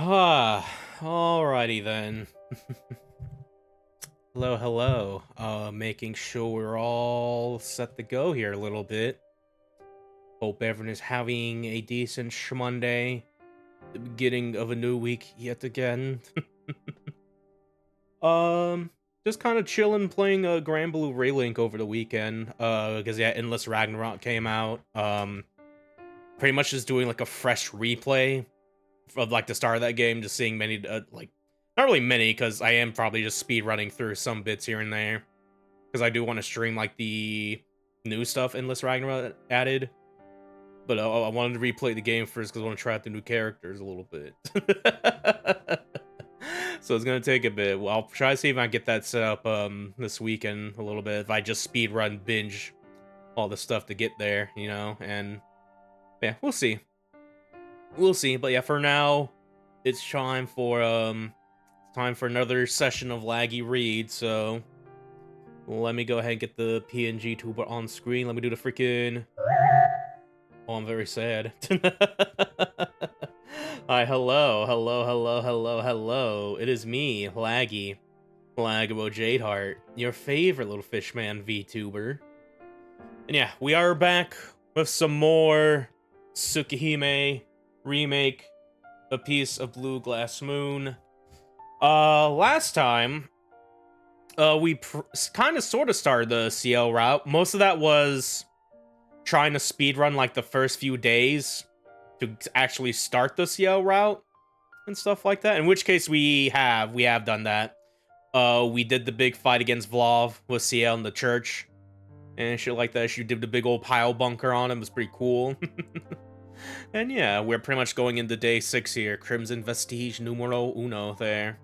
Ah, alrighty then. Hello, hello. Making sure we're all set to go here a little bit. Hope everyone is having a decent Monday. The beginning of a new week yet again. um, just kind of chilling, playing a Grand Blue Relink over the weekend. Because yeah, Endless Ragnarok came out. Pretty much just doing like a fresh replay of like the start of that game, just seeing many like not really many because I am probably just speed running through some bits here and there because I do want to stream like the new stuff Endless Ragnarok added. But I wanted to replay the game first because I want to try out the new characters a little bit. So it's gonna take a bit. Well, I'll try to see if I can get that set up this weekend a little bit. If I just speed run binge all the stuff to get there, and yeah, we'll see. We'll see. But yeah, for now, it's time for another session of laggy read. So let me go ahead and get the PNG tuber on screen. Let me do the freaking. Oh, I'm very sad. Hi, hello. It is me, Laguo Jadeheart, your favorite little fishman VTuber. And yeah, we are back with some more Tsukihime Remake, A Piece of Blue Glass Moon. Last time, we kind of sort of started the Ciel Route. Most of that was trying to speedrun like the first few days to actually start the Ciel Route and stuff like that. In which case we have done that. We did the big fight against Vlov with Ciel in the church and shit like that. She did the big old pile bunker on him. It was pretty cool. And yeah, we're pretty much going into day 6 here. Crimson Vestige numero uno there.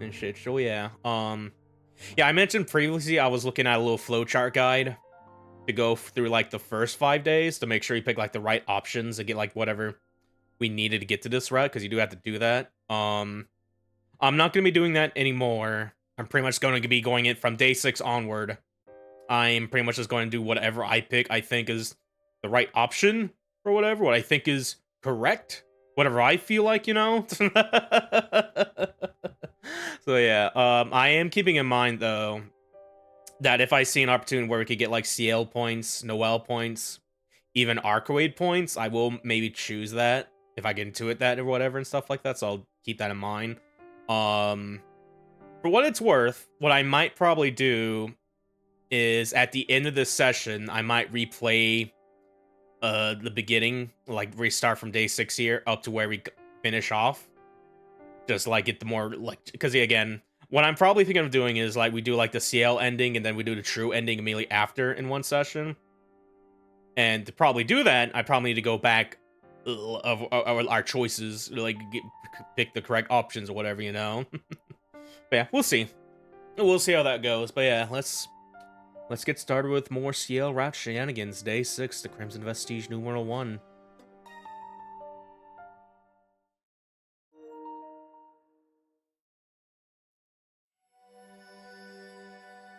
And shit. So yeah. Yeah, I mentioned previously I was looking at a little flowchart guide to go through like the first 5 days to make sure you pick like the right options to get like whatever we needed to get to this route, because you do have to do that. I'm not gonna be doing that anymore. I'm pretty much going to be going it from day 6 onward. I'm pretty much just going to do whatever I pick I think is the right option or whatever, what I think is correct, whatever I feel like, So yeah, I am keeping in mind though that if I see an opportunity where we could get like Ciel points, Noel points, even Arcoade points, I will maybe choose that if I get into it that or whatever and stuff like that. So I'll keep that in mind. For what it's worth, what I might probably do is at the end of this session, I might replay the beginning, like restart from day 6 here up to where we finish off. Just like get the more like, because again, what I'm probably thinking of doing is like we do like the CL ending and then we do the true ending immediately after in one session. And to probably do that, I probably need to go back of our choices, like pick the correct options or whatever, But yeah, we'll see. We'll see how that goes. But yeah, let's get started with more Ciel Route shenanigans. Day 6, the Crimson Vestige numeral 1.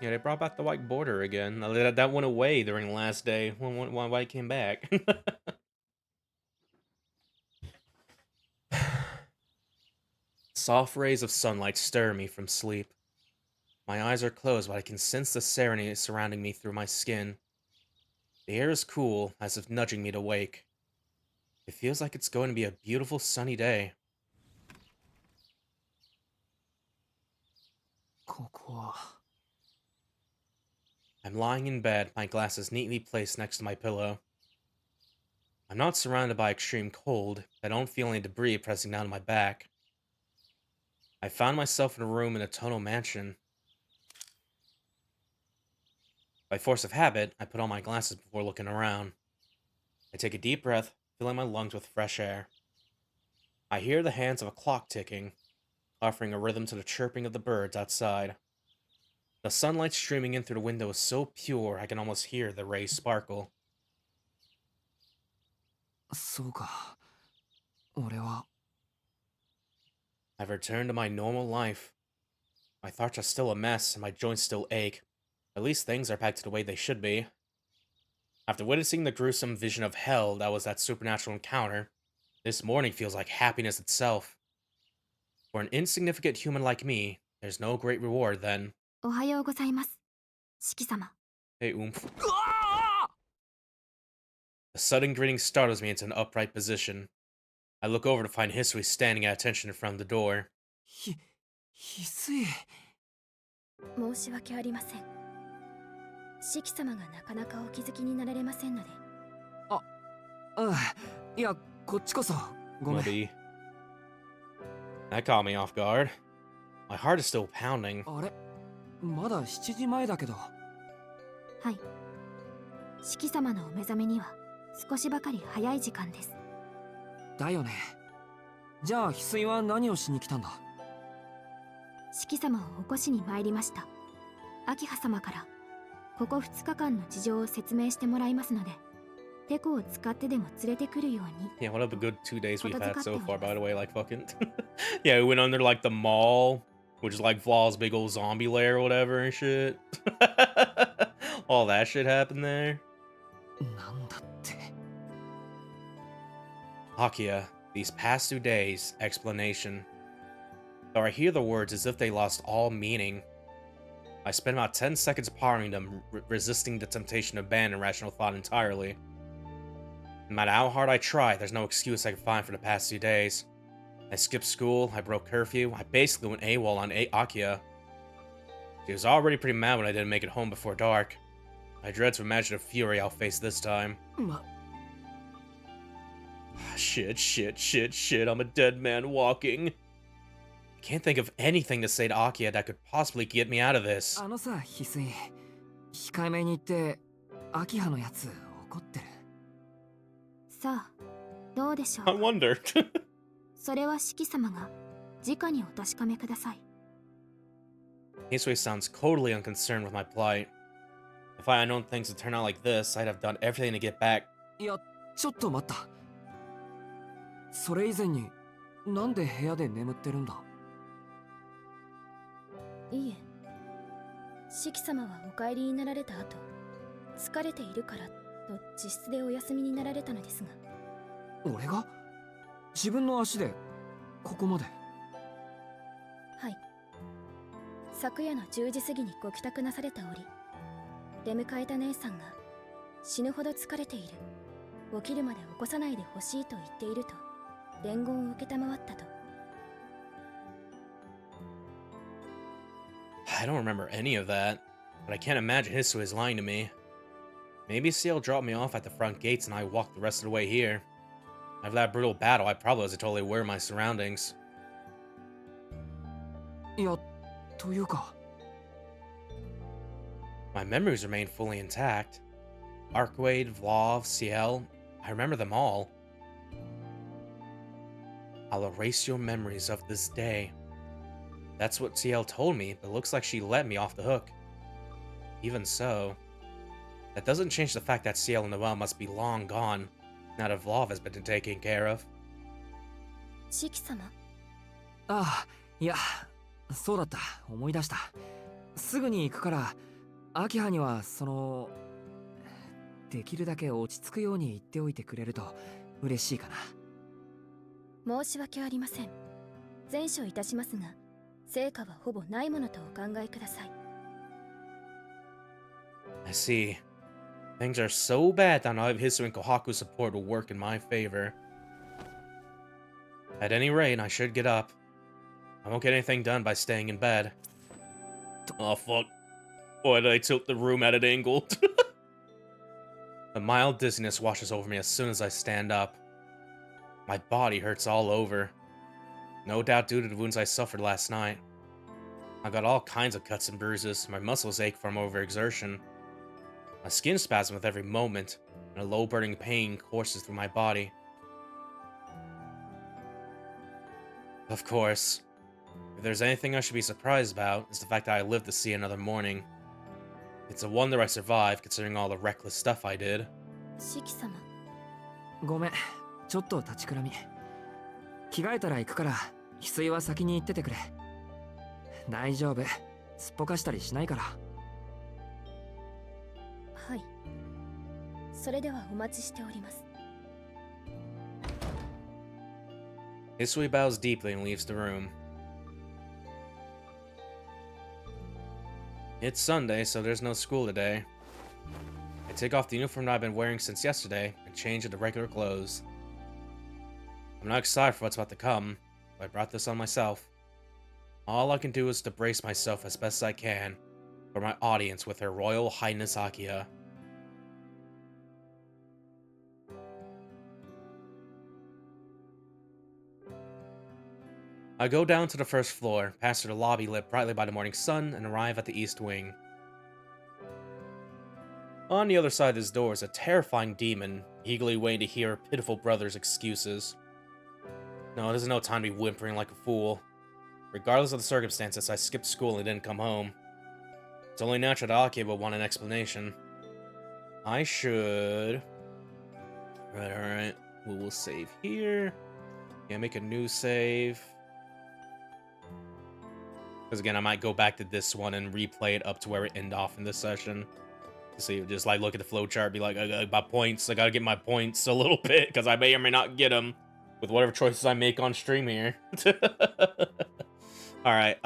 Yeah, they brought back the white border again. That went away during the last day when white came back. Soft rays of sunlight stir me from sleep. My eyes are closed, but I can sense the serenity surrounding me through my skin. The air is cool, as if nudging me to wake. It feels like it's going to be a beautiful sunny day. ここは I'm lying in bed, my glasses neatly placed next to my pillow. I'm not surrounded by extreme cold, I don't feel any debris pressing down my back. I found myself in a room in a tonal mansion. By force of habit, I put on my glasses before looking around. I take a deep breath, filling my lungs with fresh air. I hear the hands of a clock ticking, offering a rhythm to the chirping of the birds outside. The sunlight streaming in through the window is so pure I can almost hear the rays sparkle. そうか俺は I've returned to my normal life. My thoughts are still a mess and my joints still ache. At least things are back to the way they should be. After witnessing the gruesome vision of hell that was that supernatural encounter, this morning feels like happiness itself. For an insignificant human like me, there's no great reward then. おはようございます。四季様。 Hey, oomph. The sudden greeting startles me into an upright position. I look over to find Hisui standing at attention in front of the door. 翡翠。申し訳ありません。四季様がなかなかお気づきになられませんので。いや、こっちこそごめん。 Muddy. That caught me off guard. My heart is still pounding. あれ、まだ7時前だけど。はい。四季様のお目覚めには少しばかり早い時間です。だよね。じゃあ翡翠は何をしに来たんだ？四季様を起こしに参りました。秋葉様からここ2日間の事情を説明してもらいますので、テコを使ってでも連れてくるように。 Yeah, one of the good 2 days we've had so far, by the way, like fucking. Yeah, we went under like the mall, which is like Flaw's big old zombie lair or whatever and shit. All that shit happened there. なんだって。 Akia, these past 2 days, explanation. Though I hear the words as if they lost all meaning. I spend about 10 seconds pondering them, resisting the temptation to abandon rational thought entirely. No matter how hard I try, there's no excuse I can find for the past 2 days. I skipped school, I broke curfew, I basically went AWOL on Akia. She was already pretty mad when I didn't make it home before dark. I dread to imagine the fury I'll face this time. Shit, I'm a dead man walking. I can't think of anything to say to Akia that could possibly get me out of this. あのさ、翡翠。控えめに言って、秋葉のやつ怒ってる。さあ、どうでしょ I う。 wonder. それは四季様が直にお確かめください。 Hisui sounds totally unconcerned with my plight. If I had known things would turn out like this, I'd have done everything to get back. いや、ちょっと待った。それ以前に、なんで部屋で眠ってるんだ？いいえ、四季様はお帰りになられた後、疲れているからと自室でお休みになられたのですが。俺が？自分の足でここまで？はい。昨夜の10時過ぎにご帰宅なされた折、出迎えた姉さんが死ぬほど疲れている、起きるまで起こさないでほしいと言っていると伝言を受けたまわったと。 I don't remember any of that, but I can't imagine Hisui is lying to me. Maybe Ciel dropped me off at the front gates and I walked the rest of the way here. After that brutal battle, I probably wasn't totally aware of my surroundings. いや、というか。 My memories remain fully intact. Arcwade, Vlav, Ciel, I remember them all. I'll erase your memories of this day. That's what Ciel told me, but looks like she let me off the hook. Even so, that doesn't change the fact that Ciel and Noelle must be long gone, now that Vlav has been taken care of. 四季様。ああ、いや、そうだった。思い出した。すぐに行くから、秋葉にはできるだけ落ち着くように言っておいてくれると嬉しいかな。申し訳ありません。善処いたしますが、成果はほぼないものとお考えください。 I see. Things are so bad that now Hisui and Kohaku's support will work in my favor. At any rate, I should get up. I won't get anything done by staying in bed. Oh fuck. Why did I tilt the room at an angle? A mild dizziness washes over me as soon as I stand up. My body hurts all over. No doubt due to the wounds I suffered last night. I got all kinds of cuts and bruises, my muscles ache from overexertion. My skin spasms with every moment, and a low burning pain courses through my body. Of course, if there's anything I should be surprised about, it's the fact that I lived to see another morning. It's a wonder I survived, considering all the reckless stuff I did. 四季様。ごめん、ちょっと立ちくらみ。着替えたら行くから、翡翠は先に行っててくれ。大丈夫、すっぽかしたりしないから。はい。それではお待ちしております。 Hisui bows deeply and leaves the room. It's Sunday, so there's no school today. I take off the uniform that I've been wearing since yesterday and change into regular clothes. I'm not excited for what's about to come, but I brought this on myself. All I can do is to brace myself as best I can for my audience with Her Royal Highness Akiya. I go down to the first floor, pass through the lobby lit brightly by the morning sun, and arrive at the east wing. On the other side of this door is a terrifying demon, eagerly waiting to hear her pitiful brother's excuses. No, there's no time to be whimpering like a fool. Regardless of the circumstances, I skipped school and didn't come home. It's only natural that Akiya would want an explanation. I should... Alright. We will save here. Yeah, make a new save. Because again, I might go back to this one and replay it up to where we end off in this session. See, just like look at the flowchart, be like, I got my points. I gotta get my points a little bit because I may or may not get them with whatever choices I make on stream here. All right.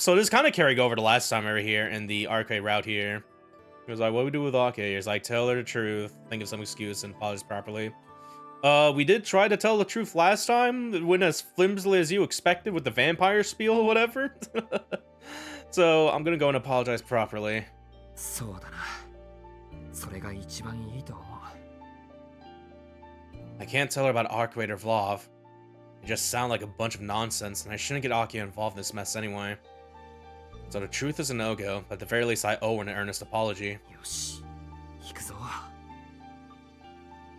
So this kind of carried over to last time over here in the arcade route here. It was like, what do we do with Akiya? It's like, tell her the truth, think of some excuse, and apologize properly. We did try to tell the truth last time. It went as flimsily as you expected with the vampire spiel or whatever. So I'm gonna go and apologize properly. そうだな。それが一番いいと思う。I can't tell her about Arcade or Vlov. They just sound like a bunch of nonsense, and I shouldn't get Akiya involved in this mess anyway. So the truth is a no-go, but at the very least I owe her an earnest apology. よし、行くぞ。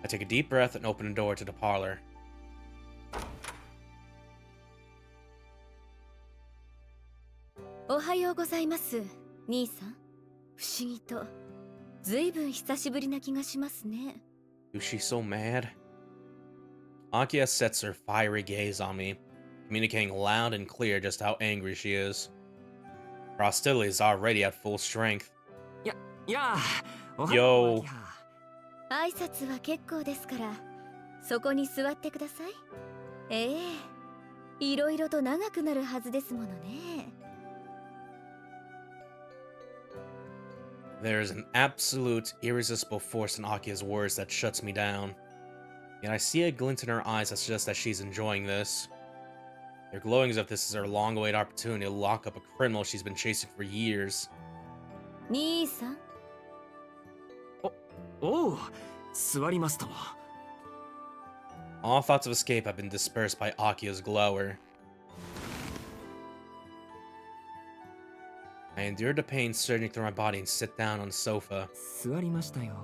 I take a deep breath and open the door to the parlor. おはようございます、兄さん。不思議と、ずいぶん久しぶりな気がしますね。Is she so mad? Akiya sets her fiery gaze on me, communicating loud and clear just how angry she is. Her hostility is already at full strength. やあ、おは Yo. よう。挨拶は結構ですから、そこに座ってください。ええ、いろいろと長くなるはずですものね。There is an absolute, irresistible force in Akiya's words that shuts me down. Yet I see a glint in her eyes that suggests that she's enjoying this. They're glowing as if this is her long-awaited opportunity to lock up a criminal she's been chasing for years. 兄さん。おう、座りますとも。All thoughts of escape have been dispersed by Akiya's glower. I endure the pain surging through my body and sit down on the sofa. 座りましたよ。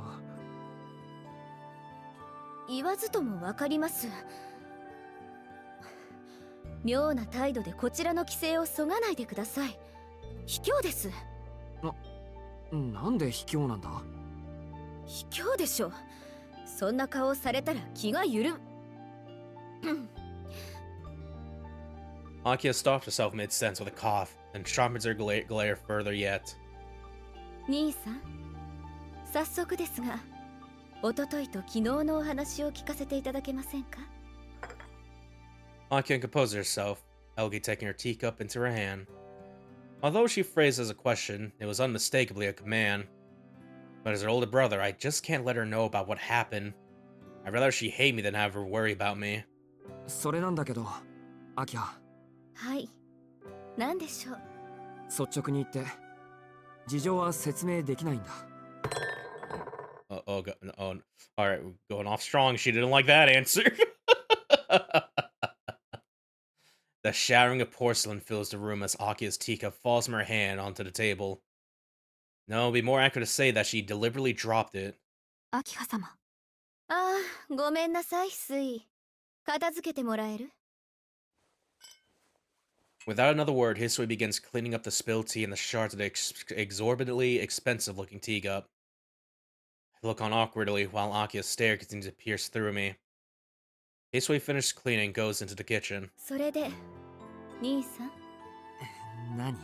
言わずともわかります。妙な態度でこちらの規制をそがないでください。卑怯です。なんで卑怯なんだ？卑怯でしょ。そんな顔をされたら気が緩む。Akiya stopped herself mid-sentence with a cough, and sharpens her glare further yet. 兄さん、早速ですが、一昨日と昨日のお話を聞かせていただけませんか？ Akiya composed herself, Elgi taking her teacup into her hand. Although she phrased it as a question, it was unmistakably a command. But as her older brother, I just can't let her know about what happened. I'd rather she hate me than have her worry about me. それなんだけど、アキヤ。はい。何でしょう。率直に言って、事情は説明できないんだ。Alright, we're going off strong. She didn't like that answer. The shattering of porcelain fills the room as Akiya's teacup falls from her hand onto the table. No, it'd be more accurate to say that she deliberately dropped it. アキハ様。ああ、ごめんなさい、スイ。片付けてもらえる？ Without another word, Hisui begins cleaning up the spilled tea and the shards of the exorbitantly expensive-looking teacup. I look on awkwardly while Akiya's stare continues to pierce through me. Hisui finishes cleaning and goes into the kitchen. それで、兄さん。何？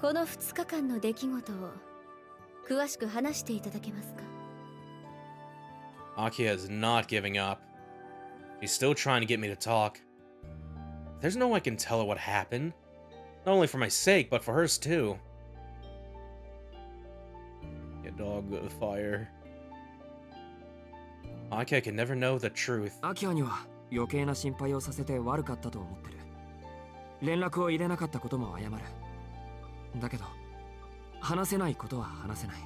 この2日間の出来事を詳しく話していただけますか？ Akiya is not giving up. She's still trying to get me to talk. There's no way I can tell her what happened. Not only for my sake, but for hers too. dog with fire. Akia can never know the truth. アキハには余計な心配をさせて悪かったと思ってる。連絡を入れなかったことも謝る。だけど話せないことは話せない。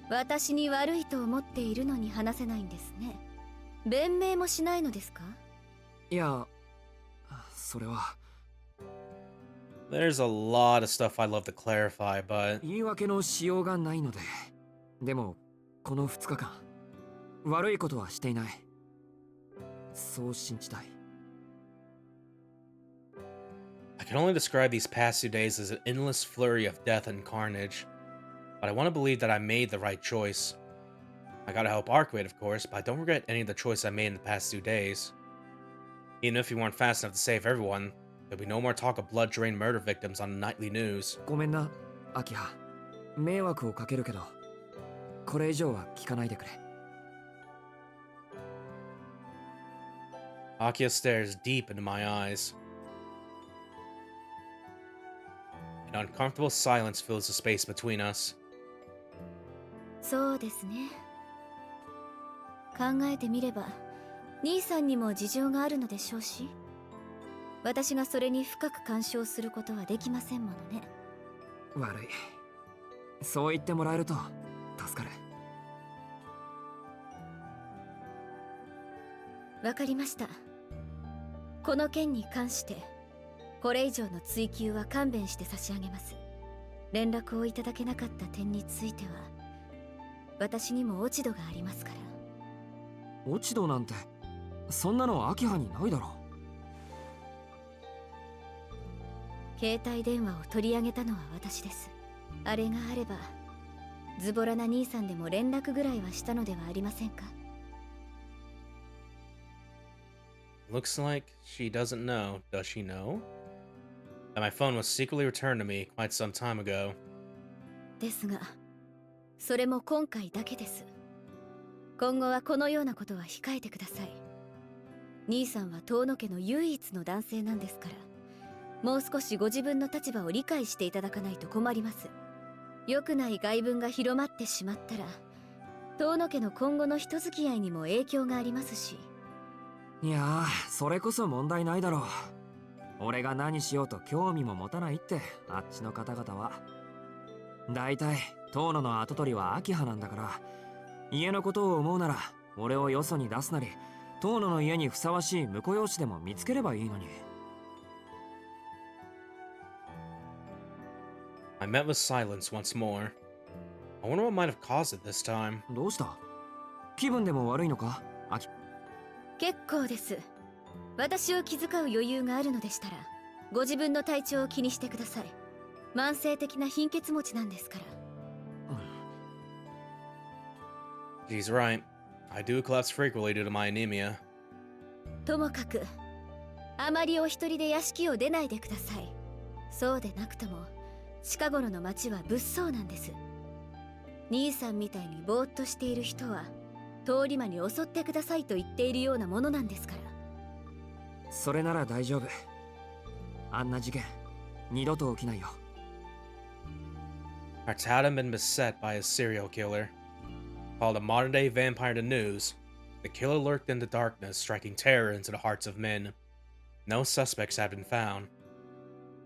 私に悪いと思っているのに話せないんですね。弁明もしないのですか？いや、それは There's a lot of stuff I'd love to clarify, but 言い訳のしようがないので。でもこの2日間悪いことはしていない。そう信じたい。 I can only describe these past 2 days as an endless flurry of death and carnage. But I want to believe that I made the right choice. I gotta help Arkwade, of course, but I don't regret any of the choices I made in the past 2 days. Even if we weren't fast enough to save everyone, there'll be no more talk of blood-drained murder victims on the nightly news. ごめんな、アキハ。迷惑をかけるけど、これ以上は聞かないでくれ。Akia stares deep into my eyes. An uncomfortable silence fills the space between us. そうですね。考えてみれば兄さんにも事情があるのでしょうし、私がそれに深く干渉することはできませんものね。悪い。そう言ってもらえると助かる。わかりました。この件に関してこれ以上の追及は勘弁して差し上げます。連絡をいただけなかった点については私にも落ち度がありますから。落ち度なんてそんなのアキハにないだろう。携帯電話を取り上げたのは私です。あれがあればズボラな兄さんでも連絡ぐらいはしたのではありませんか？ Looks like she doesn't know. Does she know? That my phone was secretly returned to me quite some time ago. ですがそれも今回だけです。今後はこのようなことは控えてください。兄さんは遠野家の唯一の男性なんですから、もう少しご自分の立場を理解していただかないと困ります。良くない外聞が広まってしまったら遠野家の今後の人付き合いにも影響がありますし。う。いやー、それこそ問題ないだろう。俺が何しようと興味も持たないってあっちの方々は。だいたい遠野の跡取りはアキハなんだから、家のことを思うなら俺をよそに出すなり、遠野の家にふさわしい婿養子でも見つければいいのに。I met with silence once more. I wonder what might have caused it this time. どうした？気分でも悪いのか、アキ？結構です。私を気遣う余裕があるのでしたらご自分の体調を気にしてください。慢性的な貧血持ちなんですから。She's right. I do collapse frequently due to my anemia. ともかくあまりお一人で屋敷を出ないでください。そうでなくとも近頃の町は物騒なんです。兄さんみたいにぼーっとしている人は通り魔に襲ってくださいと言っているようなものなんですから。それなら大丈夫。あんな事件二度と起きないよ。 Our town had been beset by a serial killer. Called a modern-day vampire to news, the killer lurked in the darkness, striking terror into the hearts of men. No suspects have been found.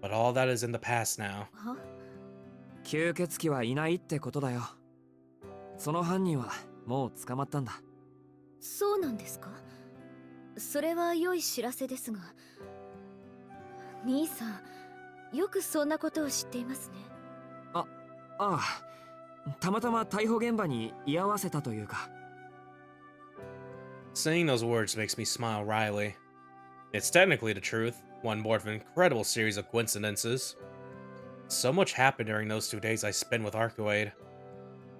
But all that is in the past now. は？吸血鬼はいないってことだよ。その犯人はもう捕まったんだ。そうなんですか？それは良い知らせですが。兄さんよくそんなことを知っていますね。ああ、たまたま逮捕現場に居合わせたというか。 Saying those words makes me smile wryly. It's technically the truth, one more of an incredible series of coincidences. So much happened during those 2 days I spent with Arcuade.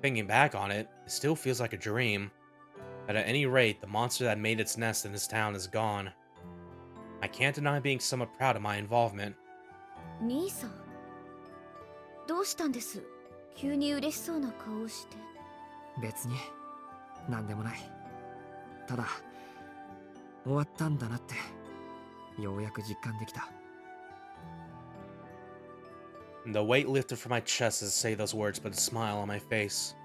Thinking back on it, it still feels like a dream. But at any rate, the monster that made its nest in this town is gone. I can't deny being somewhat proud of my involvement. 兄さんどうしたんです？急に嬉しそうな顔をして。別に何でもない。ただ終わったんだなってようやく実感できた。The weight lifted from my chest as I say those words, but a smile on my face.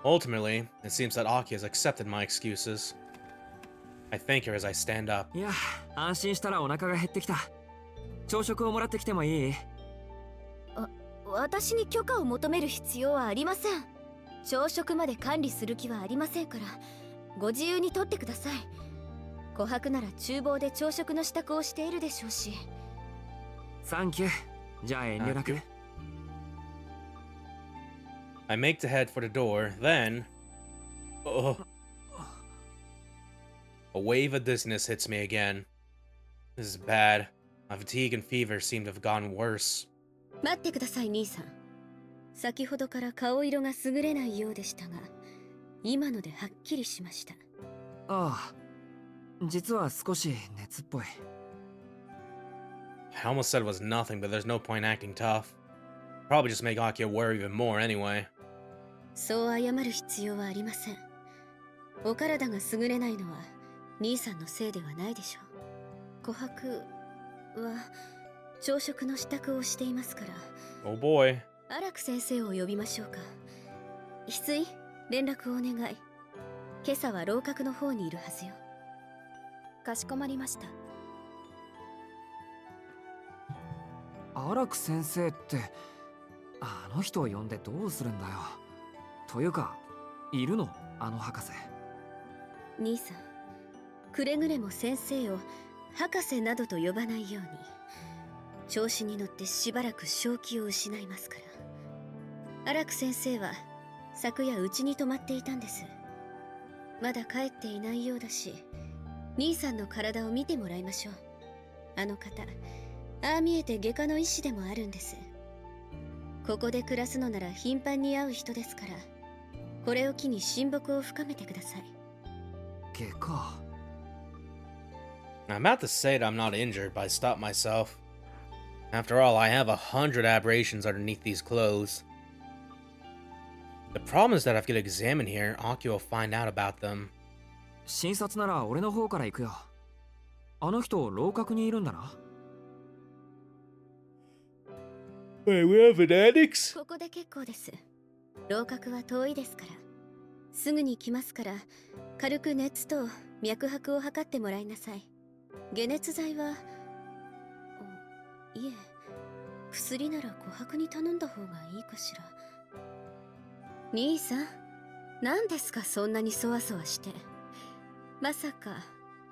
Ultimately, it seems that Aki has accepted my excuses. I thank her as I stand up. いや、安心したらお腹が減ってきた。朝食をもらってきてもいい？私に許可を求める必要はありません。朝食まで管理する気はありませんから、ご自由にとってください。琥珀なら厨房で朝食の支度をしているでしょうし。サンキュー。じゃあ遠慮なく。I make to head for the door, then... Oh. A wave of dizziness hits me again. This is bad. My fatigue and fever seem to have gotten worse. 待ってください、兄さん。先ほどから顔色が優れないようでしたが、今のではっきりしました。ああ、実は少し熱っぽい。I almost said it was nothing, but there's no point acting tough. Probably just make Akio worry even more anyway. そう謝る必要はありません。お体が優れないのは兄さんのせいではないでしょう。琥珀は朝食の支度をしていますから。Oh boy. 荒木先生を呼びましょうか。翡翠、連絡をお願い。今朝は楼閣の方にいるはずよ。かしこまりました。荒木先生ってあの人を呼んでどうするんだよ。というか、いるのあの博士。兄さん、くれぐれも先生を博士などと呼ばないように。調子に乗ってしばらく正気を失いますから。荒木先生は昨夜うちに泊まっていたんです。まだ帰っていないようだし、兄さんの体を見てもらいましょう。あの方、ああ見えて外科の医師でもあるんです。ここで暮らすのなら頻繁に会う人ですから、これを機に親睦を深めてください。外科。I'm about to say that I'm not injured, but I stop myself. After all, I have 100 aberrations underneath these clothes. The problem is that if I get examined here, Akio will find out about them. 診察なら俺の方から行くよ。あの人、楼閣にいるんだな。Wait, we have an annex? ここで結構です。楼閣は遠いですから。すぐに来ますから、軽く熱と脈拍を測ってもらいなさい。解熱剤は、いえ、薬なら琥珀に頼んだ方がいいかしら。兄さん、何ですかそんなにそわそわして。まさか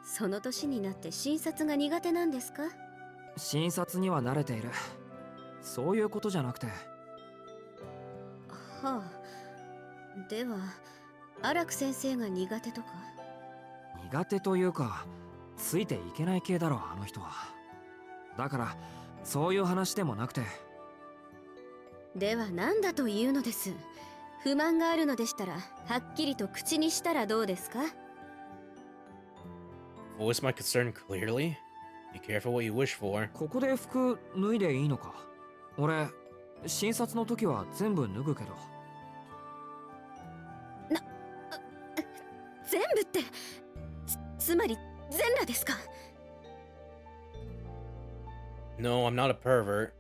その年になって診察が苦手なんですか？診察には慣れている。そういうことじゃなくて。はあ。では荒木先生が苦手とか？苦手というか、ついていけない系だろあの人は。だからそういう話でもなくて。では何だというのです。不満があるのでしたらはっきりと口にしたらどうですか？ Voice my concern clearly? Be careful what you wish for. ここで服脱いでいいのか？俺、診察の時は全部脱ぐけど。全部ってつまり全裸ですか？ No, I'm not a pervert.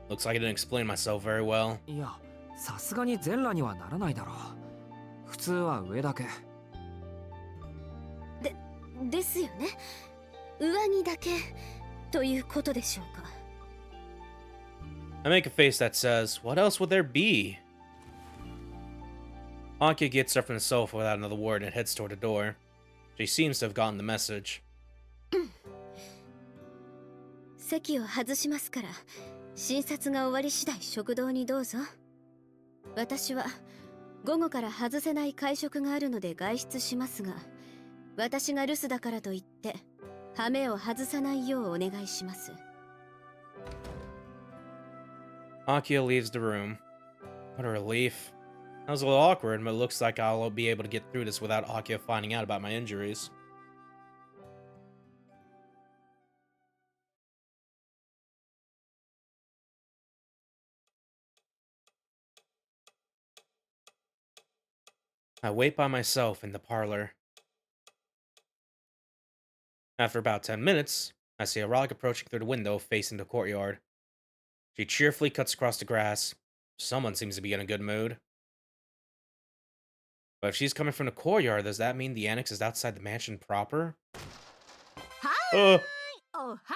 Looks like I didn't explain myself very well. いや、さすがに全裸にはならないだろう。普通は上だけ。ですよね。上着だけということでしょうか。I make a face that says, what else would there be? Akio gets up from the sofa without another word and heads toward the door. She seems to have gotten the message. 席を外しますから、診察が終わり次第食堂にどうぞ。私は午後から外せない会食があるので外出しますが、私が留守だからといって羽目を外さないようお願いします。Akio leaves the room. What a relief. That was a little awkward, but it looks like I'll be able to get through this without Akio finding out about my injuries. I wait by myself in the parlor. After about 10 minutes, I see a rock approaching through the window facing the courtyard. She cheerfully cuts across the grass. Someone seems to be in a good mood. But if she's coming from the courtyard, does that mean the annex is outside the mansion proper? Uh, Oh, hi,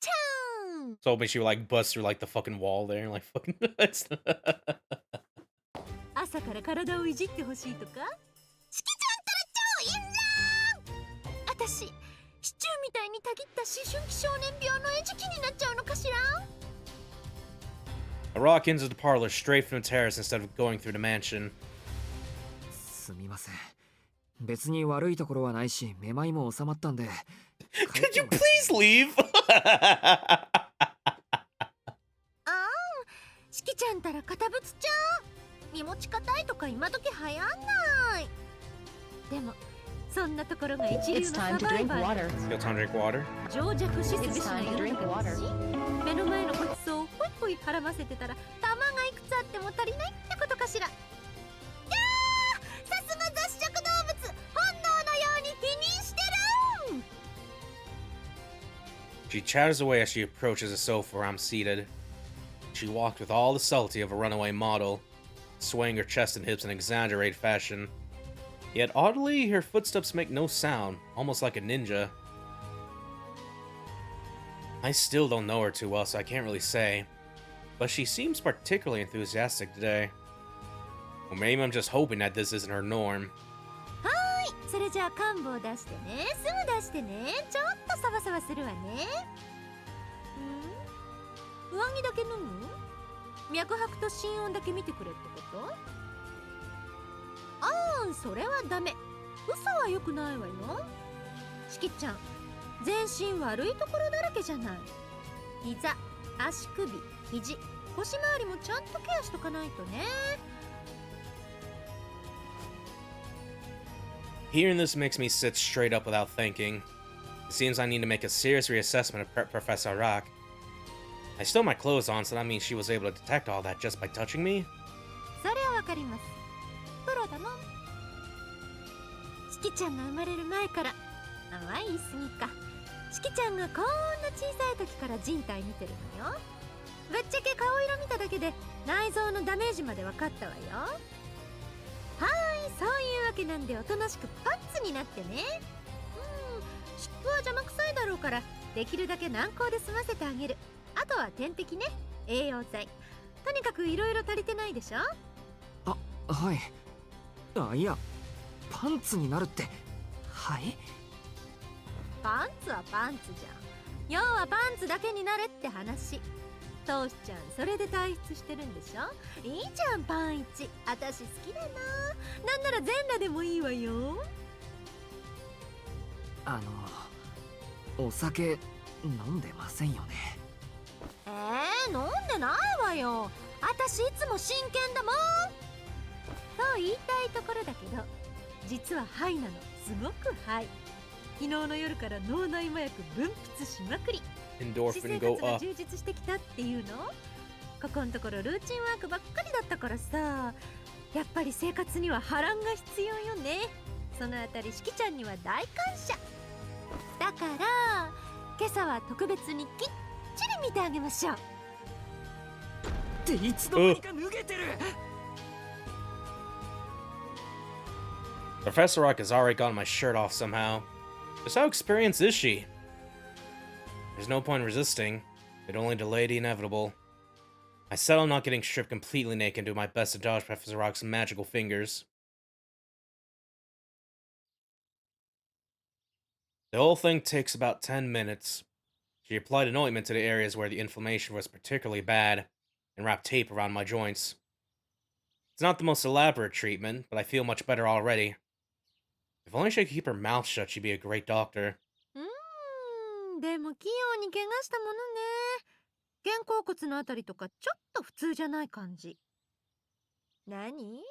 chan! told me she would like bust through like the fucking wall there, like fucking. 朝から体をいじってほしいとかチキちゃんったら超インラーン私シチューみたいにたぎった思春期少年病の餌食になっちゃうのかしら I rock into the parlor straight from the terrace instead of going through the mansion. すみません。別に悪いところはないし、めまいも収まったんで。Could you please leave? チキちゃんたら堅物ちゃん身持ち硬いとか今時流行んないでもそんなところが一流のサバイバー Still time to drink water. 情弱しすべしな世の中だし目の前のごちそうをホイホイ絡ませてたら玉がいくつあっても足りないってことかしらいやーさすが雑食動物本能のように否認してる She chatters away as she approaches the sofa where I'm seated. She walked with all the subtlety of a runaway model, swaying her chest and hips in exaggerated fashion. Yet oddly, her footsteps make no sound, almost like a ninja. I still don't know her too well, so I can't really say. But she seems particularly enthusiastic today. Or maybe I'm just hoping that this isn't her norm. それじゃあ患部を出してねすぐ出してねちょっとサバサバするわね上着だけ脱ぐ脈拍と心音だけ見てくれってことそれはダメ嘘は良くないわよしきちゃん全身悪いところだらけじゃない膝足首肘腰回りもちゃんとケアしとかないとね Hearing this makes me sit straight up without thinking. It seems I need to make a serious reassessment of Professor Rock. I still have my clothes on, so that means she was able to detect all that just by touching me? それはわかりますプロだもんしきちゃんが生まれる前から言い過ぎかしきちゃんがこんな小さい時から人体見てるのよぶっちゃけ顔色見ただけで内臓のダメージまで分かったわよそういうわけなんでおとなしくパンツになってね湿布は邪魔くさいだろうからできるだけ軟膏で済ませてあげるあとは点滴ね栄養剤とにかくいろいろ足りてないでしょはい。いや、パンツになるって。はい。パンツはパンツじゃん要はパンツだけになれって話トウシちゃんそれで退出してるんでしょいいじゃんパンイチ私好きだななんなら全裸でもいいわよお酒飲んでませんよね。飲んでないわよ私いつも真剣だもんと言いたいところだけど実はハイなのすごくハイ昨日の夜から脳内麻薬分泌しまくり私生 Endorphin 活 go が up. 充実してきたっていうのここのところルーチンワークばっかりだったからさやっぱり生活には波乱が必要よねそのあたりしきちゃんには大感謝だから今朝は特別にきっちり見てあげましょうっていつの間にか脱げてる Professor Rock has already gotten my shirt off somehow. Just how experienced is she? There's no point in resisting. It'd only delay the inevitable. I settle on not getting stripped completely naked and do my best to dodge Professor Rock's magical fingers. The whole thing takes about 10 minutes. She applied an ointment to the areas where the inflammation was particularly bad and wrapped tape around my joints. It's not the most elaborate treatment, but I feel much better already. If only she could keep her mouth shut, she'd be a great doctor. でも器用に怪我したものね肩甲骨のあたりとかちょっと普通じゃない感じ何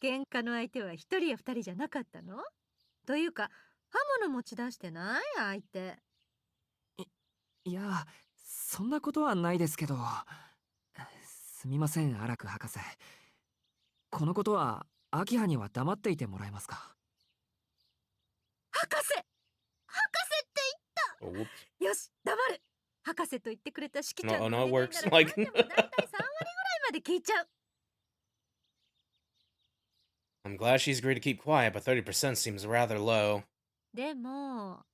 喧嘩の相手は一人や二人じゃなかったのというか刃物持ち出してない相手いや、そんなことはないですけど。すみません、荒木博士。このことは、秋葉には黙っていてもらえますか。博士って言ったよし黙る博士と言ってくれた式ちゃ No, ん no, の it お願い works. なら Like, 何でもだいたい3割ぐらいまで聞いちゃう。 I'm glad she's agreed to keep quiet, but 30% seems rather low. でも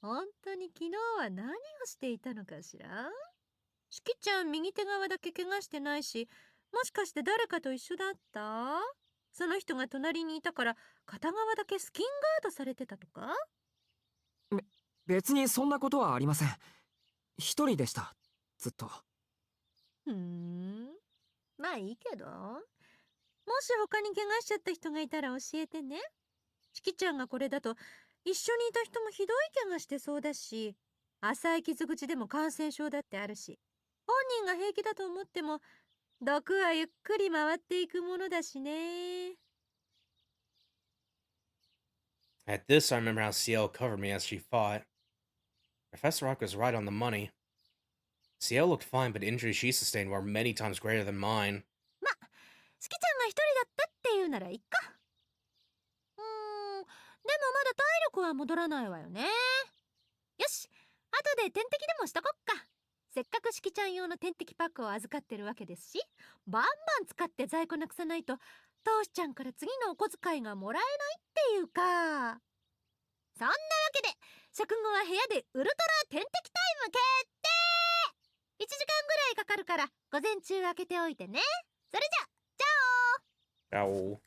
本当に昨日は何をしていたのかしら。式ちゃん右手側だけ怪我してないし、もしかして誰かと一緒だった？その人が隣にいたから片側だけスキンガードされてたとか？別にそんなことはありません。一人でした、ずっと。まあいいけど、もし他に怪我しちゃった人がいたら教えてね。式ちゃんがこれだと一緒にいた人もひどい怪我してそうだし、浅い傷口でも感染症だってあるし、本人が平気だと思っても毒はゆっくり回っていくものだしね。 At this, I remember how Ciel covered me as she fought. Professor Rock was right on the money. Ciel looked fine, but the injuries she sustained were many times greater than mine. ま、式ちゃんが一人だったっていうならいっか。でもまだ体力は戻らないわよね。よし、後で点滴でもしとこっか。せっかく式ちゃん用の点滴パックを預かってるわけですし、バンバン使って在庫なくさないとトシちゃんから次のお小遣いがもらえないっていうか。そんなわけで食後は部屋でウルトラ点滴タイム決定。1時間ぐらいかかるから午前中開けておいてね。それじゃ、じゃあ。 Ow.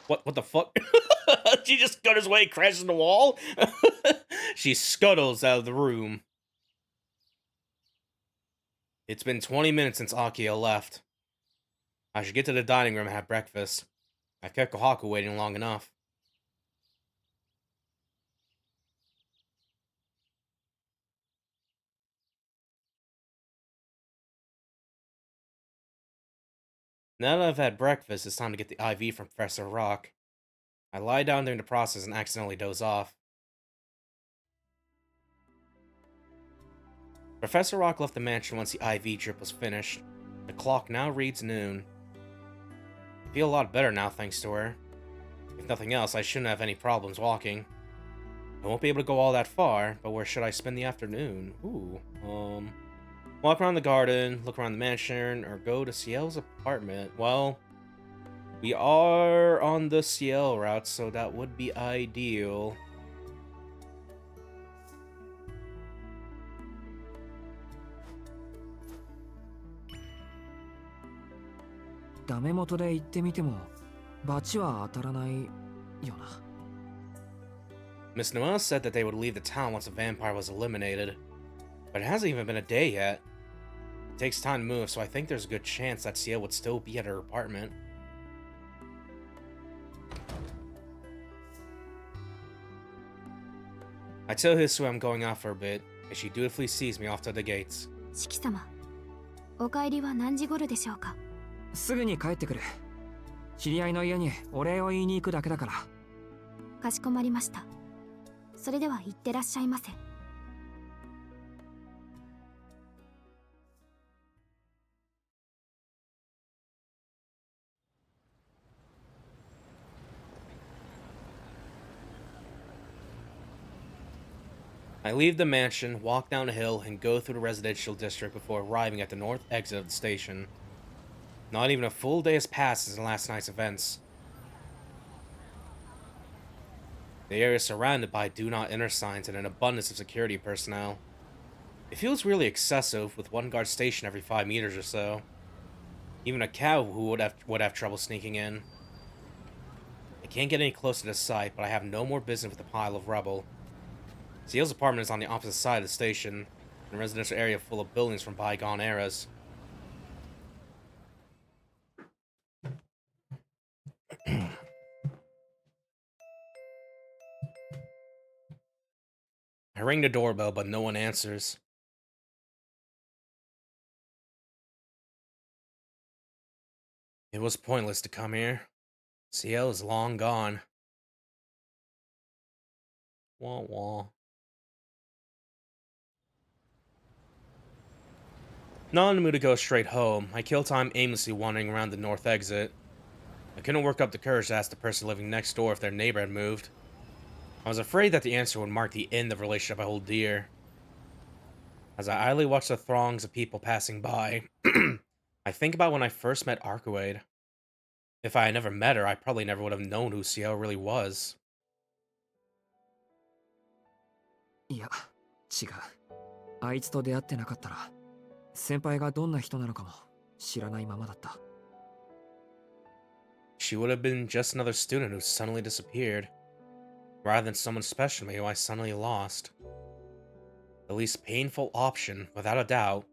What the fuck? She just scuttles away, crashes in the wall? She scuttles out of the room. It's been 20 minutes since Akio left. I should get to the dining room and have breakfast. I've kept Kohaku waiting long enough. Now that I've had breakfast, it's time to get the IV from Professor Rock. I lie down during the process and accidentally doze off. Professor Rock left the mansion once the IV drip was finished. The clock now reads noon. I feel a lot better now thanks to her. If nothing else, I shouldn't have any problems walking. I won't be able to go all that far, but where should I spend the afternoon? Walk around the garden, look around the mansion, or go to Ciel's apartment. Well, we are on the Ciel route, so that would be ideal. ダメ元で行ってみても罰は当たらないよな。Miss Noel said that they would leave the town once the vampire was eliminated, but it hasn't even been a day yet. It takes time to move, so I think there's a good chance that Ciel would still be at her apartment. I tell Hisu I'm going out for a bit, and she dutifully sees me off to the gates. 式様、お帰りは何時頃でしょうか？すぐに帰ってくる。知り合いの家にお礼を言いに行くだけだから。かしこまりました。それでは行ってらっしゃいませ。I leave the mansion, walk down a hill, and go through the residential district before arriving at the north exit of the station. Not even a full day has passed since last night's events. The area is surrounded by do not enter signs and an abundance of security personnel. It feels really excessive, with one guard stationed every 5 meters or so. Even a cow who would have trouble sneaking in. I can't get any closer to the site, but I have no more business with the pile of rubble. Ciel's apartment is on the opposite side of the station, in a residential area full of buildings from bygone eras. I ring the doorbell, but no one answers. It was pointless to come here. Ciel is long gone. Wah wah. Not in the mood to go straight home, I kill time aimlessly wandering around the north exit. I couldn't work up the courage to ask the person living next door if their neighbor had moved. I was afraid that the answer would mark the end of the relationship I hold dear. As I idly watch the throngs of people passing by, I think about when I first met Arcuade. If I had never met her, I probably never would have known who Ciel really was. いや、違う。あいつと出会ってなかったら、先輩がどんな人なのかも知らないままだった。She would have been just another student who suddenly disappeared, rather than someone special to me who I suddenly lost. The least painful option, without a doubt,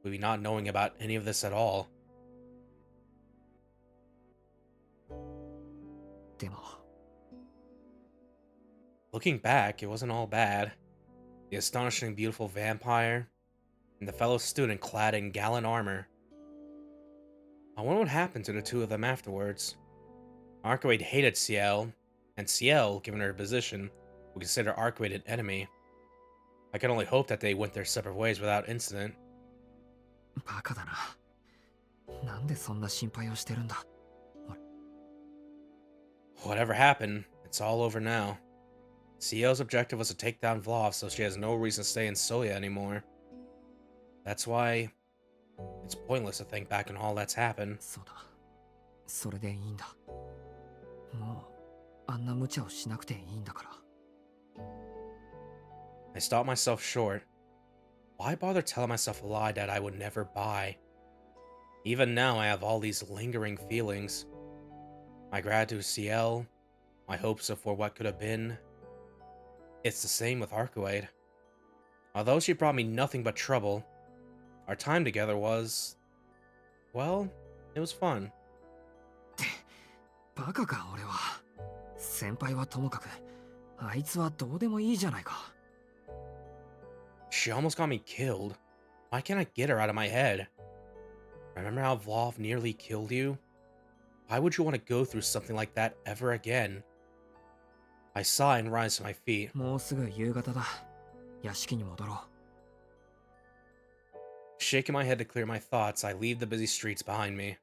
would be not knowing about any of this at all. でも、 Looking back, it wasn't all bad. The astonishingly beautiful vampire, and the fellow student clad in gallant armor. I wonder what happened to the two of them afterwards. Arcuade hated Ciel, and Ciel, given her position, would consider Arcuade an enemy. I can only hope that they went their separate ways without incident. バカだな。なんでそんな心配をしてるんだ。 Whatever happened, it's all over now. Ciel's objective was to take down Vlov, so she has no reason to stay in Soya anymore. That's why it's pointless to think back on all that's happened. そうだ。それでいいんだ。もう、あんな無茶をしなくていいんだから。 I stopped myself short. Why bother telling myself a lie that I would never buy? Even now, I have all these lingering feelings. My gratitude to Ciel, my hopes for what could have been. It's the same with Arcuade. Although she brought me nothing but trouble, our time together was... well, it was fun. バカか、俺は。先輩はともかく、あいつはどうでもいいじゃないか。 She almost got me killed. Why can't I get her out of my head? Remember how Vlov nearly killed you? Why would you want to go through something like that ever again? I sigh and rise to my feet. もうすぐ夕方だ。屋敷に戻ろう。 Shaking my head to clear my thoughts, I leave the busy streets behind me.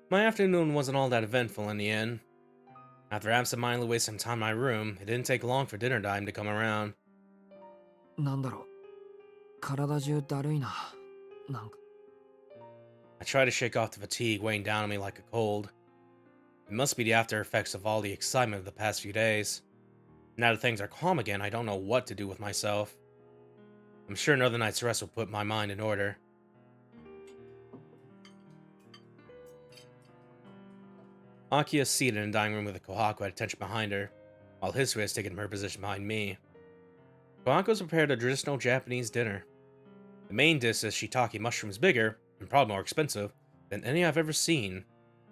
My afternoon wasn't all that eventful in the end. After absentmindedly wasting time in my room, it didn't take long for dinner time to come around. なんだろう。体中だるいな。なんか。 I try to shake off the fatigue weighing down on me like a cold. It must be the after effects of all the excitement of the past few days. Now that things are calm again, I don't know what to do with myself. I'm sure another night's rest will put my mind in order. Aki is seated in the dining room with a Kohaku at attention behind her, while Hisui has taken her position behind me. Kohaku has prepared a traditional Japanese dinner. The main dish is shiitake mushrooms, bigger, and probably more expensive, than any I've ever seen.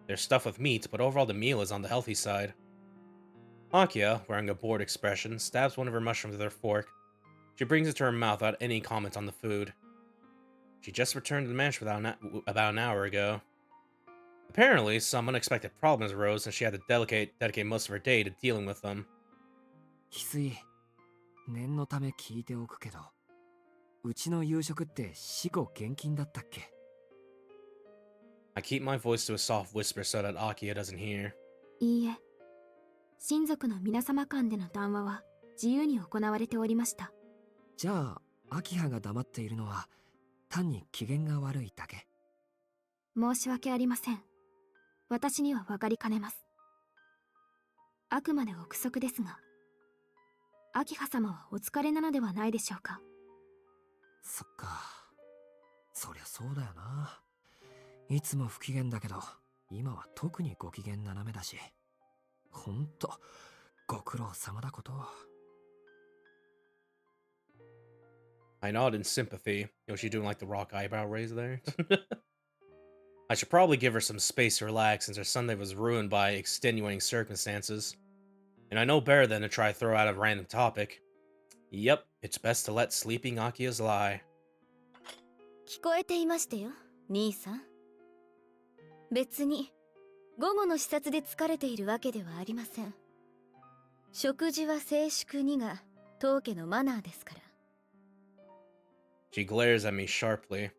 They're stuffed with meat, but overall the meal is on the healthy side. Akia, wearing a bored expression, stabs one of her mushrooms with her fork. She brings it to her mouth without any comment on the food. She just returned to the mansion about an hour ago. Apparently, some unexpected problems arose and she had to dedicate most of her day to dealing with them. 翡翠、念のため聞いておくけど、うちの夕食って死後現金だったっけ？ I keep my voice to a soft whisper so that Akia doesn't hear. いいえ、親族の皆様間での談話は自由に行われておりました。じゃあ、アキハが黙っているのは単に機嫌が悪いだけ。申し訳ありません。私には分かりかねます。あくまで憶測ですが、アキハ様はお疲れなのではないでしょうか。そっか。そりゃそうだよな。いつも不機嫌だけど、今は特にご機嫌斜めだし。ほんと、ご苦労様だこと。I nod in sympathy. She doing like the rock eyebrow raise there? I should probably give her some space to relax since her Sunday was ruined by extenuating circumstances. And I know better than to try to throw out a random topic. Yep, it's best to let sleeping Akias lie. 聞こえていましたよ、兄さん。別に午後の視察で疲れているわけではありません。食事は静粛にが当家のマナーですから。 She glares at me sharply.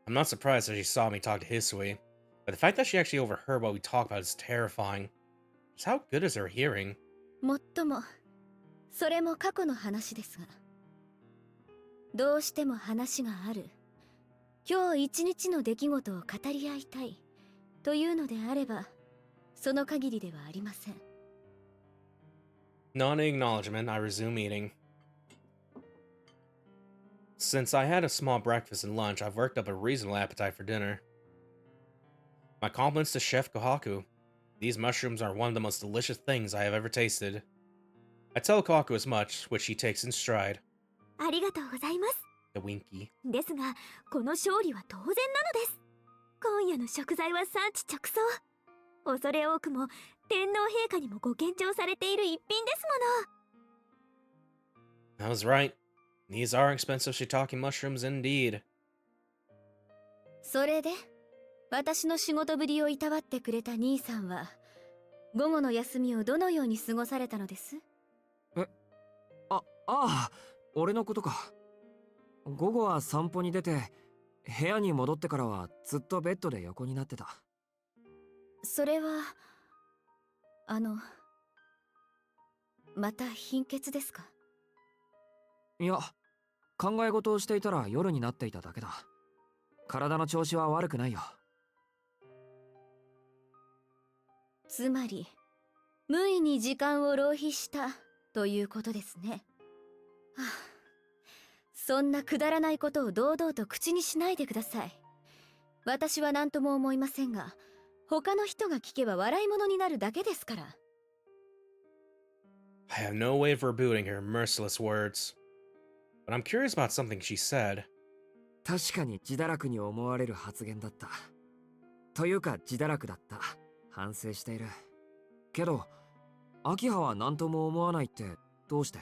I'm not surprised that she saw me talk to Hisui, but the fact that she actually overheard what we talked about is terrifying. Just how good is her hearing? もっともそれも過去の話ですが、どうしても話がある、今日一日の出来事を語り合いたいというのであれば、その限りではありません。 Non-acknowledgement, I resume eating. Since I had a small breakfast and lunch, I've worked up a reasonable appetite for dinner. My compliments to Chef Kohaku. These mushrooms are one of the most delicious things I have ever tasted. I tell Kohaku as much, which she takes in stride. ありがとうございます。 The winky. ですが、この勝利は当然なのです。今夜の食材は産地直送。恐れ多くも天皇陛下にもご献上されている一品ですもの。 I was right. These are expensive shiitake mushrooms indeed. それで、私の仕事ぶりをいたわってくれた兄さんは、午後の休みをどのように過ごされたのです？俺のことか。午後は散歩に出て、部屋に戻ってからはずっとベッドで横になってた。それは、また貧血ですか？いや、考え事をしていたら夜になっていただけだ。体の調子は悪くないよ。つまり、無意に時間を浪費したということですね。はあ、そんなくだらないことを堂々と口にしないでください。私は何とも思いませんが、他の人が聞けば笑い物になるだけですから。I have no way of rebooting her merciless words. But I'm curious about something she said. 確かに自堕落に思われる発言だった。というか自堕落だった。反省している。けど、秋葉は何とも思わないってどうして？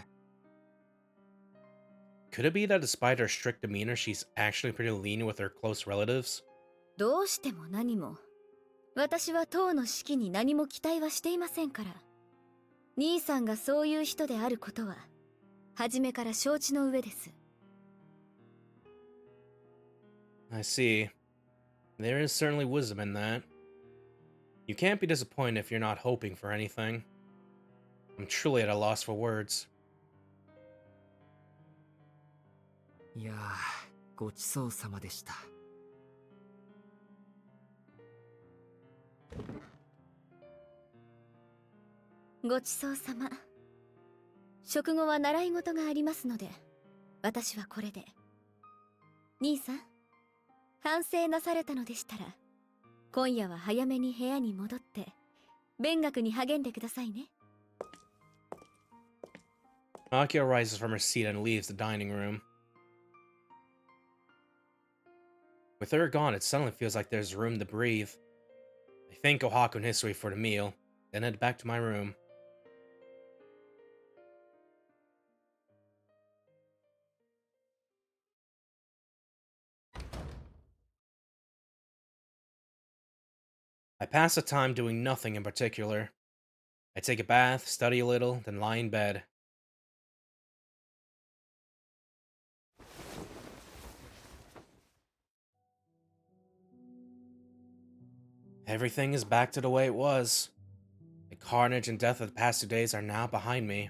Could it be that despite her strict demeanor, she's actually pretty lenient with her close relatives? どうしても何も。私は党の士気に何も期待はしていませんから。兄さんがそういう人であることは、初めから承知の上です。I see. There is certainly wisdom in that. You can't be disappointed if you're not hoping for anything. I'm truly at a loss for words. いやー、ごちそうさまでした。ごちそうさま。食後は習い事がありますので、私はこれで。兄さん、反省なされたのでしたら、今夜は早めに部屋に戻って、勉学に励んでくださいね。Akio rises from her seat and leaves the dining room. With her gone, it suddenly feels like there's room to breathe. I thank Ohaku and Hisui for the meal, then head back to my room. I pass the time doing nothing in particular. I take a bath, study a little, then lie in bed. Everything is back to the way it was. The carnage and death of the past 2 days are now behind me.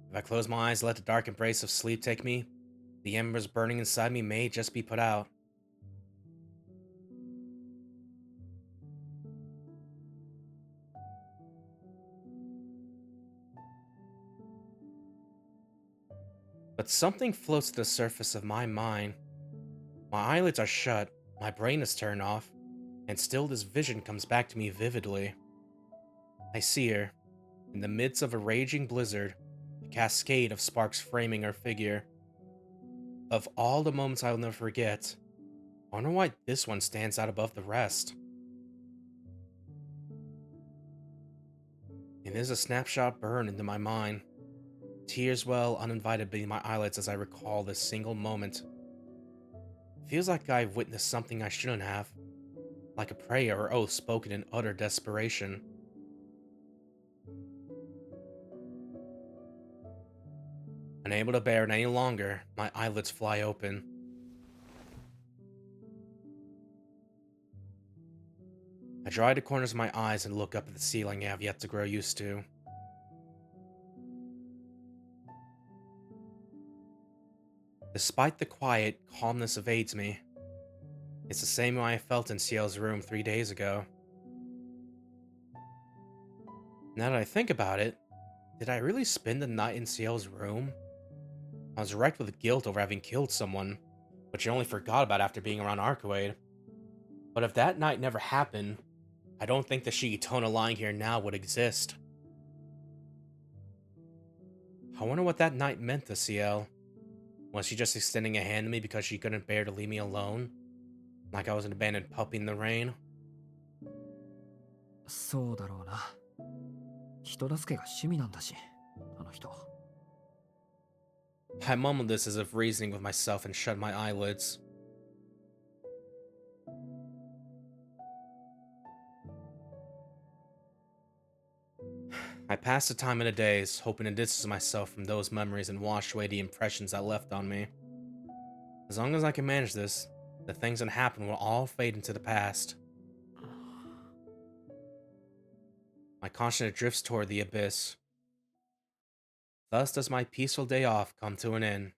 If I close my eyes and let the dark embrace of sleep take me, the embers burning inside me may just be put out. But something floats to the surface of my mind. My eyelids are shut, my brain is turned off, and still this vision comes back to me vividly. I see her, in the midst of a raging blizzard, a cascade of sparks framing her figure. Of all the moments I will never forget, I wonder why this one stands out above the rest. It is a snapshot burned into my mind. Tears well uninvited beneath my eyelids as I recall this single moment. It feels like I've witnessed something I shouldn't have. like a prayer or oath spoken in utter desperation. Unable to bear it any longer, my eyelids fly open. I dry the corners of my eyes and look up at the ceiling I have yet to grow used to. Despite the quiet, calmness evades me. It's the same way I felt in Ciel's room 3 days ago. Now that I think about it, did I really spend the night in Ciel's room? I was wrecked with guilt over having killed someone, which I only forgot about after being around Arcuade. But if that night never happened, I don't think the Shigitona lying here now would exist. I wonder what that night meant to Ciel. Was she just extending a hand to me because she couldn't bear to leave me alone? Like I was an abandoned puppy in the rain? そうだろうな。人助けが趣味なんだし、あの人。I mumbled this as if reasoning with myself and shut my eyelids. I passed the time in a daze, hoping to distance myself from those memories and wash away the impressions that left on me. As long as I can manage this, the things that happened will all fade into the past. My conscience drifts toward the abyss. Thus does my peaceful day off come to an end.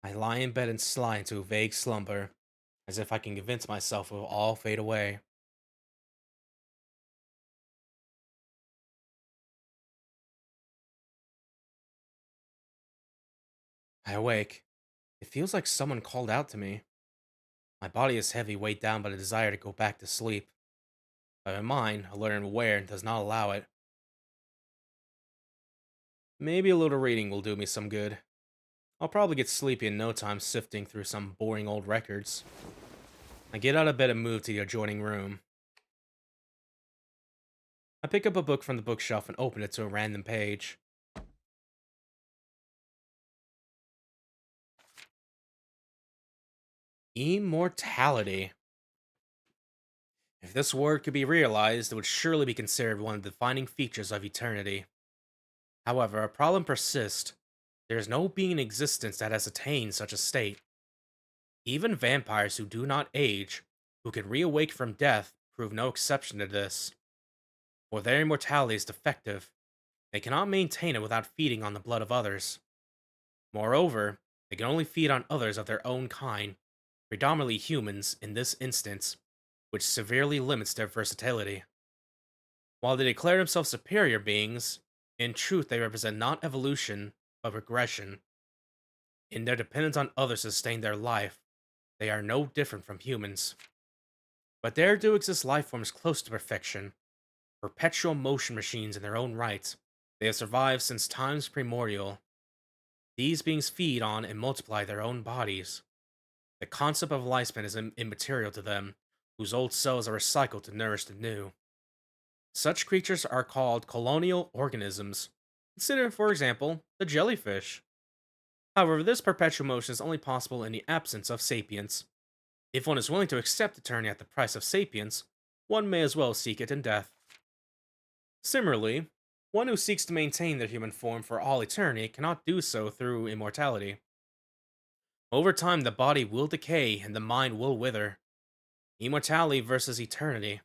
I lie in bed and slide into a vague slumber, as if I can convince myself it will all fade away. I awake. It feels like someone called out to me. My body is heavy, weighed down by the desire to go back to sleep. But my mind, alert and aware, does not allow it. Maybe a little reading will do me some good. I'll probably get sleepy in no time sifting through some boring old records. I get out of bed and move to the adjoining room. I pick up a book from the bookshelf and open it to a random page. Immortality. If this word could be realized, it would surely be considered one of the defining features of eternity. However, a problem persists. There is no being in existence that has attained such a state. Even vampires who do not age, who can reawake from death, prove no exception to this. For their immortality is defective. They cannot maintain it without feeding on the blood of others. Moreover, they can only feed on others of their own kind, predominantly humans in this instance, which severely limits their versatility. While they declare themselves superior beings, in truth they represent not evolution, but regression. In their dependence on others to sustain their life, they are no different from humans. But there do exist life forms close to perfection, perpetual motion machines in their own right. They have survived since times primordial. These beings feed on and multiply their own bodies. The concept of lifespan is immaterial to them, whose old cells are recycled to nourish the new. Such creatures are called colonial organisms. Consider, for example, the jellyfish. However, this perpetual motion is only possible in the absence of sapience. If one is willing to accept eternity at the price of sapience, one may as well seek it in death. Similarly, one who seeks to maintain their human form for all eternity cannot do so through immortality. Over time, the body will decay and the mind will wither. Immortality versus eternity.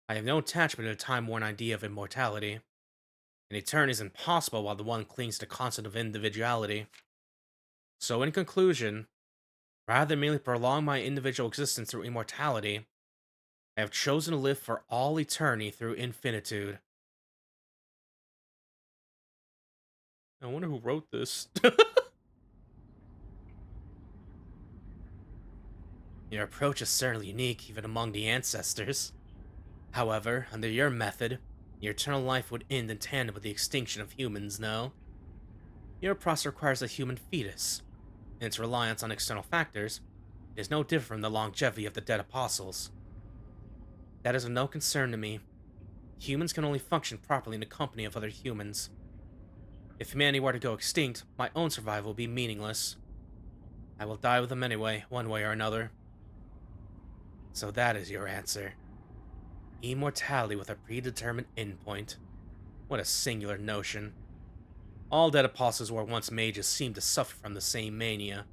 I have no attachment to the time-worn idea of immortality. And eternity is impossible while the one clings to the concept of individuality. So in conclusion, rather than merely prolong my individual existence through immortality, I have chosen to live for all eternity through infinitude. I wonder who wrote this. Your approach is certainly unique, even among the ancestors. However, under your method, your eternal life would end in tandem with the extinction of humans, no? Your process requires a human fetus. In its reliance on external factors, it is no different from the longevity of the dead apostles. That is of no concern to me. Humans can only function properly in the company of other humans. If humanity were to go extinct, my own survival would be meaningless. I will die with them anyway, one way or another. So that is your answer. Immortality with a predetermined endpoint. What a singular notion. All dead apostles who were once mages seem to suffer from the same mania.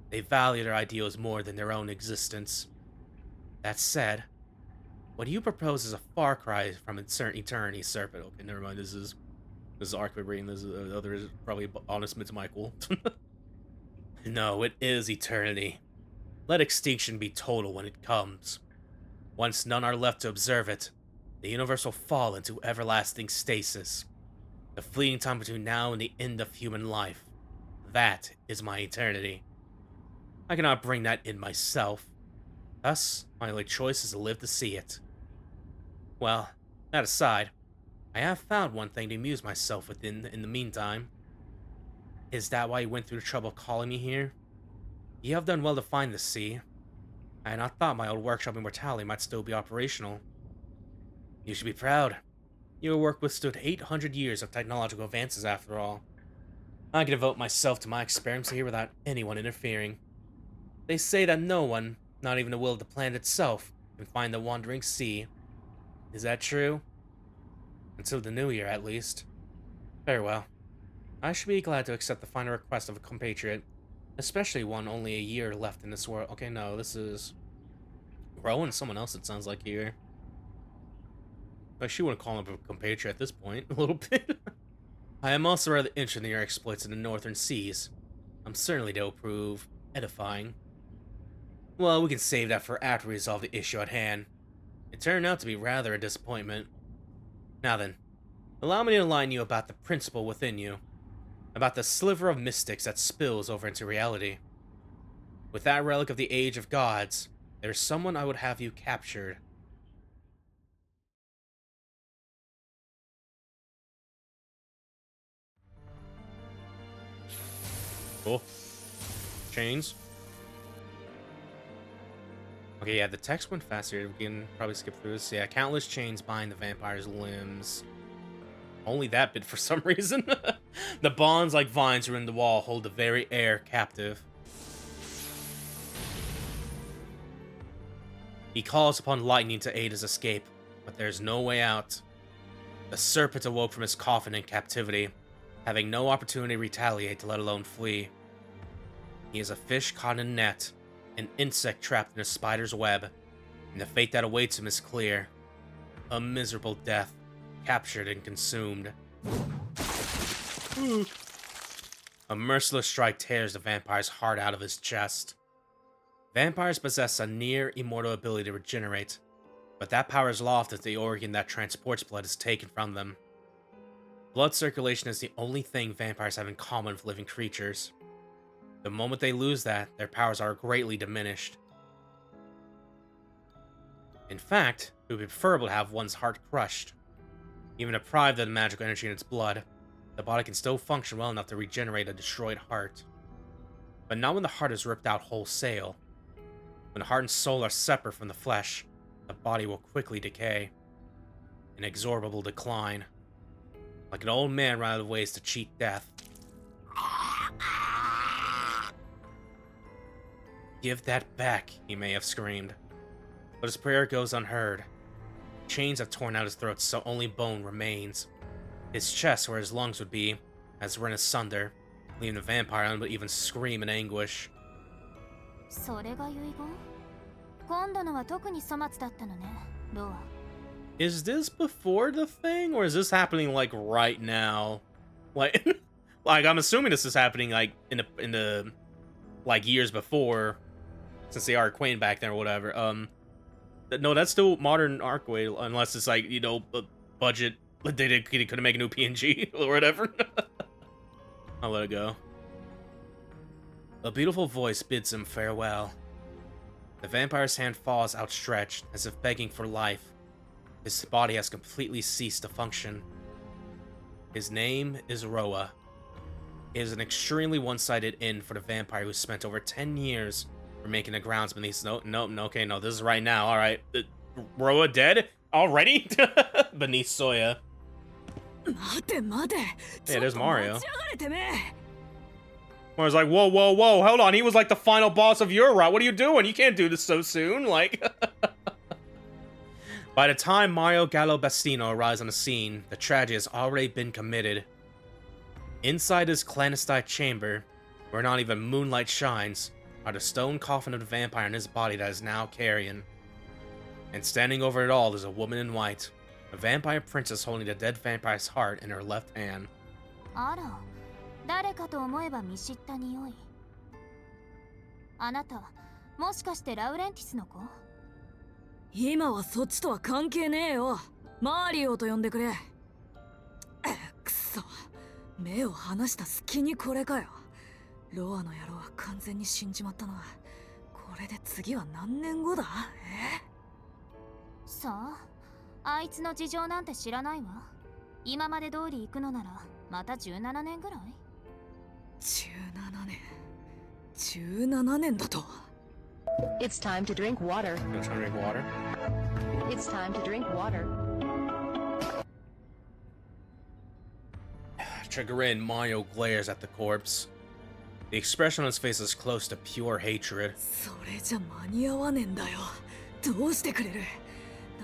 They value their ideals more than their own existence. That said, what you propose is a far cry from eternity, Serpent. Okay, never mind. This is Archway reading. This is other is probably honest Miss Michael. No, it is eternity. Let extinction be total when it comes. Once none are left to observe it, the universe will fall into everlasting stasis. The fleeting time between now and the end of human life. That is my eternity. I cannot bring that in myself. Thus, my only choice is to live to see it. Well, that aside, I have found one thing to amuse myself with in the meantime. Is that why you went through the trouble of calling me here? You have done well to find the sea. I had not thought my old workshop Immortality might still be operational. You should be proud. Your work withstood 800 years of technological advances after all. I can devote myself to my experiments here without anyone interfering. They say that no one, not even the will of the planet itself, can find the wandering sea. Is that true? Until the new year, at least. Very well. I should be glad to accept the final request of a compatriot, especially one only a year left in this world. Okay, no, this is Rowan, someone else it sounds like here. I actually wouldn't call him a compatriot at this point, a little bit. I am also rather interested in your exploits in the northern seas. I'm certainly they'll prove edifying. Well, we can save that for after we resolve the issue at hand. It turned out to be rather a disappointment. Now then, allow me to enlighten you about the principle within you. About the sliver of mystics that spills over into reality. With that relic of the age of gods, there's someone I would have you captured. Cool. Chains. Okay, yeah, the text went faster. We can probably skip through this. Yeah, countless chains bind the vampire's limbs. Only that bit for some reason. The bonds like vines around the wall hold the very air captive. He calls upon lightning to aid his escape, but there's no way out. The serpent awoke from his coffin in captivity, having no opportunity to retaliate, let alone flee. He is a fish caught in a net, an insect trapped in a spider's web, and the fate that awaits him is clear. A miserable death, captured and consumed. A merciless strike tears the vampire's heart out of his chest. Vampires possess a near immortal ability to regenerate, but that power is lost if the organ that transports blood is taken from them. Blood circulation is the only thing vampires have in common with living creatures. The moment they lose that, their powers are greatly diminished. In fact, it would be preferable to have one's heart crushed. Even deprived of the magical energy in its blood, the body can still function well enough to regenerate a destroyed heart. But not when the heart is ripped out wholesale. When the heart and soul are separate from the flesh, the body will quickly decay. Inexorable decline. Like an old man running out of ways to cheat death. Give that back, he may have screamed. But his prayer goes unheard. Chains have torn out his throat so only bone remains. His chest, where his lungs would be, has rent asunder, leaving the vampire unable to even scream in anguish. Is this before the thing, or is this happening like right now? Like, like I'm assuming this is happening like in the like years before, since they are acquainted back then or whatever. No, that's still modern Archway, unless it's like, you know, a budget. They couldn't make a new PNG or whatever. I'll let it go. A beautiful voice bids him farewell. The vampire's hand falls outstretched, as if begging for life. His body has completely ceased to function. His name is Roa. It is an extremely one-sided end for the vampire who spent over 10 years making the grounds beneath. No, okay, no, this is right now. All right, Roa dead already beneath Soya. Hey, there's Mario. Mario's like, whoa, whoa, whoa, hold on. He was like the final boss of your route. What are you doing? You can't do this so soon. Like, by the time Mario Gallobastino arrives on the scene, the tragedy has already been committed. Inside this clandestine chamber, where not even moonlight shines, are the stone coffin of the vampire in his body that is now carrion. And standing over it all is a woman in white, a vampire princess holding the dead vampire's heart in her left hand. あら、誰かと思えば見知った匂い。あなた、もしかしてラウレンティスの子？今はそっちとは関係ねえよ。マリオと呼んでくれ。くそ、目を離した隙にこれかよ。ロアの野郎は完全に死んじまったな。これで次は何年後だ？さあ、あいつの事情なんて知らないわ。今まで通り行くのならまた17年ぐらい？17年。17年だと。It's time to drink water. You trying to drink water? It's time to drink water. Chagrin, Mario glares at the corpse. The expression on his face is close to pure hatred. それじゃ間に合わねえんだよ。どうしてくれる？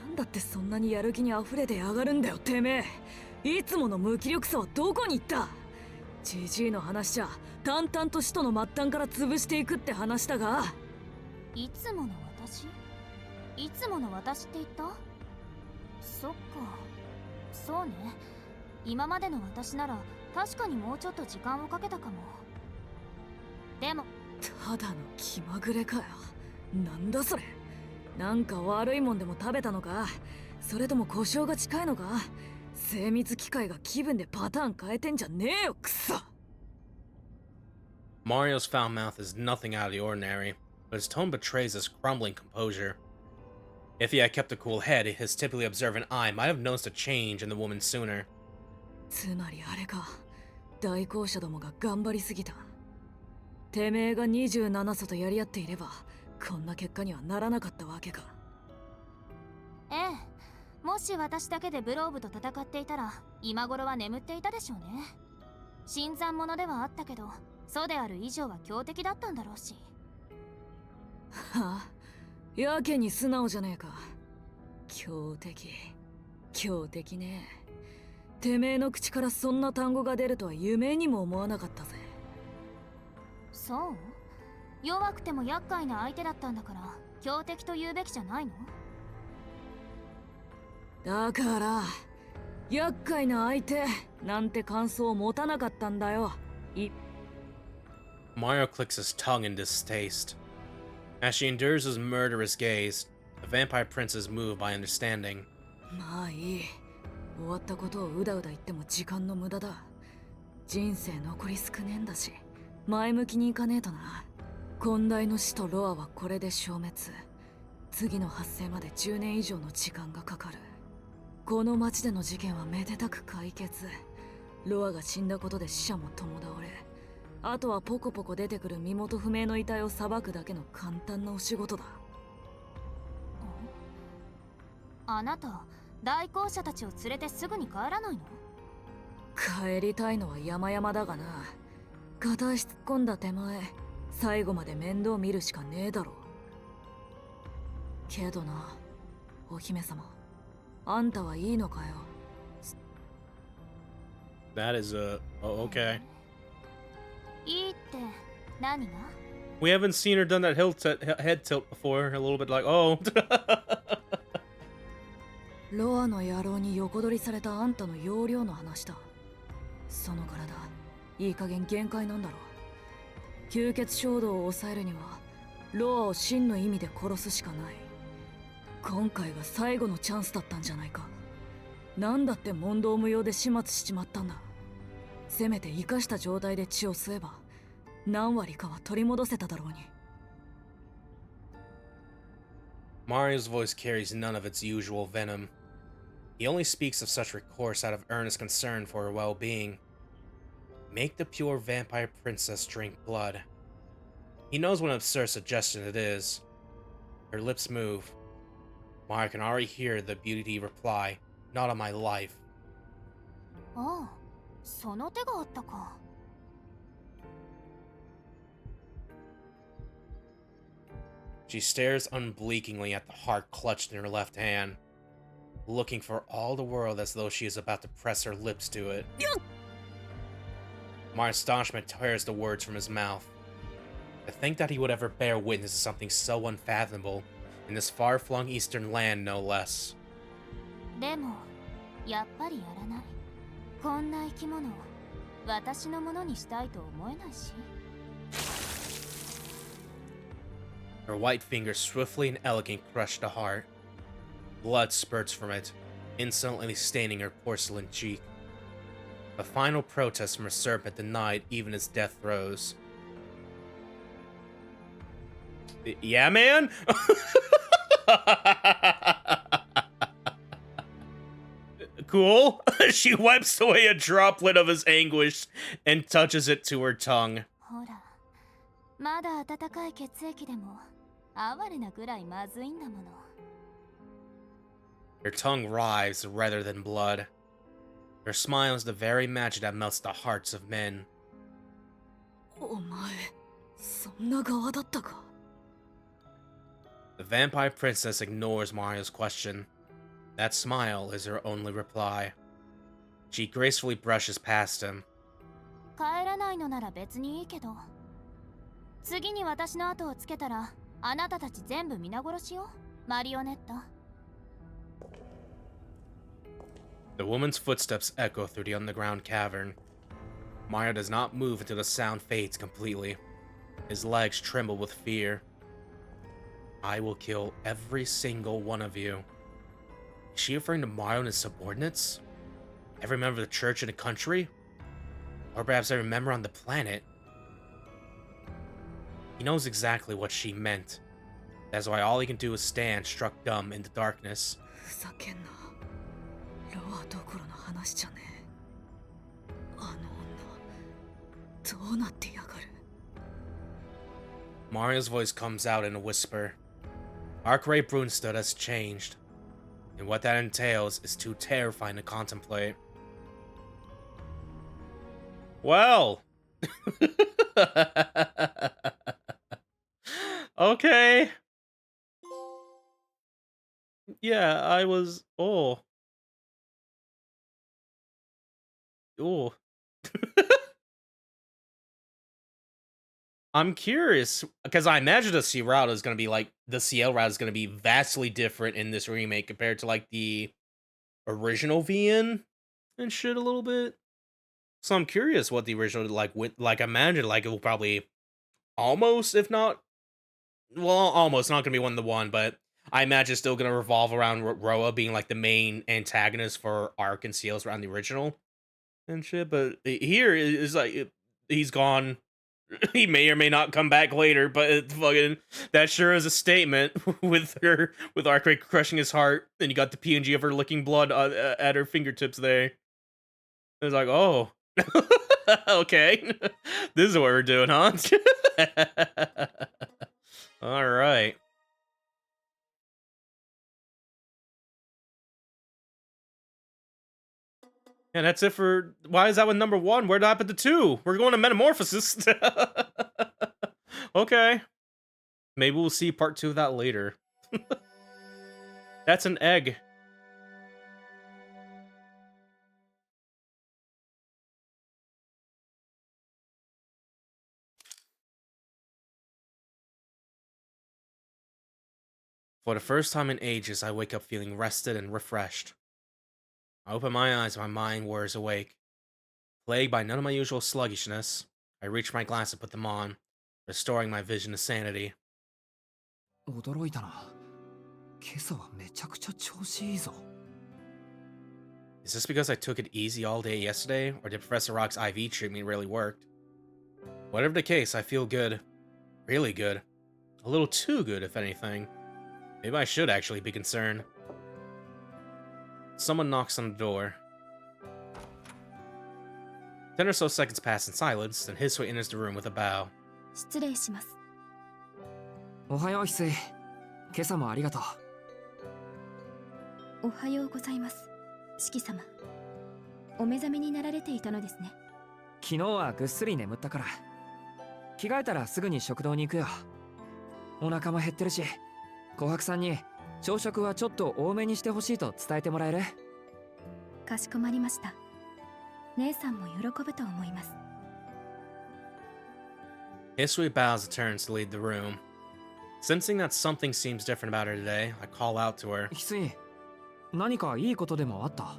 なんだってそんなにやる気に溢れてやがるんだよ、てめえ。いつもの無気力さはどこに行った？ジジイの話じゃ淡々と使徒の末端から潰していくって話だが。いつもの私？いつもの私って言った？そっか、そうね。今までの私なら確かにもうちょっと時間をかけたかも。でもただの気まぐれかよ。なんだそれ。なんか悪いもんでも食べたのか？それとも故障が近いのか？精密機械が気分でパターン変えてんじゃねえよ、くそ。 Mario's foul mouth is nothing out of the ordinary, but his tone betrays his crumbling composure. If he had kept a cool head, his typically observant eye might have noticed a change in the woman sooner. つまりあれか、大公社どもが頑張りすぎた。てめえが27歳とやり合っていればこんな結果にはならなかったわけか。ええ、もし私だけでブローブと戦っていたら今頃は眠っていたでしょうね。新参者ではあったけど、そうである以上は強敵だったんだろうし。はあ、やけに素直じゃねえか。強敵、強敵ね。てめえの口からそんな単語が出るとは夢にも思わなかったぜ。そう？弱くても厄介な相手だったんだから強敵と言うべきじゃないの？だから厄介な相手なんて感想を持たなかったんだよ。Mario clicks his tongue in distaste. As she endures his murderous gaze, the vampire prince is moved by understanding. まあいい。終わったことをうだうだ言っても時間の無駄だ。人生残り少ねえんだし、前向きにいかねえとな。今代の死とロアはこれで消滅。次の発生まで10年以上の時間がかかる。この町での事件はめでたく解決。ロアが死んだことで死者も共倒れ。あとはポコポコ出てくる身元不明の遺体を裁くだけの簡単なお仕事だ。あなた、大公社たちを連れてすぐに帰らないの？帰りたいのは山々だがな。片足突っ込んだ手前、最後まで面倒見るしかねえだろう。けどな、お姫様、あんたはいいのかよ。That is okay. いいって何が？ We haven't seen her done that head tilt before. A little bit like, oh. ロアの野郎に横取りされたあんたの容量の話だ。その体、いい加減限界なんだろう。吸血衝動を抑えるにはロアを真の意味で殺すしかない。今回が最後のチャンスだったんじゃないか。なんだって問答無用で始末しちまったんだ。せめて生かした状態で血を吸えば何割かは取り戻せただろうに。 Mario's voice carries none of its usual venom. He only speaks of such recourse out of earnest concern for her well-being. Make the pure vampire princess drink blood. He knows what an absurd suggestion it is. Her lips move. Mario can already hear the beauty reply, "Not on my life." ああ、その手があったか。She stares unblinkingly at the heart clutched in her left hand, looking for all the world as though she is about to press her lips to it. My astonishment tears the words from his mouth. To think that he would ever bear witness to something so unfathomable in this far-flung eastern land, no less. でもやっぱりやらない。こんな生き物を私のものにしたいと思えないし。Her white fingers swiftly and elegant crush the heart. Blood spurts from it, insolently staining her porcelain cheek. A final protest from a serpent denied even as death throes. Yeah, man? Cool. She wipes away a droplet of his anguish and touches it to her tongue. ほら、まだ温かい血液でも哀れなぐらいまずいんだもの。Her tongue writhes rather than blood. Her smile is the very magic that melts the hearts of men. お前、そんな側だったか。The vampire princess ignores Mario's question. That smile is her only reply. She gracefully brushes past him. 帰らないのなら別にいいけど、次に私の後をつけたらあなたたち全部皆殺しよ、マリオネット。The woman's footsteps echo through the underground cavern. Mario does not move until the sound fades completely. His legs tremble with fear. I will kill every single one of you. Is she referring to Mario and his subordinates? Every member of the church in the country? Or perhaps every member on the planet? He knows exactly what she meant. That's why all he can do is stand struck dumb in the darkness. ふざけんな。ロアどころの話じゃねえ。あの女、どうなってやがる。Mario's voice comes out in a whisper. Arkwright Brunstad has changed, and what that entails is too terrifying to contemplate. Well. Okay. Yeah, I was... Oh. Oh. I'm curious, because I imagine the Ciel Route is going to be like... The Ciel Route is going to be vastly different in this remake compared to, like, the original VN and shit a little bit. So I'm curious what the original, like, I imagine, like, it will probably almost, if not... Well, almost not going to be 1-to-1, but I imagine it's still going to revolve around Roa being, like, the main antagonist for Ark and Ciel's around the original and shit. But here is like, he's gone. He may or may not come back later, but it's fucking, that sure is a statement with Arkwright crushing his heart, and you got the PNG of her licking blood at her fingertips there. It's like, oh, okay, this is what we're doing, huh? All right. And that's it for... Why is that one number 1? Where'd I put the 2? We're going to Metamorphosis. Okay. Maybe we'll see part 2 of that later. That's an egg. For the first time in ages, I wake up feeling rested and refreshed. I open my eyes and my mind whirs awake. Plagued by none of my usual sluggishness, I reach my glass and put them on, restoring my vision to sanity. 驚いたな。今朝はめちゃくちゃ調子いいぞ。Is this because I took it easy all day yesterday, or did Professor Rock's IV treatment really work? Whatever the case, I feel good. Really good. A little too good, if anything. Maybe I should actually be concerned. Someone knocks on the door. 10 or so seconds pass in silence, then Hisui enters the room with a bow. 失礼します。おはよう翡翠。今朝もありがとう。おはようございます。四季様。お目覚めになられていたのですね。昨日はぐっすり眠ったから。着替えたらすぐに食堂に行くよ。お腹も減ってるし、琥珀さんに朝食はちょっと多めにしてほしいと伝えてもらえる？かしこまりました。姉さんも喜ぶと思います。 Hisui bows and turns to leave the room. Sensing that something seems different about her today, I call out to her. 翡翠、何かいいことでもあった？は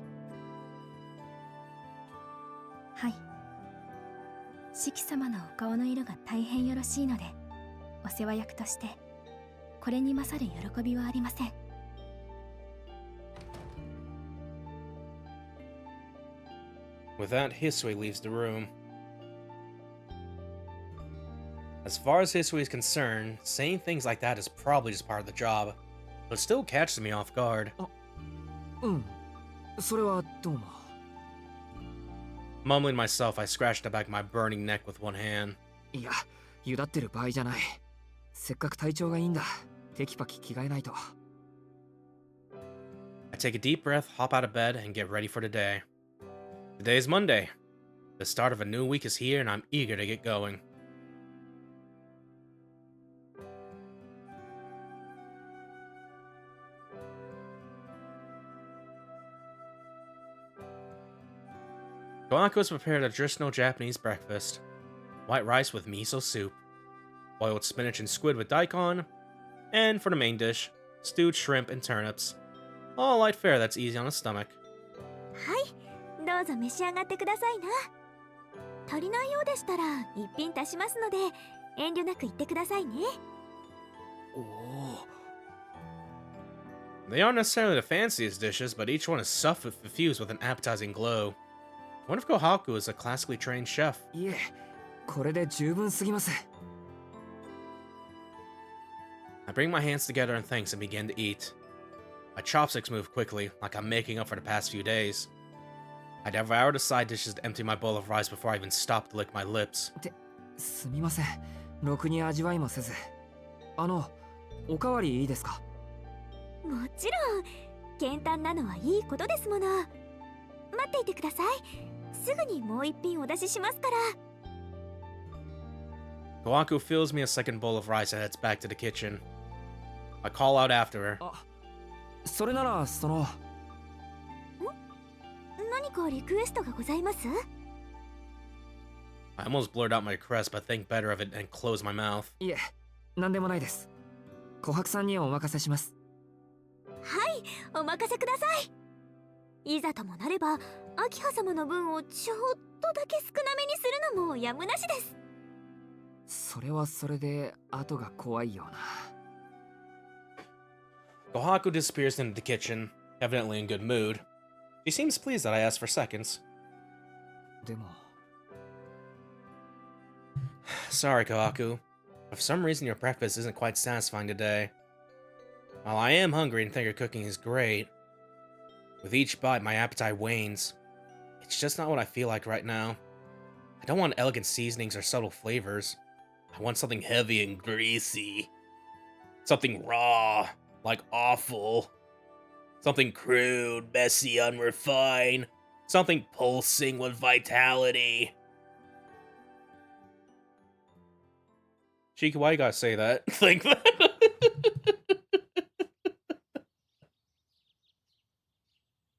い。四季様のお顔の色が大変よろしいので、お世話役としてこれに勝る喜びはありません。 With that, Hisui leaves the room. As far as Hisui is concerned, saying things like that is probably just part of the job, but it still catches me off guard. うん、それはどうも。 Mumbling to myself, I scratched the back of my burning neck with one hand. いや、ゆだってる場合じゃない。せっかく体調がいいんだ。テキパキ着替えないと。 I take a deep breath, hop out of bed, and get ready for the day. Today is Monday. The start of a new week is here, and I'm eager to get going. Koako has prepared a traditional Japanese breakfast. White rice with miso soup, boiled spinach and squid with daikon, and for the main dish, stewed shrimp and turnips. All light fare that's easy on the stomach. はい、どうぞ召し上がってくださいな。足りないようでしたら一品足しますので、遠慮なく言ってくださいね。おお。 They aren't necessarily the fanciest dishes, but each one is suffused with an appetizing glow. I wonder if Kohaku is a classically trained chef. いえ、これで十分すぎます。 I bring my hands together in thanks and begin to eat. My chopsticks move quickly, like I'm making up for the past few days. I devour the side dishes to empty my bowl of rice before I even stop to lick my lips. すみません。ろくに味わいもせず。おかわりいいですか？もちろん、簡単なのはいいことですもの。待っていてください。すぐにもう一品お出ししますから。 Kohaku fills me a second bowl of rice and heads back to the kitchen. I call out after her. あ、それなら何かリクエストがございます？ I almost blurt out my request, but think better of it and close my mouth. いえ、なんでもないです。琥珀さんにお任せします。はい、お任せください。いざともなれば、秋葉様の分をちょっとだけ少なめにするのもやむなしです。それはそれで後が怖いような。 Kohaku disappears into the kitchen, evidently in good mood. She seems pleased that I asked for seconds. でも。 Sorry, Kohaku. But for some reason, your breakfast isn't quite satisfying today. While I am hungry and think your cooking is great, with each bite, my appetite wanes. It's just not what I feel like right now. I don't want elegant seasonings or subtle flavors. I want something heavy and greasy. Something raw, like awful. Something crude, messy, unrefined. Something pulsing with vitality. Shiki, why you gotta say that? Think that.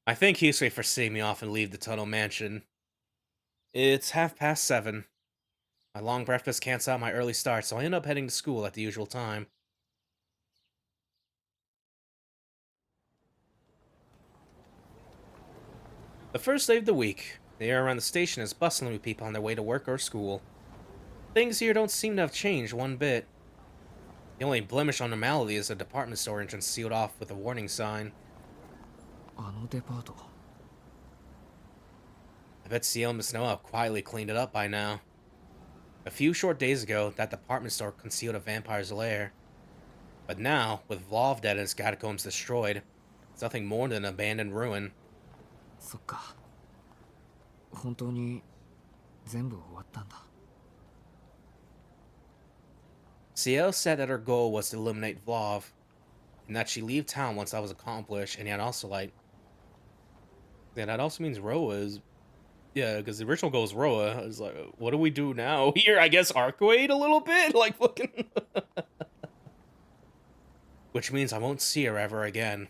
I thank Hisui for seeing me off and leave the tunnel mansion. It's 7:30. My long breakfast cancels out my early start, so I end up heading to school at the usual time. The first day of the week, the air around the station is bustling with people on their way to work or school. Things here don't seem to have changed one bit. The only blemish on normality is a department store entrance sealed off with a warning sign. あのデパート。 I bet Ciel must know have quietly cleaned it up by now. A few short days ago, that department store concealed a vampire's lair. But now, with Vlov dead and its catacombs destroyed, it's nothing more than an abandoned ruin. そっか。本当に全部終わったんだ。 Ciel said that her goal was to eliminate Vlov, and that she'd leave town once that was accomplished, and yet also like... Yeah, that also means Roa is... Yeah, because the original goal is Roa. I was like, what do we do now? Here, I guess Arcade a little bit? Like, fucking... which means I won't see her ever again.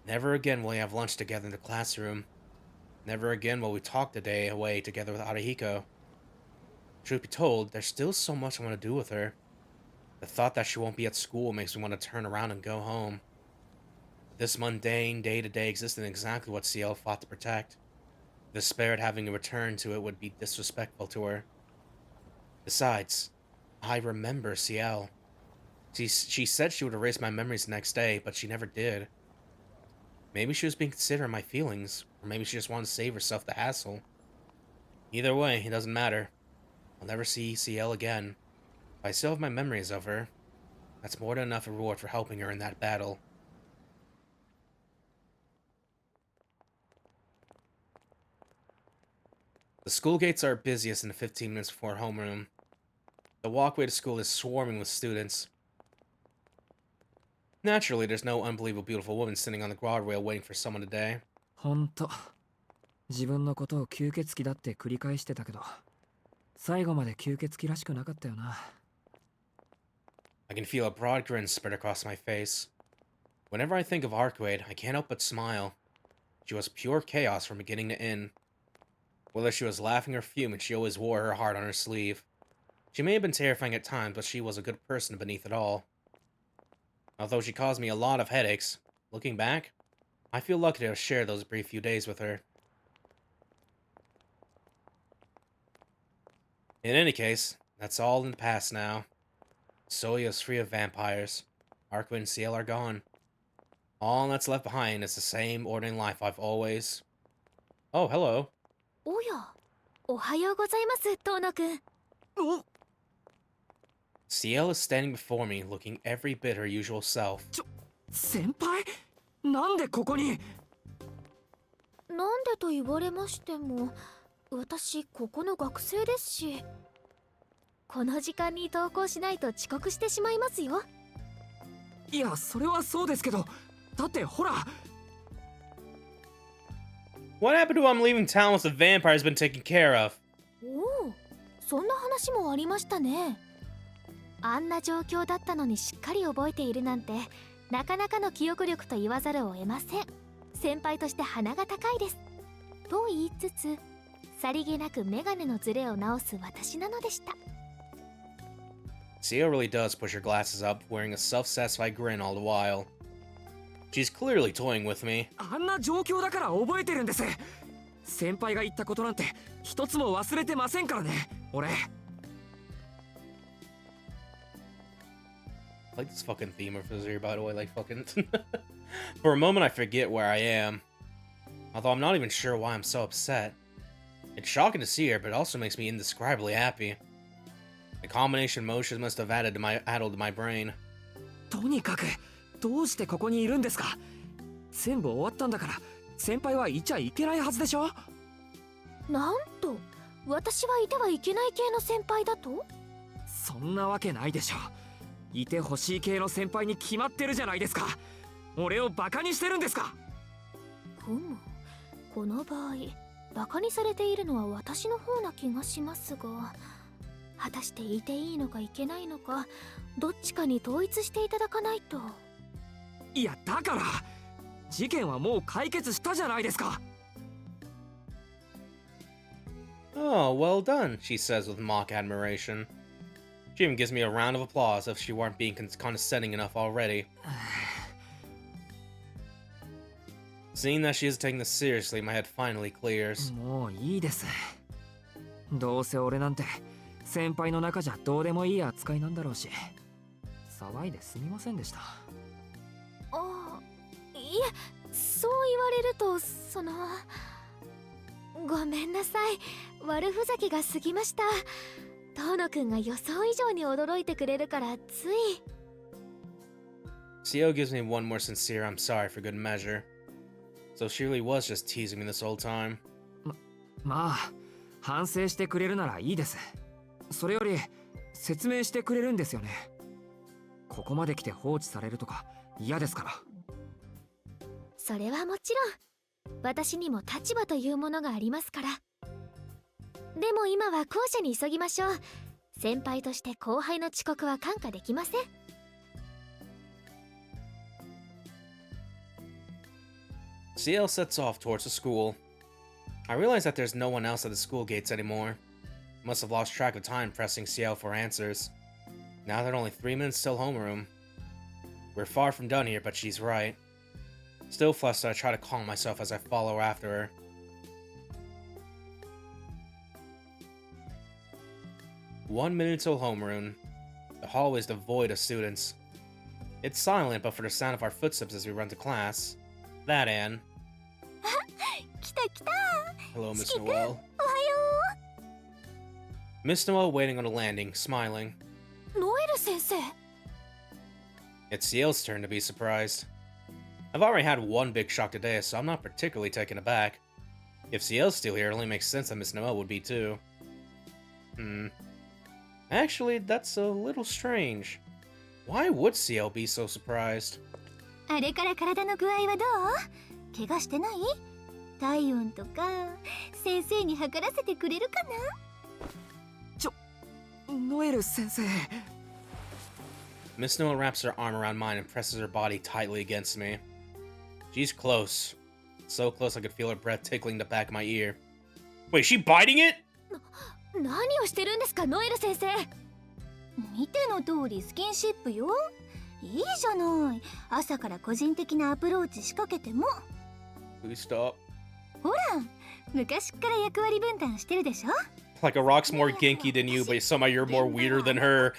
Never again will we have lunch together in the classroom. Never again will we talk the day away together with Arihiko. Truth be told, there's still so much I want to do with her. The thought that she won't be at school makes me want to turn around and go home. This mundane, day-to-day existence is exactly what Ciel fought to protect. The despair at having to return to it would be disrespectful to her. Besides, I remember Ciel. She said she would erase my memories the next day, but she never did. Maybe she was being considerate of my feelings, or maybe she just wanted to save herself the hassle. Either way, it doesn't matter. I'll never see Ciel again. If I still have my memories of her, that's more than enough reward for helping her in that battle. The school gates are busiest in the 15 minutes before homeroom. The walkway to school is swarming with students. Naturally, there's no unbelievable beautiful woman sitting on the guardrail waiting for someone today. ほんと自分のことを吸血鬼だって繰り返してたけど、最後まで吸血鬼らしくなかったよな。I can feel a broad grin spread across my face. Whenever I think of Arcade, I can't help but smile. She was pure chaos from beginning to end. Whether she was laughing or fuming, she always wore her heart on her sleeve. She may have been terrifying at times, but she was a good person beneath it all. Although she caused me a lot of headaches, looking back, I feel lucky to have shared those brief few days with her. In any case, that's all in the past now. Soya is free of vampires. Arquin and Ciel are gone. All that's left behind is the same ordinary life I've always... Oh, hello. おや、おはようございます、遠野くん。お Ciel is standing before me, looking every bit her usual self. 先輩なんでここに。なんでと言われましても、私ここの学生ですし。この時間に登校しないと遅刻してしまいますよ。いや、それはそうですけど、だってほら。What happened to I'm leaving town once the vampire's been taken care of? おお、そんな話もありましたね。あんな状況だったのにしっかり覚えているなんて、なかなかの記憶力と言わざるを得ません。先輩として鼻が高いです。と言いつつ、さりげなくメガネのズレを直す私なのでした。Ciel really does push her glasses up, wearing a self-satisfied grin all the while. She's clearly toying with me. あんな状況だから覚えてるんです。先輩が言ったことなんて一つも忘れてませんからね、俺。I like this fucking theme of Vizier, by the way, like fucking... For a moment I forget where I am. Although I'm not even sure why I'm so upset. It's shocking to see her, but it also makes me indescribably happy. The combination of emotions must have addled my brain. とにかくどうしてここにいるんですか。全部終わったんだから先輩はいちゃいけないはずでしょ。なんと、私はいてはいけない系の先輩だと？そんなわけないでしょ。いてほしい系の先輩に決まってるじゃないですか。俺をバカにしてるんですか。ふむ、この場合バカにされているのは私の方な気がしますが、果たしていていいのかいけないのか、どっちかに統一していただかないと。いや、だから事件はもう解決したじゃないですか。 Oh, well done, she says with mock admiration. She even gives me a round of applause if she weren't being condescending enough already. Seeing that she is taking this seriously, my head finally clears. もういいです。どうせ俺なんて先輩の中じゃどうでもいい扱いなんだろうし、騒いですみませんでした。あ、いえ、そう言われると、ごめんなさい、悪ふざけが過ぎました。遠野くんが予想以上に驚いてくれるからつい。Ciel gives me one more sincere I'm sorry for good measure. So she really was just teasing me this whole time. まあ、反省してくれるならいいです。それより説明してくれるんですよね。ここまで来て放置されるとか嫌ですから。それはもちろん、私にも立場というものがありますから。でも今は校舎に急ぎましょう。先輩として後輩の遅刻は看過できません。Ciel sets off towards the school. I realize that there's no one else at the school gates anymore. Must have lost track of time pressing Ciel for answers. Now there are only 3 minutes till homeroom. We're far from done here, but she's right. Still flustered, I try to calm myself as I follow after her. One minute till homeroom. The hallway is devoid of students. It's silent, but for the sound of our footsteps as we run to class. That Anne. 来た来た Hello, Miss 四季君 Noel. おはよ Miss Noel waiting on the landing, smiling. うノエル先生 It's Ciel's turn to be surprised. I've already had one big shock today, so I'm not particularly taken aback. If Ciel's still here, it only makes sense that Miss Noel would be too. Actually, that's a little strange. Why would Ciel be so surprised? あれから体の具合はどう怪我してない体温とか先生に測らせてくれるかなノエル先生 Miss Noel wraps her arm around mine and presses her body tightly against me. She's close. So close I could feel her breath tickling the back of my ear. Wait, is she biting it? 何をしてるんですかノエル先生見ての通りスキンシップよいいじゃない朝から個人的なアプローチ仕掛けても Please stop. ほら昔っから役割分担してるでしょ Like a rock's more ginky than you, but somehow you're more weirder than her.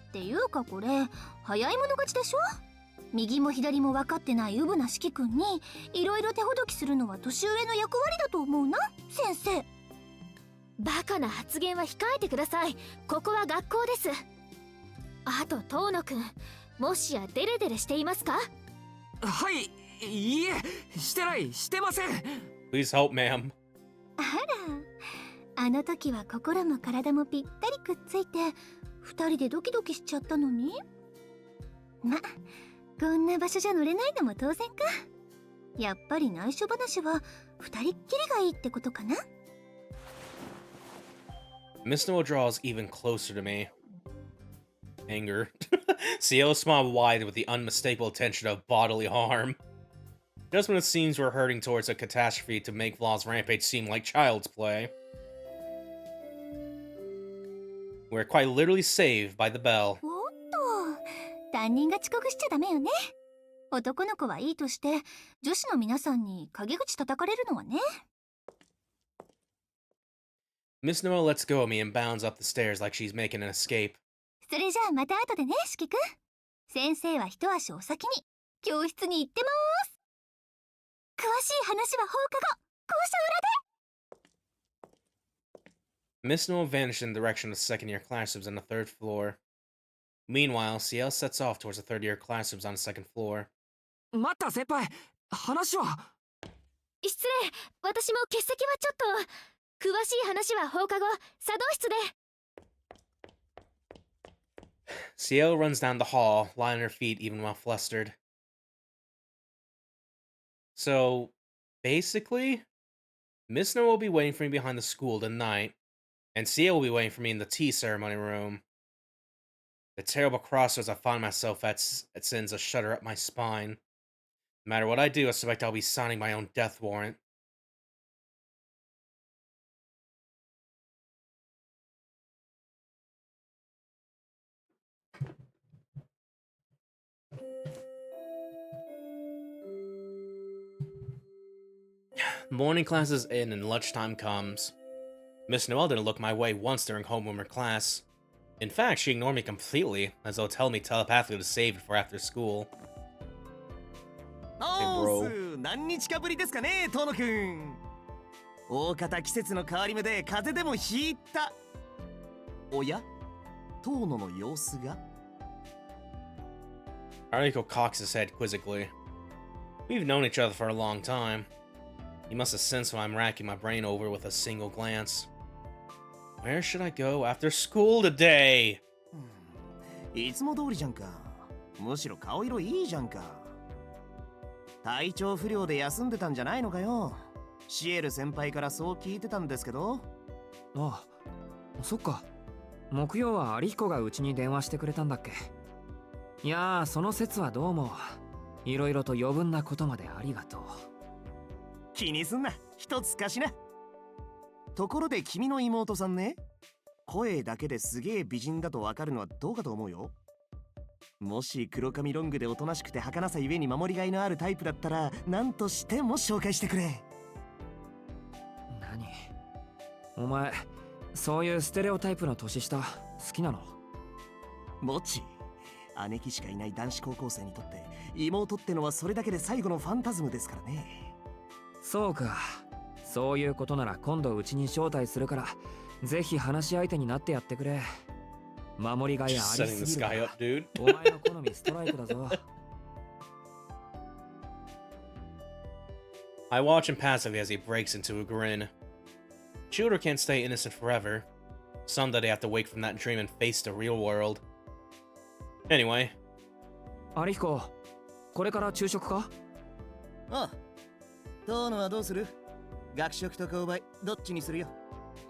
っていうかこれ早い者勝ちでしょ右も左も分かってないウブな四季君にいろいろ手ほどきするのは年上の役割だと思うな先生バカな発言は控えてくださいここは学校ですあと遠野くんもしやデレデレしていますかはいいいえしてません Please help, ma'am. あらあの時は心も体もぴったりくっついて二人でドキドキしちゃったのにまこんな場所じゃ乗れないのも当然かやっぱり内緒話は二人っきりがいいってことかな Miss Noel draws even closer to me. Anger. Ciel smiled wide with the unmistakable intention of bodily harm. Just when it seems we're hurting towards a catastrophe to make Vla's rampage seem like child's play. We're quite literally saved by the bell. おっと担任が遅刻しちゃダメよね男の子はいいとして女子の皆さんに陰口叩かれるのはね Miss Noel lets go of me and bounds up the stairs like she's making an escape. それじゃあまた後でね四季くん先生は一足お先に教室に行ってます詳しい話は放課後校舎裏で Miss Noel vanished in the direction of the second-year classrooms on the third floor. Meanwhile, Ciel sets off towards the third-year classrooms on the second floor. 待った先輩話は失礼私も欠席はちょっと詳しい話は放課後茶道室で Ciel runs down the hall, lying on her feet even while flustered. So, basically, Miss Noel will be waiting for me behind the school tonight, and Ciel will be waiting for me in the tea ceremony room. The terrible crossroads I find myself at sends a shudder up my spine. No matter what I do, I suspect I'll be signing my own death warrant. Morning class is in and lunchtime comes. Miss Noel didn't look my way once during homeroom or class. In fact, she ignored me completely, as though telling me telepathically to save it for after school. Oh, 何日かぶりですかね、遠野くん。大方季節の変わり目で風邪でもひいた。おや、遠野の様子が Ariko cocks his head quizzically. We've known each other for a long time. He must have sensed what I'm racking my brain over with a single glance. Where should I go after school today? いつも通りじゃんか。むしろ顔色いいじゃんか。体調不良で休んでたんじゃないのかよ。シエル先輩からそう聞いてたんですけど。ああそっか木曜は有彦がうちに電話してくれたんだっけ。いやー、その説はどうもいろいろと余分なことまでありがとう。気にすんな、一つ貸しな。ところで君の妹さんね、声だけですげえ美人だとわかるのはどうかと思うよ。もし黒髪ロングでおとなしくて儚さゆえに守りがいのあるタイプだったら何としても紹介してくれ。何、お前そういうステレオタイプの年下好きなの？もち、姉貴しかいない男子高校生にとって妹ってのはそれだけで最後のファンタズムですからね。そうか、そういうことなら今度うちに招待するからぜひ話し相手になってやってくれ。守りがいあり Just す setting the ぎる sky な。 up, dude. お前の好みストライクだぞ。I watch him passively as he breaks into a grin. Children can't stay innocent forever. Someday they have to wake from that dream and face the real world. Anyway. 有彦、これから昼食か？ああ、当のはどうする？学食と購買どっちにするよ。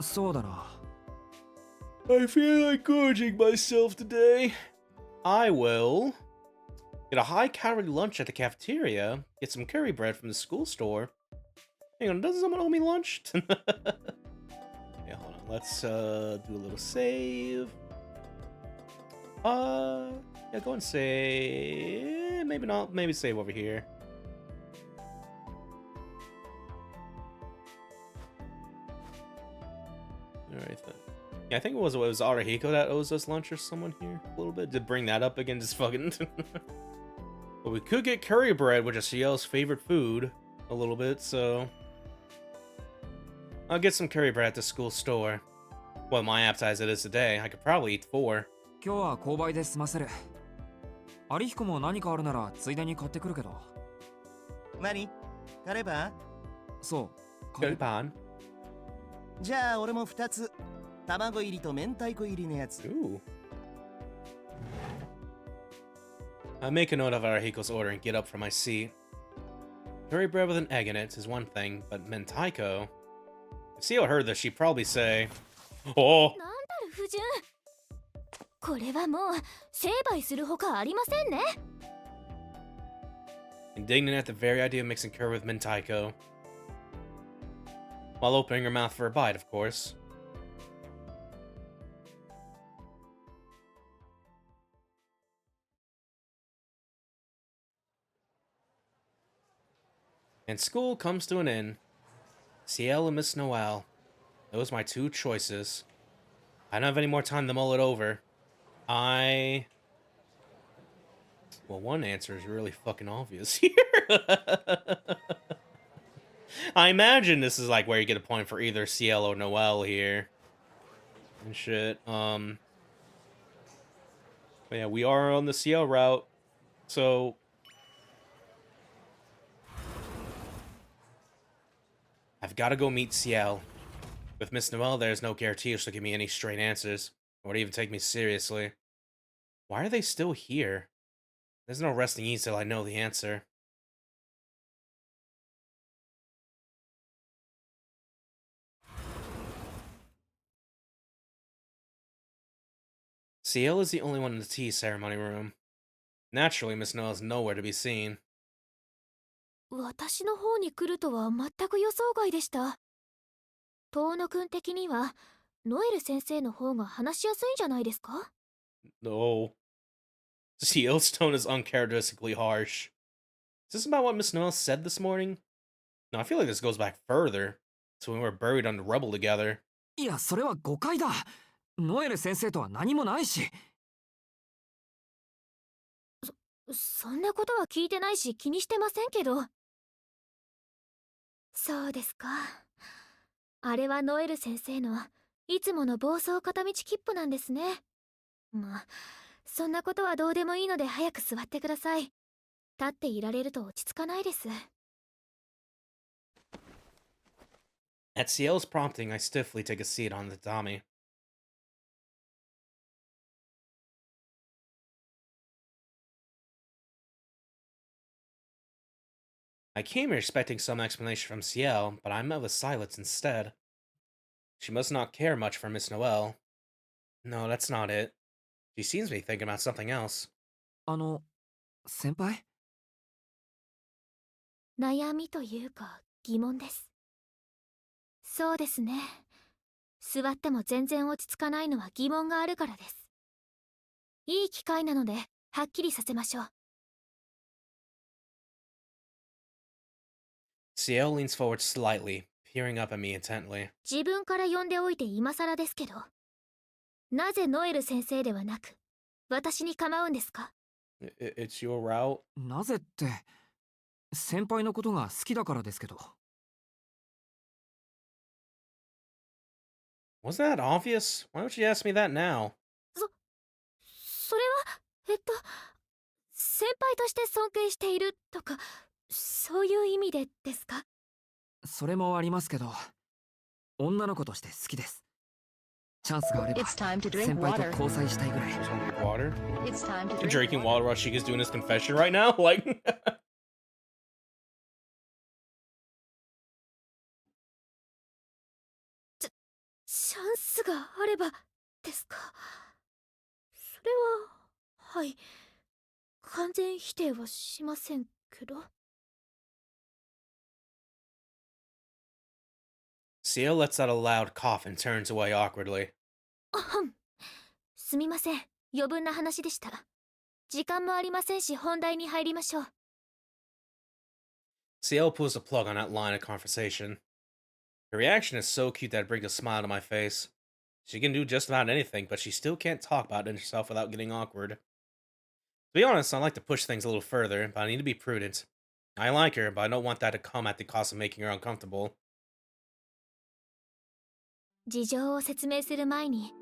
そうだな。I feel like gorging myself today. I will get a high-calorie lunch at the cafeteria, get some curry bread from the school store. Hang on, doesn't someone owe me lunch? Yeah, hold on. Let's do a little save. Yeah, go and save. Maybe not. Maybe save over here. Alright then. Yeah, I think it was Arahiko that owes us lunch or someone here a little bit. To bring that up again, just fucking. But we could get curry bread, which is Ciel's favorite food, a little bit, so I'll get some curry bread at the school store. Well, my appetizer is today. I could probably eat 4. 今日は購買で済ませる。有彦も何かあるならついでに買ってくるけど。何？カレーパン？そう。 Curry pan. じゃあ俺も2つ。卵入りと明太子入りのやつ。Ooh. I make a note of Arahiko's order and get up from my seat. Curry bread with an egg in it is one thing, but mentaiko. If Ciel heard this, she'd probably say, "Oh." なんだる不純。これはもう成敗するほかありませんね。Indignant at the very idea of mixing curry with mentaiko. While opening her mouth for a bite, of course. And school comes to an end. Ciel and Miss Noel. Those are my two choices. I don't have any more time to mull it over. Well, one answer is really fucking obvious here. I imagine this is like where you get a point for either Ciel or Noel here. And shit. But yeah, we are on the Ciel route. So I've got to go meet Ciel. With Miss Noel, there's no guarantee she'll give me any straight answers, or even take me seriously. Why are they still here? There's no resting ease till I know the answer. Ciel is the only one in the tea ceremony room. Naturally, Miss Noel is nowhere to be seen. 私の方に来るとは全く予想外でした。遠野くん的にはノエル先生の方が話しやすいんじゃないですか？ No. Ciel's tone is uncharacteristically harsh. Is this about what Miss Noel said this morning? No, I feel like this goes back further, to when we were buried under rubble together. いや、それは誤解だ。ノエル先生とは何もないし。そんなことは聞いてないし気にしてませんけど。そうですか。あれはノエル先生のいつもの暴走片道切符なんですね。まあ、そんなことはどうでもいいので早く座ってください。立っていられると落ち着かないです。At Ciel's prompting, I stiffly take a seat on the tatami. I came here expecting some explanation from Ciel, but I'm met with silence instead. She must not care much for Miss Noel. No, that's not it. She seems to be thinking about something else. 先輩悩みというか疑問です。そうですね。座っても全然落ち着かないのは疑問があるからです。いい機会なのではっきりさせましょう。Ciel leans forward slightly, peering up at me intently. 自分から呼んでおいて今更ですけど、なぜノエル先生ではなく私に構うんですか？ It's your route? なぜって先輩のことが好きだからですけど。 Wasn't that obvious? Why don't you ask me that now? それは先輩として尊敬しているとかそういう意味でですか？それもありますけど、女の子として好きです。チャンスがあれば It's time to 先 drink 輩と water. 交際したいぐらい。 Just want to drink water? It's time to You're drink drinking water while Shika's doing his confession right now? Like... チャンスがあればですか？それははい、完全否定はしませんけど。Ciel lets out a loud cough and turns away awkwardly. あはん、すみません、余分な話でした。時間もありませんし本題に入りましょう。 Ciel pulls the plug on that line of conversation. Her reaction is so cute that it brings a smile to my face. She can do just about anything, but she still can't talk about it herself without getting awkward. To be honest, I like to push things a little further, but I need to be prudent. I like her, but I don't want that to come at the cost of making her uncomfortable. 事情を説明する前に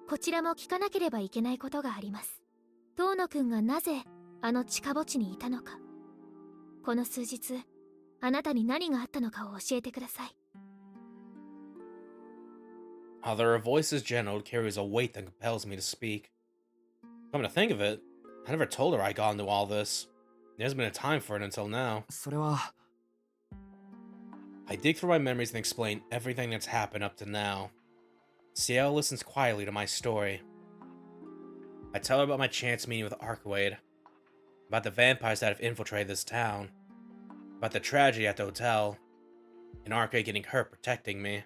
こちらも聞かなければいけないことがあります。遠野くんがなぜあの地下墓地にいたのか、この数日あなたに何があったのかを教えてください。 Although her voice is gentle, it carries a weight that compels me to speak. Come to think of it, I never told her I got into all this. There hasn't been a time for it until now. それは I dig through my memories and explain everything that's happened up to now. Ciel listens quietly to my story. I tell her about my chance meeting with Arkwade, about the vampires that have infiltrated this town, about the tragedy at the hotel, and Arkwade getting hurt protecting me,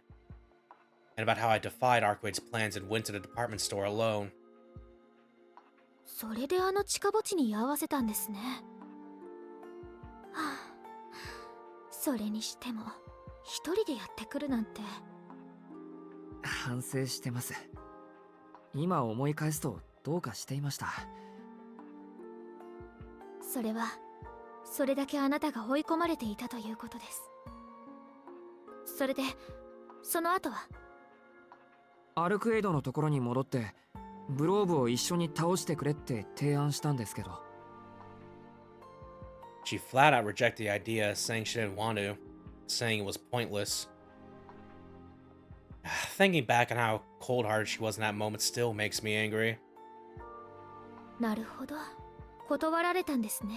and about how I defied Arkwade's plans and went to the department store alone. それであの地下墓地に居合わせたんですね。はあ、それにしても一人でやってくるなんて。反省してます。今思い返すとどうかしていました。それはそれだけあなたが追い込まれていたということです。それでその後は？アルクエイドのところに戻ってブローブを一緒に倒してくれって提案したんですけど。 She flat out rejected the idea, saying she didn't want to, saying it was pointless. Thinking back on how cold-hearted she was in that moment still makes me angry. なるほど、断られたんですね。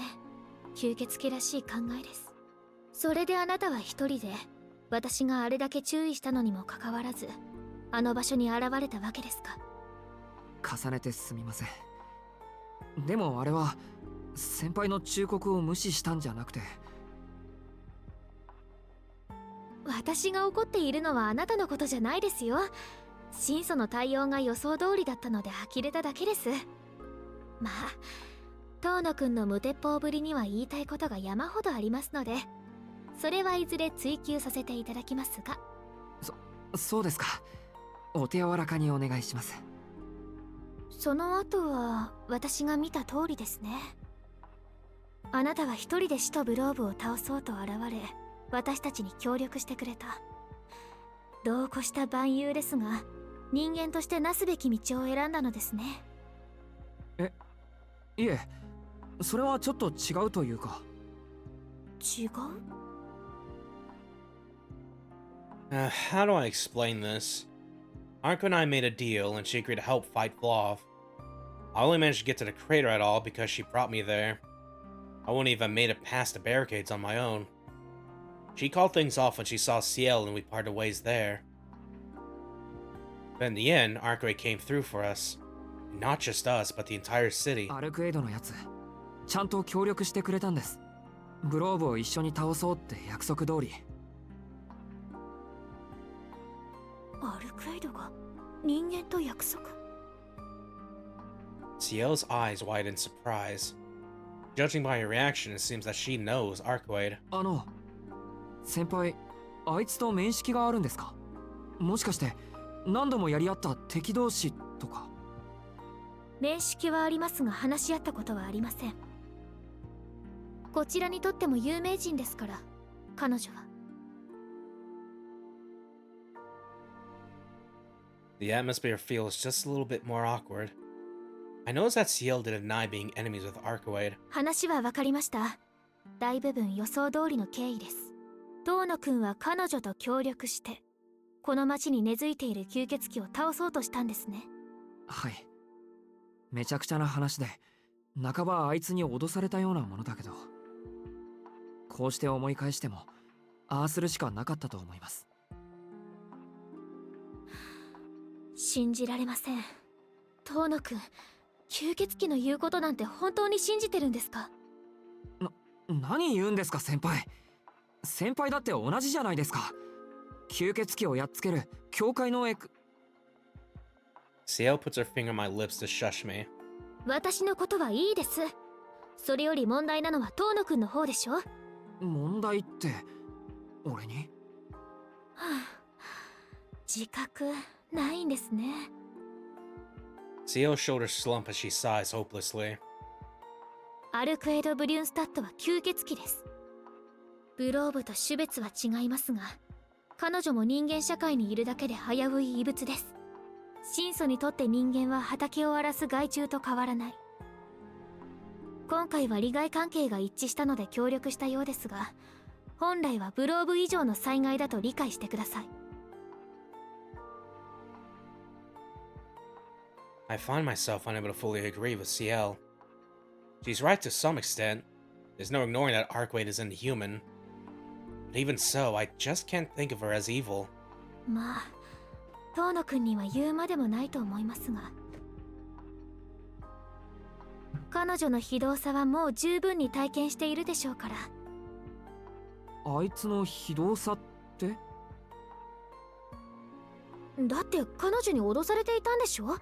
吸血鬼らしい考えです。それであなたは一人で私があれだけ注意したのにもかかわらずあの場所に現れたわけですか？重ねてすみません。でもあれは先輩の忠告を無視したんじゃなくて。私が怒っているのはあなたのことじゃないですよ。神祖の対応が予想通りだったので呆れただけです。まあ遠野くんの無鉄砲ぶりには言いたいことが山ほどありますので、それはいずれ追求させていただきますが。そうですか。お手柔らかにお願いします。その後は私が見た通りですね。あなたは一人で死とブローブを倒そうと現れ、私たちに協力してくれた。度を越した蛮勇ですが、人間としてなすべき道を選んだのですね。いえ、それはちょっと違うというか。違う？ How do I explain this? Arko and I made a deal, and she agreed to help fight Vlav. I only managed to get to the crater at all because she brought me there. I wouldn't even have made it past the barricades on my own. She called things off when she saw Ciel and we parted ways there. But in the end, Arkway came through for us. Not just us, but the entire city. アルクエイドのやつちゃんと協力してくれたんです。グローブを一緒に倒そうって約束通り。アルクエイドが人間と約束？ Ciel's eyes widen in surprise. Judging by her reaction, it seems that she knows Arkwade. 先輩、あいつと面識があるんですか？もしかして何度もやり合った敵同士とか？面識はありますが話し合ったことはありません。こちらにとっても有名人ですから、彼女は。The atmosphere feels just a little bit more awkward. I noticed that Ciel didn't deny being enemies with Arkwade. 話は分かりました。大部分予想通りの経緯です。遠野くんは彼女と協力して、この町に根付いている吸血鬼を倒そうとしたんですね。はい。めちゃくちゃな話で、半ばあいつに脅されたようなものだけど、こうして思い返しても、ああするしかなかったと思います。信じられません。遠野くん、吸血鬼の言うことなんて本当に信じてるんですか？何言うんですか先輩。先輩だって同じじゃないですか。吸血鬼をやっつける教会のCiel puts her finger on my lips to shush me. 私のことはいいです。それより問題なのは遠野くんの方でしょ？問題って俺に？はあ、自覚ないんですね。Ciel's shoulders slump as she sighs hopelessly. アルクエド・ブリュンスタットは吸血鬼です。グローブと種別は違いますが、彼女も人間社会にいるだけで危うい異物です。神祖にとって人間は畑を荒らす害虫と変わらない。今回は利害関係が一致したので協力したようですが、本来はブローブ以上の災害だと理解してください。I find myself unable to fully agree with Ciel. She's right to some extent. There's no ignoring that Arkwade is inhuman. But even so, I just can't think of her as evil. まあ、遠野くんには言うまでもないと思いますが、彼女の非道さはもう十分に体験しているでしょうから。あいつの非道さって？だって彼女に脅されていたんでしょ？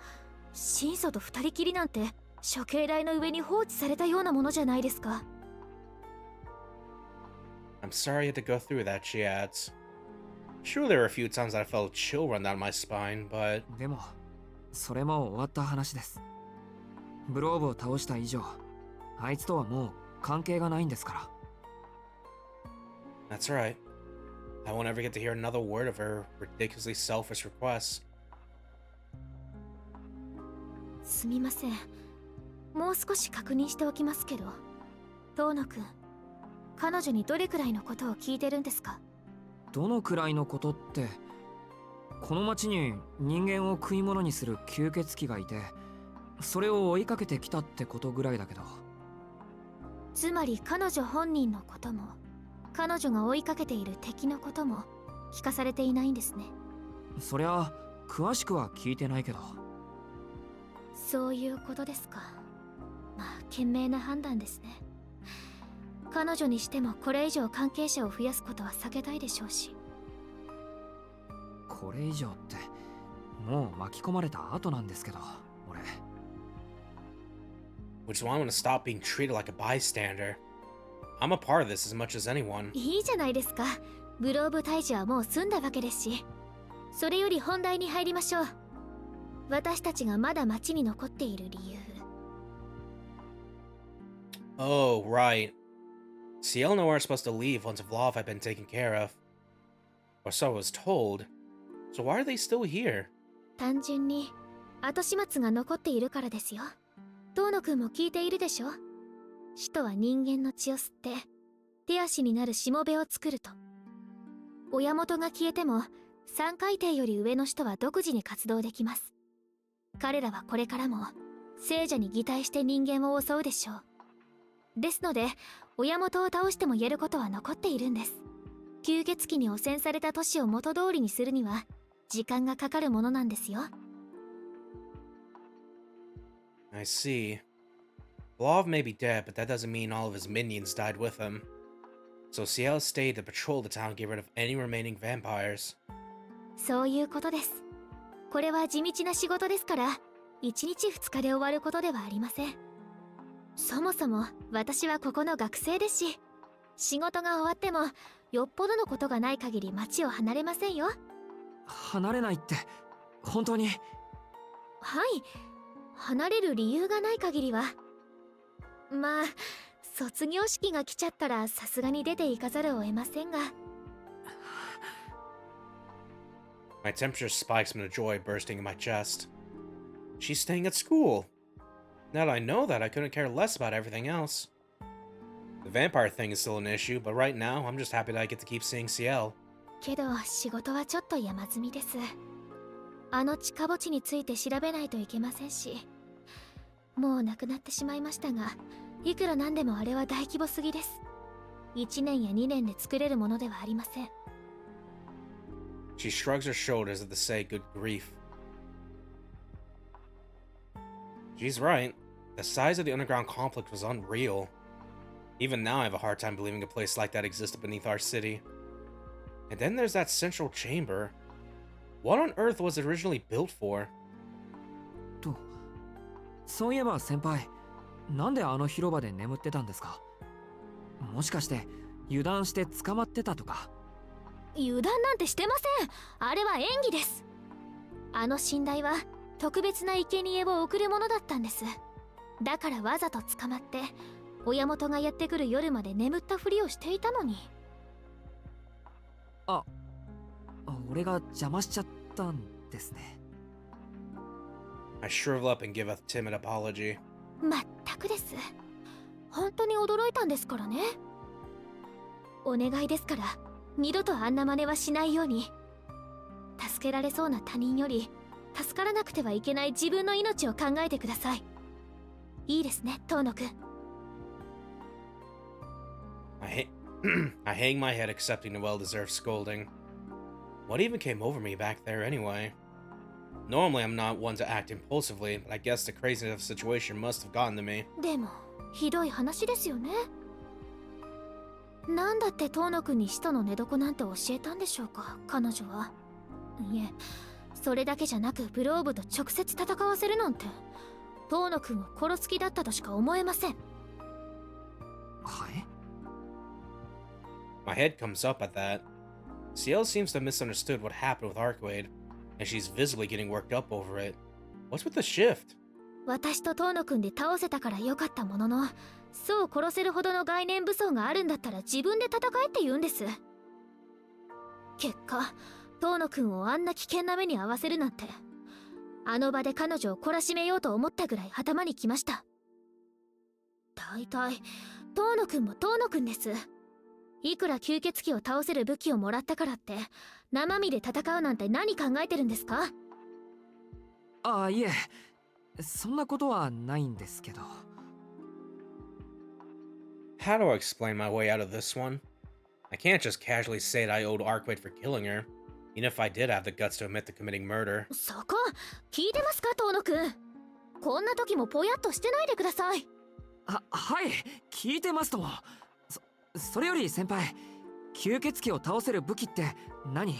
神祖と二人きりなんて処刑台の上に放置されたようなものじゃないですか。I'm sorry I had to go through that, she adds. Sure, there were a few times that I felt a chill run down my spine, but... でも、それも終わった話です。ブローブを倒した以上、あいつとはもう関係がないんですから。That's right. I won't ever get to hear another word of her ridiculously selfish requests. すみません。もう少し確認しておきますけど、遠野くん、彼女にどれくらいのことを聞いてるんですか？どのくらいのことって、この町に人間を食い物にする吸血鬼がいて、それを追いかけてきたってことぐらいだけど。つまり彼女本人のことも、彼女が追いかけている敵のことも聞かされていないんですね。そりゃ詳しくは聞いてないけど。そういうことですか。まあ賢明な判断ですね。彼女にしてもこれ以上関係者を増やすことは避けたいでしょうし。これ以上ってもう巻き込まれた後なんですけど、俺。Which is why I want to stop being treated like a bystander. I'm a part of this as much as anyone. いいじゃないですか。グローブ退治はもう済んだわけですし。それより本題に入りましょう。私たちがまだ町に残っている理由。Oh, right. Ciel and I were supposed to leave once Vlav had been taken care of. Or so I was told. So why are they still here? 単純に後始末が残っているからですよ。遠野くんも聞いているでしょ？使徒は人間の血を吸って手足になるしもべを作ると。親元が消えても三海底より上の使徒は独自に活動できます。彼らはこれからも聖者に擬態して人間を襲うでしょう。ですので親元を倒しても言えることは残っているんです。吸血鬼に汚染された都市を元通りにするには時間がかかるものなんですよ。 I see. Blov may be dead, but that doesn't mean all of his minions died with him. So Ciel stayed to patrol the town and get rid of any remaining vampires. そういうことです。これは地道な仕事ですから、1日2日で終わることではありません。そもそも私はここの学生ですし、仕事が終わってもよっぽどのことがない限り町を離れませんよ。離れないって本当に？はい、離れる理由がない限りは。まあ卒業式が来ちゃったらさすがに出て行かざるを得ませんが。My temperature spikes from the joy bursting in my chest. She's staying at school. Now that I know that, I couldn't care less about everything else. The vampire thing is still an issue, but right now, I'm just happy that I get to keep seeing Ciel. けど仕事はちょっと山積みです。あの地下墓地について調べないといけませんし、もうなくなってしまいましたが、いくらなんでもあれは大規模すぎです。1年や2年で作れるものではありません。She shrugs her shoulders at the say, good grief. She's right. The size of the underground complex was unreal. Even now, I have a hard time believing a place like that existed beneath our city. And then there's that central chamber. What on earth was it originally built for? と、そういえば先輩、なんであの広場で眠ってたんですか？もしかして油断して捕まってたとか？油断なんてしてません。あれは演技です。あの寝台は特別な生贄を送るものだったんです。だからわざと捕まって親元がやってくる夜まで眠ったふりをしていたのに。俺が邪魔しちゃったんですね。I shrivel up and give a timid apology. まったくです。本当に驚いたんですからね。お願いですから二度とあんな真似はしないように。助けられそうな他人より助からなくてはいけない自分の命を考えてください。いいですね、遠野くん。I hang my head, accepting the well-deserved scolding. What even came over me back there anyway? Normally, I'm not one to act impulsively, but I guess the craziness of the situation must have gotten to me. でもひどい話ですよね。なんだって遠野くんに使徒の寝床なんて教えたんでしょうか、彼女は。いえ、それだけじゃなくブローブと直接戦わせるなんて遠野くんを殺す気だったとしか思えません。はい？ My head comes up at that. Ciel seems to have misunderstood what happened with Arcade, and she's visibly getting worked up over it. What's with the shift? 私と遠野くんで倒せたから良かったものの、そう殺せるほどの概念武装があるんだったら自分で戦えって言うんです。結果遠野くんをあんな危険な目に遭わせるなんて、あの場で彼女を懲らしめようと思ったぐらい頭にきました。大体遠野くんも遠野くんです。いくら吸血鬼を倒せる武器をもらったからって生身で戦うなんて何考えてるんですか？いえ、そんなことはないんですけど。How do I explain my way out of this one? I can't just casually say that I owed Arcade for killing her, even if I did have the guts to admit to committing murder. そこ聞いてますか、遠野くん。こんな時もぽやっとしてないでください。はい、聞いてますとも。それより先輩、吸血鬼を倒せる武器って何？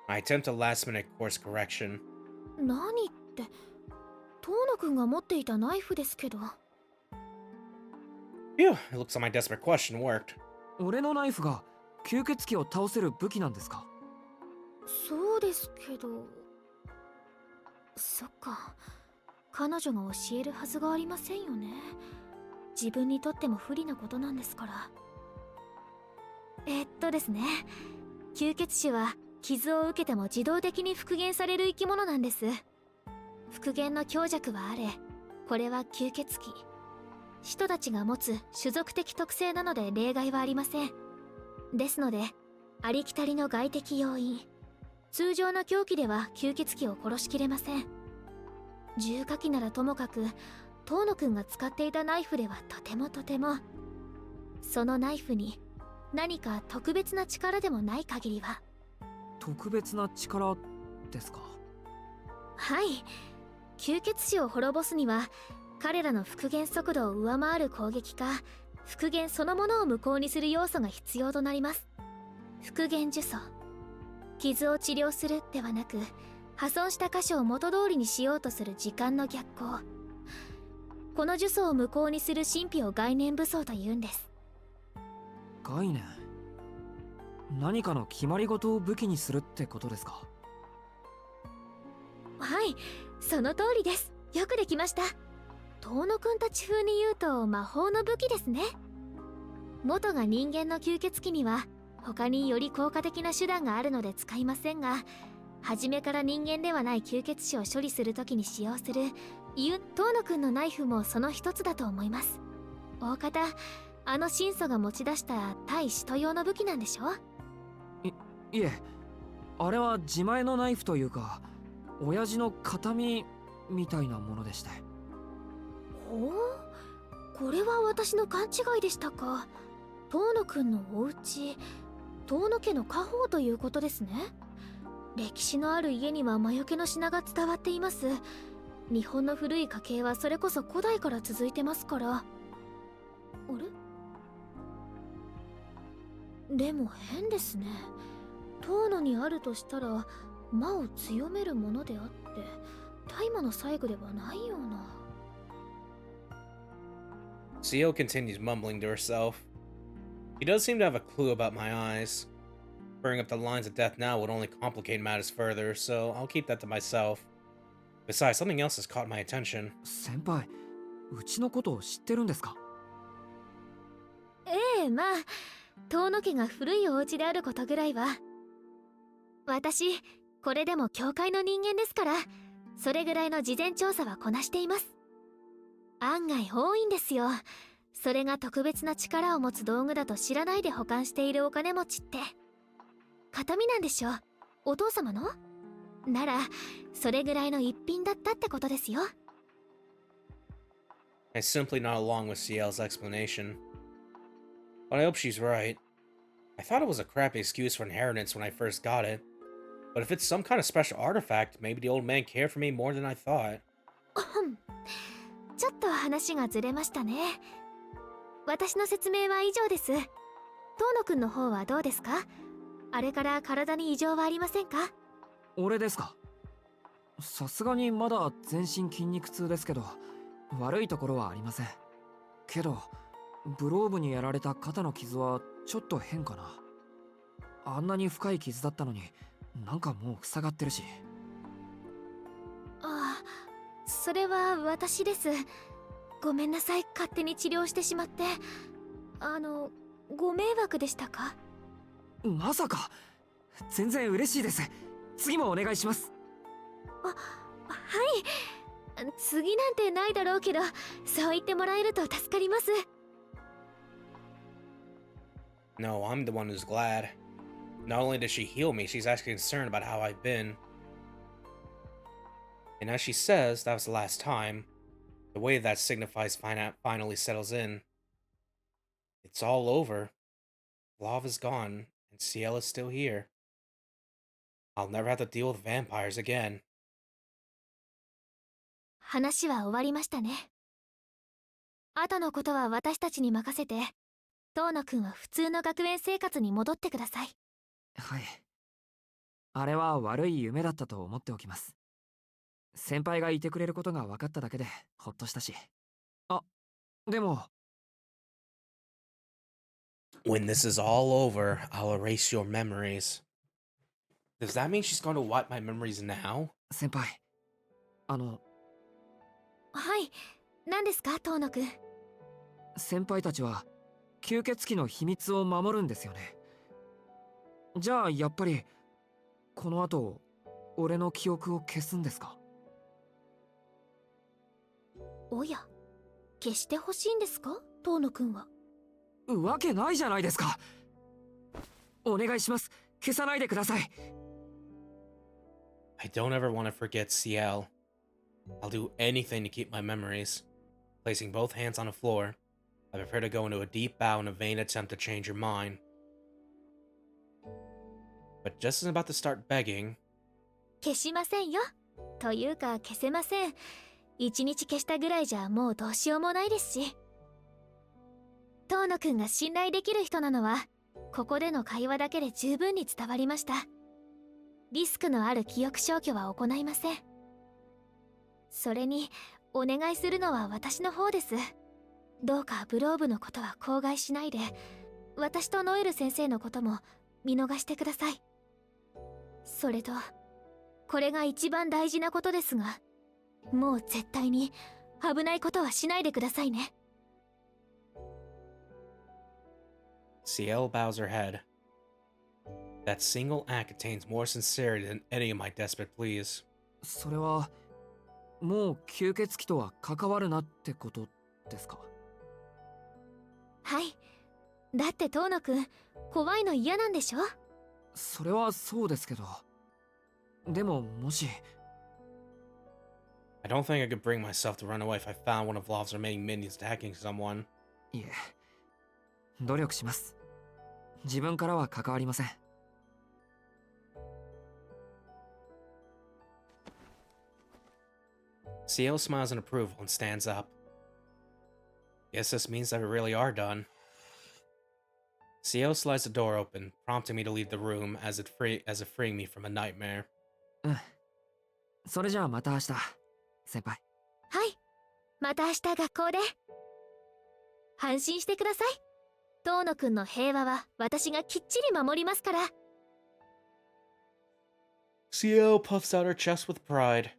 I attempt a last-minute course correction. 何って、遠野くんが持っていたナイフですけど。Phew, it looks like my desperate question worked. 俺のナイフが吸血鬼を倒せる武器なんですか？そうですけど。そっか、彼女が教えるはずがありませんよね。自分にとっても不利なことなんですから。ですね、吸血種は傷を受けても自動的に復元される生き物なんです。復元の強弱はあれ、これは吸血鬼。人たちが持つ種族的特性なので例外はありません。ですので、ありきたりの外的要因、通常の凶器では吸血鬼を殺しきれません。重火器ならともかく、遠野くんが使っていたナイフではとても、そのナイフに何か特別な力でもない限りは。特別な力ですか？はい。吸血死を滅ぼすには彼らの復元速度を上回る攻撃か復元そのものを無効にする要素が必要となります。復元呪詛、傷を治療するではなく破損した箇所を元通りにしようとする時間の逆行。この呪詛を無効にする神秘を概念武装というんです。概念？何かの決まり事を武器にするってことですか？はい、その通りです。よくできました。遠野くんたち風に言うと魔法の武器ですね。元が人間の吸血鬼には他により効果的な手段があるので使いませんが、初めから人間ではない吸血死を処理するときに使用する遠野くんのナイフもその一つだと思います。大方あの神祖が持ち出した対使徒用の武器なんでしょ？いえ、あれは自前のナイフというか親父の形見みたいなものでして。ほう、これは私の勘違いでしたか。遠野くんのお家、遠野家の家宝ということですね。歴史のある家には魔除けの品が伝わっています。日本の古い家系はそれこそ古代から続いてますから。あれ？でも変ですね。遠野にあるとしたら魔を強めるものであって大麻の細工ではないような。Ciel continues mumbling to herself. She does seem to have a clue about my eyes. Bringing up the lines of death now would only complicate matters further, so I'll keep that to myself. Besides, something else has caught my attention. 先輩、うちのことを知ってるんですか？ええ、まあ遠野家が古いお家であることぐらいは。私これでも教会の人間ですから、それぐらいの事前調査はこなしています。案外多いんですよ。それが特別な力を持つ道具だと知らないで保管しているお金持ちって。形見なんでしょ？お父様の？ならそれぐらいの一品だったってことですよ。I'm simply not along with Ciel's explanation. But I hope she's right. I thought it was a crappy excuse for inheritance when I first got it. But if it's some kind of special artifact, maybe the old man cared for me more than I thought. ちょっと話がずれましたね。私の説明は以上です。遠野くんの方はどうですか？あれから体に異常はありませんか？俺ですか？さすがにまだ全身筋肉痛ですけど、悪いところはありません。けどブローブにやられた肩の傷はちょっと変かな。あんなに深い傷だったのになんかもう塞がってるし。ああ、それは私です。ごめんなさい、勝手に治療してしまって。ご迷惑でしたか？まさか。全然嬉しいです。次もお願いします。はい、次なんてないだろうけど、そう言ってもらえると助かります。No, I'm the one who's glad. Not only does she heal me, she's actually concerned about how I've been. And as she says, that was the last time. The way that signifies finally settles in. It's all over. Lava's gone, and Ciel is still here. I'll never have to deal with vampires again. 話は終わりましたね。後のことは私たちに任せて、遠野くんは普通の学園生活に戻ってください。はい。あれは悪い夢だったと思っておきます。先輩がいてくれることが分かっただけでほっとしたし。あ、でも。When this is all over, I'll erase your memories. Does that mean she's going to wipe my memories now? 先輩、はい、何ですか、遠野くん。先輩たちは吸血鬼の秘密を守るんですよね。じゃあやっぱりこの後俺の記憶を消すんですか？おや、消してほしいんですか、遠野くんは。わけないじゃないですか。お願いします。消さないでください。I don't ever want to forget Ciel. I'll do anything to keep my memories. Placing both hands on the floor, I prepare to go into a deep bow in a vain attempt to change your mind. but just as I'm about to start begging, 消しませんよ。というか消せません。一日消したぐらいじゃもうどうしようもないですし。遠野くんが信頼できる人なのはここでの会話だけで十分に伝わりました。リスクのある記憶消去は行いません。それにお願いするのは私の方です。どうかブローブのことは口外しないで、私とノエル先生のことも見逃してください。それとこれが一番大事なことですが、もう絶対に危ないことはしないでくださいね。Ciel bows her head. That single act contains more sincerity than any of my desperate pleas. それはもう吸血鬼とは関わるなってことですか？はい。だって遠野くん怖いの嫌なんでしょ？それはそうですけど、でももし I don't think I could bring myself to run away if I found one of Law's remaining minions attacking someone. いえ、努力します。自分からは関わりません。Ciel smiles in approval and stands up. Guess this means that we really are done. Ciel slides the door open, prompting me to leave the room as if freeing me from a nightmare. うん。それじゃあまた明日、先輩。はい。また明日学校で。安心してください。遠野くんの平和は私がきっちり守りますから。Ciel puffs out her chest with pride.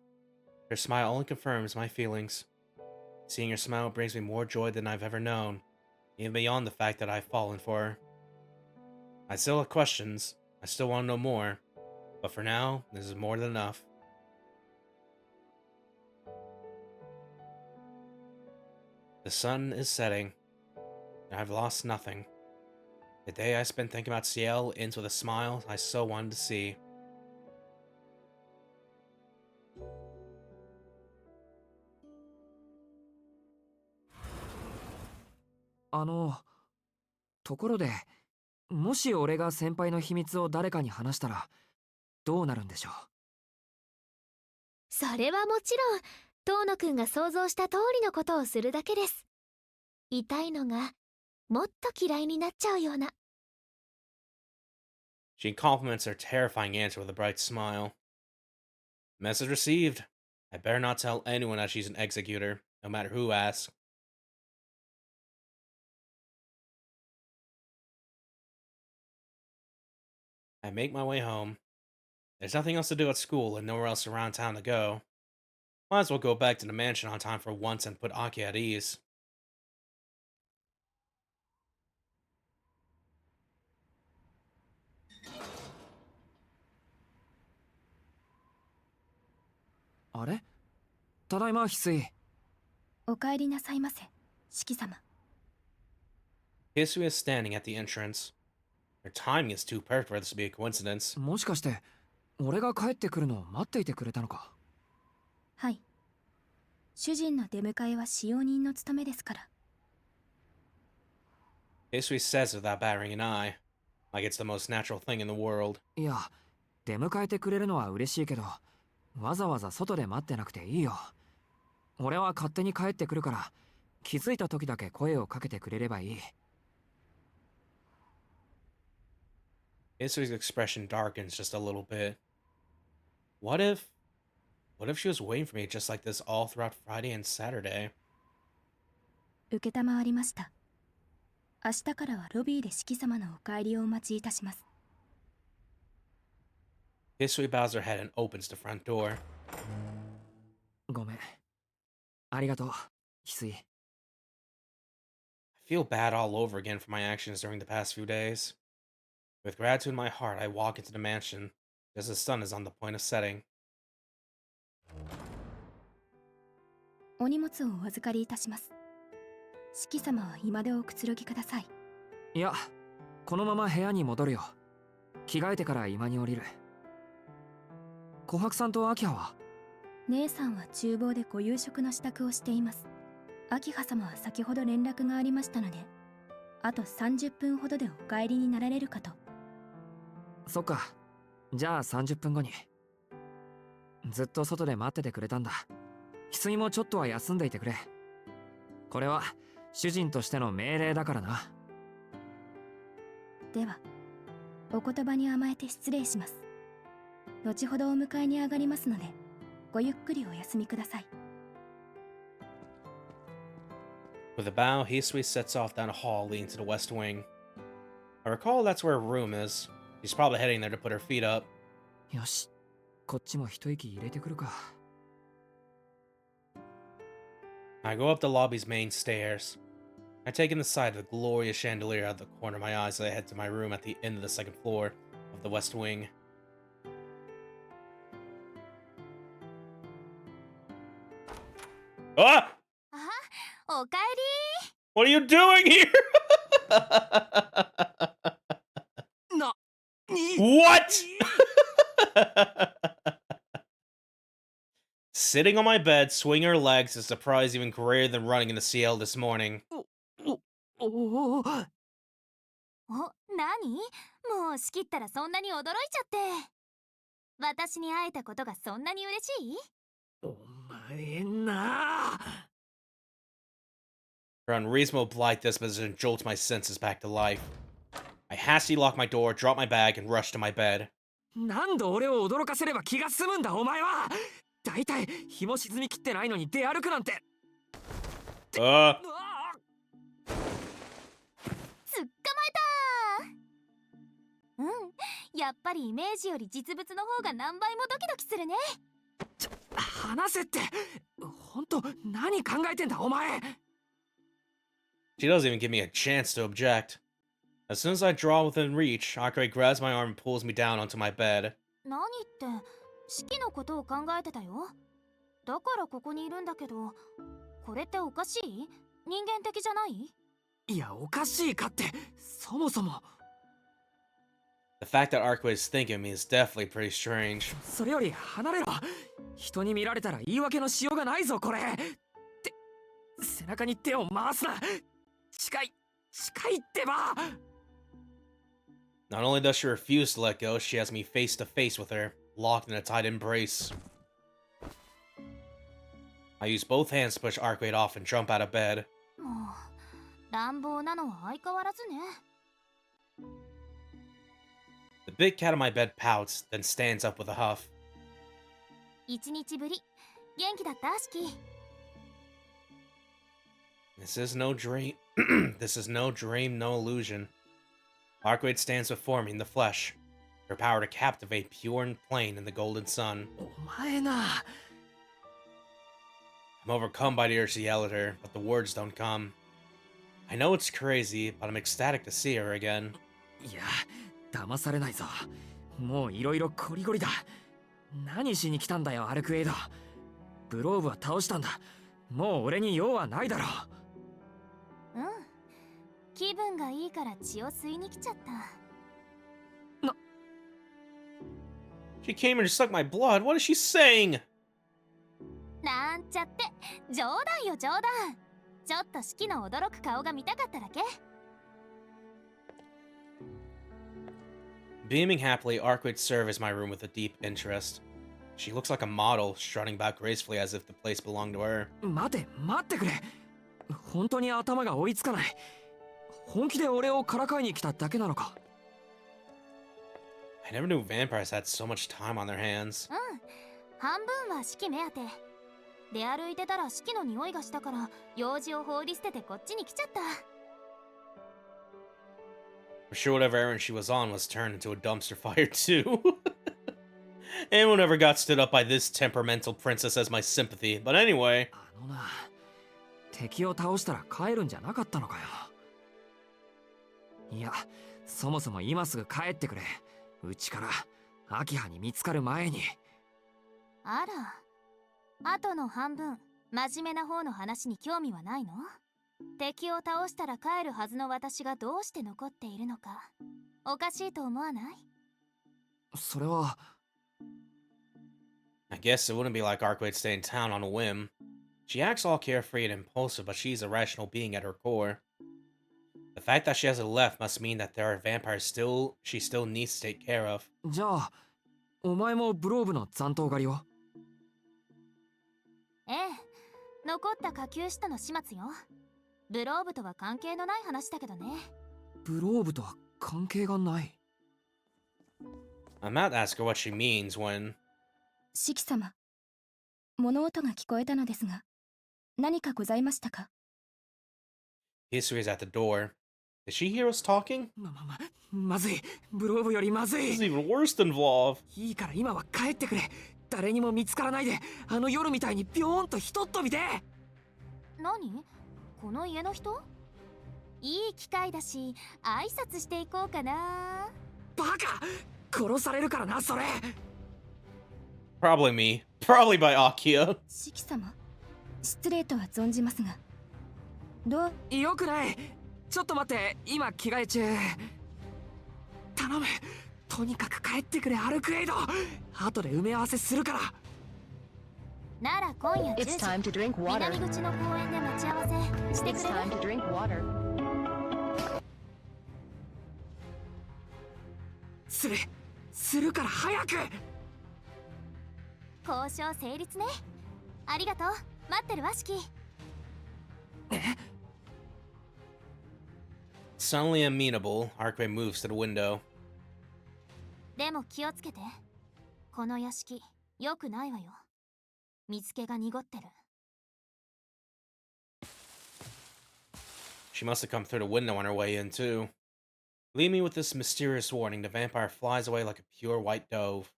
Her smile only confirms my feelings. Seeing her smile brings me more joy than I've ever known, even beyond the fact that I've fallen for her. I still have questions, I still want to know more, but for now, this is more than enough. The sun is setting, and I've lost nothing. The day I spent thinking about Ciel ends with a smile I so wanted to see. .ところで、もし俺が先輩の秘密を誰かに話したらどうなるんでしょう？それはもちろん遠野くんが想像した通りのことをするだけです。痛いのがもっと嫌いになっちゃうような。She compliments her terrifying answer with a bright smile. Message received. I better not tell anyone that she's an executor, no matter who asks. I make my way home. There's nothing else to do at school and nowhere else around town to go. Might as well go back to the mansion on time for once and put Aki at ease. .ただいま、翡翠。お帰りなさいませ、四季様。Hisui is standing at the entrance. Her timing is too perfect for this to be a coincidence. もしかして俺が帰ってくるのを待っていてくれたのか？はい。主人の出迎えは使用人の務めですから。Hisui says it without batting an eye, like it's the most natural thing in the world. いや、出迎えてくれるのは嬉しいけど、わざわざ外で待ってなくていいよ。俺は勝手に帰ってくるから、気づいた時だけ声をかけてくれればいい。Hisui's expression darkens just a little bit. What if she was waiting for me just like this all throughout Friday and Saturday? 承りました。明日からはロビーで四季様のお帰りをお待ちいたします。Hisui bows her head and opens the front door. ごめん。ありがとう、翡翠。I feel bad all over again for my actions during the past few days. With gratitude in my heart, I walk into the mansion, just as the sun is on the point of setting. お荷物をお預かりいたします。四季様は今でおくつろぎください。いや、このまま部屋に戻るよ。着替えてから今に降りる。琥珀さんと明葉は？姉さんは厨房でご夕食の支度をしています。明葉様は先ほど連絡がありましたので、あと30分ほどでお帰りになられるかと。そっか、じゃあ30分後に。ずっと外で待っててくれたんだ。翡翠もちょっとは休んでいてくれ。これは主人としての命令だからな。ではお言葉に甘えて失礼します。後ほどお迎えに上がりますので、ごゆっくりお休みください。 With a bow, Hisui sets off down a hall leading to the west wing. I recall that's where her room is. She's probably heading there to put her feet up. よし、こっちも一息入れてくるか。I go up the lobby's main stairs. I take in the sight of the glorious chandelier out of the corner of my eye as I head to my room at the end of the second floor of the west wing. Ah! おかえり。 What are you doing here? What? Sitting on my bed, swinging her legs, is a surprise even greater than running into Ciel this morning. おお、お、何？もう仕切ったらそんなに驚いちゃって。私に会えたことがそんなに嬉しい？お前な。 Her unreasonable polite disposition jolts my senses back to life. I hastily lock my door, drop my bag, and rush to my bed. 何度俺を驚かせれば気が済むんだお前は。だいたい日も沈みきってないのに出歩くなんて。捕まえた。うん、やっぱりイメージより実物の方が何倍もドキドキするね。話せって。本当何考えてんだお前。 She doesn't even give me a chance to object. As soon as I draw within reach, Akari grabs my arm and pulls me down onto my bed. 何って式のことを考えてたよ。だからここにいるんだけど、これっておかしい？人間的じゃない？いやおかしいかってそもそも。 The fact that Arkway is thinking of me is definitely pretty strange. それより離れろ。人に見られたら言い訳のしようがないぞこれ。って背中に手を回すな。近いってば。 Not only does she refuse to let go, she has me face to face with her, locked in a tight embrace. I use both hands to push Arkway off and jump out of bed. もう乱暴なのは相変わらずね。The big cat on my bed pouts, then stands up with a huff. 一日ぶり、元気だった式？ This is no dream. This is no dream, no illusion. Arkway stands before me in the flesh, her power to captivate pure and plain in the golden sun. お前な。 I'm overcome by the urge to yell at her, but the words don't come. I know it's crazy, but I'm ecstatic to see her again. いや騙されないぞ。もういろいろコリゴリだ。何しに来たんだよアルクエイド。ブローブは倒したんだ。もう俺に用はないだろう。うん。気分がいいから血を吸いに来ちゃった。 She came here to suck my blood. What is she saying? なんちゃって冗談よ冗談。ちょっと式の驚く顔が見たかっただけ。 Beaming happily, Arkway surveys my room with a deep interest. She looks like a model, strutting about gracefully as if the place belonged to her. 待ってくれ。本当に頭が追いつかない。本気で俺をからかいに来ただけなのか。 I never knew vampires had so much time on their hands. うん。半分は式目当て。出歩いてたら式の匂いがしたから用事を放り捨ててこっちに来ちゃった。 I'm sure whatever errand she was on was turned into a dumpster fire too. Anyone ever got stood up by this temperamental princess as my sympathy. But anyway. あのな、敵を倒したら帰るんじゃなかったのかよ。いや、そもそも今すぐ帰ってくれ。うちから秋葉に見つかる前に。あら、あとの半分、真面目な方の話に興味はないの？敵を倒したら帰るはずの私がどうして残っているのか、おかしいと思わない？それは。 I guess it wouldn't be like Arkway to stay in town on a whim. She acts all carefree and impulsive, but she's a rational being at her core. The fact that she hasn't left must mean that there are vampires she still needs to take care of. じゃあお前もブローブの残党狩りを？ええ、残った下級使徒の始末よ。ブローブとは関係のない話だけどね。ブローブとは関係がない。I'm about to ask her what she means when... 四季様、物音が聞こえたのですが、何かございましたか？ History is at the door. Did she hear us talking? まずい。ブローブよりまずい。 This is even worse than Vlov. いいから今は帰ってくれ。誰にも見つからないで、あの夜みたいにビョーンとひとっ飛びで。何？この家の人？いい機会だし、挨拶していこうかな。バカ！殺されるからな、それ。 Probably me. Probably by Akia. 四季様、失礼とは存じますが、よくない。ちょっと待って、今着替え中。頼む。とにかく帰ってくれ、アルクエイド。後で埋め合わせするから。なら今夜10 It's time to 時、 drink water. 南口の公園で待ち合わせしてく It's れ time る？ to drink water. するから早く。交渉成立ね。ありがとう。待ってるわ、シキ。Suddenly amenable, Arkway moves to the window. でも気をつけて。この屋敷、良くないわよ。水気が濁ってる。She must have come through the window on her way in, too. Leave me with this mysterious warning. The vampire flies away like a pure white dove.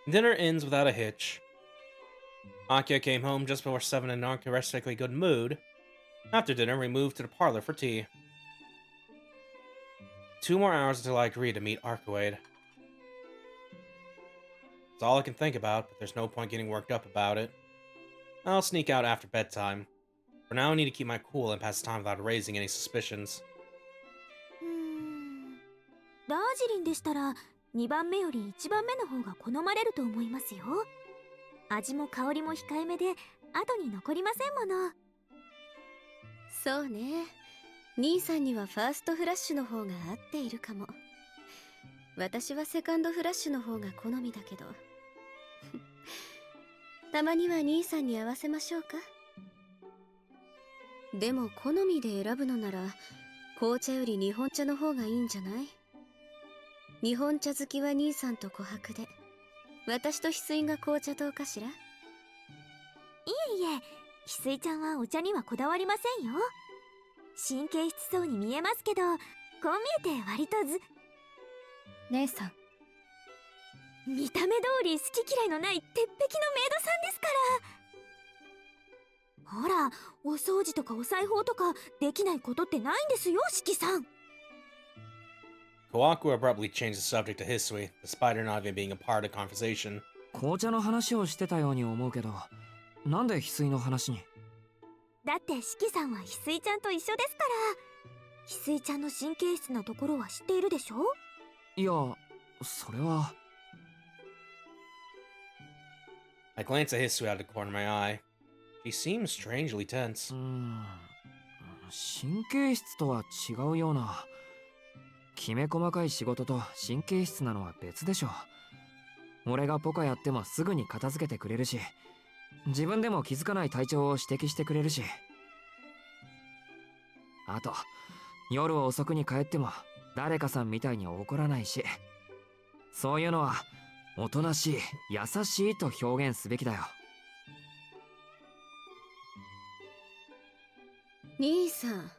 Dinner ends without a hitch. Akia came home just before 7 in an uncharacteristically good mood. After dinner, we moved to the parlor for tea. 2 more hours until I agree to meet Arcuade. It's all I can think about, but there's no point getting worked up about it. I'll sneak out after bedtime. For now, I need to keep my cool and pass time without raising any suspicions. ダージリンでしたら2番目より1番目の方が好まれると思いますよ。味も香りも控えめで後に残りませんもの。そうね。兄さんにはファーストフラッシュの方が合っているかも。私はセカンドフラッシュの方が好みだけど。たまには兄さんに合わせましょうか。でも好みで選ぶのなら紅茶より日本茶の方がいいんじゃない？日本茶好きは兄さんと琥珀で、私と翡翠が紅茶糖かしら？いえいえ、翡翠ちゃんはお茶にはこだわりませんよ。神経質そうに見えますけど、こう見えて割と姉さん、見た目通り好き嫌いのない鉄壁のメイドさんですから。ほら、お掃除とかお裁縫とかできないことってないんですよ、四季さん。Kawaku abruptly changed the subject to Hisui, despite her not even being a part of the conversation. 紅茶の話をしてたように思うけど、なんで翡翠の話に？だって四季さんは翡翠ちゃんと一緒ですから。翡翠ちゃんの神経質なところは知っているでしょ？いや、それは。I glance at Hisui out of the corner of my eye. She seems strangely tense. 神経質とは違うような。きめ細かい仕事と神経質なのは別でしょ。俺がポカやってもすぐに片付けてくれるし、自分でも気づかない体調を指摘してくれるし。あと、夜遅くに帰っても誰かさんみたいに怒らないし。そういうのはおとなしい、優しいと表現すべきだよ。兄さん、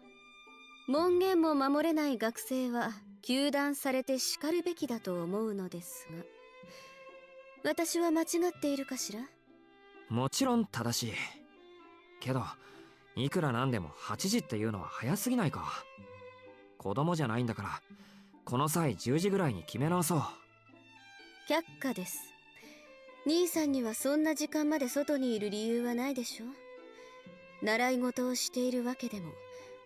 門限も守れない学生は糾弾されて叱るべきだと思うのですが、私は間違っているかしら？もちろん正しいけど、いくらなんでも8時っていうのは早すぎないか。子供じゃないんだから、この際10時ぐらいに決め直そう。却下です。兄さんにはそんな時間まで外にいる理由はないでしょ。習い事をしているわけでも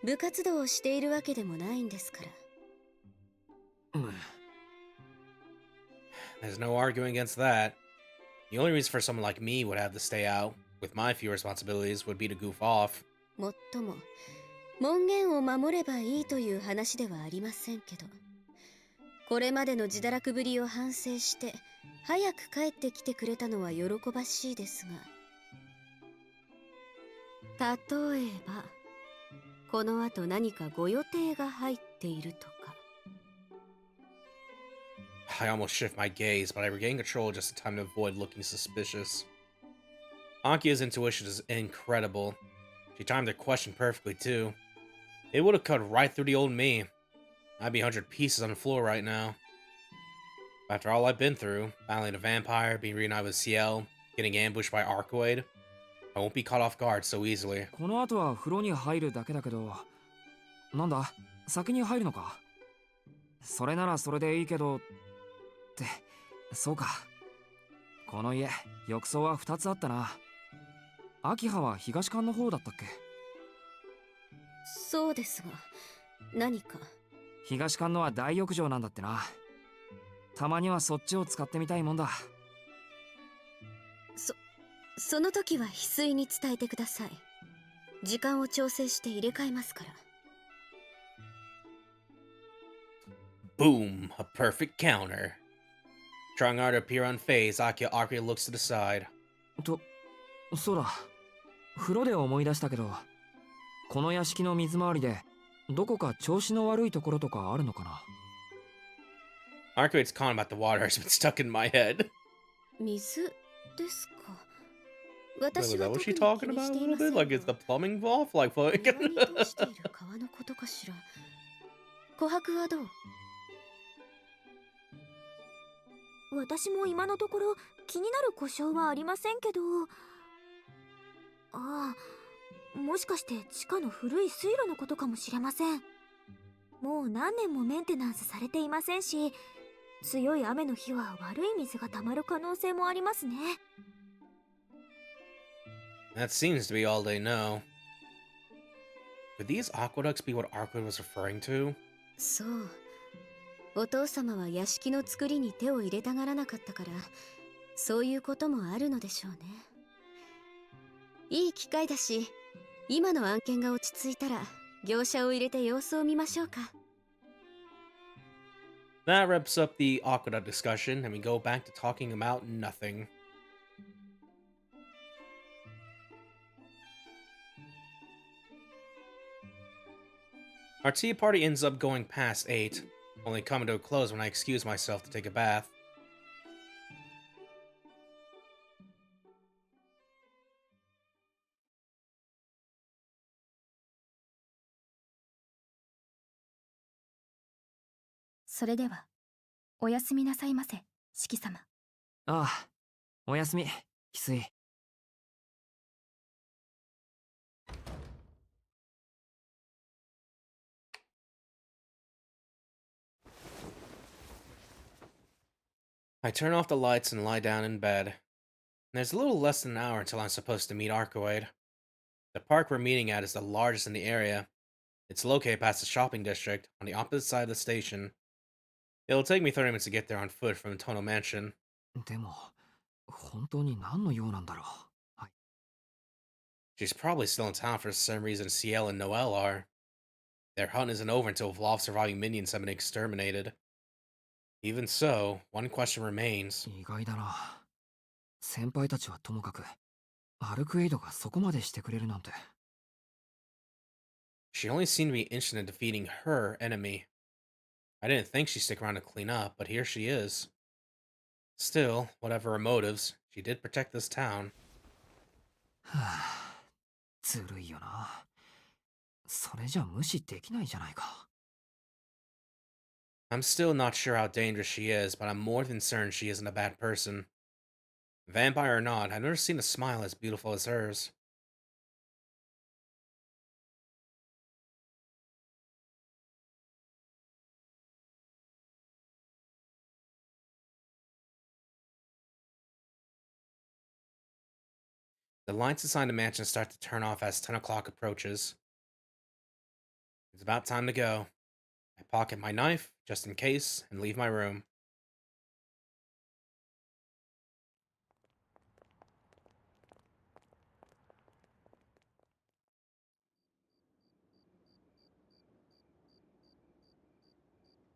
部活動をしているわけでもないんですから。There's no arguing against that. The only reason for someone like me would have to stay out, with my few responsibilities, would be to goof off. もっとも門限を守ればいいという話ではありませんけど、これまでの自堕落ぶりを反省して早く帰ってきてくれたのは喜ばしいですが、例えばこの後何かご予定が入っているとか。 I almost shift my gaze, but I regain control just in time to avoid looking suspicious. Akia's intuition is incredible. She timed her question perfectly, too. It would have cut right through the old me. I'd be 100 pieces on the floor right now. After all I've been through, battling a vampire, being reunited with Ciel, getting ambushed by Arcoid, I won't be caught off guard so easily. この後は風呂に入るだけだけど、なんだ、先に入るのか？それならそれでいいけど、って、そうか。この家、浴槽は2つあったな。秋葉は東館の方だったっけ？そうですが、何か？東館のは大浴場なんだってな。たまにはそっちを使ってみたいもんだ。その時は翡翠に伝えてください。時間を調整して入れ替えますから。 Boom! A perfect counter. Trying hard to appear unfazed, Akia awkwardly looks to the side. そうだ。風呂で思い出したけど、この屋敷の水回りでどこか調子の悪いところとかあるのかな？ Arcoid's comment about the water has been stuck in my head. 水ですか。 Wait, 私 was は that what 特 she に talking 気に about し a てい little ませ bit? ん Like, is the が、 plumbing off? Like, what? 庭に通している川のことかしら。琥珀はどう？私も今のところ気になる故障はありませんけど。ああ、もしかして地下の古い水路のことかもしれません。もう何年もメンテナンスされていませんし、強い雨の日は悪い水が溜まる可能性もありますね。 That seems to be all they know. Could these aqueducts be what Arcoid was referring to? そう。お父様は屋敷の作りに手を入れたがらなかったから、そういうこともあるのでしょうね。いい機会だし、今の案件が落ち着いたら業者を入れて様子を見ましょうか。 That wraps up the aqueduct discussion, and we go back to talking about nothing. Our tea party ends up going past 8, only coming to a close when I excuse myself to take a bath.「それではおやすみなさいませ、四季様。」ああ、おやすみ、翡翠。I turn off the lights and lie down in bed. There's a little less than an hour until I'm supposed to meet Arcoid. The park we're meeting at is the largest in the area. It's located past the shopping district, on the opposite side of the station. It'll take me 30 minutes to get there on foot from the Tono Mansion. でも、本当に何の用なんだろう。はい。 She's probably still in town for some reason Ciel and Noelle are. Their hunt isn't over until Vlov surviving minions have been exterminated. Even so, one question remains. 意外だな。先輩たちはともかく、アルクエイドがそこまでしてくれるなんて。She only seemed to be interested in defeating her enemy. I didn't think she'd stick around to clean up, but here she is. Still, whatever her motives, she did protect this town. はあ、ずるいよな。それじゃ無視できないじゃないか。I'm still not sure how dangerous she is, but I'm more than certain she isn't a bad person. Vampire or not, I've never seen a smile as beautiful as hers. The lights inside the mansion start to turn off as 10 o'clock approaches. It's about time to go. I pocket my knife, just in case, and leave my room.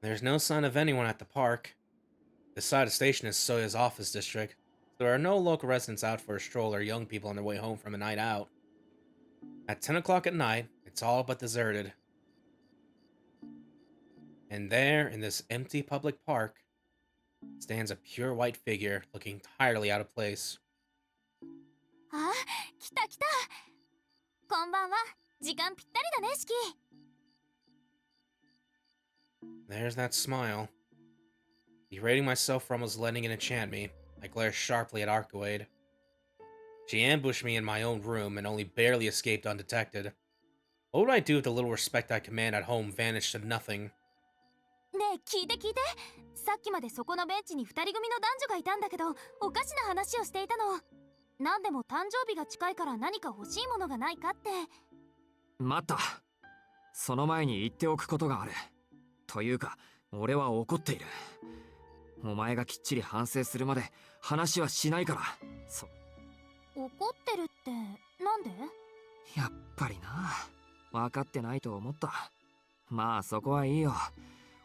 There's no sign of anyone at the park. This side of the station is Soya's office district. There are no local residents out for a stroll or young people on their way home from a night out. At 10 o'clock at night, it's all but deserted. And there, in this empty public park, stands a pure white figure looking entirely out of place. あ、来た来た。こんばんは。時間ぴったりだね、シキ。There's that smile. Berating myself for almost letting it enchant me, I glare sharply at Arcuade. She ambushed me in my own room and only barely escaped undetected. What would I do if the little respect I command at home vanished to nothing? ねえ、聞いて聞いて。さっきまでそこのベンチに2人組の男女がいたんだけど、おかしな話をしていたの。なんでも誕生日が近いから何か欲しいものがないかって。待った。その前に言っておくことがある。というか、俺は怒っている。お前がきっちり反省するまで話はしないから。怒ってるってなんで？やっぱりな。分かってないと思った。まあそこはいいよ。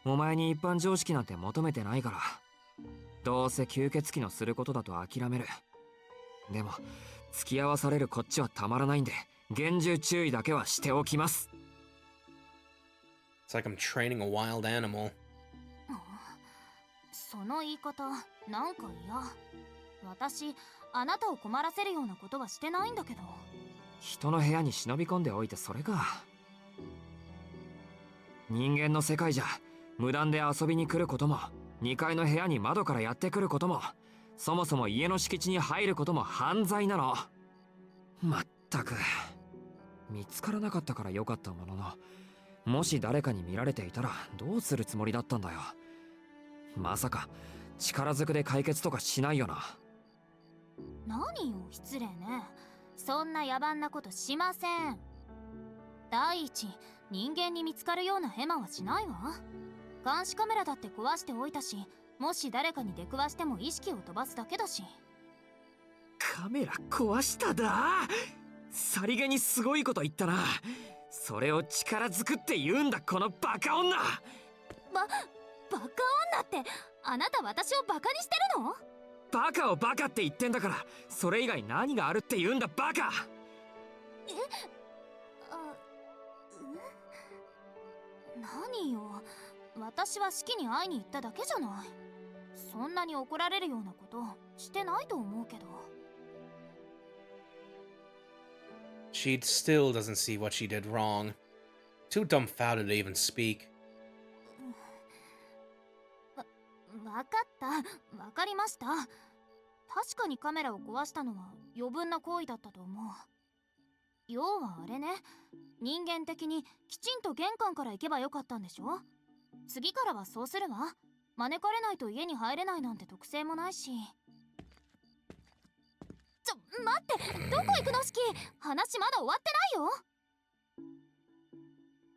お前に一般常識なんて求めてないから。どうせ吸血鬼のすることだと諦める。でも付き合わされるこっちはたまらないんで、厳重注意だけはしておきます。It's like I'm training a wild animal. その言い方なんか嫌。私あなたを困らせるようなことはしてないんだけど。人の部屋に忍び込んでおいてそれか。人間の世界じゃ無断で遊びに来ることも、2階の部屋に窓からやってくることも、そもそも家の敷地に入ることも犯罪なの。まったく見つからなかったからよかったものの、もし誰かに見られていたらどうするつもりだったんだよ。まさか力ずくで解決とかしないよな。何よ失礼ね。そんな野蛮なことしません。第一、人間に見つかるようなヘマはしないわ。監視カメラだって壊しておいたし、もし誰かに出くわしても意識を飛ばすだけだし。カメラ壊しただ。さりげにすごいこと言ったな。それを力ずくって言うんだ、このバカ女。バカ女って、あなた私をバカにしてるの？バカをバカって言ってんだから、それ以外何があるって言うんだ、バカ。何よ、私は式に会いに行っただけじゃない。そんなに怒られるようなことしてないと思うけど。She still doesn't see what she did wrong. Too dumbfounded to even speak. わかった、わかりました。確かにカメラを壊したのは余分な行為だったと思う。要はあれね、人間的にきちんと玄関から行けばよかったんでしょ。次からはそうするわ。招かれないと家に入れないなんて特性もないし。待って、どこ行くのシキ。話まだ終わってないよ。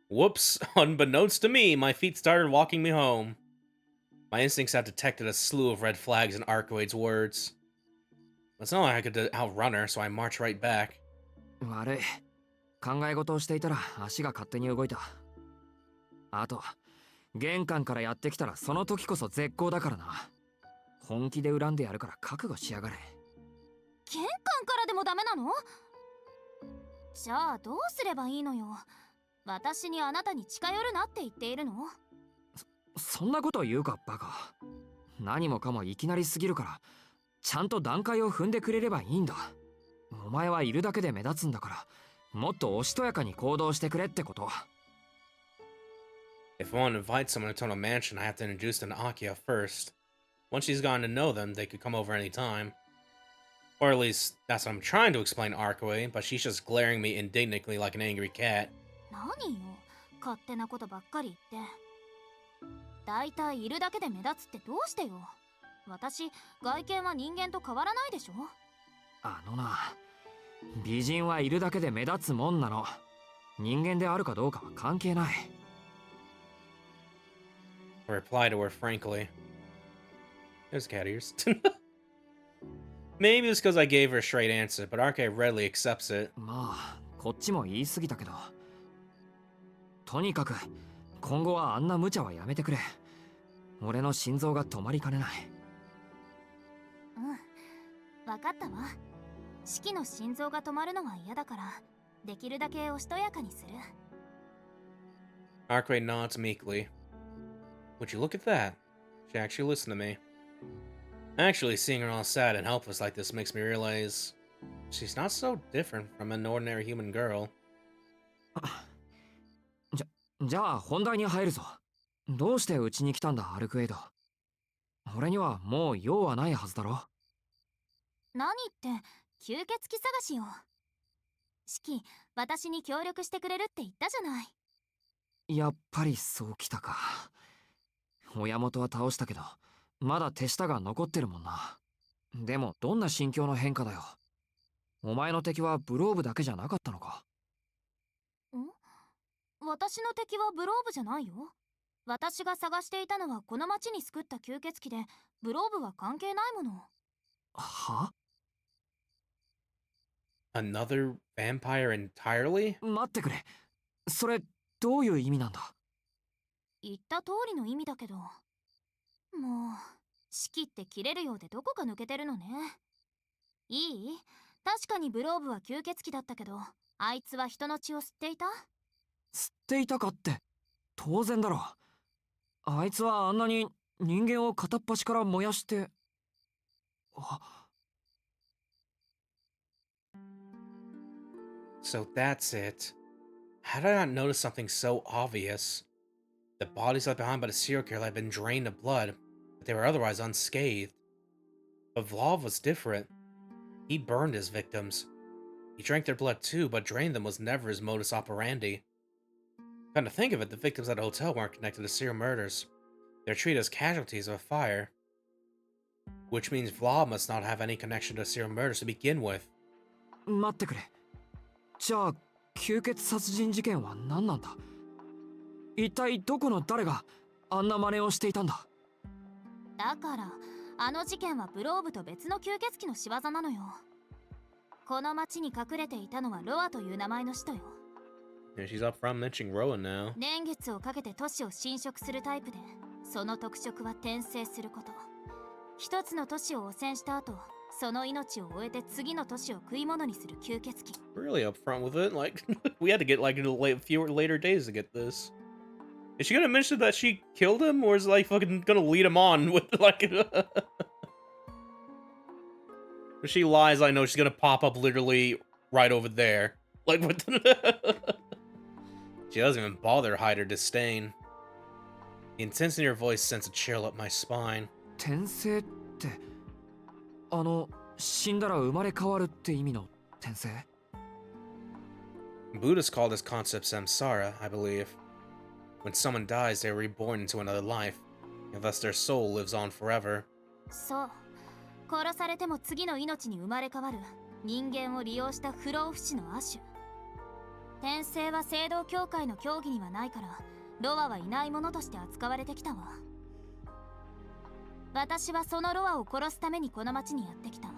Whoops, unbeknownst to me, my feet started walking me home. My instincts have detected a slew of red flags in Arcuade's words. It's not like I could outrun her, so I marched right back. 悪い。考え事をしていたら足が勝手に動いた。あと、玄関からやってきたらその時こそ絶好だからな。本気で恨んでやるから覚悟しやがれ。玄関からでもダメなの？じゃあどうすればいいのよ。私にあなたに近寄るなって言っているの？そんなことを言うか、バカ。何もかもいきなりすぎるから、ちゃんと段階を踏んでくれればいいんだ。お前はいるだけで目立つんだから、もっとおしとやかに行動してくれってこと。If I want to invite someone to a mansion, I have to introduce them to Akia first. Once she's gotten to know them, they could come over any time. Or at least, that's what I'm trying to explain to Arcuade, but she's just glaring me indignantly like an angry cat. 何よ、勝手なことばっかり言って。だいたいいるだけで目立つってどうしてよ。私、外見は人間と変わらないでしょ。あのな、美人はいるだけで目立つもんなの。人間であるかどうかは関係ない。I reply to her frankly. There's cat ears. Maybe it's because I gave her a straight answer, but Arcuade readily accepts it. まあ、こっちも言い過ぎたけど。とにかく、今後はあんな無茶はやめてくれ。俺の心臓が止まりかねない。分かったわ。四季の心臓が止まるのは嫌だから、できるだけおしとやかにする。Arkway nods meekly. Would you look at that? She actually listened to me. Actually, seeing her all sad and helpless like this makes me realize she's not so different from an ordinary human girl. じゃあ本題に入るぞ。どうしてうちに来たんだ、アルクエイド。俺にはもう用はないはずだろ。何って吸血鬼探しよ。四季、私に協力してくれるって言ったじゃない。やっぱりそうきたか。親元は倒したけど、まだ手下が残ってるもんな。でもどんな心境の変化だよ。お前の敵はブローブだけじゃなかったのか。私の敵はブローブじゃないよ。私が探していたのはこの町に救った吸血鬼で、ブローブは関係ないもの。は？ Another vampire entirely? 待ってくれ。それどういう意味なんだ？言った通りの意味だけど。もう四季って切れるようでどこか抜けてるのね。いい？確かにブローブは吸血鬼だったけど、あいつは人の血を吸っていた？吸っていたかって当然だろ。あいつはあんなに人間を片っ端から燃やして。So that's it. How did I not notice something so obvious? The bodies left behind by the serial killer had been drained of blood, but they were otherwise unscathed. But Vlav was different. He burned his victims. He drank their blood too, but drained them was never his modus operandi. Come to think of it, the victims at the hotel weren't connected to serial murders. They're treated as casualties of a fire. Which means Vlav must not have any connection to serial murders to begin with. 待ってくれ。じゃあ吸血殺人事件は何なんだ？一体どこの誰があんな真似をしていたんだ？だからあの事件はブローブと別の吸血鬼の仕業なのよ。この町に隠れていたのはロアという名前の使徒よ。Yeah, she's up front mentioning Rowan now. 年月をかけて都市を侵食するタイプで、その特色は転生すること。一つの都市を汚染した後、その命を終えて次の都市を食い物にする吸血鬼。Really up front with it. Like, we had to get like a few later days to get this. Is she gonna mention that she killed him, or is like fucking gonna lead him on with like? If she lies, I know she's gonna pop up literally right over there. Like what? She doesn't even bother to hide her disdain. The intensity in her voice sends a chill up my spine. 転生って死んだら生まれ変わるって意味の転生？ Buddhists call this concept samsara, I believe. When someone dies, they are reborn into another life, and thus their soul lives on forever. そう。殺されても次の命に生まれ変わる人間を利用した不老不死の亜種。転生は聖堂教会の教義にはないから、ロアはいないものとして扱われてきたわ。私はそのロアを殺すためにこの町にやってきた。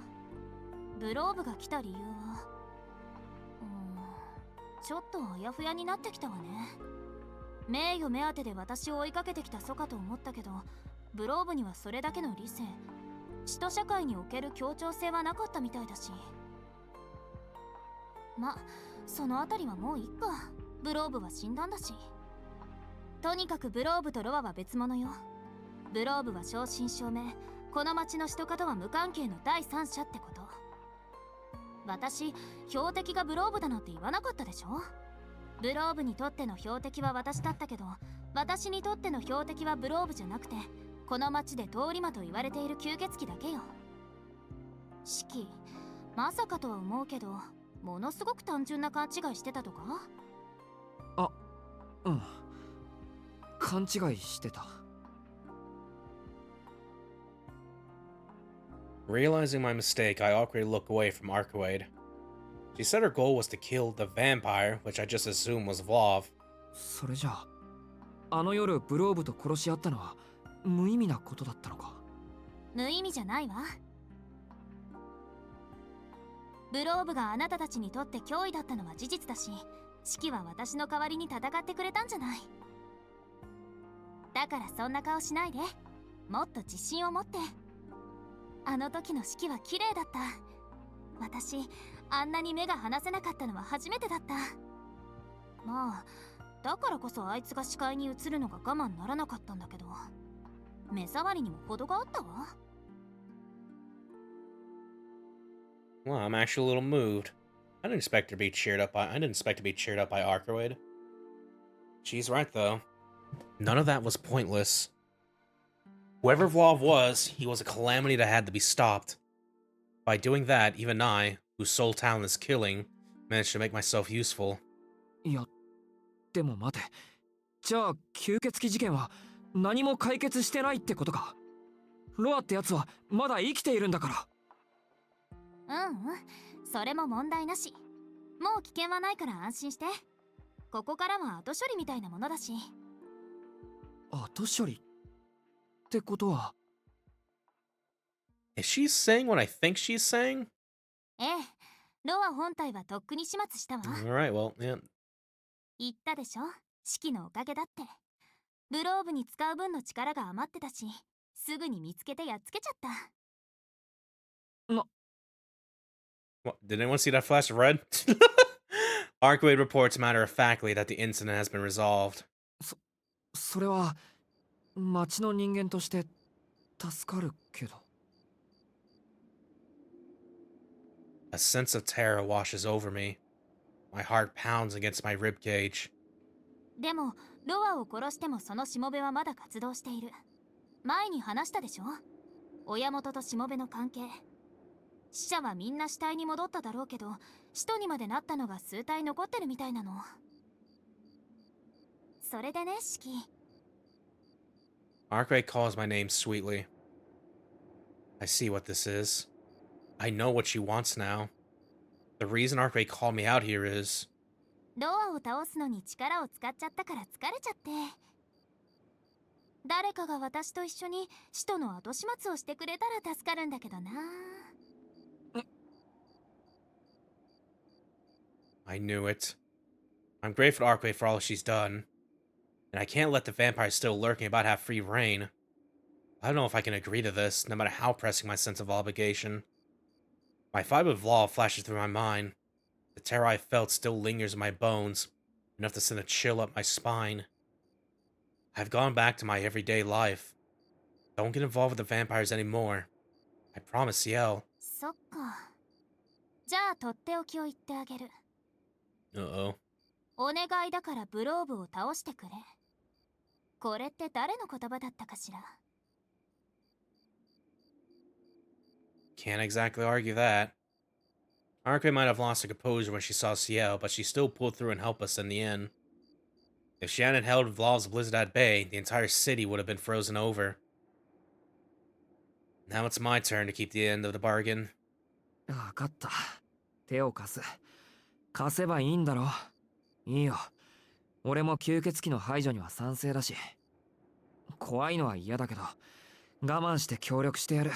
ブローブが来た理由はちょっとあやふやになってきたわね。名誉目当てで私を追いかけてきた祖かと思ったけど、ブローブにはそれだけの理性、使徒社会における協調性はなかったみたいだし。ま、そのあたりはもういっか。ブローブは死んだんだし。とにかくブローブとロアは別物よ。ブローブは正真正銘、この町の使徒家とは無関係の第三者ってこと。私、標的がブローブだなんて言わなかったでしょ。ブローブにとっての標的は私だったけど、私にとっての標的はブローブじゃなくて、この町で通り魔と言われている吸血鬼だけよ。シキ、まさかとは思うけど、ものすごく単純な勘違いしてたとか？うん。勘違いしてた。Realizing my mistake, I awkwardly look away from Arcuade. She said her goal was to kill the vampire, which I just assumed was Vlav. それじゃあの夜ブローブと殺し合ったのは無意味なことだったのか？無意味じゃないわ。ブローブがあなたたちにとって脅威だったのは事実だし、シキは私の代わりに戦ってくれたんじゃない。だからそんな顔しないで。もっと自信を持って。あの時の式は綺麗だった。私あんなに目が離せなかったのは初めてだった。まあだからこそあいつが視界に映るのが我慢ならなかったんだけど、目障りにも程があったわ。 Well, I'm actually a little moved. I didn't expect to be cheered up by Arcoid. She's right though. None of that was pointless. Whoever Vlav was, he was a calamity that had to be stopped. By doing that, even I, whose sole talent is killing, managed to make myself useful. いや、でも待て。じゃあ吸血鬼事件は何も解決してないってことか。ロアってやつはまだ生きているんだから。それも問題なし。もう危険はないから安心して。ここからは後処理みたいなものだし。後処理ってことは。Is she saying what I think she's saying? ええ、ロア本体はとっくに始末したわ。Alright, well, yeah. 言ったでしょ、式のおかげだって。グローブに使う分の力が余ってたし、すぐに見つけてやっつけちゃった。What, did anyone see that flash of red? Arcwade reports matter-of-factly that the incident has been resolved. それは町の人間として助かるけど。A sense of terror washes over me. My heart pounds against my rib cage. でもロアを殺してもそのしもべはまだ活動している。前に話したでしょ、親元としもべの関係。死者はみんな死体に戻っただろうけど、使徒にまでなったのが数体残ってるみたいなの。それでね、シキ。Arcwade calls my name sweetly. I see what this is. I know what she wants now. The reason Arcwade called me out here is... ロアを倒すのに力を使っちゃったから疲れちゃって。誰かが私と一緒に使徒の後始末をしてくれたら助かるんだけどな。I knew it. I'm grateful to Arcwade for all she's done. And I can't let the vampires still lurking about have free reign. I don't know if I can agree to this, no matter how pressing my sense of obligation. My fight with Law flashes through my mind. The terror I felt still lingers in my bones, enough to send a chill up my spine. I've gone back to my everyday life. Don't get involved with the vampires anymore. I promise, Ciel. そっか。じゃあとっておきを言ってあげる。Uh-oh. お願いだからブローブを倒してくれ。これって誰の言葉だったかしら。Can't exactly argue that. Arcwade might have lost her composure when she saw Ciel, but she still pulled through and helped us in the end. If she hadn't held Vlav's blizzard at bay, the entire city would have been frozen over. Now it's my turn to keep the end of the bargain. わかった。手を貸す。貸せばいいんだろ。いいよ。俺も吸血鬼の排除には賛成だし。怖いのは嫌だけど、我慢して協力してやる。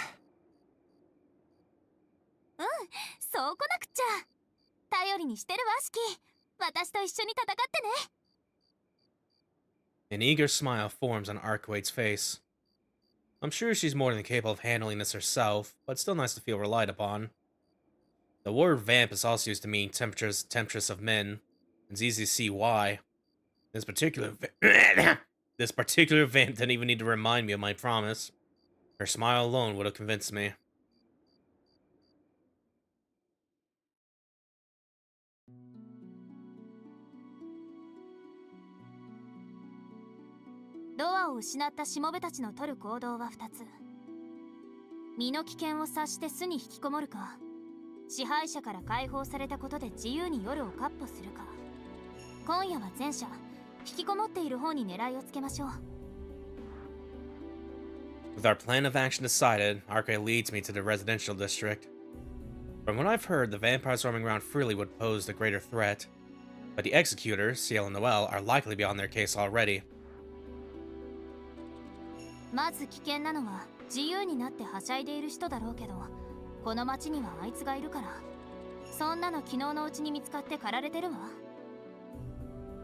そう来なくちゃ。頼りにしてるわ、シキ。私と一緒に戦ってね。An eager smile forms on Arcwade's face. I'm sure she's more than capable of handling this herself, but still nice to feel relied upon. The word vamp is also used to mean temptress of men. It's easy to see why. This particular vamp didn't even need to remind me of my promise. Her smile alone would have convinced me. ロアを失ったしもべたちの取る行動は2つ。身の危険を察して巣に引きこもるか、支配者から解放されたことで自由に夜を闊歩するか。今夜は前者、引きこもっている方に狙いをつけましょう。With our plan of action decided, Arcwade leads me to the residential district. From what I've heard, the vampires roaming around freely would pose the greater threat, but the executors, Ciel and Noel, are likely to be on their case already. まず危険なのは自由になってはしゃいでいる人だろうけど、この町にはあいつがいるから、そんなの昨日のうちに見つかって狩られてるわ。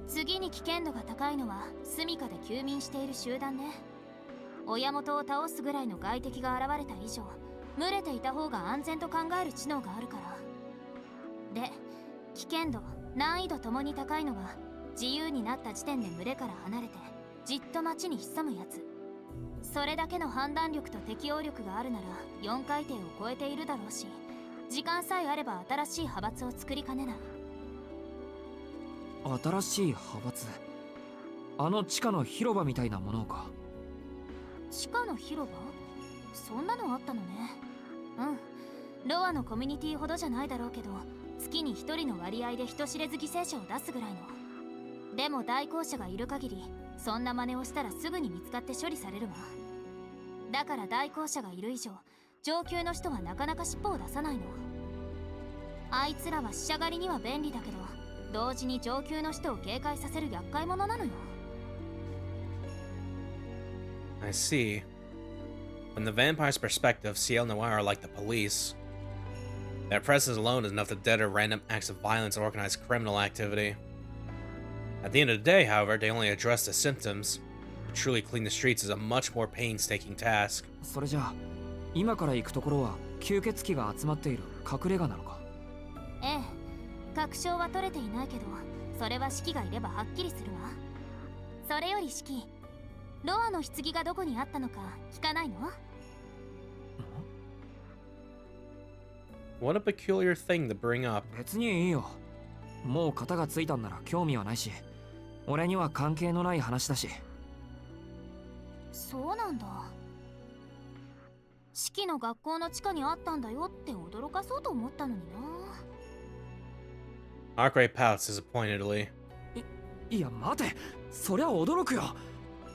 次に危険度が高いのは住処で休眠している集団ね。親元を倒すぐらいの外敵が現れた以上、群れていた方が安全と考える知能があるから。で、危険度難易度ともに高いのが自由になった時点で群れから離れてじっと町に潜むやつ。それだけの判断力と適応力があるなら4回転を超えているだろうし、時間さえあれば新しい派閥を作りかねない。新しい派閥、あの地下の広場みたいなものか。地下の広場？そんなのあったのね。うん、ロアのコミュニティほどじゃないだろうけど、月に1人の割合で人知れず犠牲者を出すぐらいの。でも代行者がいる限り、そんな真似をしたらすぐに見つかって処理されるわ。だから代行者がいる以上、上級の人はなかなか尻尾を出さないの。あいつらは飛車狩りには便利だけど、同時に上級の人を警戒させる厄介者なのよ。I see. From the vampire's perspective, Ciel Noir are like the police. Their presence alone is enough to deter random acts of violence or organized criminal activity. At the end of the day, however, they only address the symptoms. To truly clean the streets is a much more painstaking task. それじゃあ今から行くところは吸血鬼が集まっている隠れ家なのか。ええ、確証は取れていないけど、それは式がいればはっきりするわ。それより式、ロアの棺がどこにあったのか聞かないの？ What a peculiar thing to bring up. 別にいいよ。もう型がついたんなら興味はないし、俺には関係のない話だし。そうなんだ。式の学校の地下にあったんだよって驚かそうと思ったのにな。Arkwright pouts disappointedly. いや待て、そりゃ驚くよ。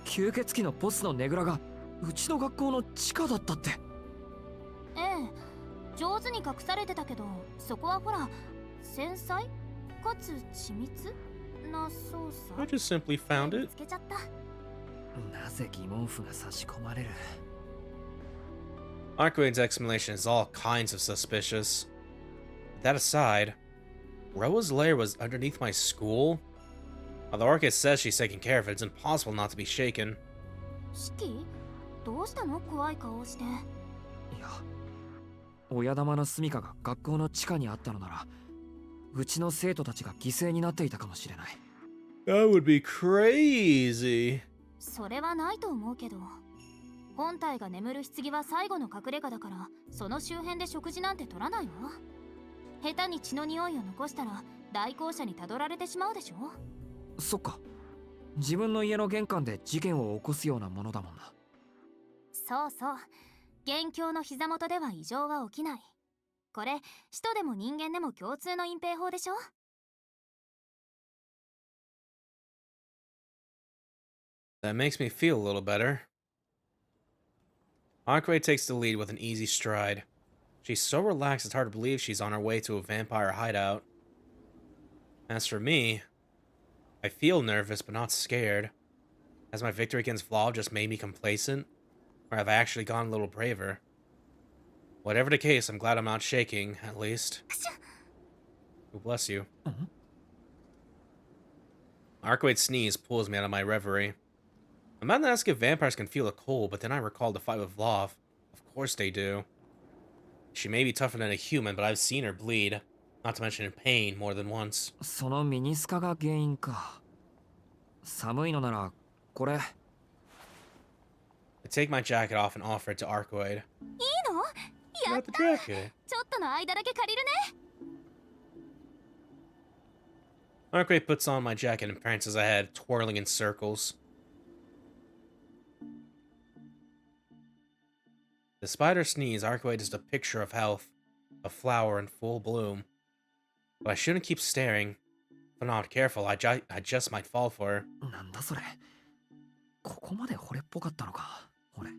吸血鬼のボスのねぐらがうちの学校の地下だったって。ええ、上手に隠されてたけど、そこはほら繊細かつ緻密な操作。 I just simply found 見 it. つけちゃった。なぜ疑問符が差し込まれる。 Arkwright's explanation is all kinds of suspicious. That aside, Roa's lair was underneath my school? Although Arkwright says she's taking care of it, it's impossible not to be shaken. 式？どうしたの？怖い顔をして。いや、親玉の住処が学校の地下にあったのなら、うちの生徒たちが犠牲になっていたかもしれない。 That would be crazy. それはないと思うけど、本体が眠る棺は最後の隠れ家だから、その周辺で食事なんて取らないわ。下手に血の匂いを残したら代行者にたどられてしまうでしょ。そっか、自分の家の玄関で事件を起こすようなものだもんな。そうそう、元凶の膝元では異常は起きない。これ人でも人間でも共通の隠蔽法でしょ。That makes me feel a little better. Arkwright takes the lead with an easy stride. She's so relaxed it's hard to believe she's on her way to a vampire hideout. As for me, I feel nervous but not scared. Has my victory against Vlad just made me complacent? Or have I actually gone a little braver? Whatever the case, I'm glad I'm not shaking, at least. Oh, bless you. Arkwright's sneeze pulls me out of my reverie. I'm about to ask if vampires can feel a cold, but then I recall the fight with Vlad. Of course they do. She may be tougher than a human, but I've seen her bleed. Not to mention in pain more than once. そのミニスカが原因か。寒いのならこれ。 I take my jacket off and offer it to Arkwright. いいの？や Not っ the た。 jacket. ちょっとの間だけ借りるね。 Arkwright puts on my jacket and prances ahead, twirling in circles. Despite her sneeze, Arkwright is the picture of health, a flower in full bloom. But I shouldn't keep staring. If I'm not careful, I just might fall for her. なんだそれ。ここまで惚れっぽかったのか、俺。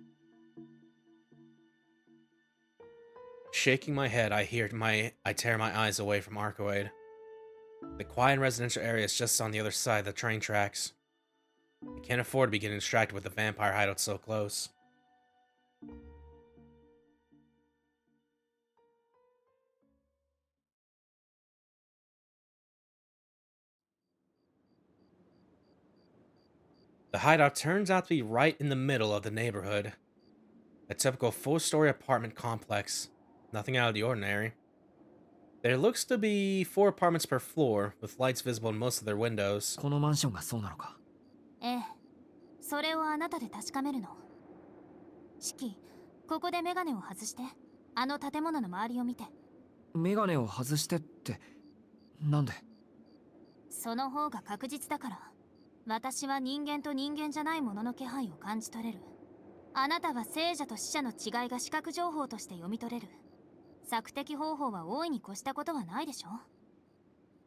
Shaking my head, I tear my eyes away from Arkwright. The quiet residential area is just on the other side of the train tracks. I can't afford to be getting distracted with the vampire hideout so close. The hideout turns out to be right in the middle of the neighborhood. A typical 4-story apartment complex. Nothing out of the ordinary. There looks to be 4 apartments per floor, with lights visible in most of their windows. このマンションがそうなのか。ええ、それをあなたで確かめるの。シキ、ここでメガネを外して、あの建物の周りを見て。メガネを外してって、なんで？その方が確実だから。私は人間と人間じゃないものの気配を感じ取れる。あなたは聖者と死者の違いが視覚情報として読み取れる。索敵方法は大いに越したことはないでしょ。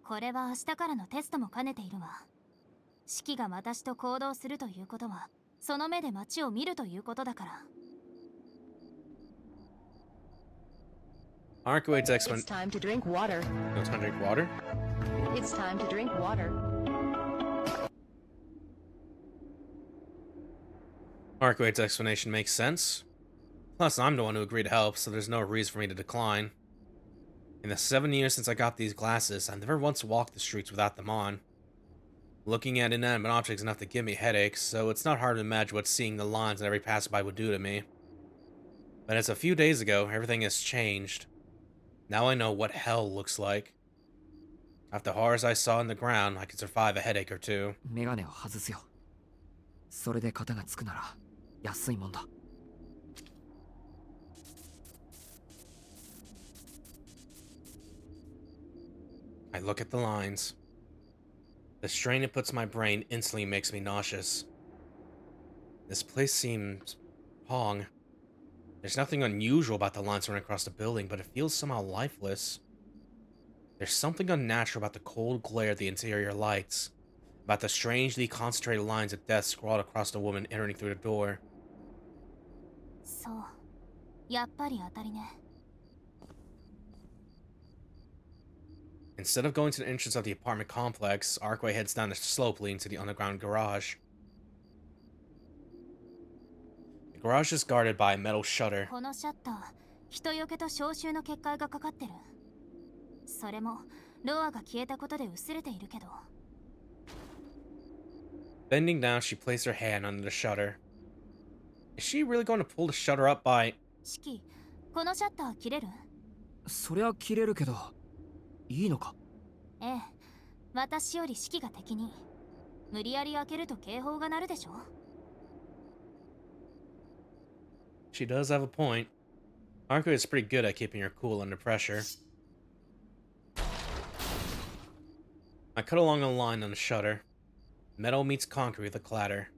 これは明日からのテストも兼ねているわ。シキが私と行動するということは、その目で街を見るということだから。Arcuate's It's explanation. time to drink water. No time to drink water? It's time to drink water. Arcuate's explanation makes sense. Plus, I'm the one who agreed to help, so there's no reason for me to decline. In the 7 years since I got these glasses, I've never once walked the streets without them on. Looking at inanimate objects is enough to give me headaches, so it's not hard to imagine what seeing the lines on every passerby would do to me. But as a few days ago, everything has changed. Now I know what hell looks like. After the horrors I saw on the ground, I could survive a headache or two. メガネを外すよ。それで型がつくなら安いもんだ。I look at the lines. The strain it puts in my brain instantly makes me nauseous. This place seems wrong. There's nothing unusual about the lines running across the building, but it feels somehow lifeless. There's something unnatural about the cold glare of the interior lights, about the strangely concentrated lines of death scrawled across the woman entering through the door. そう、やっぱり当たりね。Instead of going to the entrance of the apartment complex, Arkway heads down the slope leading to the underground garage. The garage is guarded by a metal shutter. このシャッター、人よけと消臭の結界がかかってる。それもロアが消えたことで薄れているけど。Bending down, she placed her hand under the shutter. Is she really going to pull the shutter up by... シキ、このシャッター切れる？そりゃ切れるけど、いいのか？ええ、私よりシキが敵に。無理やり開けると警報が鳴るでしょ。She does have a point. Arco is pretty good at keeping her cool under pressure. I cut along a line on the shutter. Metal meets concrete with a clatter.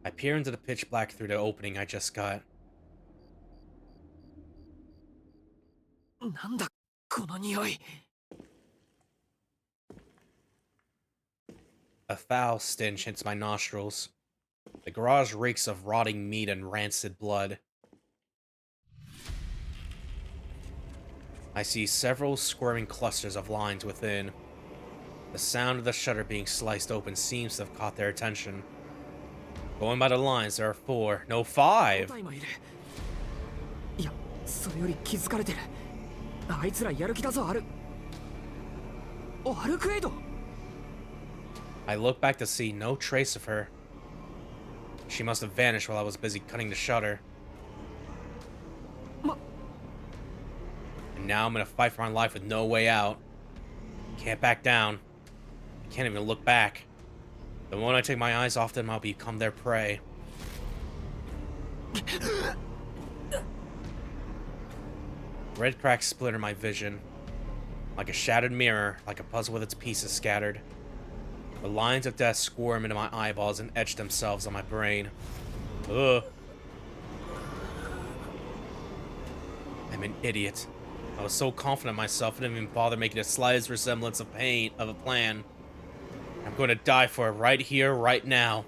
I peer into the pitch black through the opening I just got. なんだこの匂い。A foul stench hits my nostrils. The garage reeks of rotting meat and rancid blood. I see several squirming clusters of lines within. The sound of the shutter being sliced open seems to have caught their attention. Going by the lines, there are 4, no 5! いや、それより気づかれてる。あいつらやる気だぞ、アル。お、アルクエイド。I look back to see no trace of her. She must have vanished while I was busy cutting the shutter. And now I'm in a fight for my life with no way out. Can't back down. I can't even look back. The moment I take my eyes off them, I'll become their prey. Red cracks splinter my vision. Like a shattered mirror, like a puzzle with its pieces scattered. The lines of death squirm into my eyeballs and etch themselves on my brain. Ugh. I'm an idiot. I was so confident in myself I didn't even bother making the slightest resemblance of a plan. I'm going to die for it right here, right now.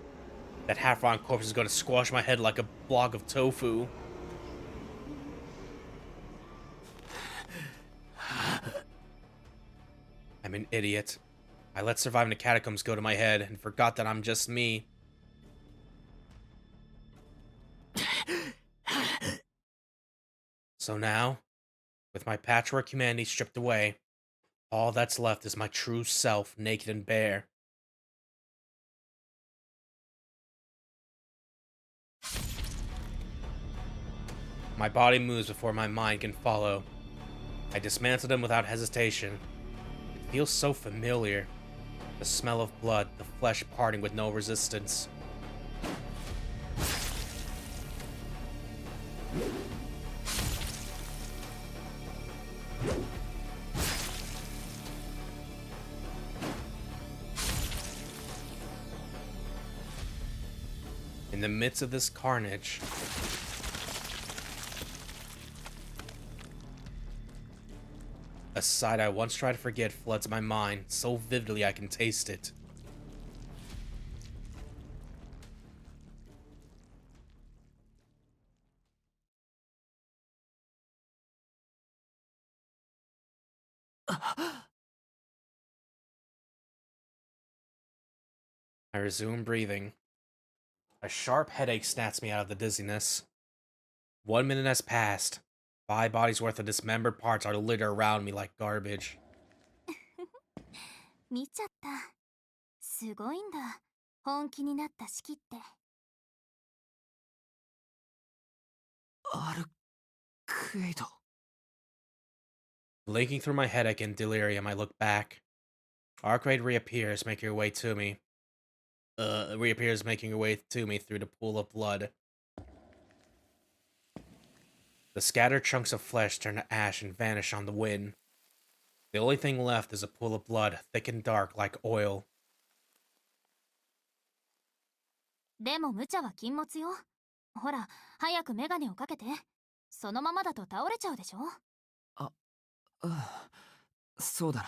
That half-rotten corpse is going to squash my head like a block of tofu. I'm an idiot. I let surviving the catacombs go to my head and forgot that I'm just me. So now, with my patchwork humanity stripped away, all that's left is my true self, naked and bare. My body moves before my mind can follow. I dismantle them without hesitation. It feels so familiar. The smell of blood, the flesh parting with no resistance. In the midst of this carnage, a sight I once tried to forget floods my mind so vividly I can taste it. I resume breathing. A sharp headache snaps me out of the dizziness. 1 minute has passed. 5 bodies worth of dismembered parts are littered around me like garbage. 見ちゃった。すごいんだ。本気になった式って。アルクエイド。 Blinking through my headache and delirium, I look back. Arcade reappears, making her way to me. Making her way to me through the pool of blood. The scattered chunks of flesh turn to ash and vanish on the wind. The only thing left is a pool of blood, thick and dark like oil. でも無茶は禁物よ。ほら、早くメガネをかけて。そのままだと倒れちゃうでしょ。そうだな。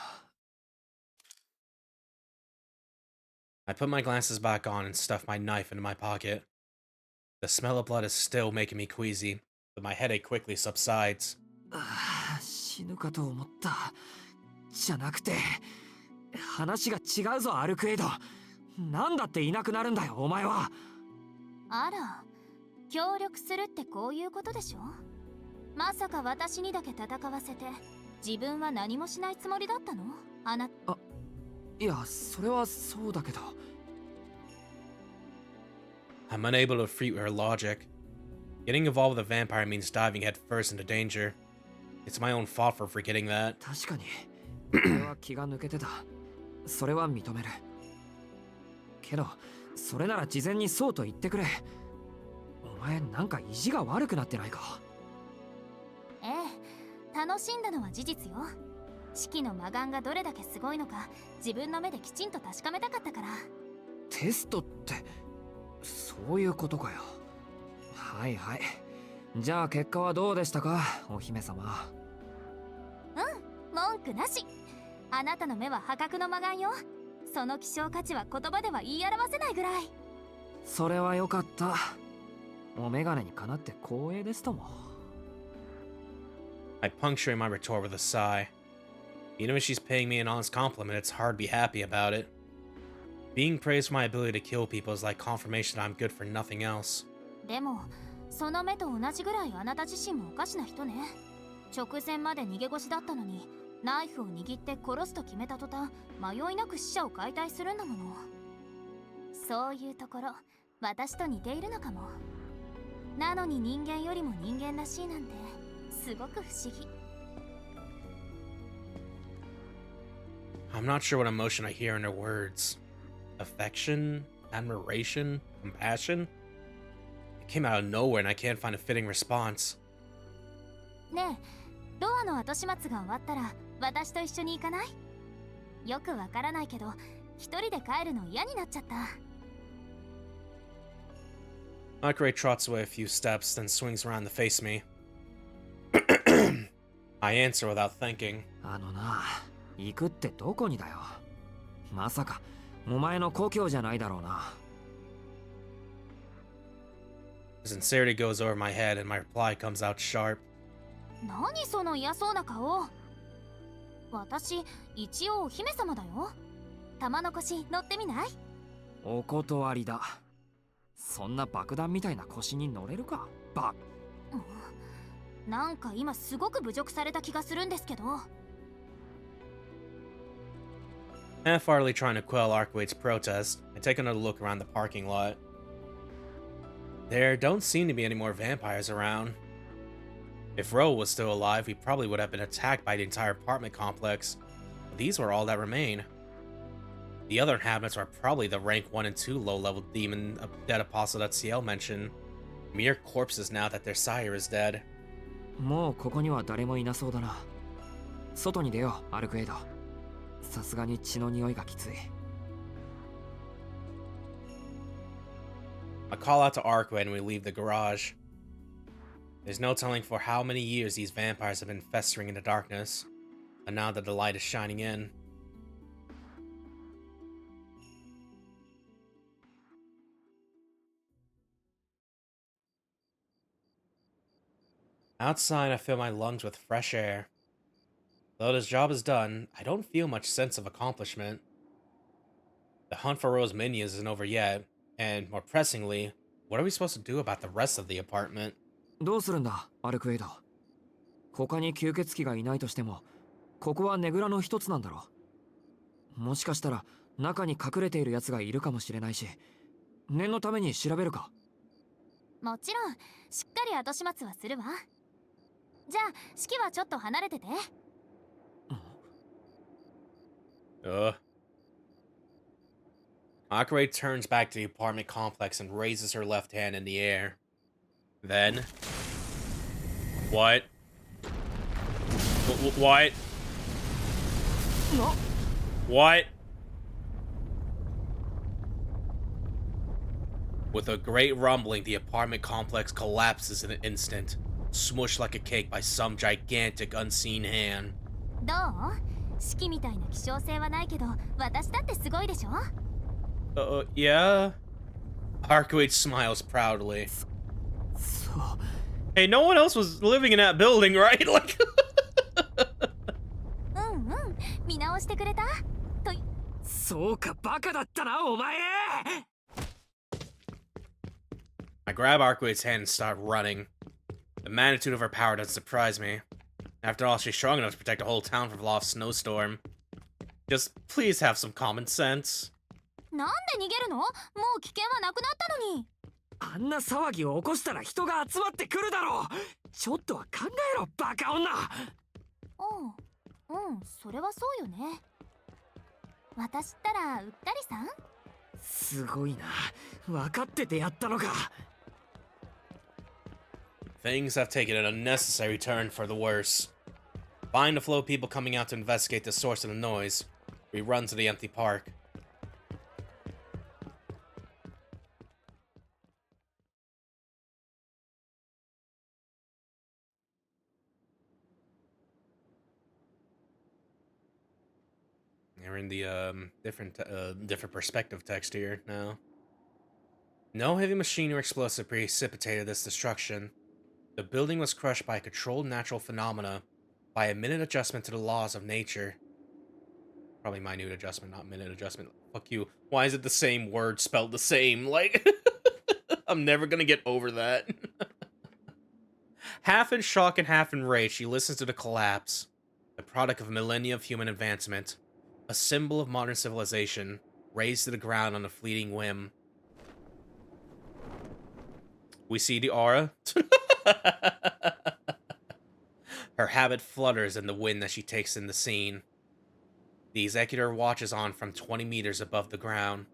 I put my glasses back on and stuff my knife into my pocket. The smell of blood is still making me queasy, but my headache quickly subsides. 死ぬかと思った。じゃなくて、話が違うぞアルクエイド。なんだっていなくなるんだよお前は。あら、協力するってこういうことでしょ。まさか私にだけ戦わせて自分は何もしないつもりだったの？あなた。いや、それはそうだけど。 I'm unable to refute her logic. Getting involved with a vampire means diving headfirst into danger. It's my own fault for forgetting that. 確かに俺は気が抜けてた。それは認める。けどそれなら事前にそうと言ってくれ。お前なんか意地が悪くなってないか。ええ、楽しんだのは事実よ。式の魔眼がどれだけすごいのか自分の目できちんと確かめたかったから。テストってそういうことかよ。はいはい。じゃあ結果はどうでしたかお姫様。文句なし。あなたの目は破格の魔眼よ。その希少価値は言葉では言い表せないぐらい。それはよかった。お眼鏡にかなって光栄ですとも。 I puncture my retort with a sigh. Even if she's paying me an honest compliment, it's hard to be happy about it. Being praised for my ability to kill people is like confirmation that I'm good for nothing else. でもその目と同じぐらいあなた自身もおかしな人ね。直前まで逃げ腰だったのにナイフを握って殺すと決めた途端迷いなく死者を解体するんだもの。そういうところ私と似ているのかも。なのに人間よりも人間らしいなんてすごく不思議。 I'm not sure what emotion I hear in her words. Affection? Admiration? Compassion? It came out of nowhere and I can't find a fitting response. ねえ、ドアの後始末が終わったら私と一緒に行かない？よくわからないけど一人で帰るの嫌になっちゃった。 Akure trots away a few steps, then swings around to face me. I answer without thinking. あのな、行くってどこにだよ。まさかお前の故郷じゃないだろうな。 Sincerity goes over my head and my reply comes out sharp. 何その嫌そうな顔。私一応お姫様だよ。玉の腰乗ってみない？お断りだ。そんな爆弾みたいな腰に乗れるかバなんか今すごく侮辱された気がするんですけど。 Half-heartedly trying to quell Arcwade's protest, I take another look around the parking lot. There don't seem to be any more vampires around. If Ro was still alive, we probably would have been attacked by the entire apartment complex. But these were all that remain. The other inhabitants are probably the rank 1 and 2 low-level demon dead apostle that Ciel mentioned. Mere corpses now that their sire is dead. もうここには誰もいなそうだな。外に出よう、アルクエイド。さすがに血の匂いがきつい。I call out to Arquid when we leave the garage. There's no telling for how many years these vampires have been festering in the darkness, and now that the light is shining in. Outside, I fill my lungs with fresh air. Though this job is done, I don't feel much sense of accomplishment. The hunt for Ro's minions isn't over yet, and more pressingly, what are we supposed to do about the rest of the apartment? どうするんだ、アルクエイド。他に吸血鬼がいないとしても、ここはねぐらの一つなんだろう。もしかしたら中に隠れている奴がいるかもしれないし、念のために調べるか。もちろん、しっかり後始末はするわ。じゃあ、式はちょっと離れてて。Akure turns back to the apartment complex and raises her left hand in the air. Then... What? What? No. What? With a great rumbling, the apartment complex collapses in an instant, smushed like a cake by some gigantic unseen hand. どう？式みたいな希少性はないけど、私だってすごいでしょ？ Yeah? Arcuate smiles proudly. So... Hey, no one else was living in that building, right? Like... 見直してくれた？とそうか、バカだったな、お前。 I grab Arcuate's hand and start running. The magnitude of her power doesn't surprise me. After all, she's strong enough to protect a whole town from a lost snowstorm. Just please have some common sense. なんで逃げるの？もう危険はなくなったのに。あんな騒ぎを起こしたら人が集まってくるだろう。ちょっとは考えろ、バカ女。それはそうよね。私ったらうっかりさん？すごいな。分かっててやったのか。Things have taken an unnecessary turn for the worse. Find the flow of people coming out to investigate the source of the noise. We run to the empty park. We're in the different perspective text here now. No heavy machinery or explosive precipitated this destruction. The building was crushed by a controlled natural phenomena, by a minute adjustment to the laws of nature. Probably minute adjustment, not minute adjustment. Fuck you. Why is it the same word spelled the same? Like, I'm never gonna get over that. Half in shock and half in rage, she listens to the collapse. The product of a millennia of human advancement. A symbol of modern civilization, razed to the ground on a fleeting whim. We see the aura. Her habit flutters in the wind as she takes in the scene. The executor watches on from 20 meters above the ground.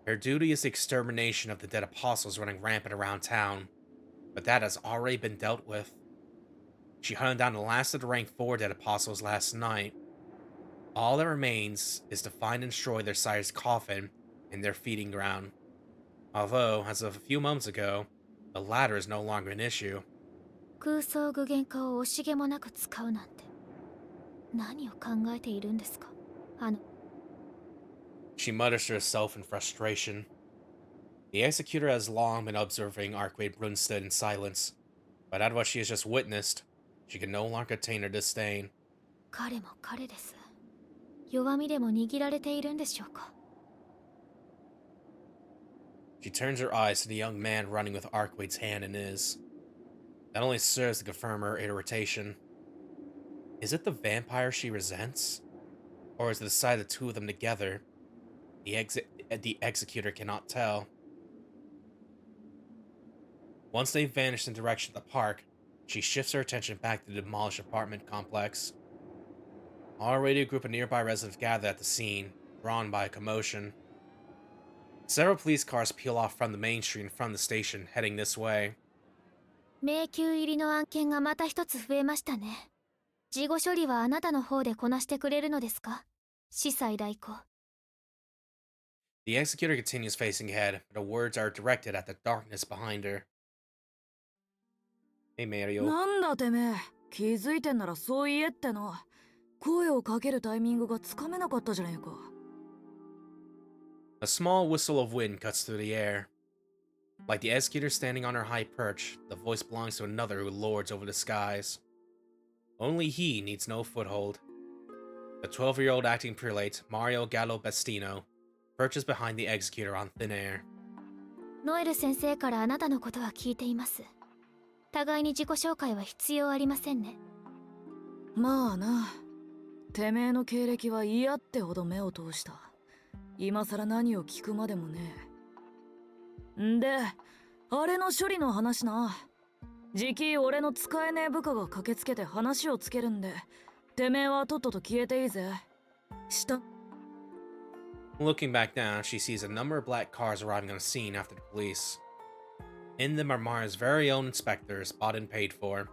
Her duty is the extermination of the dead apostles running rampant around town, but that has already been dealt with. She hunted down the last of the rank 4 dead apostles last night. All that remains is to find and destroy their sire's coffin in their feeding ground. Although, as of a few moments ago, the latter is no longer an issue. 空想具現化を惜しげもなく使うなんて何を考えているんですか？She mutters to herself in frustration. The executor has long been observing Arquade Brunstead in silence, but out of what she has just witnessed, she can no longer contain her disdain. 彼も彼です。弱みでも握られているんでしょうか？ She turns her eyes to the young man running with Arquade's hand in his. That only serves to confirm her irritation. Is it the vampire she resents? Or is it the sight of the two of them together? The executor cannot tell. Once they vanish in the direction of the park, She shifts her attention back to the demolished apartment complex. Already a group of nearby residents gather at the scene, drawn by a commotion. Several police cars peel off from the main street in front of the station, heading this way. 迷宮入りの案件がまた一つ増えましたね。事後処理はあなたの方でこなしてくれるのですか？司祭代行。The executor continues facing ahead, but her words are directed at the darkness behind her. Hey Mario. なんだてめえ、気づいてんならそう言えってな。声をかけるタイミングがつかめなかったじゃねえか。A small whistle of wind cuts through the air. Like the executor standing on her high perch, the voice belongs to another who lords over the skies. Only he needs no foothold. The 12-year-old acting prelate, Mario Gallo Bestino, perches behind the executor on thin air. ノエル先生からあなたのことは聞いています。互いに自己紹介は必要ありませんね。まあな。てめえの経歴は嫌ってほど目を通した。今さら何を聞くまでもねえ。んで、あれの処理の話な。じき俺の使えねえ部下が駆けつけて話をつけるんで、てめえはとっとと消えていいぜ。した。Looking back down, she sees a number of black cars arriving on the scene after the police. In them are Mara's very own inspectors, bought and paid for.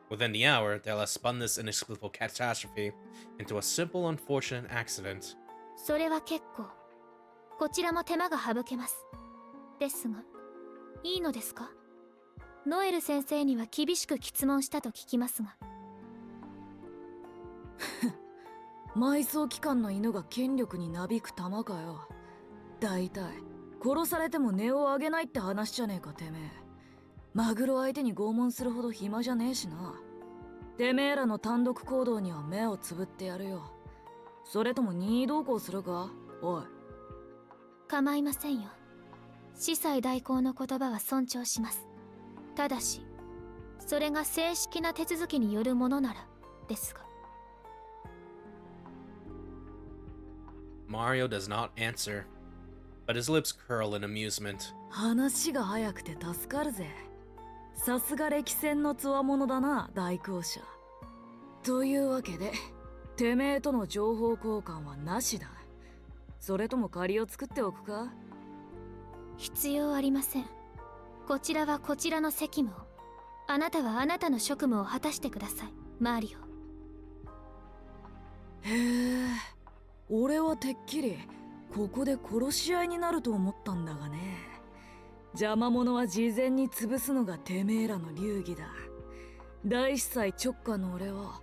Within the hour, they'll have spun this inexplicable catastrophe into a simple, unfortunate accident. それは結構。こちらも手間が省けます。ですが、いいのですか？ノエル先生には厳しく詰問したと聞きますが。埋葬機関の犬が権力になびく玉かよ。だいたい殺されても値を上げないって話じゃねえかてめえ。マグロ相手に拷問するほど暇じゃねえしな。てめえらの単独行動には目をつぶってやるよ。それとも任意同行するか？おい。構いませんよ。司祭代行の言葉は尊重します。ただし、それが正式な手続きによるものならですが。Mario does not answer, but his lips curl in amusement. 話が早くて助かるぜ。さすが歴戦の強者だな、大公者。というわけで、てめえとの情報交換はなしだ。それとも借りを作っておくか？必要ありません。こちらはこちらの責務を。あなたはあなたの職務を果たしてください、マリオ。へえ、俺はてっきりここで殺し合いになると思ったんだがね。邪魔者は事前に潰すのがてめえらの流儀だ。大司祭直下の俺は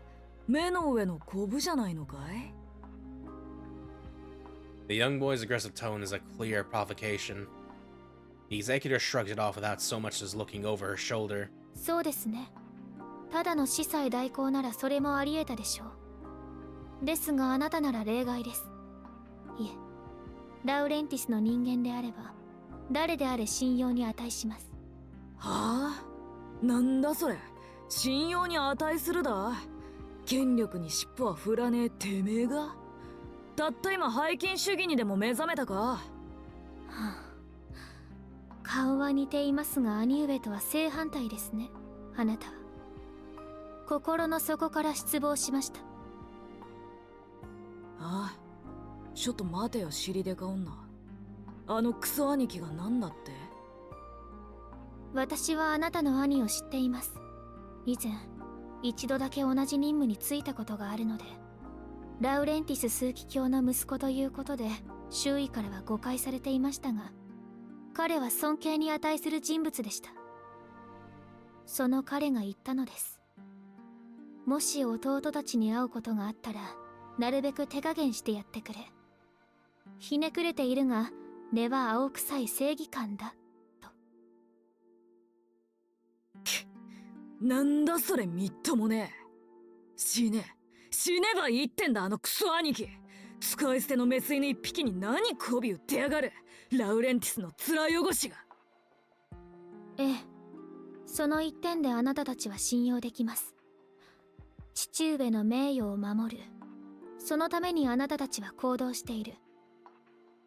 目の上のコブじゃないのかい？ The young boy's aggressive tone is a clear provocation. The executor shrugs it off without so much as looking over her shoulder. そうですね。ただの司祭代行ならそれもあり得たでしょう。ですがあなたなら例外です。いえ、ラウレンティスの人間であれば誰であれ信用に値します。はあ？なんだそれ。信用に値するだ。権力に尻尾は振らねえてめえが。たった今背筋主義にでも目覚めたか？はあ、顔は似ていますが兄上とは正反対ですね。あなたは心の底から失望しました。ああ、ちょっと待てよ、尻でか女。あのクソ兄貴が何だって？私はあなたの兄を知っています。以前一度だけ同じ任務に就いたことがあるので、ラウレンティス枢機卿の息子ということで周囲からは誤解されていましたが、彼は尊敬に値する人物でした。その彼が言ったのです。もし弟たちに会うことがあったら、なるべく手加減してやってくれ。ひねくれているが根は青臭い正義感だと。なんだそれ、みっともねえ。死ねばいいってんだ、あのクソ兄貴。使い捨てのメス犬一匹に何媚び売ってやがる、ラウレンティスの面汚しが。ええ、その一点であなたたちは信用できます。父上の名誉を守る、そのためにあなたたちは行動している。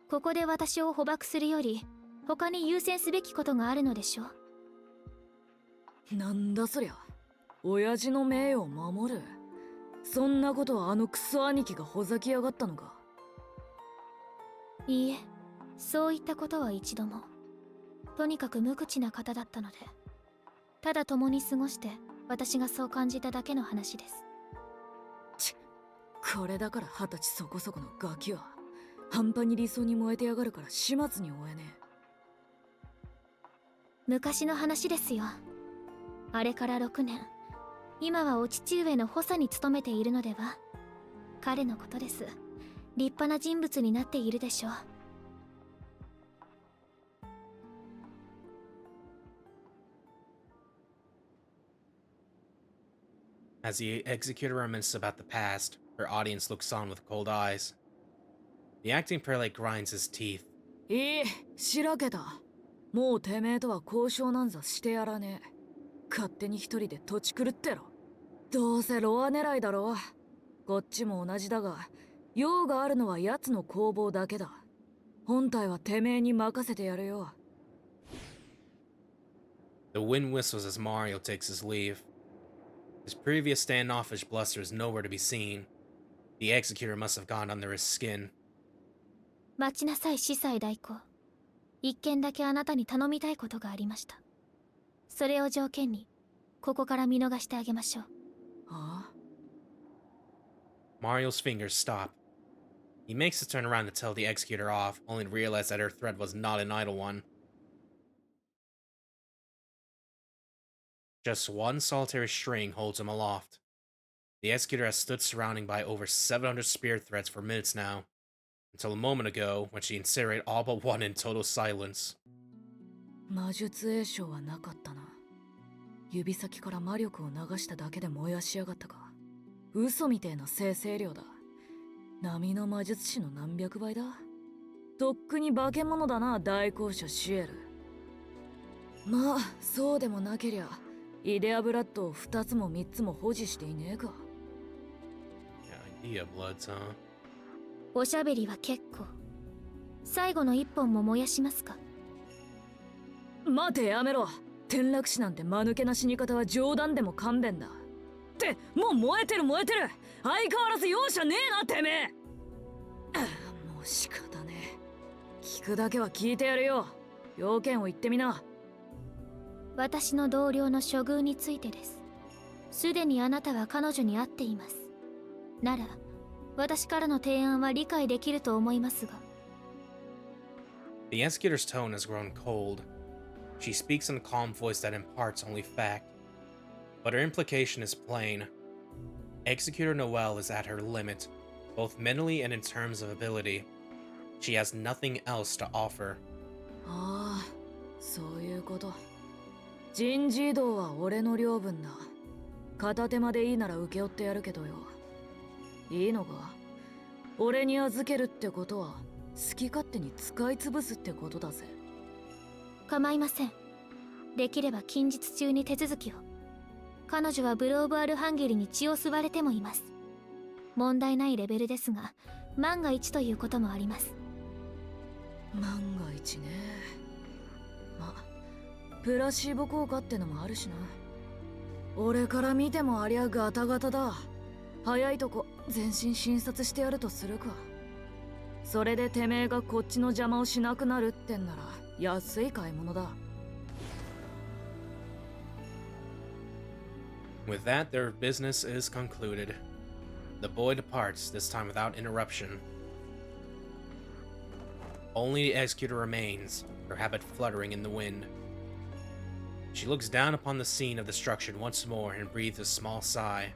ここで私を捕獲するより他に優先すべきことがあるのでしょう。なんだそりゃ。親父の名誉を守る。そんなことはあのクソ兄貴がほざきやがったのか。いいえ、そういったことは一度も。とにかく無口な方だったので、ただ共に過ごして私がそう感じただけの話です。これだから20歳そこそこのガキは半端に理想に燃えてやがるから始末に終えねえ。昔の話ですよ。あれから6年、今はお父上の補佐に務めているのでは。彼のことです。立派な人物になっているでしょう。As the executor reminisces about the past, her audience looks on with cold eyes. The acting prelate grinds his teeth. いい、しらけた。もうてめえとは交渉なんざしてやらねえ。勝手に一人で土地狂ってろ。どうせロア狙いだろ。こっちも同じだが、用があるのは奴の攻防だけだ。本体はてめえに任せてやるよ。The wind whistles as Mario takes his leave. His previous standoffish bluster is nowhere to be seen. The executor must have gone under his skin. 待ちなさい、司祭代行。一件だけあなたに頼みたいことがありました。それを条件に、ここから見逃してあげましょう。ああ Mario's fingers stop. He makes a turn around to tell the executor off, only to realize that her threat was not an idle one. Just one solitary string holds him aloft. The executor has stood surrounded by over 700 spear threads for minutes now, until a moment ago when she incinerated all but one in total silence. 魔術栄唱はなかったな。指先から魔力を流しただけで燃やしやがったか。嘘みてえな生成量だ。波の魔術師の何百倍だ。とっくに化け物だな、大公社シエル。まあそうでもなけりゃイデアブラッドを2つも3つも保持していねえか。Idea bloods, huh? おしゃべりは結構。最後の一本も燃やしますか。待て、やめろ。転落死なんて間抜けな死に方は冗談でも勘弁だ。ってもう燃えてる燃えてる。相変わらず容赦ねえなてめえ。もう仕方ねえ。聞くだけは聞いてやるよ。要件を言ってみな。私の同僚の処遇についてです。すでにあなたは彼女に会っています。なら私からの提案は理解できると思いますが。 The executor's tone has grown cold. She speaks in a calm voice that imparts only fact, but her implication is plain. Executor Noelle is at her limit, both mentally and in terms of ability. She has nothing else to offer. ああ、そういうこと。人事異動は俺の領分だ。片手までいいなら請け負ってやるけどよ。いいのか？俺に預けるってことは好き勝手に使い潰すってことだぜ。構いません。できれば近日中に手続きを。彼女はブローブ・アルハンゲリに血を吸われてもいます。問題ないレベルですが、万が一ということもあります。万が一ね。ま、プラシーボ効果ってのもあるしな。俺から見てもありゃガタガタだ。早いとこ全身診察してやるとするか。それでてめえがこっちの邪魔をしなくなるってんなら安い買い物だ。With that, their business is concluded. The boy departs, this time without interruption. Only the executor remains, her habit fluttering in the wind. She looks down upon the scene of destruction once more and breathes a small sigh.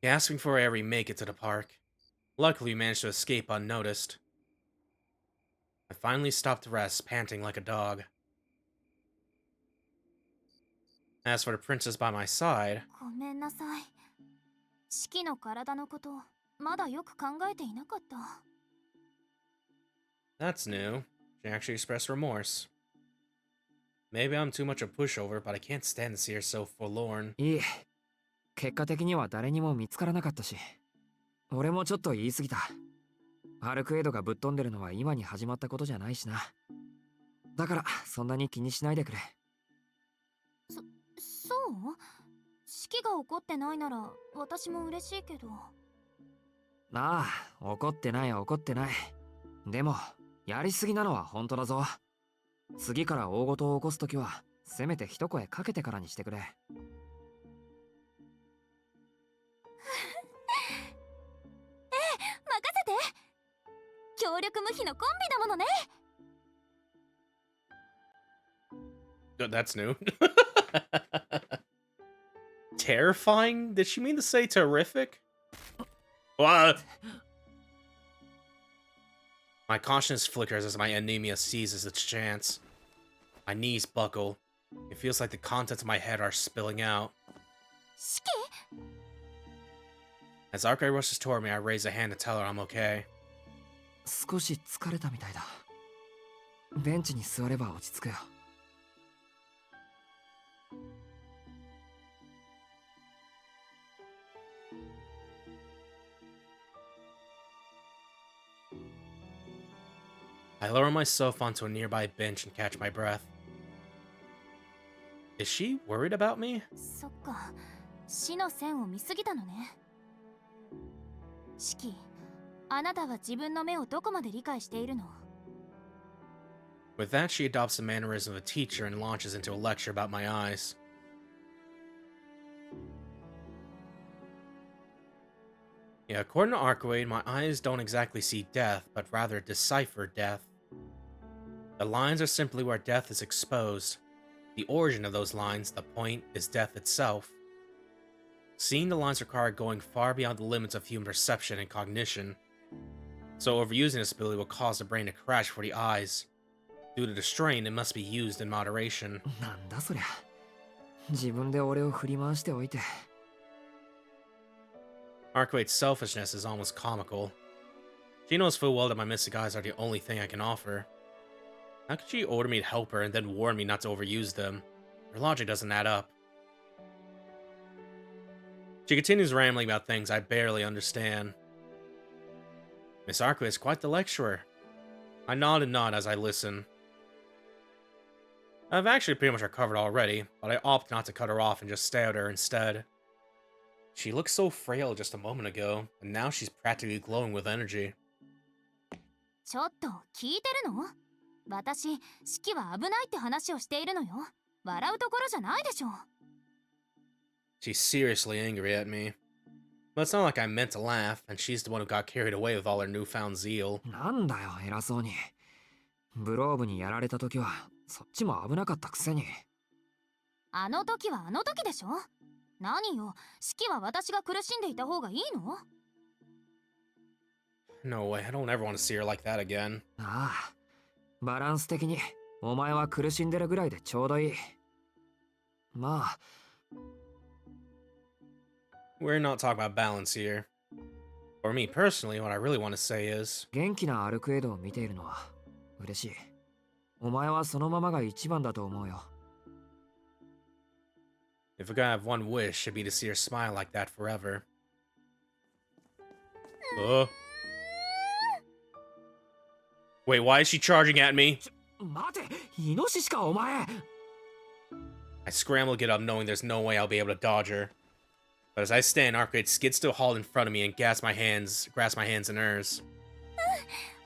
Gasping for air, we make it to the park. Luckily, we managed to escape unnoticed. I finally stopped to rest, panting like a dog. As for the princess by my side, ごめんなさい。四季の体のこと、まだよく考えていなかった。that's new. She actually expressed remorse. Maybe I'm too much a pushover, but I can't stand to see her so forlorn. いい。結果的には誰にも見つからなかったし、俺もちょっと言い過ぎた。アルクエイドがぶっ飛んでるのは今に始まったことじゃないしな。だからそんなに気にしないでくれ。そう？式が起こってないなら私も嬉しいけど。ああ、怒ってない怒ってない。でもやりすぎなのは本当だぞ。次から大事を起こすときはせめて一声かけてからにしてくれ。任せて。協力無比のコンビだものね。That's new. Terrifying? Did she mean to say terrific? What? My conscience flickers as my anemia seizes its chance. My knees buckle. It feels like the contents of my head are spilling out. 式？ As Arkai rushes toward me, I raise a hand to tell her I'm okay. 少し疲れたみたいだ。ベンチに座れば落ち着くよ。I lower myself onto a nearby bench and catch my breath. Is she worried about me? そっか、死の線を見すぎたのね。式、あなたは自分の目をどこまで理解しているの？ With that, she adopts the mannerism of a teacher and launches into a lecture about my eyes. Yeah, according to Archwade, my eyes don't exactly see death, but rather decipher death. The lines are simply where death is exposed. The origin of those lines, the point, is death itself. Seeing the lines require going far beyond the limits of human perception and cognition. So overusing this ability will cause the brain to crash for the eyes. Due to the strain, it must be used in moderation. なんだそりゃ。自分で俺を振り回しておいて。Archwade's selfishness is almost comical. She knows full well that my mystic eyes are the only thing I can offer. How could she order me to help her and then warn me not to overuse them? Her logic doesn't add up. She continues rambling about things I barely understand. Miss Archwade is quite the lecturer. I nod and nod as I listen. I've actually pretty much recovered already, but I opt not to cut her off and just stare at her instead. She looked so frail just a moment ago, and now she's practically glowing with energy. ちょっと聞いてるの？私、式は危ないって話をしているのよ。笑うところじゃないでしょ。She's seriously angry at me. But it's not like I meant to laugh, and she's the one who got carried away with all her newfound zeal. なんだよ、偉そうに。ブローブにやられた時は、そっちも危なかったくせに。あの時はあの時でしょ。何よ、式は私が苦しんでいた方がいいの？ No way, I don't ever want to see her like that again. ああ、バランス的に、お前は苦しんでるぐらいでちょうどいい。まあ。We're not talking about balance here. For me personally, what I really want to say is... 元気なアルクエイドを見ているのは嬉しい。お前はそのままが一番だと思うよ。If I could have one wish, it'd be to see her smile like that forever. Wait, why is she charging at me? 待て、イノシシかお前。I scramble to get up, knowing there's no way I'll be able to dodge her. But as I stand, Arcade skids to a halt in front of me and grasps my hands in hers.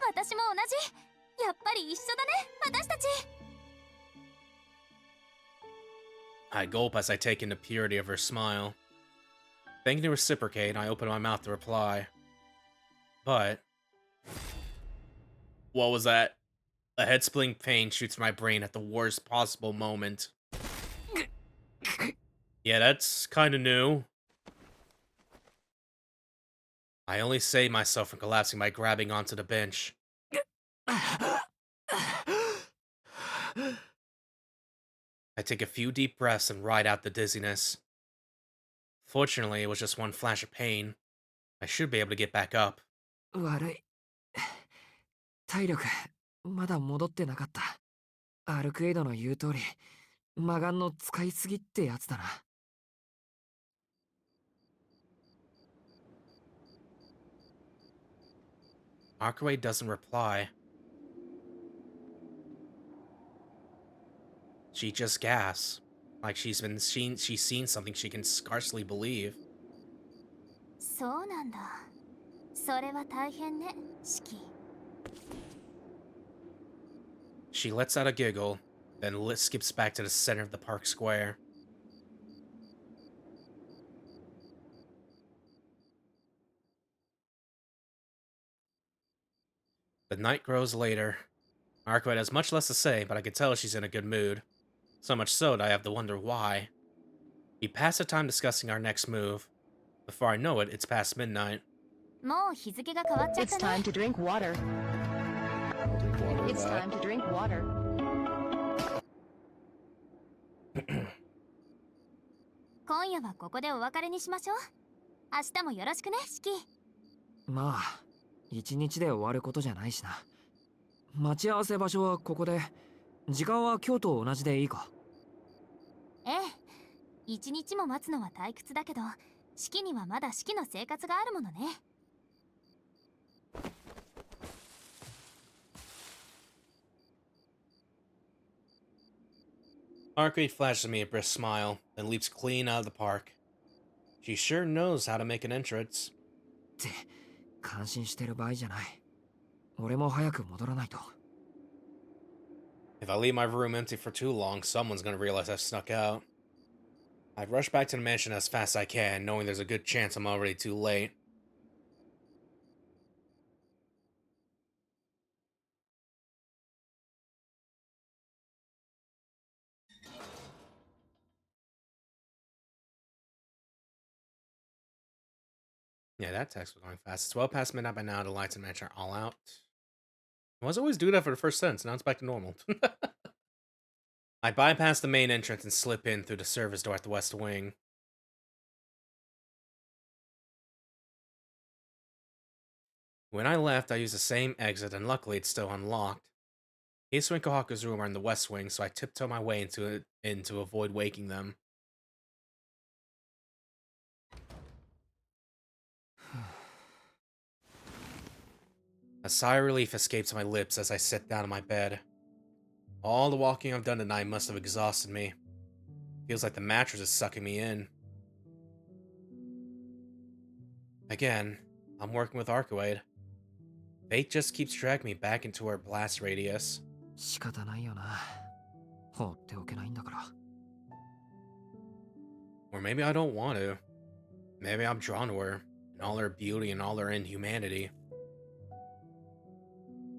私も同じ。やっぱり一緒だね、私たち。I gulp as I take in the purity of her smile. Thinking to reciprocate, I open my mouth to reply. But... what was that? A head-splitting pain shoots my brain at the worst possible moment. Yeah, that's kinda new. I only save myself from collapsing by grabbing onto the bench. I take a few deep breaths and ride out the dizziness. Fortunately, it was just one flash of pain. I should be able to get back up. 悪い。体力、まだ戻ってなかった。アルクエイドの言う通り、魔眼の使いすぎってやつだな。Arkway doesn't reply. She just gasps, like she's seen something she can scarcely believe. そうなんだ。それは大変ね、シキ。She lets out a giggle, then skips back to the center of the park square. The night grows later. Arkwright has much less to say, but I can tell she's in a good mood. So much so that I have to wonder why. We pass the time discussing our next move. Before I know it, it's past midnight. もう日付が変わっちゃっ It's た time ね。 to drink water. It's time to drink water. 今夜はここでお別れにしましょう。明日もよろしくね、シキ。まあ一日で終わることじゃないしな。待ち合わせ場所はここで、時間は今日と同じでいいか？ええ。一日も待つのは退屈だけど、シキにはまだシキの生活があるものね。Arcade flashes me a brisk smile, then leaps clean out of the park. She sure knows how to make an entrance. って感心してる場合じゃない。俺も早く戻らないと。If I leave my room empty for too long, someone's gonna realize I've snuck out. I rush back to the mansion as fast as I can, knowing there's a good chance I'm already too late. Yeah, that text was going fast. It's well past midnight by now. The lights in the mansion are all out. I was always do that for the first sentence. Now it's back to normal. I bypass the main entrance and slip in through the service door at the west wing. When I left, I used the same exit, and luckily it's still unlocked. Hisu and Kohaku's room are in the west wing, so I tiptoe my way into it to avoid waking them. A sigh of relief escapes my lips as I sit down on my bed. All the walking I've done tonight must have exhausted me. Feels like the mattress is sucking me in. Again, I'm working with Arcuade. Fate just keeps dragging me back into her blast radius. 仕方ないよな。放っておけないんだから。Or maybe I don't want to. Maybe I'm drawn to her, in all her beauty and all her inhumanity.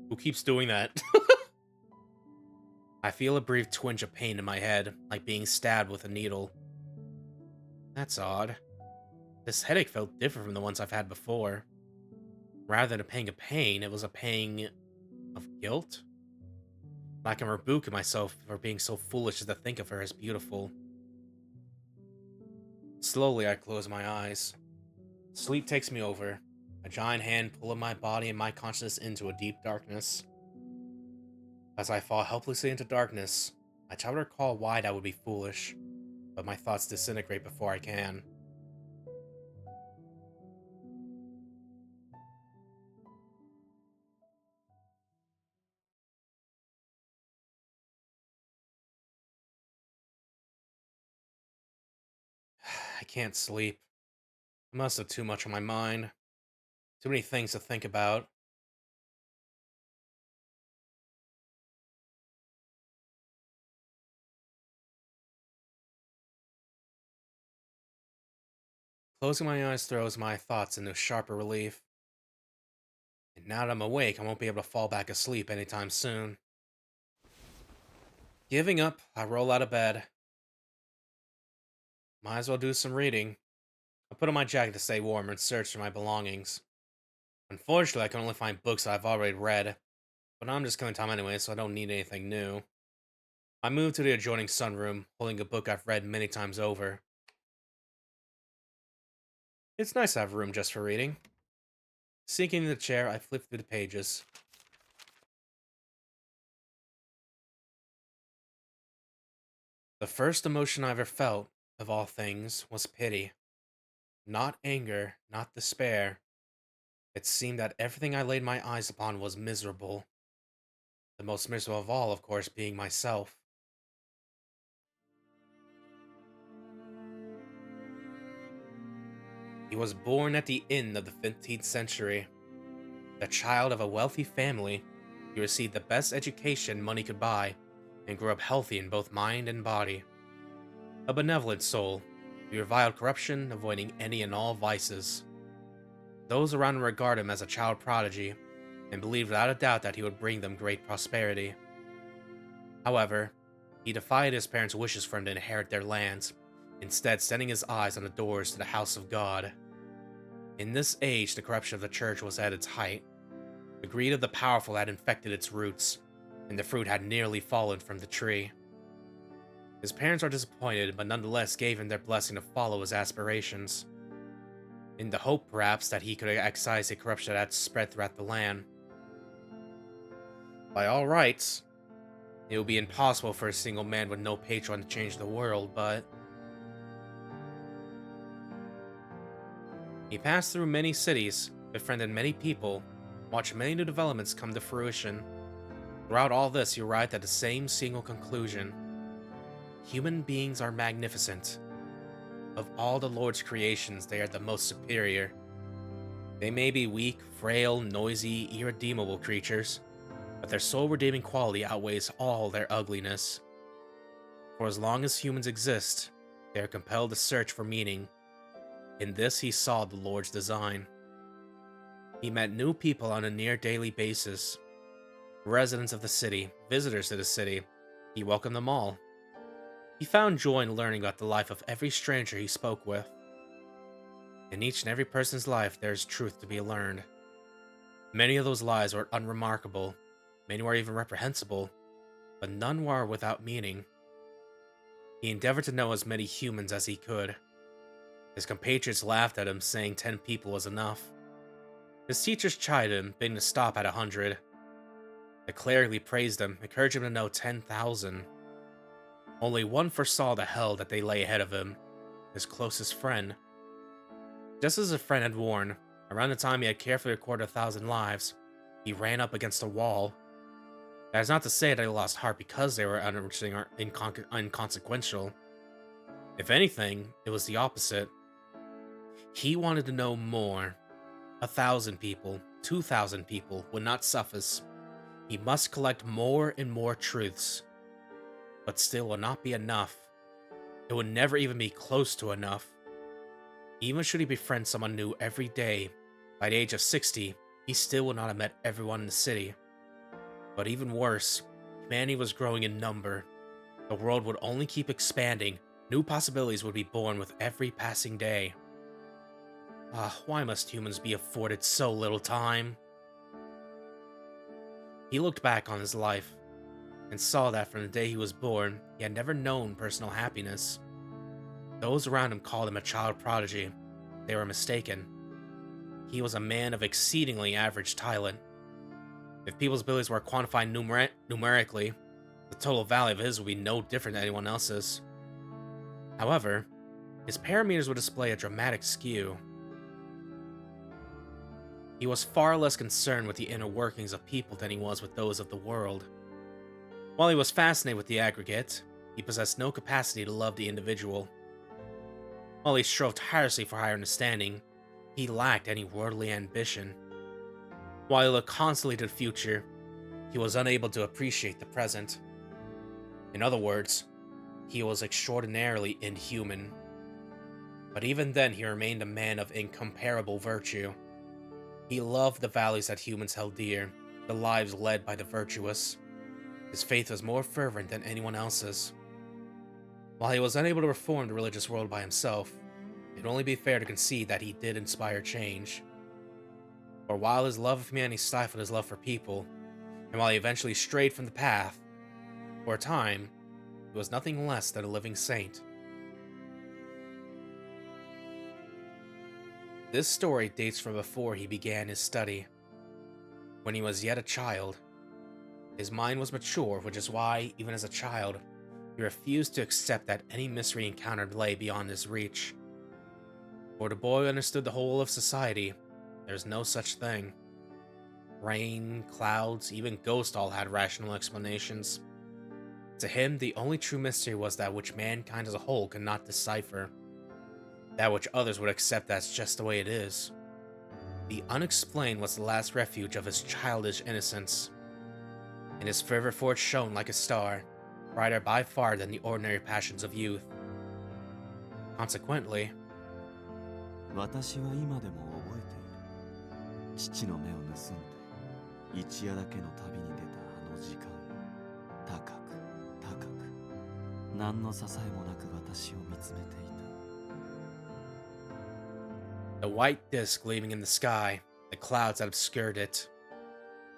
Who keeps doing that? I feel a brief twinge of pain in my head, like being stabbed with a needle. That's odd. This headache felt different from the ones I've had before. Rather than a pang of pain, it was a pang of guilt. Like I'm rebuking myself for being so foolish as to think of her as beautiful. Slowly, I close my eyes. Sleep takes me over, a giant hand pulling my body and my consciousness into a deep darkness. As I fall helplessly into darkness, I try to recall why that would be foolish, but my thoughts disintegrate before I can. I can't sleep. I must have too much on my mind. Too many things to think about. Closing my eyes throws my thoughts into sharper relief. And now that I'm awake, I won't be able to fall back asleep anytime soon. Giving up, I roll out of bed. Might as well do some reading. I put on my jacket to stay warm and search for my belongings. Unfortunately, I can only find books that I've already read, but I'm just killing time anyway, so I don't need anything new. I move to the adjoining sunroom, holding a book I've read many times over. It's nice to have room just for reading. Sinking in the chair, I flip through the pages. The first emotion I ever felt, of all things, was pity. Not anger, not despair, It seemed that everything I laid my eyes upon was miserable. The most miserable of all, of course, being myself. He was born at the end of the 15th century. The child of a wealthy family, he received the best education money could buy and grew up healthy in both mind and body. A benevolent soul, he reviled corruption, avoiding any and all vices. Those around him regarded him as a child prodigy and believed without a doubt that he would bring them great prosperity. However, he defied his parents' wishes for him to inherit their lands, instead setting his eyes on the doors to the house of God. In this age, the corruption of the church was at its height. The greed of the powerful had infected its roots, and the fruit had nearly fallen from the tree. His parents were disappointed, but nonetheless gave him their blessing to follow his aspirations, in the hope, perhaps, that he could excise the corruption that had spread throughout the land. By all rights, it would be impossible for a single man with no patron to change the world, but he passed through many cities, befriended many people, watched many new developments come to fruition. Throughout all this, he arrived at the same single conclusion. Human beings are magnificent. Of all the Lord's creations, they are the most superior. They may be weak, frail, noisy, irredeemable creatures, but their soul-redeeming quality outweighs all their ugliness. For as long as humans exist, they are compelled to search for meaning. In this he saw the Lord's design. He met new people on a near-daily basis. Residents of the city, visitors to the city, he welcomed them all. He found joy in learning about the life of every stranger he spoke with. In each and every person's life, there is truth to be learned. Many of those lives were unremarkable, many were even reprehensible, but none were without meaning. He endeavored to know as many humans as he could. His compatriots laughed at him, saying 10 people was enough. His teachers chided him, bidding to stop at 100. The clergy praised him, encouraged him to know 10,000. Only one foresaw the hell that they lay ahead of him, his closest friend. Just as his friend had warned, around the time he had carefully recorded 1,000 lives, he ran up against a wall. That is not to say that he lost heart because they were uninteresting or inconsequential. If anything, it was the opposite. He wanted to know more. 1,000 people, 2,000 people would not suffice. He must collect more and more truths. But still will not be enough. It would never even be close to enough. Even should he befriend someone new every day, by the age of 60, he still would not have met everyone in the city. But even worse, humanity was growing in number. The world would only keep expanding. New possibilities would be born with every passing day. Why must humans be afforded so little time? He looked back on his life and saw that from the day he was born, he had never known personal happiness. Those around him called him a child prodigy. They were mistaken. He was a man of exceedingly average talent. If people's abilities were quantified numerically, the total value of his would be no different than anyone else's. However, his parameters would display a dramatic skew. He was far less concerned with the inner workings of people than he was with those of the world. While he was fascinated with the aggregate, he possessed no capacity to love the individual. While he strove tirelessly for higher understanding, he lacked any worldly ambition. While he looked constantly to the future, he was unable to appreciate the present. In other words, he was extraordinarily inhuman. But even then, he remained a man of incomparable virtue. He loved the values that humans held dear, the lives led by the virtuous. His faith was more fervent than anyone else's. While he was unable to reform the religious world by himself, it would only be fair to concede that he did inspire change. For while his love of humanity stifled his love for people, and while he eventually strayed from the path, for a time, he was nothing less than a living saint. This story dates from before he began his study. When he was yet a child, his mind was mature, which is why, even as a child, he refused to accept that any mystery encountered lay beyond his reach. For the boy understood the whole of society, there's no such thing. Rain, clouds, even ghosts all had rational explanations. To him, the only true mystery was that which mankind as a whole could not decipher. That which others would accept as just the way it is. The unexplained was the last refuge of his childish innocence. And his fervor for it shone like a star, brighter by far than the ordinary passions of youth. Consequently, 私は今でも覚えている。父の目を盗んで一夜だけの旅に出たあの時間。高く高く、何の支えもなく私を見つめていた。the white disk gleaming in the sky, the clouds that obscured it.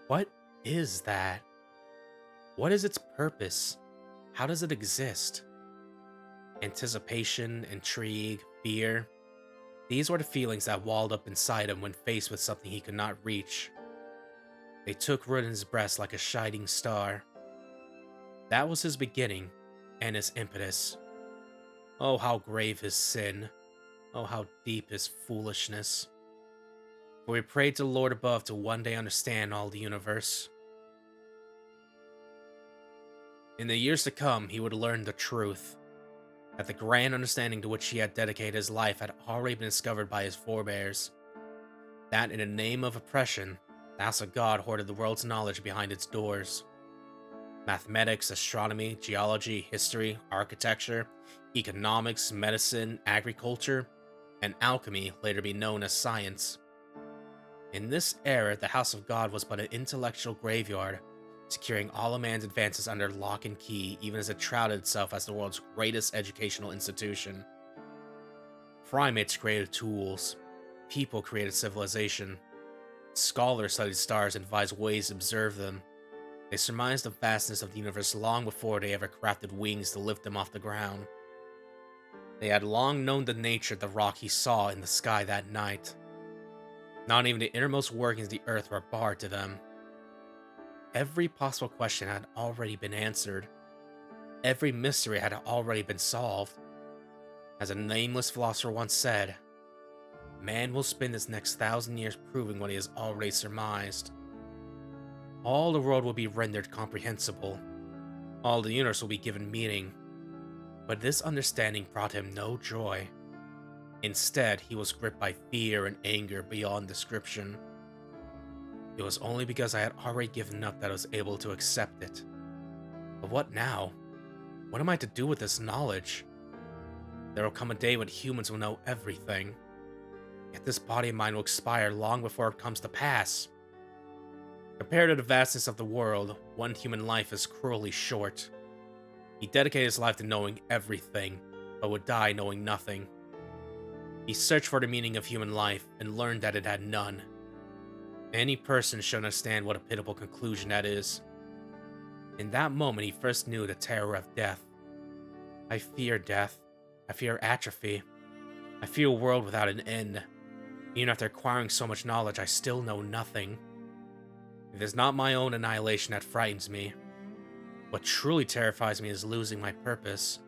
What is that? What is its purpose? How does it exist? Anticipation, intrigue, fear. These were the feelings that walled up inside him when faced with something he could not reach. They took root in his breast like a shining star. That was his beginning and his impetus. Oh, how grave his sin. Oh, how deep his foolishness. For he prayed to the Lord above to one day understand all the universe. In the years to come, he would learn the truth. That the grand understanding to which he had dedicated his life had already been discovered by his forebears. That in the name of oppression, the house of God hoarded the world's knowledge behind its doors. Mathematics, astronomy, geology, history, architecture, economics, medicine, agriculture, and alchemy, later be known as science. In this era, the house of God was but an intellectual graveyard, securing all of man's advances under lock and key, even as it shrouded itself as the world's greatest educational institution. Primates created tools. People created civilization. Scholars studied stars and devised ways to observe them. They surmised the vastness of the universe long before they ever crafted wings to lift them off the ground. They had long known the nature of the rock he saw in the sky that night. Not even the innermost workings of the earth were barred to them. Every possible question had already been answered. Every mystery had already been solved. As a nameless philosopher once said, man will spend his next 1,000 years proving what he has already surmised. All the world will be rendered comprehensible. All the universe will be given meaning. But this understanding brought him no joy. Instead, he was gripped by fear and anger beyond description. It was only because I had already given up that I was able to accept it. But what now? What am I to do with this knowledge? There will come a day when humans will know everything. Yet this body of mine will expire long before it comes to pass. Compared to the vastness of the world, one human life is cruelly short. He dedicated his life to knowing everything, but would die knowing nothing. He searched for the meaning of human life and learned that it had none. Any person should understand what a pitiable conclusion that is. In that moment, he first knew the terror of death. I fear death. I fear atrophy. I fear a world without an end. Even after acquiring so much knowledge, I still know nothing. It is not my own annihilation that frightens me. What truly terrifies me is losing my purpose.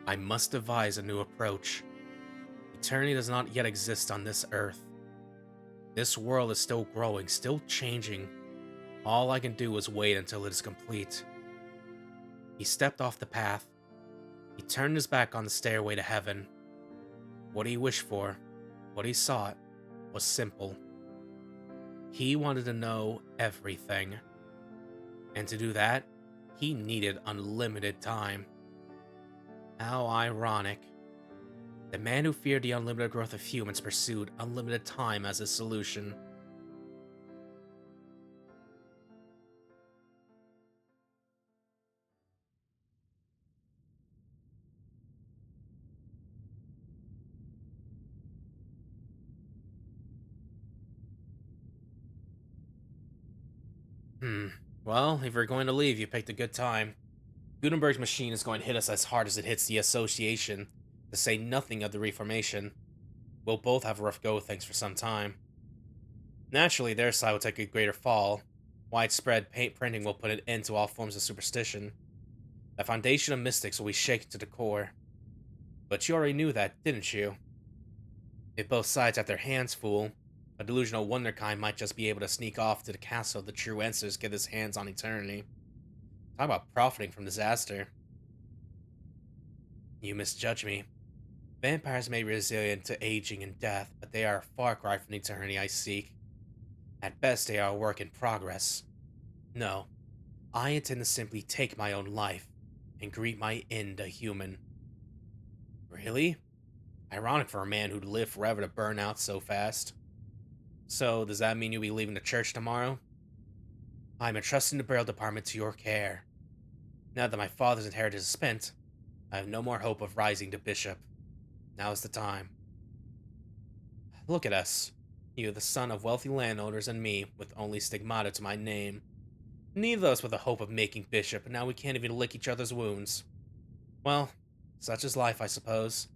I must devise a new approach. Eternity does not yet exist on this earth. This world is still growing, still changing. All I can do is wait until it is complete. He stepped off the path. He turned his back on the stairway to heaven. What he wished for, what he sought, was simple. He wanted to know everything. And to do that, he needed unlimited time. How ironic. The man who feared the unlimited growth of humans pursued unlimited time as his solution. Well, if we're going to leave, you picked a good time. Gutenberg's machine is going to hit us as hard as it hits the Association, to say nothing of the Reformation. We'll both have a rough go of things for some time. Naturally, their side will take a greater fall. Widespread paint printing will put an end to all forms of superstition. The foundation of mystics will be shaken to the core. But you already knew that, didn't you? If both sides have their hands full, a delusional wonderkind might just be able to sneak off to the castle of the true ancestors get his hands on eternity. Talk about profiting from disaster. You misjudge me. Vampires may be resilient to aging and death, but they are a far cry from the eternity I seek. At best, they are a work in progress. No, I intend to simply take my own life and greet my end a human. Really? Ironic for a man who'd live forever to burn out so fast. So, does that mean you'll be leaving the church tomorrow? I'm entrusting the burial department to your care. Now that my father's inheritance is spent, I have no more hope of rising to bishop. Now is the time. Look at us. You, the son of wealthy landowners, and me, with only stigmata to my name. Neither of us with the hope of making bishop, and now we can't even lick each other's wounds. Well, such is life, I suppose.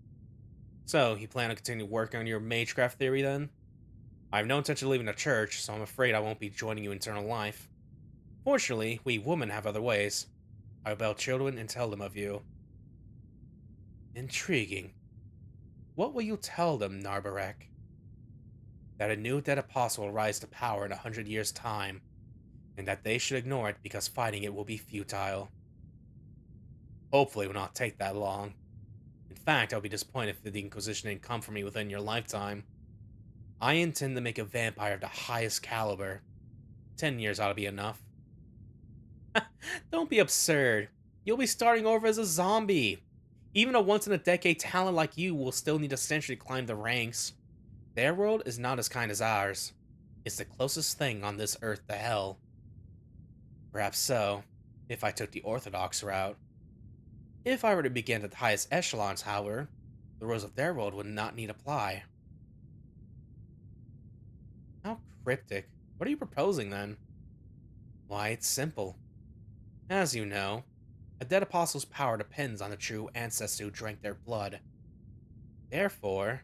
So, you plan on continuing working on your magecraft theory, then? I have no intention of leaving the church, so I'm afraid I won't be joining you in eternal life. Fortunately, we women have other ways. I will bear children and tell them of you. Intriguing. What will you tell them, Narbarek? That a new dead apostle will rise to power in 100 years' time, and that they should ignore it because fighting it will be futile. Hopefully it will not take that long. In fact, I'll be disappointed if the Inquisition didn't come for me within your lifetime. I intend to make a vampire of the highest caliber. 10 years ought to be enough. Don't be absurd. You'll be starting over as a zombie. Even a once-in-a-decade talent like you will still need to essentially climb the ranks. Their world is not as kind as ours. It's the closest thing on this earth to hell. Perhaps so, if I took the orthodox route. If I were to begin at the highest echelons, however, the rules of their world would not need apply. How cryptic. What are you proposing, then? Why, it's simple. As you know, a dead apostle's power depends on the true ancestor who drank their blood. Therefore,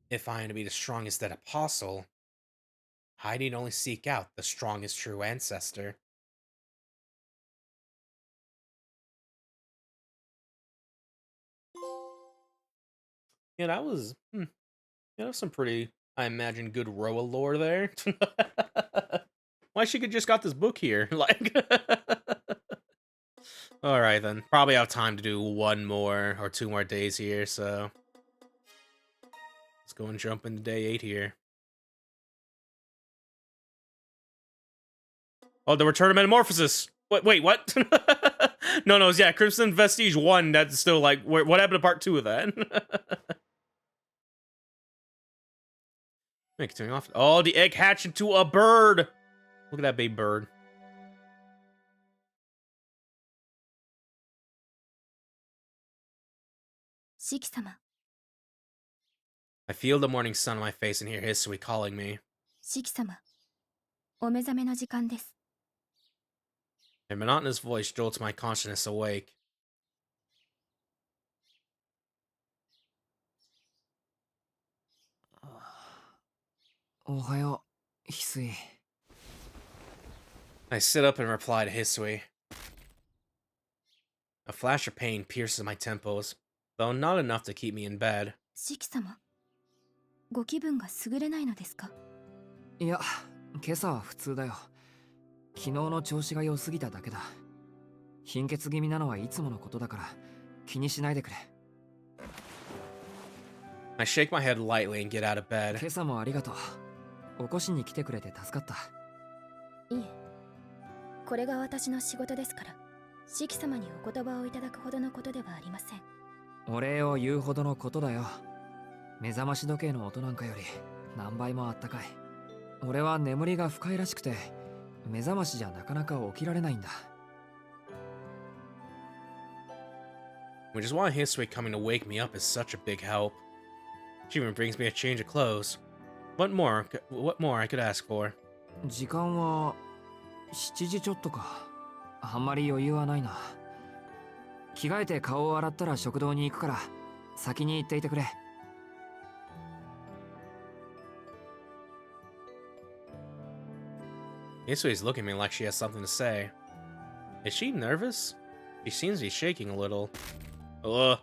if I am to be the strongest dead apostle, I need only seek out the strongest true ancestor. Yeah, that was some pretty, I imagine, good Roa lore there. Why she could just got this book here? Like, all right then. Probably have time to do one more or two more days here, so let's go and jump into day 8 here. Oh, the Return of Metamorphosis. Wait, what? No, yeah, Crimson Vestige 1. That's still like, what happened to part 2 of that? Continuing off. Oh, the egg hatched into a bird. Look at that baby bird. Shiki-sama. I feel the morning sun on my face and hear Hisui calling me. Shiki-sama. お目覚めの時間です。 A monotonous voice jolts my consciousness awake. Ohayo, Hisui. I sit up and reply to Hisui. A flash of pain pierces my temples, though not enough to keep me in bed. シキ様、ご気分が優れないのですか？いや、今朝は普通だよ。昨日の調子が良すぎただけだ。貧血気味なのはいつものことだから気にしないでくれ。I shake my head lightly and get out of bed. 今朝もありがとう。起こしに来てくれて助かった。いえ、これが私の仕事ですから、シキ様にお言葉をいただくほどのことではありません。お礼を言うほどのことだよ。目覚まし時計の音なんかより何倍もあったかい。俺は眠りが深いらしくて、目覚ましじゃなかなか起きられないんだ。Which is why Hisui coming to wake me up is such a big help. She even brings me a change of clothes. What more I could ask for? 時間は7時ちょっとか。あんまり余裕はないな。着替えて顔を洗ったら食堂に行くから先に行っていてくれ。Isui's looking at me like she has something to say. Is she nervous? She seems to be shaking a little. Ugh.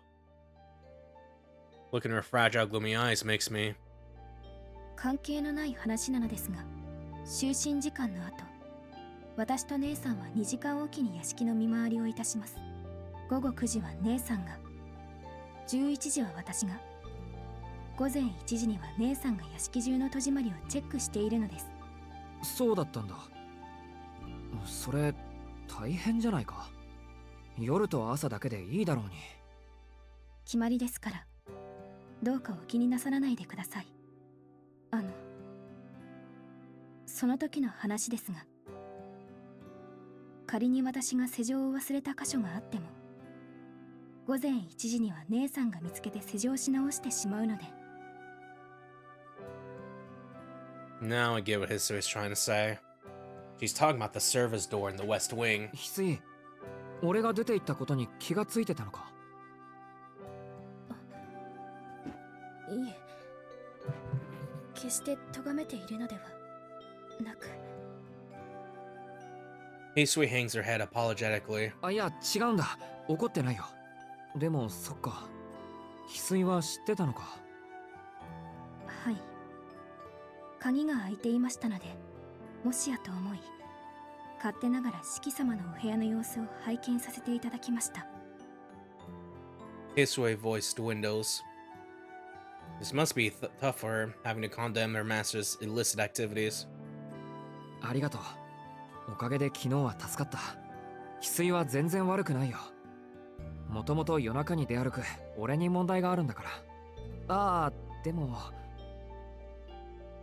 Looking at her fragile, gloomy eyes makes me. 関係のない話なのですが、就寝時間の後、私と姉さんは2時間おきに屋敷の見回りをいたします。午後9時は姉さんが、11時は私が、午前1時には姉さんが屋敷中の戸締まりをチェックしているのです。そうだったんだ。それ大変じゃないか。夜と朝だけでいいだろうに。決まりですから、どうかお気になさらないでください。その時の話ですが、仮に私が施錠を忘れた箇所があっても、午前1時には姉さんが見つけて施錠し直してしまうので。Now I get what Hisui is trying to say. She's talking about the servers' door in the west wing. 翡翠、俺が出て行ったことに気がついてたのか？いえ、決して咎めているのではなく。Hisui hangs her head apologetically. あ、いや違うんだ。怒ってないよ。でもそっか。翡翠は知ってたのか？はい。鍵が開いていましたので、もしやと思い、勝手ながら四季様のお部屋の様子を拝見させていただきました。Hisui voiced windows. This must be tough for her, having to condemn her master's illicit activities. ありがとう。おかげで昨日は助かった。翡翠は全然悪くないよ。もともと夜中に出歩く俺に問題があるんだから。ああ、でも。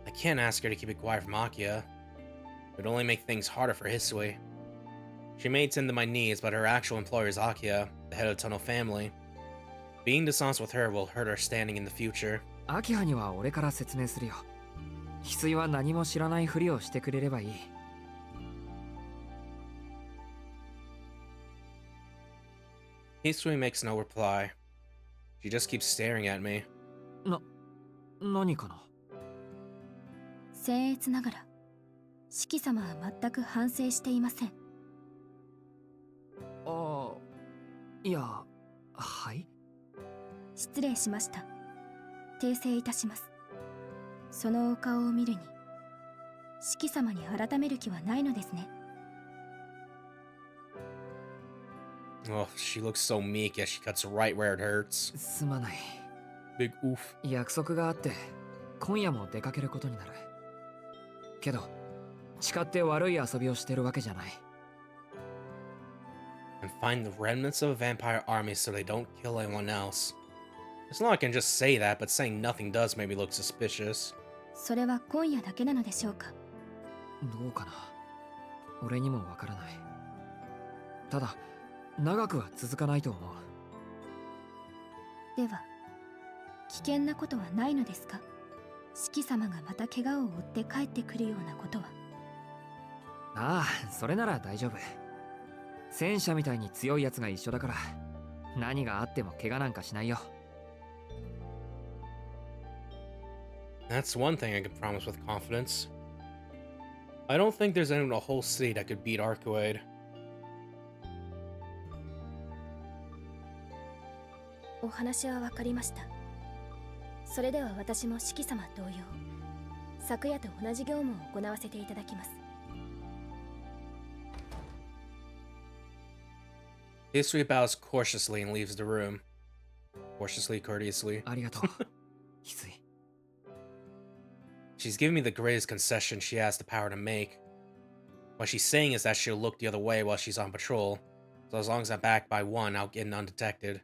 I can't ask her to keep it quiet from Akia. It would only make things harder for Hisui. She may tend to my needs, but her actual employer is Akia, the head of the Tunnel family. Being dishonest with her will hurt our standing in the future. アキハには俺から説明するよ。翡翠は何も知らないふりをしてくれればいい。Hisui makes no reply. She just keeps staring at me. 何かな？僭越ながら、四季様は全く反省していません。ああ、いや、はい。失礼しました。訂正いたします。そのお顔を見るに、四季様に改める気はないのですね。Oh, she looks so meek as she cuts right where it hurts. すまない。Big oof. 約束があって今夜も出かけることになる。けど誓って悪い遊びをしてるわけじゃない。 And find the remnants of a vampire army so they don't kill anyone else. It's not like I can just say that, but saying nothing does make me look suspicious. それは今夜だけなのでしょうか？どうかな。俺にもわからない。ただ長くは続かないと思う。では危険なことはないのですか？四季様がまた怪我を負って帰ってくるようなことは。ああ、それなら大丈夫。戦車みたいに強いやつが一緒だから何があっても怪我なんかしないよ。 That's one thing I can promise with confidence. I don't think there's anyone in the whole city that could beat Arcuade. お話は分かりました。それでは私も四季様同様、昨夜と同じ業務を行わせていただきます。Hisui bows cautiously and leaves the room. Cautiously, courteously. ありがとう。翡翠。 She's giving me the greatest concession she has the power to make. What she's saying is that she'll look the other way while she's on patrol, so as long as I'm back by one, I'll get in undetected.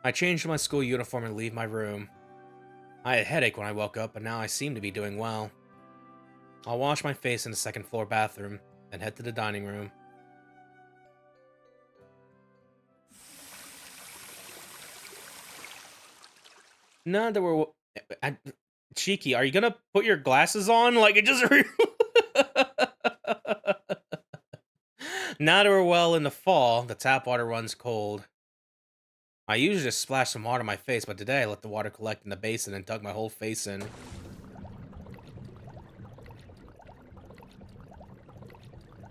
I changed my school uniform and leave my room. I had a headache when I woke up, but now I seem to be doing well. I'll wash my face in the second floor bathroom, then head to the dining room. Now that we're... Cheeky, are you gonna put your glasses on? Like, it just... Now that we're well in the fall, the tap water runs cold. I usually just splash some water on my face, but today I let the water collect in the basin and dug my whole face in.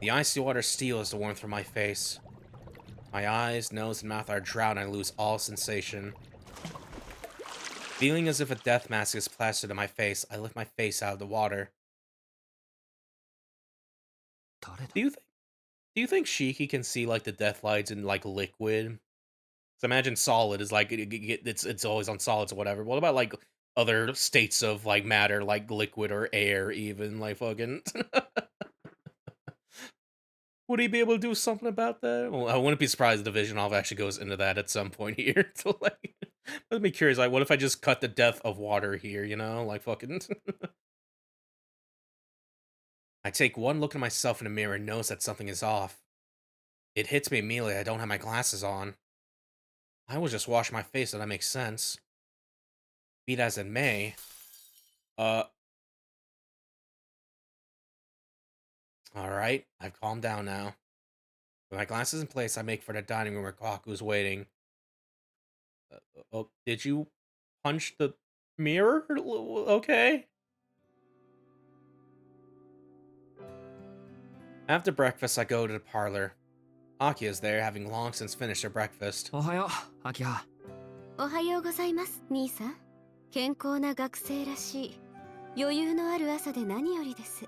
The icy water steals the warmth from my face. My eyes, nose, and mouth are dry and I lose all sensation. Feeling as if a death mask is plastered to my face, I lift my face out of the water. Do you think Shiki can see like the death lights in like liquid? So imagine solid is like it's always on solids or whatever. What about like other states of like matter, like liquid or air, even like fucking? Would he be able to do something about that? Well, I wouldn't be surprised if the Vision actually goes into that at some point here. To like, let me curious. Like, what if I just cut the depth of water here? You know, like fucking. I take one look at myself in the mirror and notice that something is off. It hits me immediately. I don't have my glasses on. I will just wash my face, so that makes sense. Be it as it may. Alright, I've calmed down now. With my glasses in place, I make for the dining room where Kaku's waiting. Oh, did you punch the mirror? Okay. After breakfast, I go to the parlor. Aki is there, having long since finished her breakfast. おはよう、アキハ。おはようございます、兄さん。健康な学生らしい。余裕のある朝で何よりです。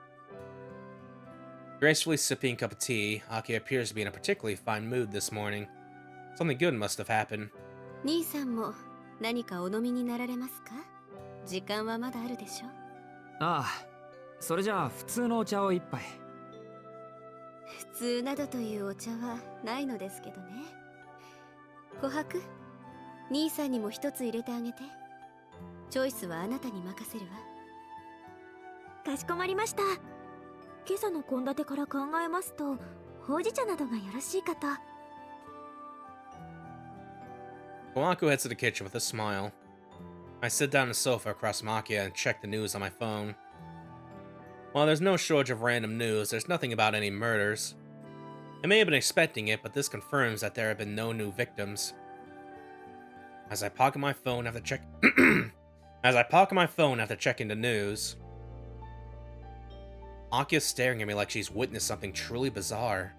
Gracefully sipping a cup of tea, Aki appears to be in a particularly fine mood this morning. Something good must have happened. 兄さんも何かお飲みになられますか？時間はまだあるでしょ？ああ、それじゃあ普通のお茶を一杯。普通などというお茶はないのですけどね。琥珀、兄さんにも一つ入れてあげて。チョイスはあなたに任せるわ。かしこまりました。今朝の献立から考えますと、ほうじ茶などがよろしいかと。Komaku heads to the kitchen with a smile. I sit down on the sofa across from Akia and check the news on my phone. While there's no shortage of random news, there's nothing about any murders. I may have been expecting it, but this confirms that there have been no new victims. As I pocket my phone after checking the news, Akia's staring at me like she's witnessed something truly bizarre.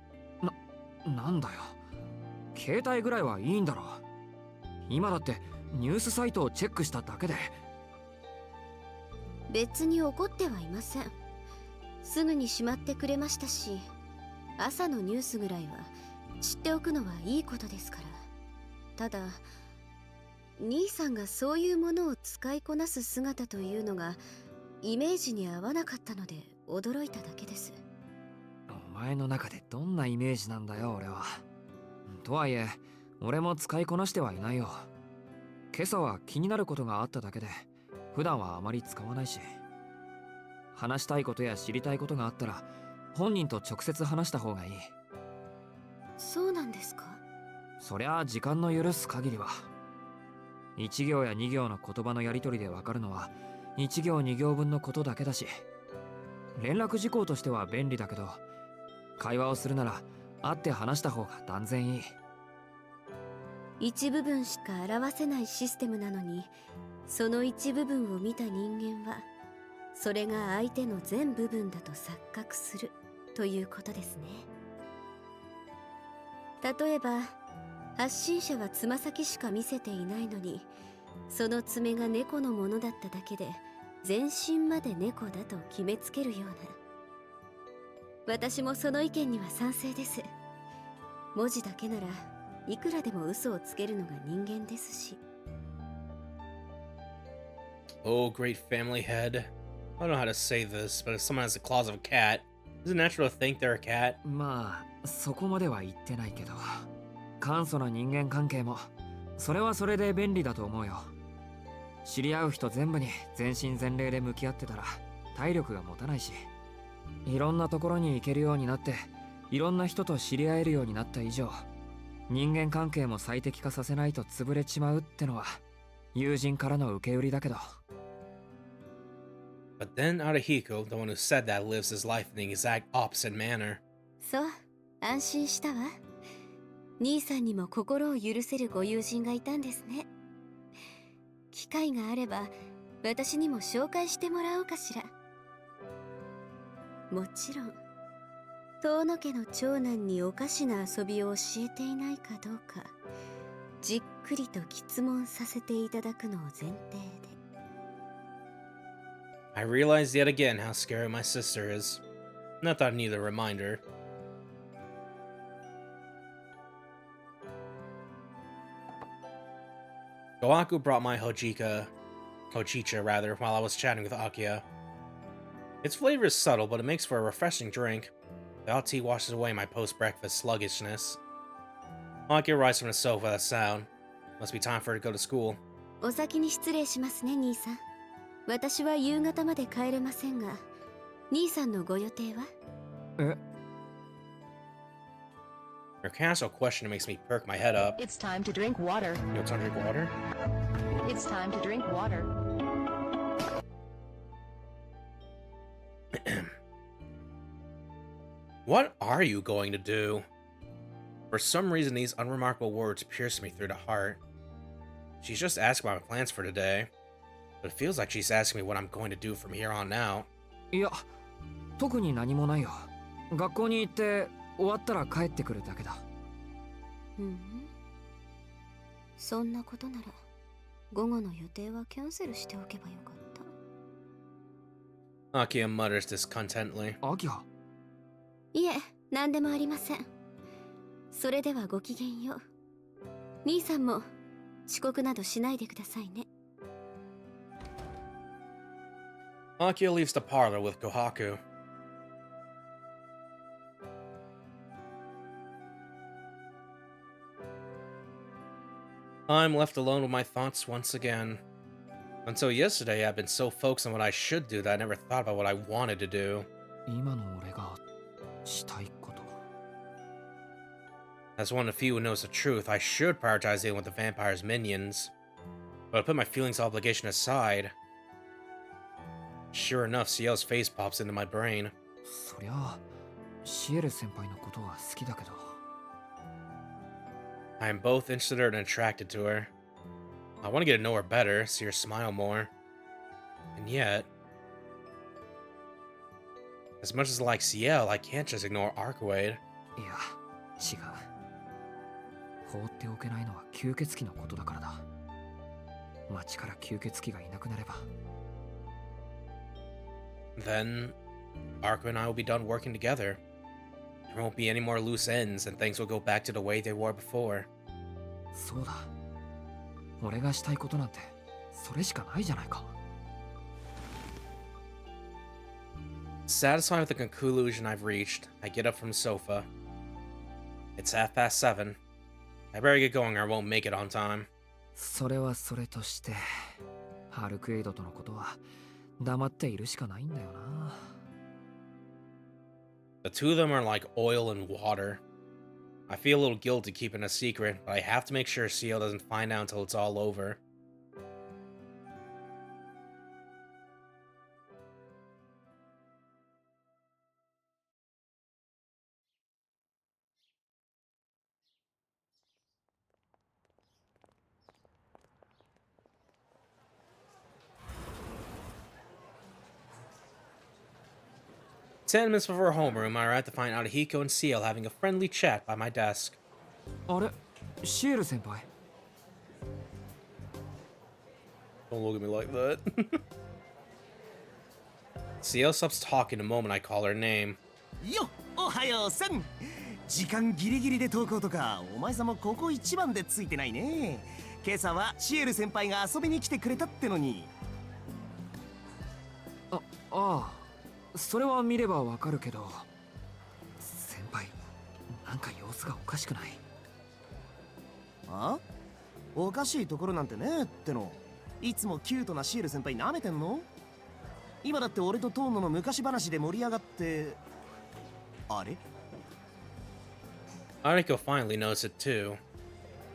なんだよ。携帯ぐらいはいいんだろ。今だってニュースサイトをチェックしただけで。別に怒ってはいません。すぐにしまってくれましたし、朝のニュースぐらいは知っておくのはいいことですから。ただ、兄さんがそういうものを使いこなす姿というのがイメージに合わなかったので驚いただけです。お前の中でどんなイメージなんだよ、俺は。とはいえ、俺も使いこなしてはいないよ。今朝は気になることがあっただけで、普段はあまり使わないし。話したいことや知りたいことがあったら、本人と直接話した方がいい。そうなんですか？そりゃあ時間の許す限りは。1行や2行の言葉のやり取りでわかるのは、1行2行分のことだけだし、連絡事項としては便利だけど、会話をするなら会って話した方が断然いい。一部分しか表せないシステムなのに、その一部分を見た人間はそれが相手の全部分だと錯覚するということですね。例えば発信者はつま先しか見せていないのに、その爪が猫のものだっただけで全身まで猫だと決めつけるような。私もその意見には賛成です。文字だけならいくらでも嘘をつけるのが人間ですし。Oh, great family head. I don't know how to say this, but if someone has the claws of a cat, is it natural to think they're a cat? まあ、そこまでは言ってないけど、簡素な人間関係も、それはそれで便利だと思うよ。知り合う人全部に全身全霊で向き合ってたら、体力が持たないし、いろんなところに行けるようになって、いろんな人と知り合えるようになった以上、人間関係も最適化させないと潰れちまうってのは、友人からの受け売りだけど。But then Arahiko, the one who said that, lives his life in the exact opposite manner. そう、安心したわ。兄さんにも心を許せるご友人がいたんですね。機会があれば私にも紹介してもらおうかしら。もちろん遠野家の長男におかしな遊びを教えていないかどうかじっくりと質問させていただくのを前提で。 I realized yet again how scary my sister is. Not that I need a reminder. Gohaku brought my hojicha rather, while I was chatting with Akiya. Its flavor is subtle, but it makes for a refreshing drink. The hot tea washes away my post-breakfast sluggishness. Akiya rises from the sofa with a sound. Must be time for her to go to school. お先に失礼しますね、兄さん。私は夕方まで帰れませんが、兄さんのご予定は？え？ Her casual question makes me perk my head up. It's time to drink water. You want to drink water? It's time to drink water. What are you going to do? For some reason, these unremarkable words pierce me through the heart. She's just asking about my plans for today, but it feels like she's asking me what I'm going to do from here on out. いや、特に何もないよ。学校に行って終わったら帰ってくるだけだ。そんなことなら午後の予定はキャンセルしておけばよかった。Akiya mutters discontentedly. アキハ？いえ、何でもありません。それではごきげんよう。兄さんも遅刻などしないでくださいね。Akiya leaves the parlor with Gohaku. I'm left alone with my thoughts once again. Until yesterday, I've been so focused on what I should do that I never thought about what I wanted to do. 今の俺がしたいこと。As one of the few who knows the truth, I should prioritize dealing with the vampire's minions. But I put my feelings obligation aside. Sure enough, Ciel's face pops into my brain. そりゃあ、シエル先輩のことは好きだけど。I am both interested in and attracted to her. I want to get to know her better, see her smile more. And yet, as much as I like Ciel, I can't just ignore Arcuade. いや、違う。放っておけないのは吸血鬼のことだからだ。町から吸血鬼がいなくなれば。Then, Arcuade and I will be done working together. There won't be any more loose ends, and things will go back to the way they were before. そうだ。俺がしたいことなんてそれしかないじゃないか。Satisfied with the conclusion I've reached, I get up from the sofa. It's 7:30. I better get going or I won't make it on time. それはそれとして、ハルクエイドとのことは黙っているしかないんだよな。The two of them are like oil and water. I feel a little guilty keeping a secret, but I have to make sure Ciel doesn't find out until it's all over. Ten minutes before homeroom, I arrive to find Arihiko and Ciel having a friendly chat by my desk. あれ、シエル先輩。Don't look at me like that. Ciel stops talking the moment I call her name. よっ、おはようさん。時間ギリギリで投稿とか、お前さんもここ一番でついてないね。今朝はシエル先輩が遊びに来てくれたってのに。ああ。それは見ればわかるけど、先輩、なんか様子がおかしくない？あ？おかしいところなんてねっての。いつもキュートなシエル先輩舐めてんの？今だって俺と遠野の昔話で盛り上がって、あれ？ Ariko finally knows it too.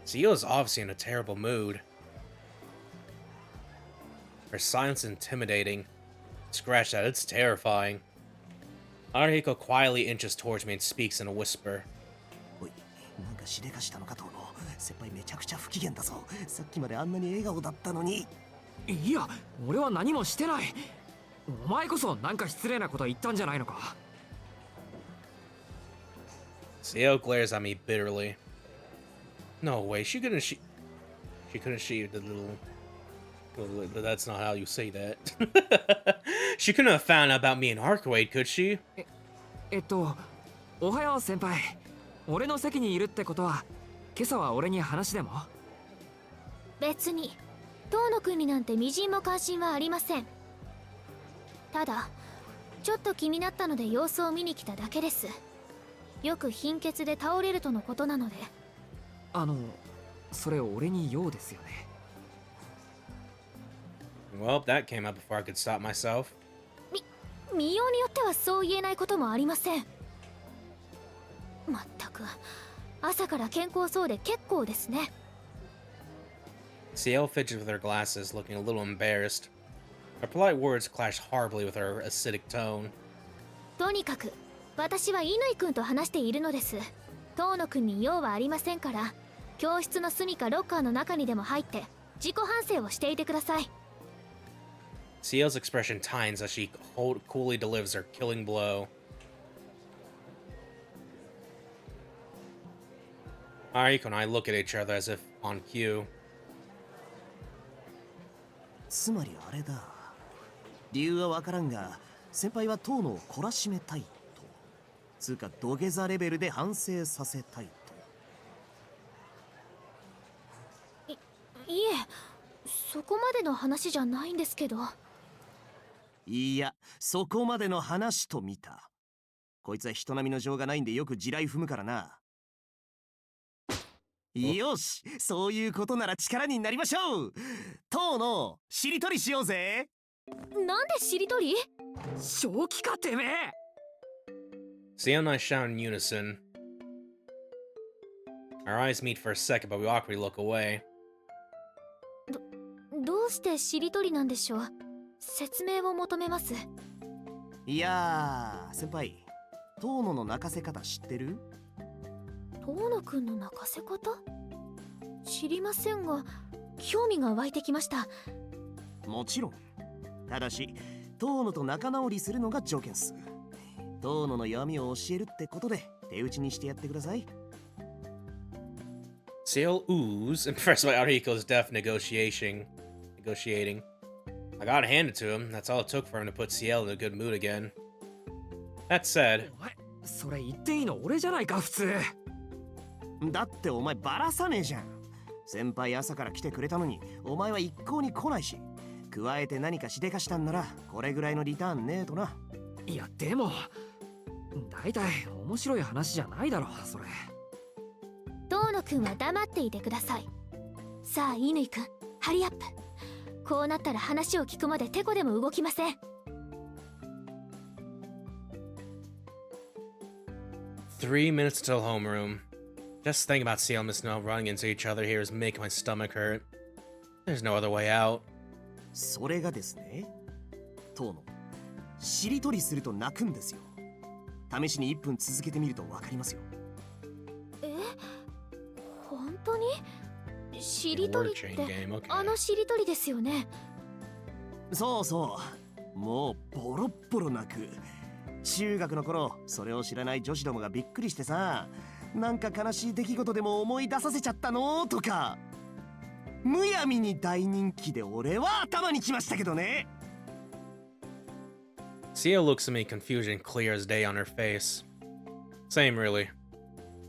Ciel is obviously in a terrible mood. Her silence is intimidating. Scratch that, it's terrifying. Arihiko quietly inches towards me and speaks in a whisper. おい、なんかしでかしたのか遠野。先輩めちゃくちゃ不機嫌だぞ。さっきまであんなに笑顔だったのに。いや、俺は何もしてない。お前こそなんか失礼なこと言ったんじゃないのか。Ciel glares at me bitterly. No way, she couldn't she the little, that's not how you say that. She couldn't have found out about me in Arcade, could she? おはよう先輩。俺の席にいるってことは、今朝は俺に話でも？別に遠野くんになんてみじんも関心はありません。ただちょっと気になったので様子を見に来ただけです。よく貧血で倒れるとのことなので。それ俺に用ですよね。Well, that came up before I could stop myself. 見ようによってはそう言えないこともありません。まったく朝から健康そうで結構ですね。Ciel fidgets with her glasses, looking a little embarrassed. Her polite words clash horribly with her acidic tone. とにかく私は乾くんと話しているのです。遠野くんに用はありませんから、教室の隅かロッカーの中にでも入って自己反省をしていてください。Ciel's expression tightens as she coolly delivers her killing blow. Ariko and I look at each other as if on cue. つまりあれだ。理由はわからんが、先輩は遠野を懲らしめたいと。つうか土下座レベルで反省させたいと。いえ、そこまでの話じゃないんですけど。いや、そこまでの話と見た。こいつは人並みの情がないんでよく地雷踏むからな。よし、そういうことなら力になりましょう。遠野、しりとりしようぜ。なんでしりとり？正気かてめえ。Ciel and I shout in unison. Our eyes meet for a second, but we awkwardly look away. どうしてしりとりなんでしょう？説明を求めます。いやー、先輩、遠野の泣かせ方知ってる？遠野くんの泣かせ方？知りませんが、興味が湧いてきました。もちろん。ただし、遠野と仲直りするのが条件っす。遠野の弱みを教えるってことで手打ちにしてやってください。Ciel oohs, impressed by Ariko's deft negotiating. I gotta hand it to him. That's all it took for him to put Ciel in a good mood again. That said, それ言っていいの俺じゃないか普通。だってお前バラさねえじゃん。先輩朝から来てくれたのにお前は一向に来ないし、加えて何かしでかしたんならこれぐらいのリターンねえとな。いやでも大体面白い話じゃないだろそれ。遠野くんは黙っていてください。さあ乾くん、ハリアップ。こうなったら話を聞くまでテコでも動きません。3 minutes till homeroom. Just thinking about Ciel and Miss Noel running into each other here is making my stomach hurt. There's no other way out. それがですね、遠野、しりとりすると泣くんですよ。試しに1分続けてみると分かりますよ。え？本当に？しりとりって、okay. あのしりとりですよね。そうそう。もうボロッボロ泣く。中学の頃、それを知らない女子どもがびっくりしてさ、なんか悲しい出来事でも思い出させちゃったのとか。むやみに大人気で俺は頭にきましたけどね。Ciel looks at me, confusion clear as day on her face. Same, really.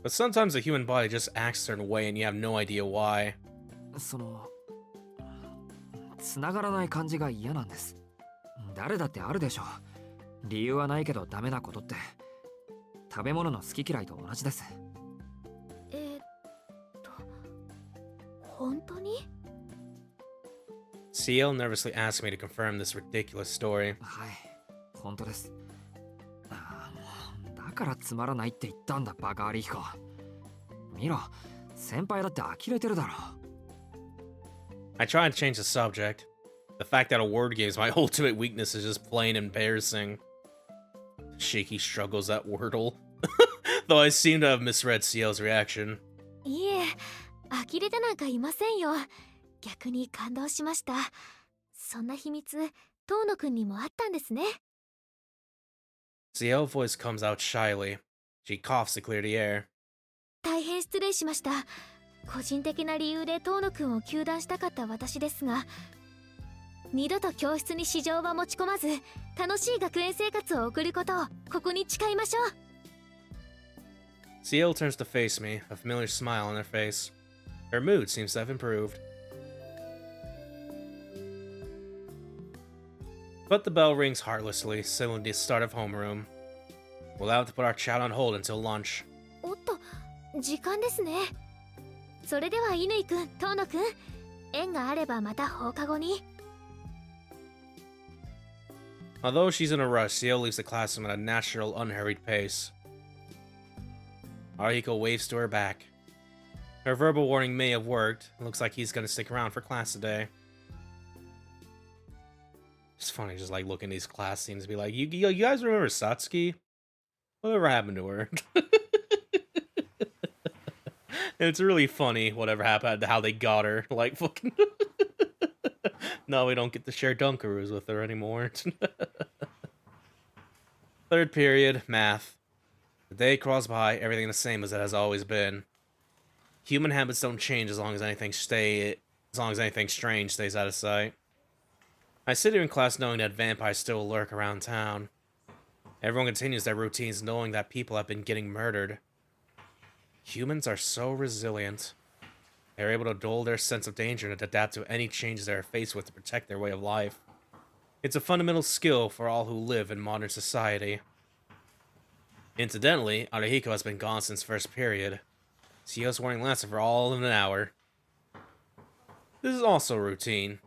But sometimes the human body just acts a certain way and you have no idea why. その繋がらない感じが嫌なんです。誰だってあるでしょ。理由はないけどダメなことって。食べ物の好き嫌いと同じです。本当に？ Ciel nervously asked me to confirm this ridiculous story. はい、本当です。だからつまらないって言ったんだバカアリヒコ。見ろ、先輩だって呆れてるだろ。I try to change the subject. The fact that a word game is my ultimate weakness is just plain embarrassing. Shaky struggles at Wordle. Though I seem to have misread Ciel's reaction. いえ、呆れてなんかいませんよ。逆に感動しました。そんな秘密、遠野くんにもあったんですね。Ciel's voice comes out shyly. She coughs to clear the air. 大変失礼しました。個人的な理由で遠野くんを糾弾したかった私ですが、二度と教室に私情は持ち込まず、楽しい学園生活を送ることをここに誓いましょう。Ciel turns to face me, a familiar smile on her face. Her mood seems to have improved. But the bell rings heartlessly, signaling the start of homeroom. We'll have to put our chat on hold until lunch. おっと、時間ですね。それでは乾くん、遠野くん、縁があればまた放課後に。Although she's in a rush, Ciel leaves the classroom at a natural, unhurried pace. Arihiko waves to her back. Her verbal warning may have worked. It looks like he's gonna stick around for class today. It's funny just like looking at these class scenes and be like, you guys remember Satsuki? Whatever happened to her? It's really funny, whatever happened, how they got her. Like, fucking... No, we don't get to share Dunkaroos with her anymore. Third period, math. The day crawls by, everything the same as it has always been. Human habits don't change as long as anything strange stays out of sight. I sit here in class knowing that vampires still lurk around town. Everyone continues their routines knowing that people have been getting murdered. Humans are so resilient. They're able to dull their sense of danger and adapt to any changes they are faced with to protect their way of life. It's a fundamental skill for all who live in modern society. Incidentally, Arihiko has been gone since first period. Ciel's warning lasted for all of an hour. This is also routine.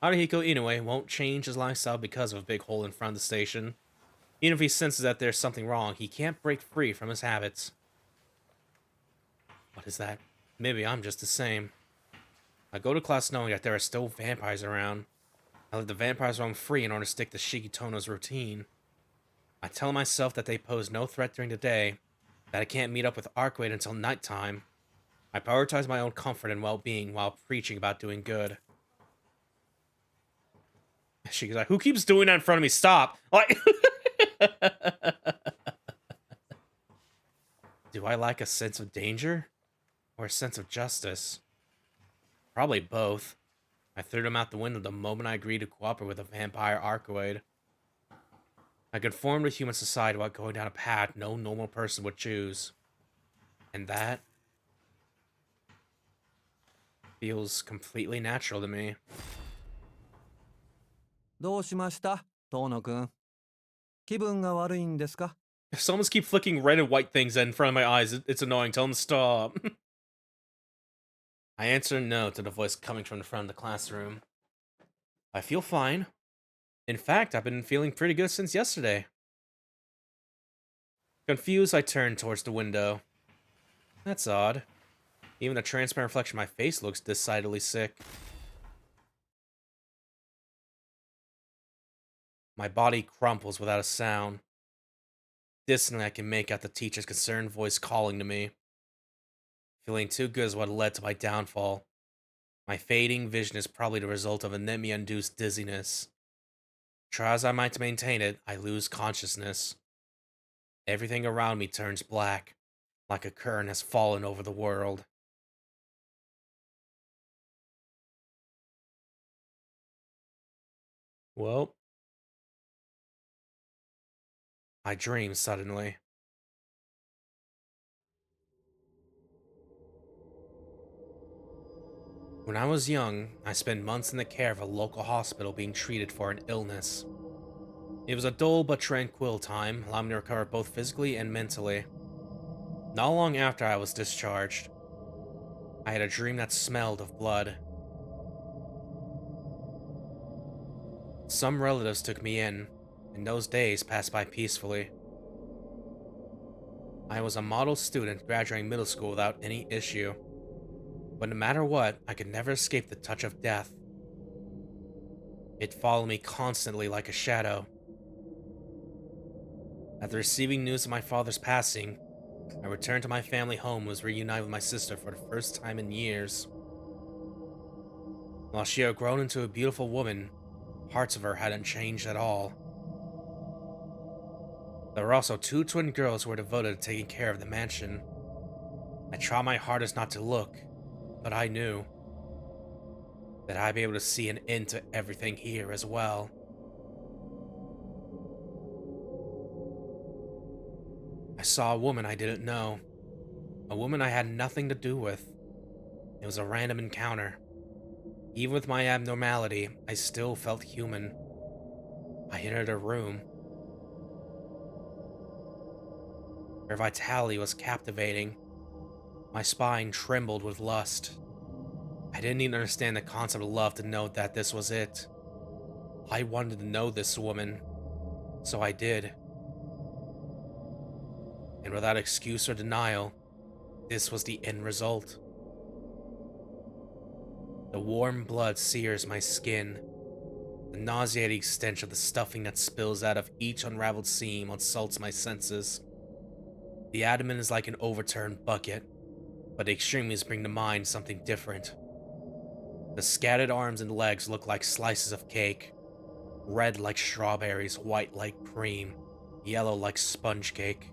Arihiko Inoue won't change his lifestyle because of a big hole in front of the station. Even if he senses that there's something wrong, he can't break free from his habits. What is that? Maybe I'm just the same. I go to class knowing that there are still vampires around. I let the vampires roam free in order to stick to Shigetono's routine. I tell myself that they pose no threat during the day, that I can't meet up with Arcwade until nighttime. I prioritize my own comfort and well-being while preaching about doing good. She's like, who keeps doing that in front of me? Stop! Like, do I lack a sense of danger? Or a sense of justice? Probably both. I threw them out the window the moment I agreed to cooperate with a vampire Arcwade. I conformed to human society while going down a path no normal person would choose. And that feels completely natural to me. どうしました、遠野くん。気分が悪いんですか? If someone's keep flicking red and white things in front of my eyes, it's annoying. Tell them to stop. I answer no to the voice coming from the front of the classroom. I feel fine. In fact, I've been feeling pretty good since yesterday. Confused, I turn towards the window. That's odd. Even the transparent reflection of my face looks decidedly sick. My body crumples without a sound. Distantly, I can make out the teacher's concerned voice calling to me. Feeling too good is what led to my downfall. My fading vision is probably the result of anemia-induced dizziness. Try as I might to maintain it, I lose consciousness. Everything around me turns black, like a curtain has fallen over the world. Well, I dream suddenly. When I was young, I spent months in the care of a local hospital being treated for an illness. It was a dull but tranquil time, allowing me to recover both physically and mentally. Not long after I was discharged, I had a dream that smelled of blood. Some relatives took me in, and those days passed by peacefully. I was a model student graduating middle school without any issue. But no matter what, I could never escape the touch of death. It followed me constantly like a shadow. After receiving news of my father's passing, I returned to my family home and was reunited with my sister for the first time in years. While she had grown into a beautiful woman, parts of her hadn't changed at all. There were also 2 twin girls who were devoted to taking care of the mansion. I tried my hardest not to look, but I knew that I'd be able to see an end to everything here as well. I saw a woman I didn't know. A woman I had nothing to do with. It was a random encounter. Even with my abnormality, I still felt human. I entered her room. Her vitality was captivating. My spine trembled with lust. I didn't even understand the concept of love to know that this was it. I wanted to know this woman, so I did. And without excuse or denial, this was the end result. The warm blood sears my skin. The nauseating stench of the stuffing that spills out of each unraveled seam assaults my senses. The abdomen is like an overturned bucket, but the extremities bring to mind something different. The scattered arms and legs look like slices of cake. Red like strawberries, white like cream, yellow like sponge cake.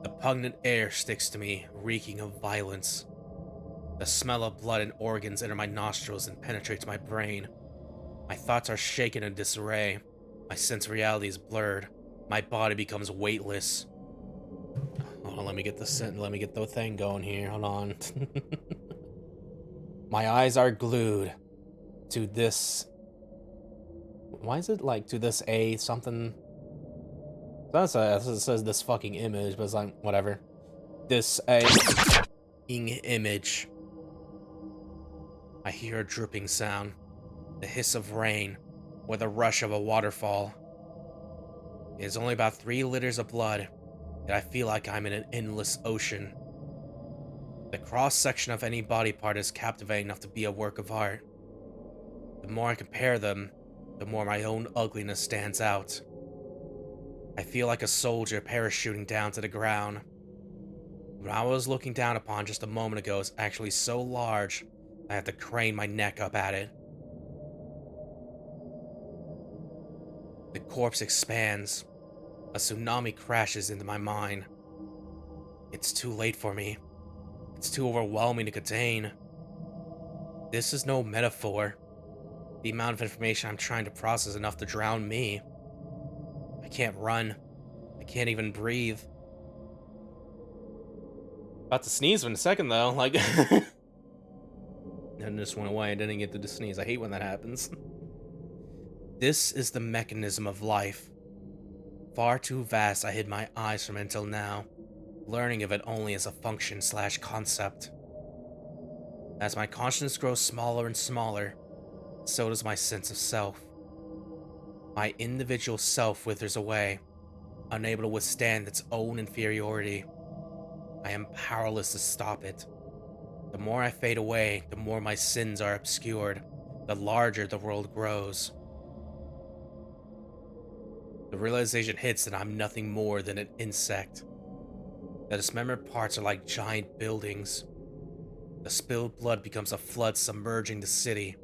The pungent air sticks to me, reeking of violence. The smell of blood and organs enter my nostrils and penetrates my brain. My thoughts are shaken in disarray. My sense of reality is blurred. My body becomes weightless. Hold on, let me get the thing going here. Hold on. My eyes are glued to this. Why is it like to this a something? It says this fucking image, but it's like whatever. This a image. I hear a dripping sound, the hiss of rain, or the rush of a waterfall. It is only about 3 liters of blood, yet I feel like I'm in an endless ocean. The cross-section of any body part is captivating enough to be a work of art. The more I compare them, the more my own ugliness stands out. I feel like a soldier parachuting down to the ground. What I was looking down upon just a moment ago is actually so large, I have to crane my neck up at it. The corpse expands. A tsunami crashes into my mind. It's too late for me. It's too overwhelming to contain. This is no metaphor. The amount of information I'm trying to process is enough to drown me. I can't run. I can't even breathe. About to sneeze in a second though, like and just went away. I didn't get to sneeze. I hate when that happens. This is the mechanism of life. Far too vast I hid my eyes from until now, learning of it only as a function/concept. As my consciousness grows smaller and smaller, so does my sense of self. My individual self withers away, unable to withstand its own inferiority. I am powerless to stop it. The more I fade away, the more my sins are obscured, the larger the world grows. The realization hits that I'm nothing more than an insect. That dismembered parts are like giant buildings. The spilled blood becomes a flood submerging the city.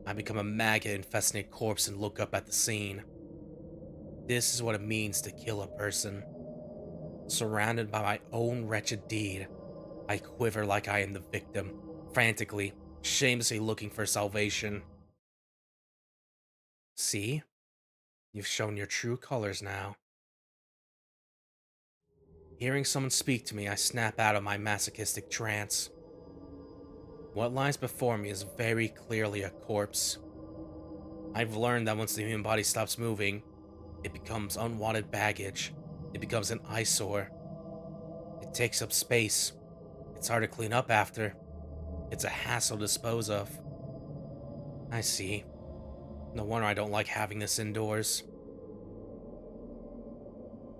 I become a maggot infesting a corpse and look up at the scene. This is what it means to kill a person. Surrounded by my own wretched deed, I quiver like I am the victim, frantically, shamelessly looking for salvation. See? You've shown your true colors now. Hearing someone speak to me, I snap out of my masochistic trance. What lies before me is very clearly a corpse. I've learned that once the human body stops moving, it becomes unwanted baggage. It becomes an eyesore. It takes up space. It's hard to clean up after. It's a hassle to dispose of. I see. No wonder I don't like having this indoors.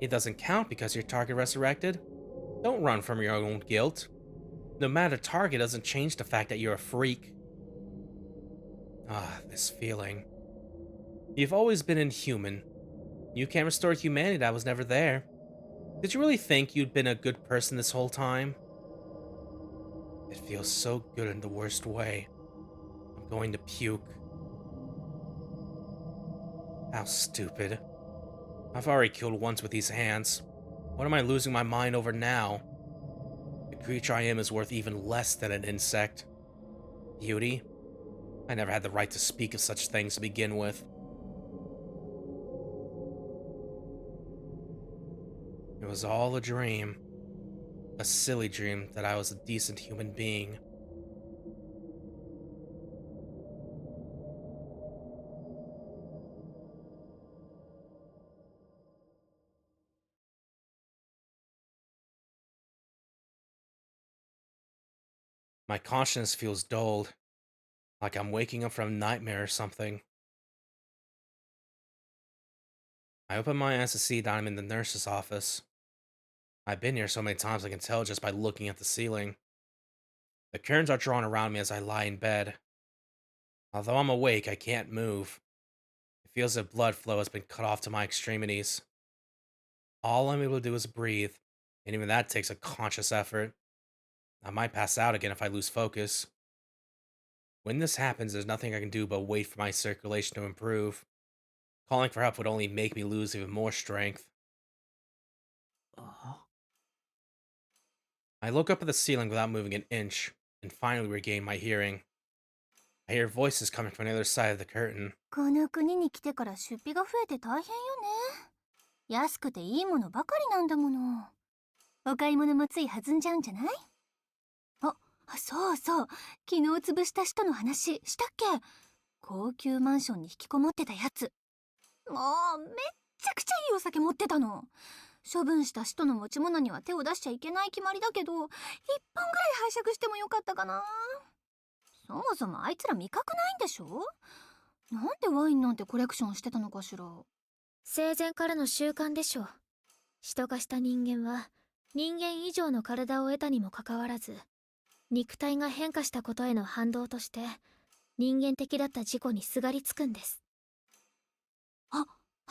It doesn't count because your target resurrected. Don't run from your own guilt. No matter target doesn't change the fact that you're a freak. Ah, this feeling. You've always been inhuman. You can't restore humanity that was never there. Did you really think you'd been a good person this whole time? It feels so good in the worst way. I'm going to puke. How stupid. I've already killed once with these hands. What am I losing my mind over now? The creature I am is worth even less than an insect. Beauty? I never had the right to speak of such things to begin with. It was all a dream. A silly dream that I was a decent human being. My conscience feels dulled, like I'm waking up from a nightmare or something. I open my eyes to see that I'm in the nurse's office. I've been here so many times I can tell just by looking at the ceiling. The curtains are drawn around me as I lie in bed. Although I'm awake, I can't move. It feels as if blood flow has been cut off to my extremities. All I'm able to do is breathe, and even that takes a conscious effort. I might pass out again if I lose focus. When this happens, there's nothing I can do but wait for my circulation to improve. Calling for help would only make me lose even more strength. I look up at the ceiling without moving an inch, and finally regain my hearing. I hear voices coming from the other side of the curtain. この国に来てから出費が増えて大変よね。安くていいものばかりなんだもの。お買い物もつい弾んじゃうんじゃない？そうそう。昨日潰した人の話したっけ？高級マンションに引きこもってたやつ。もうめっちゃくちゃいいお酒持ってたの。処分した人の持ち物には手を出しちゃいけない決まりだけど、1本ぐらい拝借してもよかったかな。そもそもあいつら味覚ないんでしょ？なんでワインなんてコレクションしてたのかしら。生前からの習慣でしょう。人化した人間は人間以上の体を得たにもかかわらず、肉体が変化したことへの反動として人間的だった自己にすがりつくんです。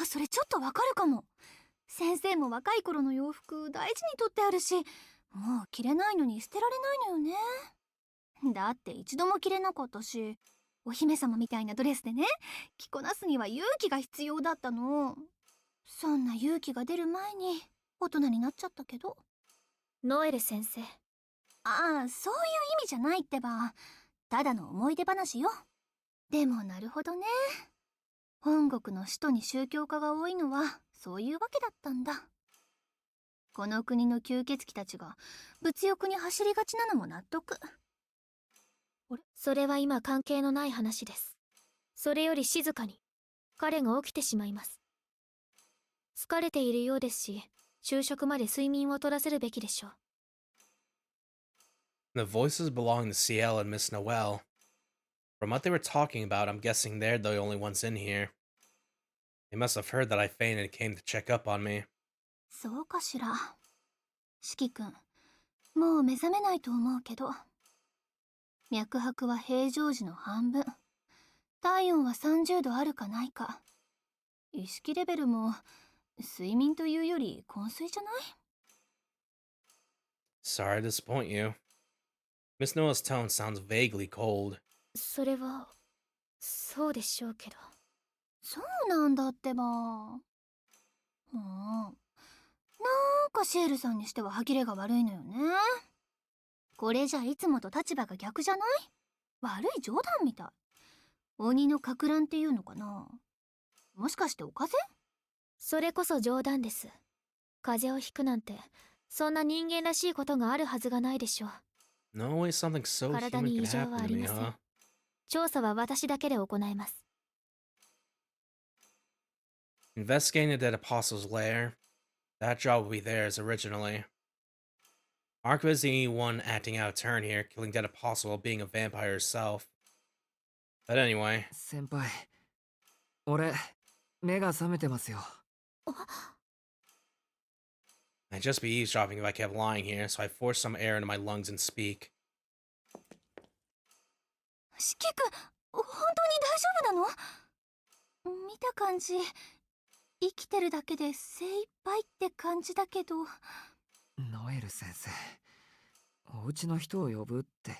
それちょっとわかるかも。先生も若い頃の洋服大事に取ってあるし、もう着れないのに捨てられないのよね。だって一度も着れなかったし、お姫様みたいなドレスでね、着こなすには勇気が必要だったの。そんな勇気が出る前に大人になっちゃったけど。ノエル先生。そういう意味じゃないってば。ただの思い出話よ。でもなるほどね。本国の首都に宗教家が多いのはそういうわけだったんだ。この国の吸血鬼たちが物欲に走りがちなのも納得。それは今関係のない話です。それより静かに。彼が起きてしまいます。疲れているようですし、昼食まで睡眠を取らせるべきでしょう。The voices belong to Ciel and Miss Noelle. From what they were talking about, I'm guessing they're the only ones in here. They must have heard that I fainted and came to check up on me. そうかしら。四季君、もう目覚めないと思うけど。脈拍は平常時の半分。体温は30度あるかないか。意識レベルも睡眠というより昏睡じゃない？ Sorry to disappoint you. Miss Noelle's tone sounds vaguely cold. それはそうでしょうけど。そうなんだってば。もうなんかシエルさんにしては歯切れが悪いのよね。これじゃいつもと立場が逆じゃない？悪い冗談みたい。鬼のかく乱っていうのかな。もしかしてお風邪？それこそ冗談です。風邪をひくなんてそんな人間らしいことがあるはずがないでしょう。No way something so 体 human に could 異常は happen あ to り me, ません。 huh? 調査は私だけで行います。Investigating the dead apostle's lair. That job will be theirs originally. Arca is the one acting out of turn here, killing dead apostle while being a vampire herself. But anyway. 先輩、俺目が覚めてますよ。I'd just be eavesdropping if I kept lying here, so I forced some air into my lungs and speak. 四季君、本当に大丈夫なの？見た感じ、生きてるだけで精一杯って感じだけど。ノエル先生、お家の人を呼ぶって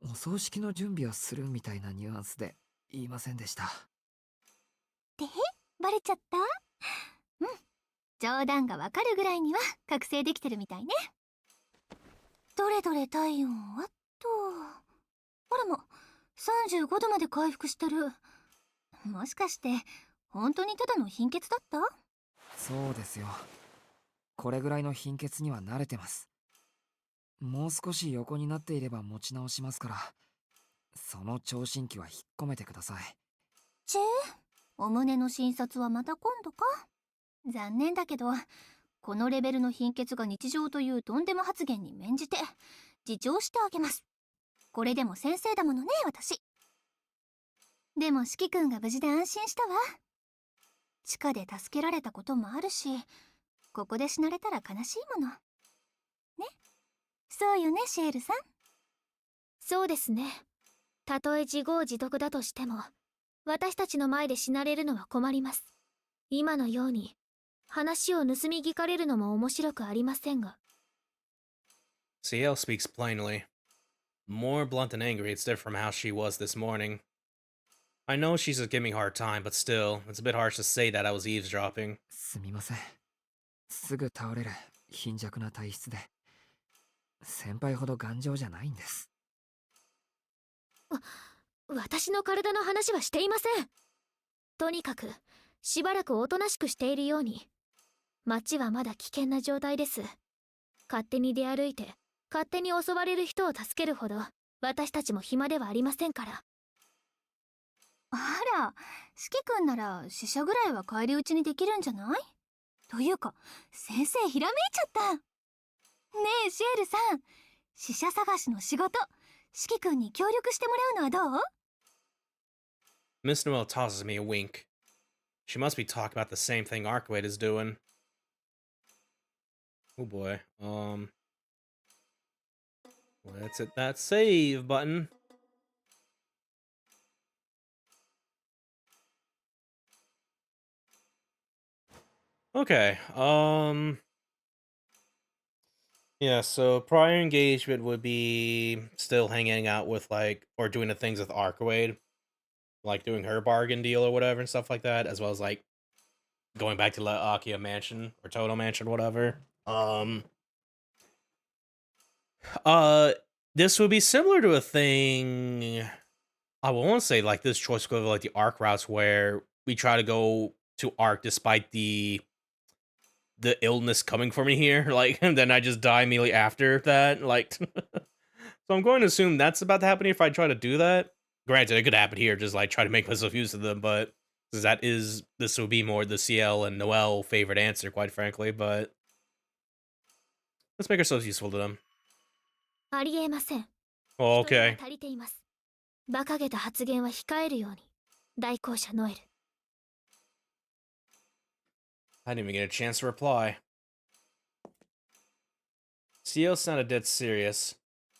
お葬式の準備をするみたいなニュアンスで言いませんでした。で、バレちゃった？うん。冗談がわかるぐらいには覚醒できてるみたいね。どれどれ体温はと。あらま、35度まで回復してる。もしかして本当にただの貧血だった？そうですよ。これぐらいの貧血には慣れてます。もう少し横になっていれば持ち直しますから、その聴診器は引っ込めてください。チェー、お胸の診察はまた今度か。残念だけど、このレベルの貧血が日常というとんでも発言に免じて自重してあげます。これでも先生だものね、私。でも四季君が無事で安心したわ。地下で助けられたこともあるし、ここで死なれたら悲しいものね。そうよね、シエルさん。そうですね。たとえ自業自得だとしても、私たちの前で死なれるのは困ります。今のように話を盗み聞かれるのも面白くありませんが。Ciel speaks plainly. More blunt and angry, it's different from how she was this morning. I know she's just giving me a hard time, but still, it's a bit harsh to say that I was eavesdropping. すみません。すぐ倒れる貧弱な体質で、先輩ほど頑丈じゃないんです。私の体の話はしていません。とにかくしばらくおとなしくしているように。町はまだ危険な状態です。勝手に出歩いて勝手に襲われる人を助けるほど私たちも暇ではありませんから。あら、四季君なら死者ぐらいは返り討ちにできるんじゃない？というか、先生ひらめいちゃった。ねえシエルさん、死者探しの仕事、四季君に協力してもらうのはどう？ Miss Noel tosses me a wink. She must be talking about the same thing Arkwade is doing. Oh boy. Let's hit that save button. Okay. Yeah, so prior engagement would be still hanging out with, like, or doing the things with Arkwade, like doing her bargain deal or whatever and stuff like that, as well as like going back to Akia Mansion or Toto Mansion, whatever. This would be similar to a thing. I won't say like this choice go like the arc routes where we try to go to arc despite the illness coming for me here, like, and then I just die immediately after that, like. So I'm going to assume that's about to happen if I try to do that. Granted, it could happen here, just like try to make myself use of them, but this would be more the Ciel and Noel favorite answer, quite frankly, but let's make ourselves useful to them. ありえません。 Oh, 人手 okay. が足りています。馬鹿げた発言は控えるように。代行者ノエル。I didn't even get a chance to reply. Ciel sounded dead serious.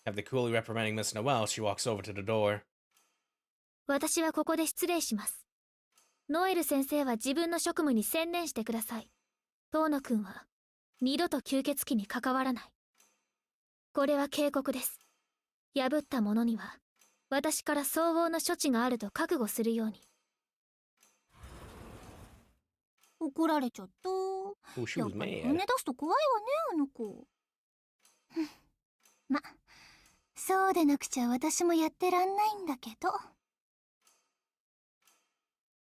After coolly reprimanding Miss Noel, she walks over to the door. 私はここで失礼します。ノエル先生は自分の職務に専念してください。遠野くんは二度と吸血鬼に関わらない。これは警告です。破った者には私から相応の処置があると覚悟するように。怒られちゃった。 Oh, she やっ was ぱり本音 mad. 出すと怖いわね、あの子。ま、そうでなくちゃ私もやってらんないんだけど。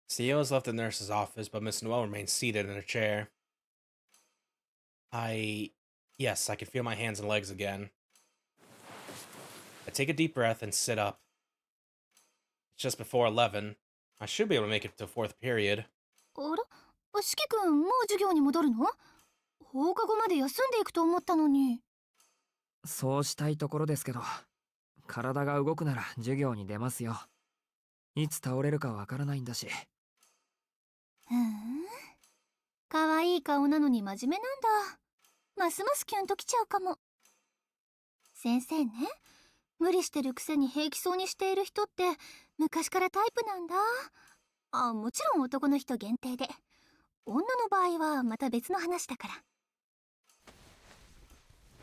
Ciel has left the nurse's office, but Miss Noel remains seated in a chair. Yes, I can feel my hands and legs again. I take a deep breath and sit up. It's just before 11. I should be able to make it to fourth period. あら、四季君もう授業に戻るの？放課後まで休んでいくと思ったのに。そうしたいところですけど、体が動くなら授業に出ますよ。いつ倒れるかわからないんだし。可愛い顔なのに真面目なんだ。ますますキュンときちゃうかも。先生ね、無理してるくせに平気そうにしている人って昔からタイプなんだ。あ、もちろん男の人限定で。女の場合はまた別の話だから。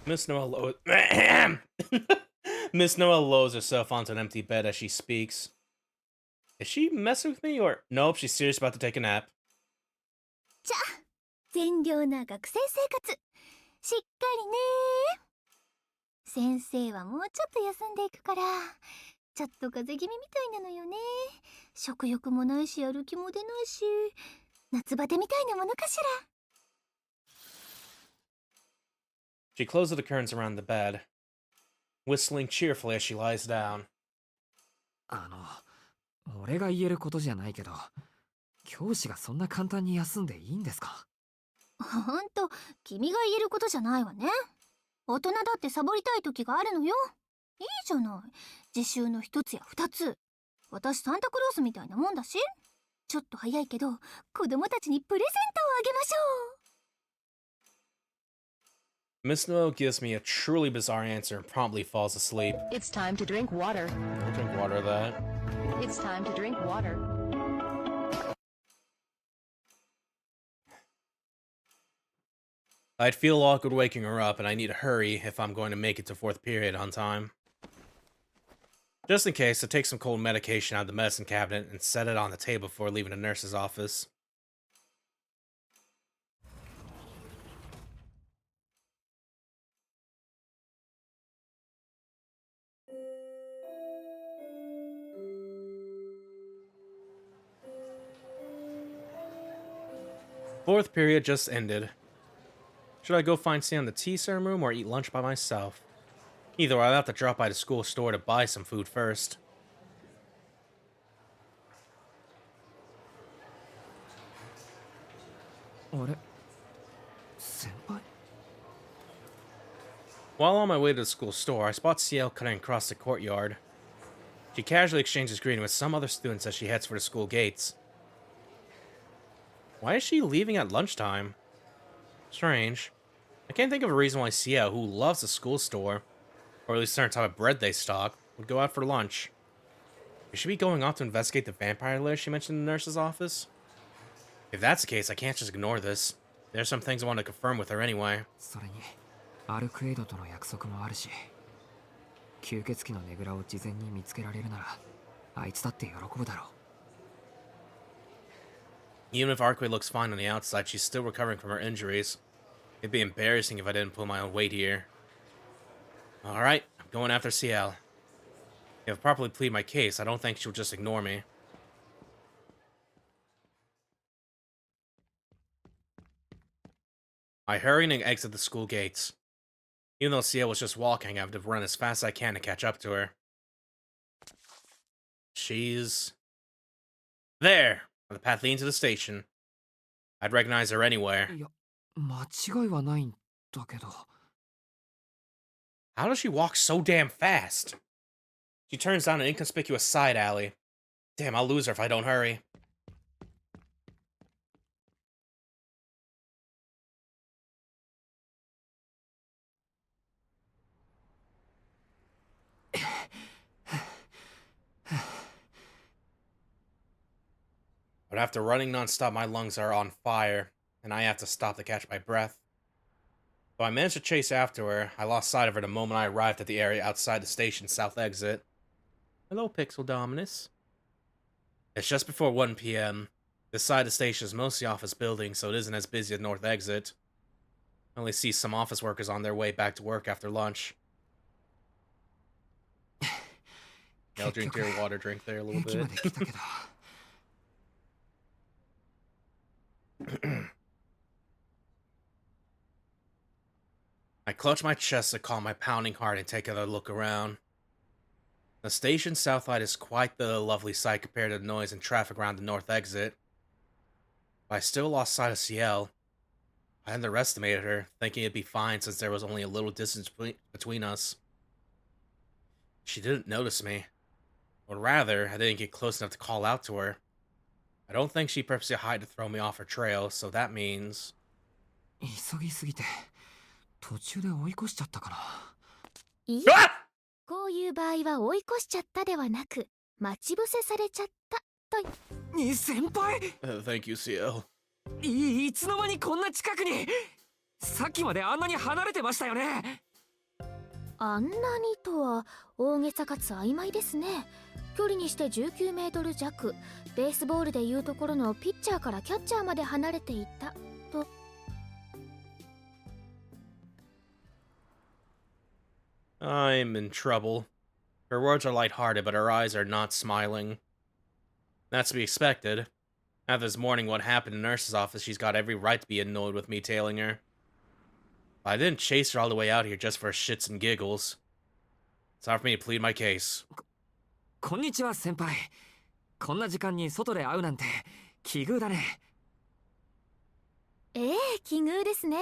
Miss Noel Miss Noel lowers herself onto an empty bed as she speaks. Is she messing with me or nope, she's serious about to take a nap. ちゃ。善良な学生生活。しっかりね。先生はもうちょっと休んでいくから、ちょっと風邪気味みたいなのよね。食欲もないし、やる気も出ないし、夏バテみたいなものかしら。She closes the curtains around the bed, whistling cheerfully as she lies down. 俺が言えることじゃないけど、教師がそんな簡単に休んでいいんですか？ほんと、君が言えることじゃないわね。大人だってサボりたい時があるのよ。いいじゃない。自習の一つや二つ。私サンタクロースみたいなもんだし。ちょっと早いけど、子供たちにプレゼントをあげましょう。Miss Noel gives me a truly bizarre answer and promptly falls asleep. It's time to drink water. I'll drink water of that. It's time to drink water. I'd feel awkward waking her up, and I need to hurry if I'm going to make it to 4th period on time. Just in case, I take some cold medication out of the medicine cabinet and set it on the table before leaving the nurse's office. Fourth period just ended. Should I go find Sam in the tea ceremony room or eat lunch by myself? Either way, I'll have to drop by the school store to buy some food first. While on my way to the school store, I spot Ciel cutting across the courtyard. She casually exchanges greeting with some other students as she heads for the school gates. Why is she leaving at lunchtime? Strange. I can't think of a reason why Ciel, who loves the school store, or at least certain type of bread they stock, would go out for lunch. Is she be going off to investigate the vampire lair she mentioned in the nurse's office? If that's the case, I can't just ignore this. There's some things I want to confirm with her anyway. それにアルクエイドとの約束もあるし、吸血鬼のねぐらを事前に見つけられるなら、あいつだって喜ぶだろう。Even if Arquette looks fine on the outside, she's still recovering from her injuries. It'd be embarrassing if I didn't pull my own weight here. Alright, I'm going after Ciel. If I properly plead my case, I don't think she'll just ignore me. I hurry and exit the school gates. Even though Ciel was just walking, I have to run as fast as I can to catch up to her. She's there! On the path leading to the station. I'd recognize her anywhere. いや、間違いはないんだけど。How does she walk so damn fast? She turns down an inconspicuous side alley. Damn, I'll lose her if I don't hurry. But after running nonstop, my lungs are on fire, and I have to stop to catch my breath. Though I managed to chase after her, I lost sight of her the moment I arrived at the area outside the station's south exit. Hello, Pixel Dominus. It's just before 1 p.m. This side of the station is mostly office buildings, so it isn't as busy as north exit. I only see some office workers on their way back to work after lunch. Yeah, I'll drink your water drink there a little bit. I clutch my chest to calm my pounding heart and take another look around. The station's south light is quite the lovely sight compared to the noise and traffic around the north exit. But I still lost sight of Ciel. I underestimated her, thinking it'd be fine since there was only a little distance between us. She didn't notice me. Or rather, I didn't get close enough to call out to her. I don't think she purposely hid to throw me off her trail, so that means... 急ぎすぎて途中で追い越しちゃったかな。いいこういう場合は追い越しちゃったではなく、待ち伏せされちゃったと。先輩Thank you, Ciel. いつの間にこんな近くに。さっきまであんなに離れてましたよね。あんなにとは大げさかつ曖昧ですね。距離にして19メートル弱、ベースボールでいうところのピッチャーからキャッチャーまで離れていたと。I'm in trouble. Her words are lighthearted, but her eyes are not smiling. That's to be expected. After this morning, what happened in the nurse's office, she's got every right to be annoyed with me tailing her. But I didn't chase her all the way out here just for shits and giggles. It's time for me to plead my case. こんにちは先輩。こんな時間に外で会うなんて奇遇だね。ええ、奇遇ですね。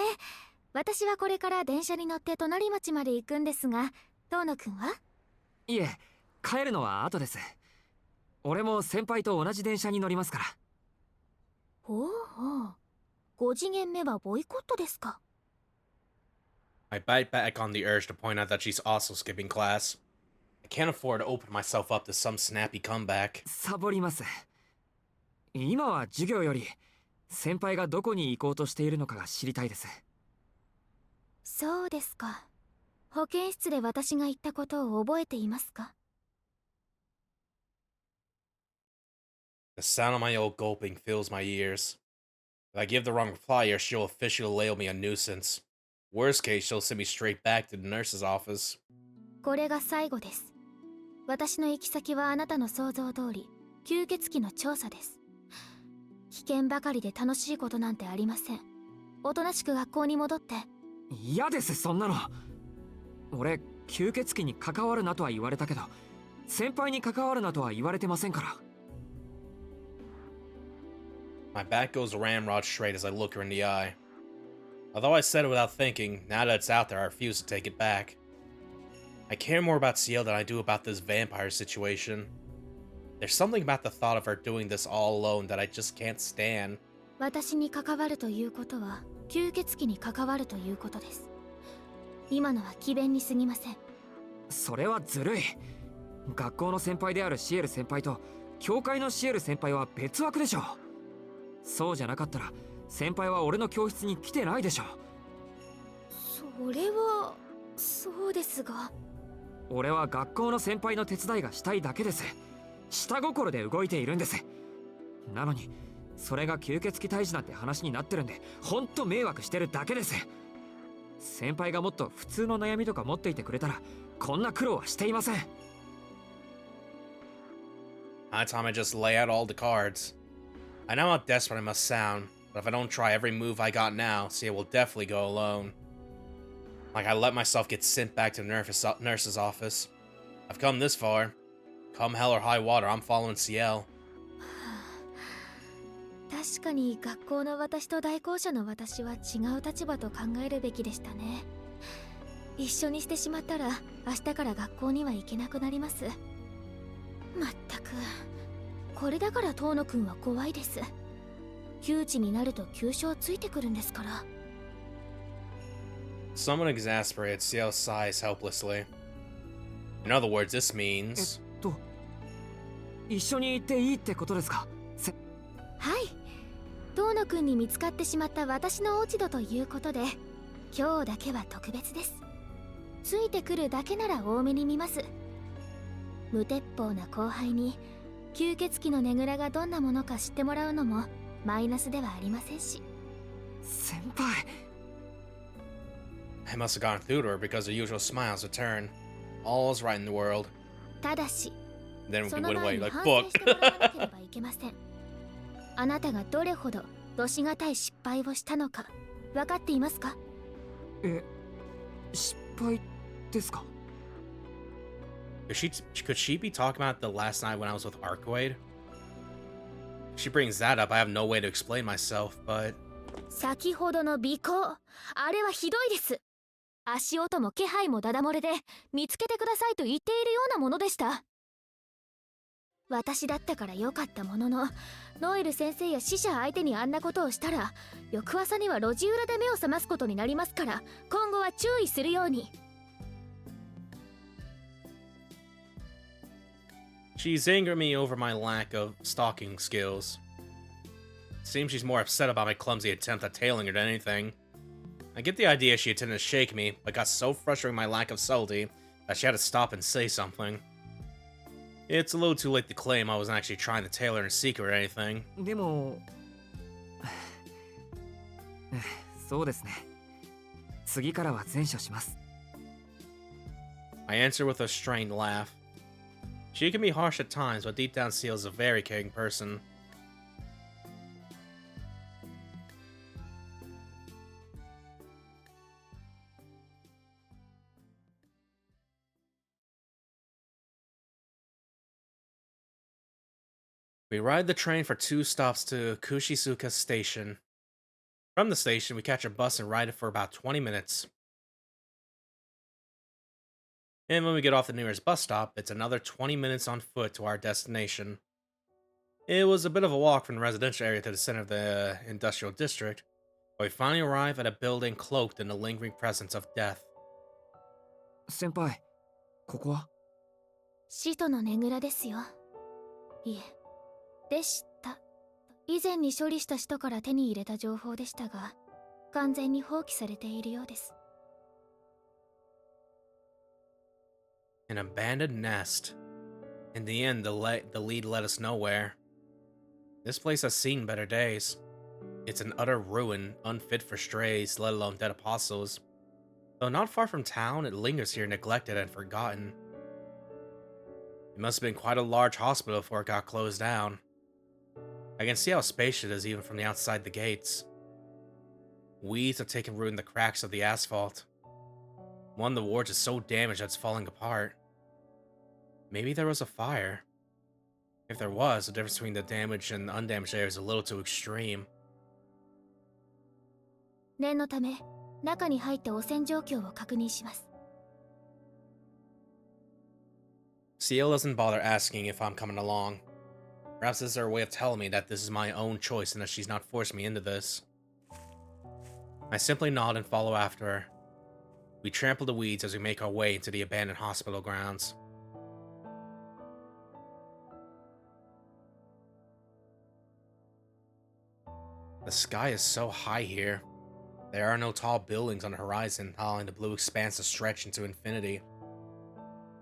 私はこれから電車に乗って隣町まで行くんですが、遠野くんは？いえ、帰るのは後です。俺も先輩と同じ電車に乗りますから。ほうほう。5次元目はボイコットですか？ I bite back on the urge to point out that she's also skipping class. I can't afford to open myself up to some snappy comeback. サボります。今は授業より先輩がどこに行こうとしているのかが知りたいです。そうですか。保健室で私が言ったことを覚えていますか？ The sound of my old gulping fills my ears. If I give the wrong reply here, she'll officially label me a nuisance. Worst case, she'll send me straight back to the nurse's office. これが最後です。私の行き先はあなたの想像通り、吸血鬼の調査です。危険ばかりで楽しいことなんてありません。おとなしく学校に戻って。嫌です、そんなの。俺、吸血鬼に関わるなとは言われたけど、先輩に関わるなとは言われてませんから。My back goes ramrod straight as I look her in the eye. Although I said it without thinking, now that it's out there, I refuse to take it back. I care more about Ciel than I do about this vampire situation. There's something about the thought of her doing this all alone that I just can't stand. 私に関わるということは、吸血鬼に関わるということです。今のは詭弁に過ぎません。それはずるい。学校の先輩であるシエル先輩と教会のシエル先輩は別枠でしょ。そうじゃなかったら先輩は俺の教室に来てないでしょ。それはそうですが。俺は学校の先輩の手伝いがしたいだけです。下心で動いているんです。なのにそれが吸血鬼退治なんて話になってるんで、ほんと迷惑してるだけです。先輩がもっと普通の悩みとか持っていてくれたらこんな苦労はしていません。That time I just lay out all the cards. I know how desperate I must sound, but if I don't try every move I got now, Ciel will definitely go alone. Like I let myself get sent back to the nurse's office. I've come this far. Come hell or high water, I'm following Ciel. 確かに学校の私と代行者の私は違う立場と考えるべきでしたね。一緒にしてしまったら明日から学校には行けなくなります。まったく、これだから遠野くんは怖いです。窮地になると急所ついてくるんですから。Someone exasperated, Ciel sighs helplessly. In other words, this means... 一緒に行っていいってことですか？はい。遠野くんに見つかってしまった私の落ち度ということで、今日だけは特別です。ついてくるだけなら多めに見ます。無鉄砲な後輩に吸血鬼のねぐらがどんなものか知ってもらうのもマイナスではありませんし。先輩。I must have gone through to her because her usual smiles return. All's right in the world. ただし、 Then we そ can の win 前 away に like 反省 fuck. してもらわなければいけません。あなたがどれほどどしがたい失敗をしたのか分かっていますか？失敗ですか？ Could she be talking about the last night when I was with Arcwade? If she brings that up, I have no way to explain myself, but... 先ほどの尾行、あれはひどいです。足音も気配もダダ漏れで見つけてくださいと言っているようなものでした。私だったから良かったものの、ノエル先生や死者相手にあんなことをしたら翌朝には路地裏で目を覚ますことになりますから、今後は注意するように。She's angering me over my lack of stalking skills. Seems she's more upset about my clumsy attempt at tailing her than anything. I get the idea she intended to shake me, but got so frustrated with my lack of subtlety that she had to stop and say something. It's a little too late to claim I wasn't actually trying to tailor in secret or anything. でもそうですね。次からは善処します。 I answer with a strained laugh. She can be harsh at times, but deep down Ciel is a very caring person. We ride the train for 2 stops to Kushisuka Station. From the station, we catch a bus and ride it for about 20 minutes. And when we get off the nearest bus stop, it's another 20 minutes on foot to our destination. It was a bit of a walk from the residential area to the center of the industrial district, but we finally arrive at a building cloaked in the lingering presence of death. 先輩、ここは？使徒のねぐらですよ。いえ、でした。以前に処理した人から手に入れた情報でしたが、完全に放棄されているようです。An abandoned nest. In the end, the lead led us nowhere. This place has seen better days. It's an utter ruin, unfit for strays, let alone dead apostles. Though not far from town, it lingers here neglected and forgotten. It must have been quite a large hospital before it got closed down. I can see how spacious it is even from the outside the gates. Weeds have taken root in the cracks of the asphalt. One of the wards is so damaged that it's falling apart. Maybe there was a fire. If there was, the difference between the damaged and undamaged area is a little too extreme. 念のため、中に入って汚染状況を確認します。Ciel doesn't bother asking if I'm coming along. Perhaps this is her way of telling me that this is my own choice and that she's not forcing me into this. I simply nod and follow after her. We trample the weeds as we make our way into the abandoned hospital grounds. The sky is so high here. There are no tall buildings on the horizon, allowing the blue expanse to stretch into infinity.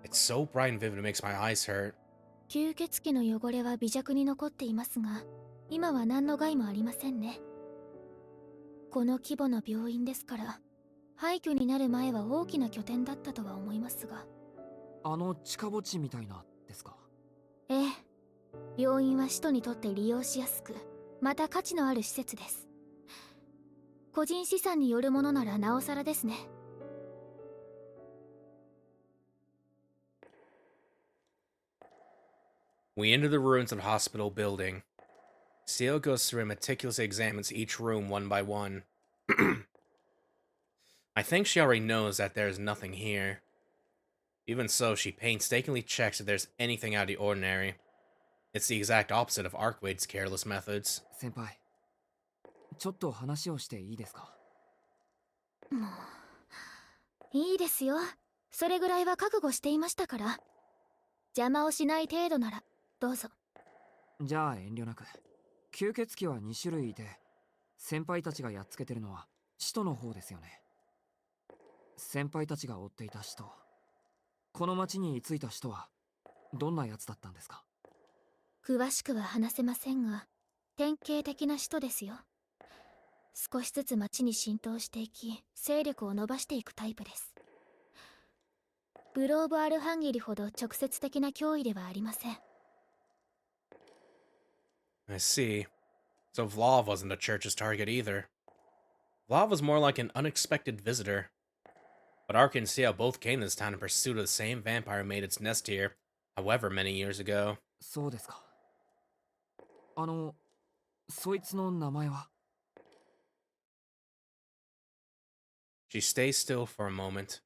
It's so bright and vivid it makes my eyes hurt. 吸血鬼の汚れは微弱に残っていますが、今は何の害もありませんね。この規模の病院ですから、廃墟になる前は大きな拠点だったとは思いますが。あの地下墓地みたいなですか？ええ。病院は使徒にとって利用しやすく、また価値のある施設です。個人資産によるものならなおさらですね。We enter the ruins of the hospital building. Ciel goes through and meticulously examines each room one by one. I think she already knows that there is nothing here. Even so, she painstakingly checks if there's anything out of the ordinary. It's the exact opposite of Arcwade's careless methods. 先輩、ちょっと話をしていいですか？もういいですよ。それぐらいは覚悟していましたから。邪魔をしない程度ならどうぞ。じゃあ遠慮なく。吸血鬼は2種類いて、先輩たちがやっつけてるのは使徒の方ですよね。先輩たちが追っていた使徒、この町に居ついた使徒はどんなやつだったんですか？詳しくは話せませんが、典型的な使徒ですよ。少しずつ町に浸透していき、勢力を伸ばしていくタイプです。グローブ・アルハンギリほど直接的な脅威ではありません。I see. So Vlav wasn't the church's target either. Vlav was more like an unexpected visitor. But Ark and Ciel both came to this town in pursuit of the same vampire who made its nest here, however many years ago. そうですか。そいつの名前は？ She stays still for a moment.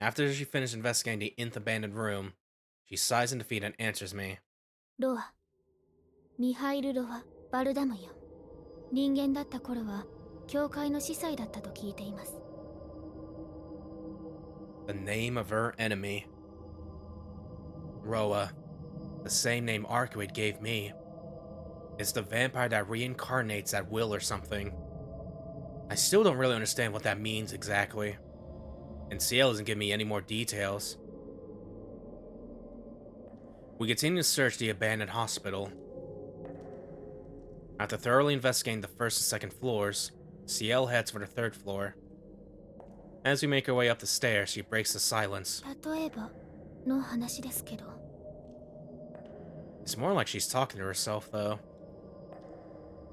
After she finished investigating the nth abandoned room, she sighs in defeat and answers me. ロア。ミハイル・ロア・バルダムよ。人間だった頃は、教会の司祭だったと聞いています。The name of her enemy. Roa. The same name Arcade gave me. It's the vampire that reincarnates at will or something. I still don't really understand what that means exactly. And Ciel doesn't give me any more details. We continue to search the abandoned hospital. After thoroughly investigating the first and second floors, Ciel heads for the third floor. As we make our way up the stairs, she breaks the silence. 例えばの話ですけど。 It's more like she's talking to herself, though.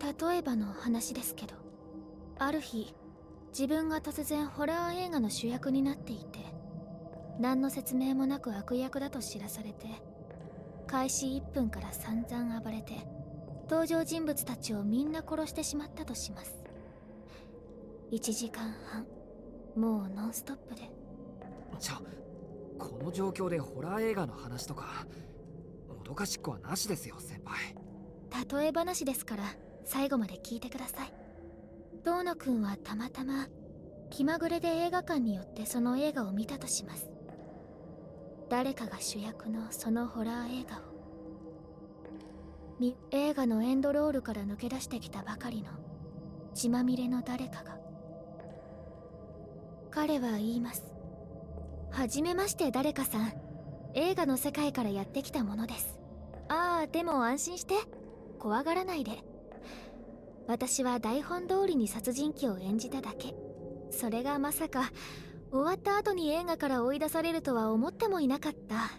例えばの話ですけど、ある日自分が突然ホラー映画の主役になっていて、何の説明もなく悪役だと知らされて、開始1分から散々暴れて登場人物たちをみんな殺してしまったとします。1時間半、もうノンストップで。この状況でホラー映画の話とか脅かしっこはなしですよ、先輩。例え話ですから最後まで聞いてください。遠野くんはたまたま気まぐれで映画館によってその映画を見たとします。誰かが主役のそのホラー映画を。映画のエンドロールから抜け出してきたばかりの血まみれの誰かが。彼は言います。はじめまして誰かさん。映画の世界からやってきたものです。ああ、でも安心して。怖がらないで。私は台本通りに殺人鬼を演じただけ。それがまさか終わった後に映画から追い出されるとは思ってもいなかった。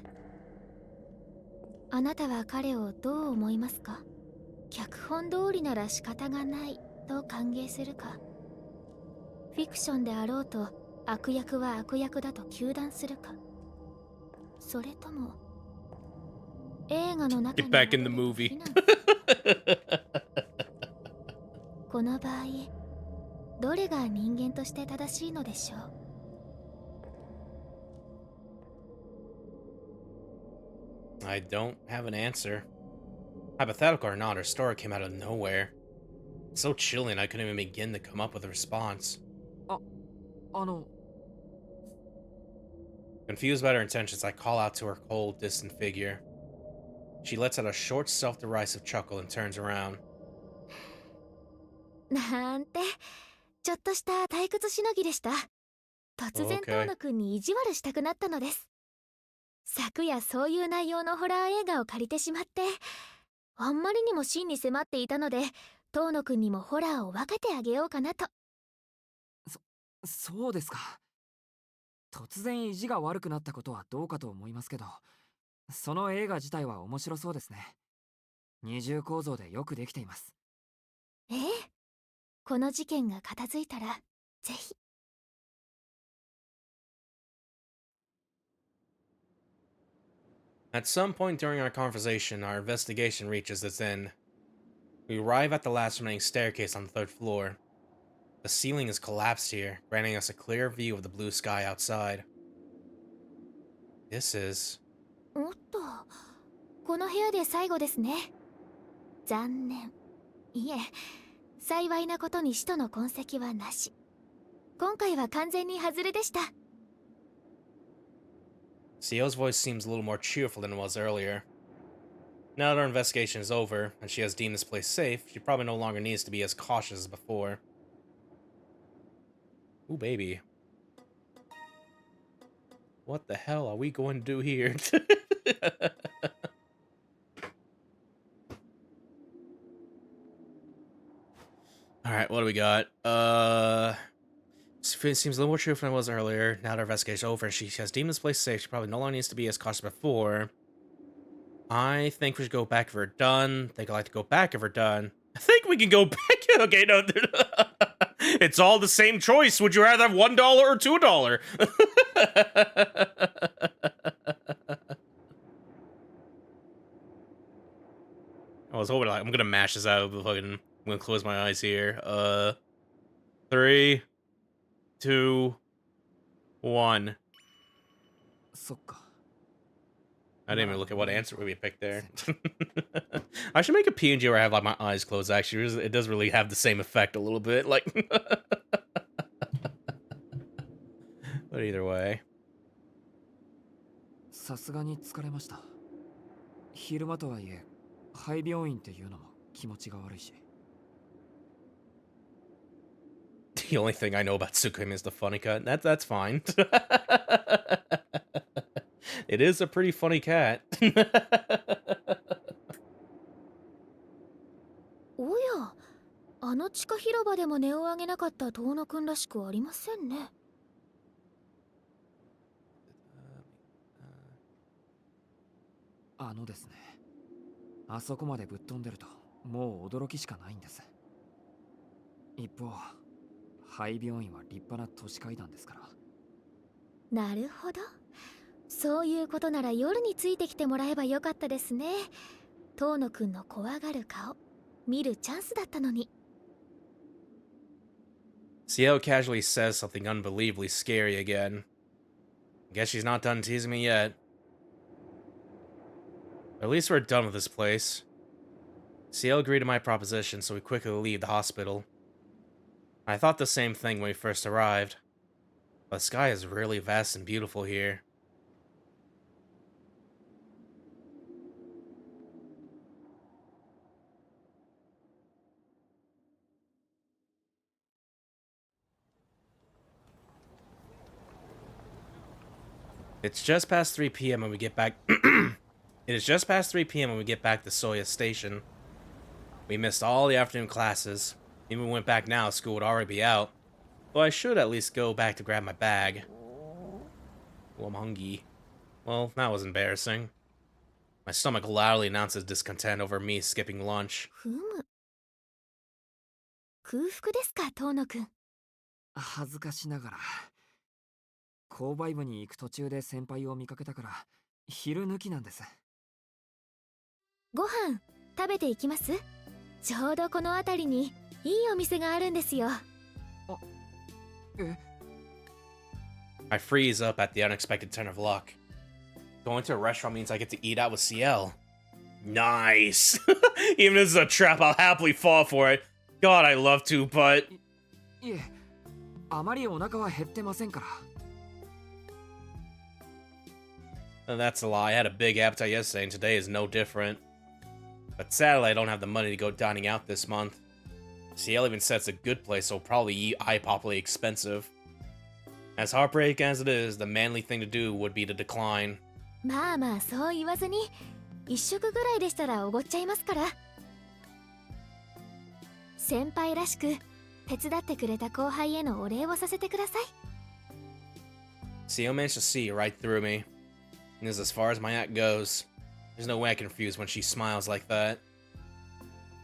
あなたは彼をどう思いますか？脚本通りなら仕方がないと歓迎するか、フィクションであろうと悪役は悪役だと糾弾するか、それとも映画の中に Get back in the movie. この場合どれが人間として正しいのでしょう。I don't have an answer. Hypothetical or not, her story came out of nowhere. It's so chilling I couldn't even begin to come up with a response. Confused by her intentions, I call out to her cold, distant figure. She lets out a short, self-derisive chuckle and turns around. なんて、ちょっとした退屈しのぎでした。突然遠野くんに意地悪したくなったのです。昨夜そういう内容のホラー映画を借りてしまって、あんまりにも真に迫っていたので、遠野くんにもホラーを分けてあげようかなと。そうですか。突然意地が悪くなったことはどうかと思いますけど、その映画自体は面白そうですね。二重構造でよくできています。ええ、この事件が片付いたらぜひ。At some point during our conversation, our investigation reaches its end. We arrive at the last remaining staircase on the third floor. The ceiling is collapsed here, granting us a clear view of the blue sky outside. This is... おっと、この部屋で最後ですね。残念。いえ、幸いなことに使徒の痕跡はなし。今回は完全に外れでした。Ciel's voice seems a little more cheerful than it was earlier. Now that our investigation is over, and she has deemed this place safe, she probably no longer needs to be as cautious as before. Ooh, baby. What the hell are we going to do here? Alright, what do we got? Seems a little more true than it was earlier. Now that our investigation is over and she has deemed this place safe, she probably no longer needs to be as cautious as before. I think we should go back if we're done. I think I'd like to go back if we're done. I think we can go back. Okay, no. It's all the same choice. Would you rather have $1 or $2? I was hoping I'm gonna mash this out. I'm gonna close my eyes here. 3, 2, 1. そっか。 I didn't even look at what answer we picked there. I should make a PNG where I have like my eyes closed. Actually, it does really have the same effect a little bit. Like, but either way. さすがに疲れました。昼間とはいえ、廃病院っていうのも気持ちが悪いし。 The only thing I know about Tsukihime is the funny cut. That's fine. It is a pretty funny cat. おや、あの地下広場でも音を上げなかった遠野くんらしくありませんね。ですね。あそこまでぶっ飛んでると、もう驚きしかないんです。一方、廃病院は立派な都市階段ですから。なるほど。そういうことなら夜についてきてもらえばよかったですね。遠野くんの怖がる顔、見るチャンスだったのに。Ciel casually says something unbelievably scary again. Guess she's not done teasing me yet. At least we're done with this place. Ciel agreed to my proposition, so we quickly leave the hospital. I thought the same thing when we first arrived. The sky is really vast and beautiful here. It's just past 3 p.m. when we get back. It is just past 3 p.m. when we get back to Soya Station. We missed all the afternoon classes. Even if we went back now, school would already be out. Though I should at least go back to grab my bag. Oh, I'm hungry. Well, that was embarrassing. My stomach loudly announces discontent over me skipping lunch. ふむ。空腹ですか、遠野くん。恥ずかしながら。購買部に行く途中で先輩を見かけたから、昼抜きなんです。ご飯食べていきます？ちょうどこの辺りにいいお店があるんですよ。I freeze up at the unexpected turn of luck. Going to a restaurant means I get to eat out with Ciel. Nice! Even if this is a trap, I'll happily fall for it. God, I love to, but... いえ、あまりお腹は減ってませんから。That's a lie. I had a big appetite yesterday, and today is no different. But sadly, I don't have the money to go dining out this month. Ciel even said it's a good place, so probably eye-poppingly expensive. As heartbreaking as it is, the manly thing to do would be to decline. まあまあそう言わずに、一食ぐらいでしたらおごっちゃいますから。先輩らしく手伝ってくれた後輩へのお礼をさせてください。Ciel managed to see right through me. And this is as far as my act goes. There's no way I can refuse when she smiles like that.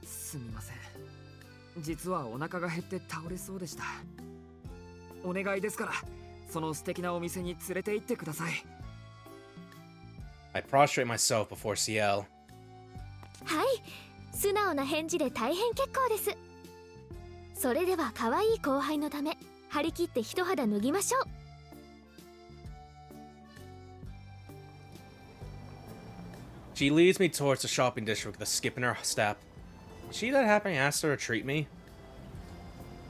すみません。実はお腹が減って倒れそうでした。お願いですから、その素敵なお店に連れて行ってください。I prostrate myself before Ciel. はい、素直な返事で大変結構です。それでは可愛い後輩のため、張り切って一肌脱ぎましょう。She leads me towards the shopping district with a skip in her step. Is she that happy I asked her to treat me?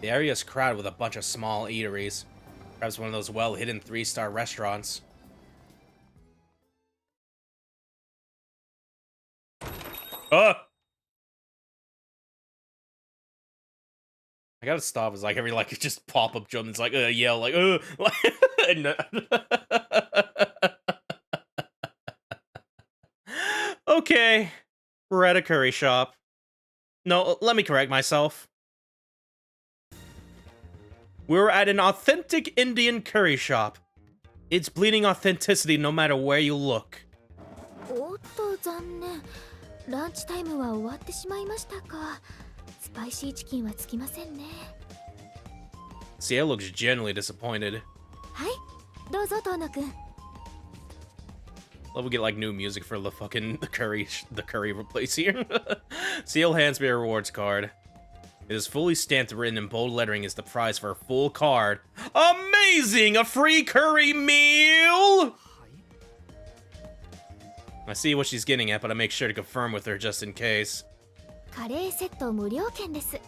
The area is crowded with a bunch of small eateries. Perhaps one of those well-hidden 3-star restaurants. I gotta stop. It's like every just pop-up jump. It's like yell like Okay, we're at a curry shop. No, let me correct myself. We're at an authentic Indian curry shop. It's bleeding authenticity no matter where you look. おっと残念。ランチタイムは終わってしまいましたか。スパイシーチキンはつきませんね。Ciel looks genuinely disappointed. はい、どうぞ遠野くん。Love we get like new music for the fucking the curry place here. Ciel hands me a rewards card. It is fully stamped and written in bold lettering is the prize for a full card. Amazing! A free curry meal! I see what she's getting at, but I make sure to confirm with her just in case. カレーセット無料券です。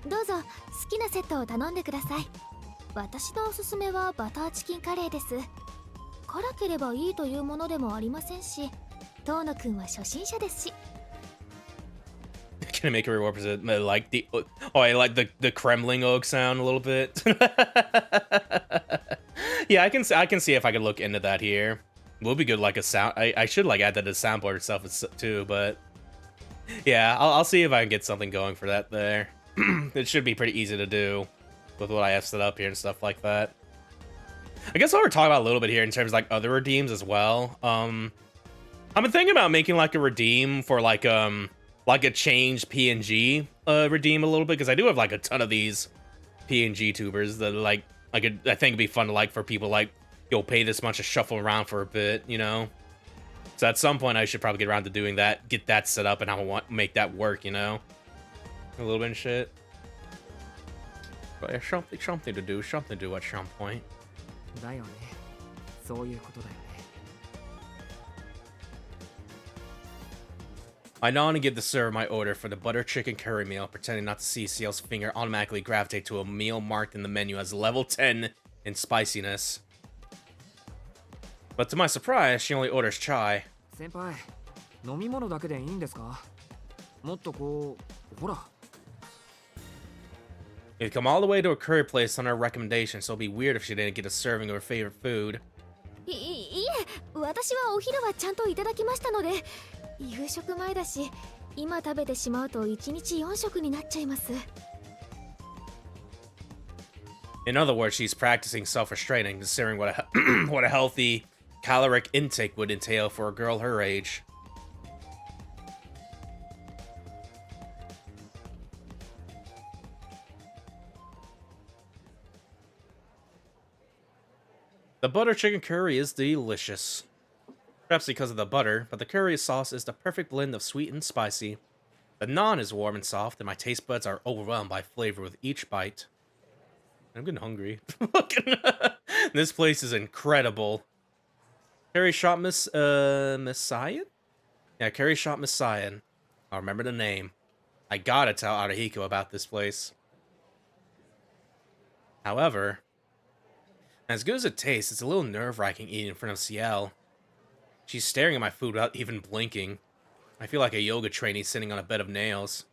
どうぞ好きなセットを頼んでください。私のおすすめはバターチキンカレーです。辛ければいいというものでもありませんし、遠野くんは初心者ですし。Can I make a reward present? Like the I like the Kremling oak sound a little bit. Yeah, I can see if I can look into that here. Would be good like a sound. I should like add that to the soundboard itself too, but yeah, I'll see if I can get something going for that there. It should be pretty easy to do with what I have set up here and stuff like that. I guess what we're talking about a little bit here in terms of like other redeems as well. I've been thinking about making like a redeem for like a changed PNG redeem a little bit, because I do have like a ton of these PNG tubers that like I think it'd be fun to like for people like, you'll pay this much to shuffle around for a bit, you know? So at some point I should probably get around to doing that, get that set up, and I want make that work, you know? A little bit of shit. But yeah, something to do at some point. だよね。そういうことだよね。I know to give the server my order for the butter chicken curry meal, pretending not to see Ciel's finger automatically gravitate to a meal marked in the menu as level 10 in spiciness. But to my surprise, she only orders chai. 先輩、飲み物だけでいいんですか？もっとこう、ほら。You've come all the way to a curry place on her recommendation, so it'd be weird if she didn't get a serving of her favorite food. いえ、私はお昼はちゃんといただきましたので、夕食前だし、今食べてしまうと1日4食になっちゃいます。In other words, she's practicing self-restraining, considering what a what a healthy caloric intake would entail for a girl her age. The butter chicken curry is delicious. Perhaps because of the butter, but the curry sauce is the perfect blend of sweet and spicy. The naan is warm and soft, and my taste buds are overwhelmed by flavor with each bite. I'm getting hungry. This place is incredible. Curry shop Messiah? Yeah, curry shop Messiah. I'll remember the name. I gotta tell Arahiko about this place. However, as good as it tastes, it's a little nerve-wracking eating in front of Ciel. She's staring at my food without even blinking. I feel like a yoga trainee sitting on a bed of nails.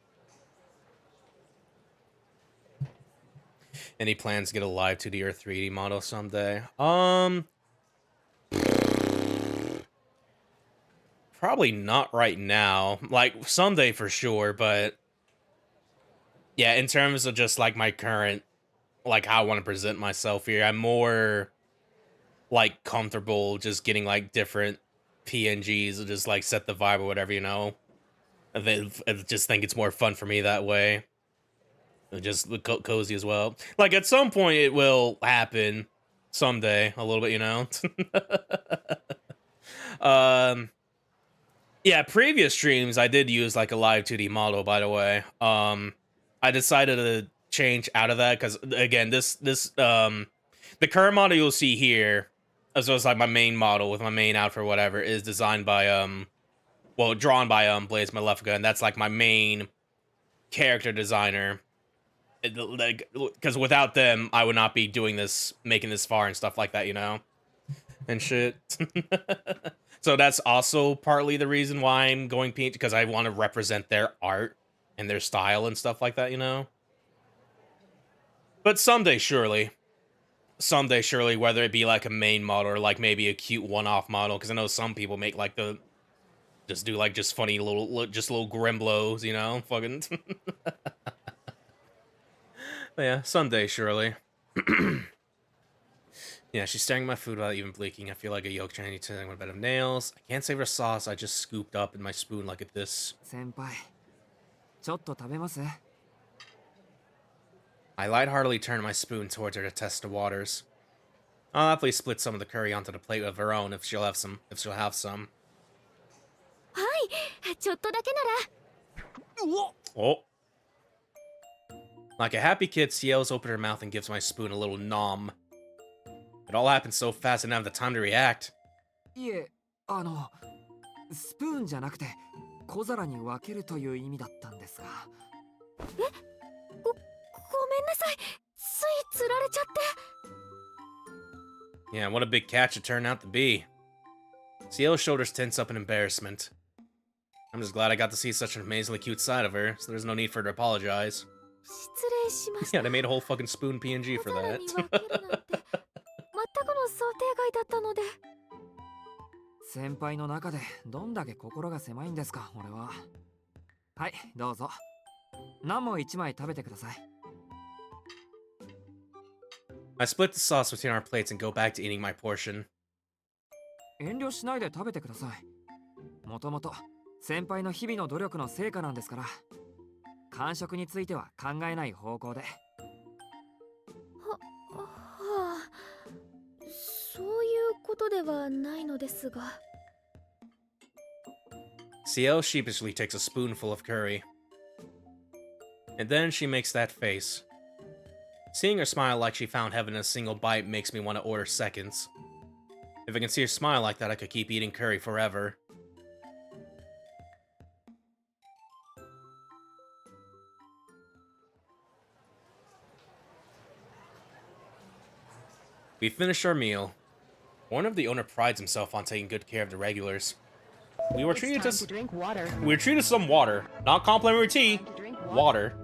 Any plans to get a live 2D or 3D model someday? Probably not right now. Like, someday for sure, but yeah, in terms of just like my current, like how I want to present myself here, I'm more like comfortable just getting like different PNGs and just like set the vibe or whatever, you know. I just think it's more fun for me that way. Just cozy as well. Like at some point it will happen someday, a little bit, you know. Yeah, previous streams I did use like a live 2D model, by the way. I decided to change out of that because again, the current model you'll see here, as well as like my main model with my main outfit or whatever, is designed by drawn by Blaze Malefica, and that's like my main character designer. Like, because without them, I would not be doing this, making this far and stuff like that, you know, and shit. So that's also partly the reason why I'm going PNG, because I want to represent their art and their style and stuff like that, you know. But someday, surely, whether it be like a main model or like maybe a cute one-off model, because I know some people make like just funny little grimblos, you know, fucking. But yeah, someday, surely. Yeah, she's staring at my food without even blinking. I feel like a yolk Chinese sitting with a bed of nails. I can't savor sauce. I just scooped up in my spoon like this. 先輩、ちょっと食べます？ I lightheartedly turned my spoon towards her to test the waters. I'll happily split some of the curry onto the plate of her own if she'll have some. はい、ちょっとだけなら。Oh. Like a happy kid, Ciel's opened her mouth and gives my spoon a little nom. It all happened so fast I didn't have the time to react. いえ、スプーンじゃなくて小皿に分けるという意味だったんですが。ごめんなさい。つい釣られちゃって。 Yeah, what a big catch it turned out to be. Ciel's shoulders tense up in embarrassment. I'm just glad I got to see such an amazingly cute side of her, so there's no need for her to apologize. 失礼しました。 Yeah, they made a whole fucking spoon PNG for that. 全くの想定外だったので。先輩の中でどんだけ心が狭いんですか、俺は。はい、どうぞ。何も一枚食べてください。I split the sauce between our plates and go back to eating my portion. 遠慮しないで食べてください。もともと先輩の日々の努力の成果なんですから。間食については考えない方向で。はあ、そういうことではないのですが。Ciel sheepishly takes a spoonful of curry. And then she makes that face. Seeing her smile like she found heaven in a single bite makes me want to order seconds. If I can see her smile like that, I could keep eating curry forever. We finished our meal. One of the owner prides himself on taking good care of the regulars. We were treated to drink water. We were treated to some water, not complimentary tea. Time to drink Water.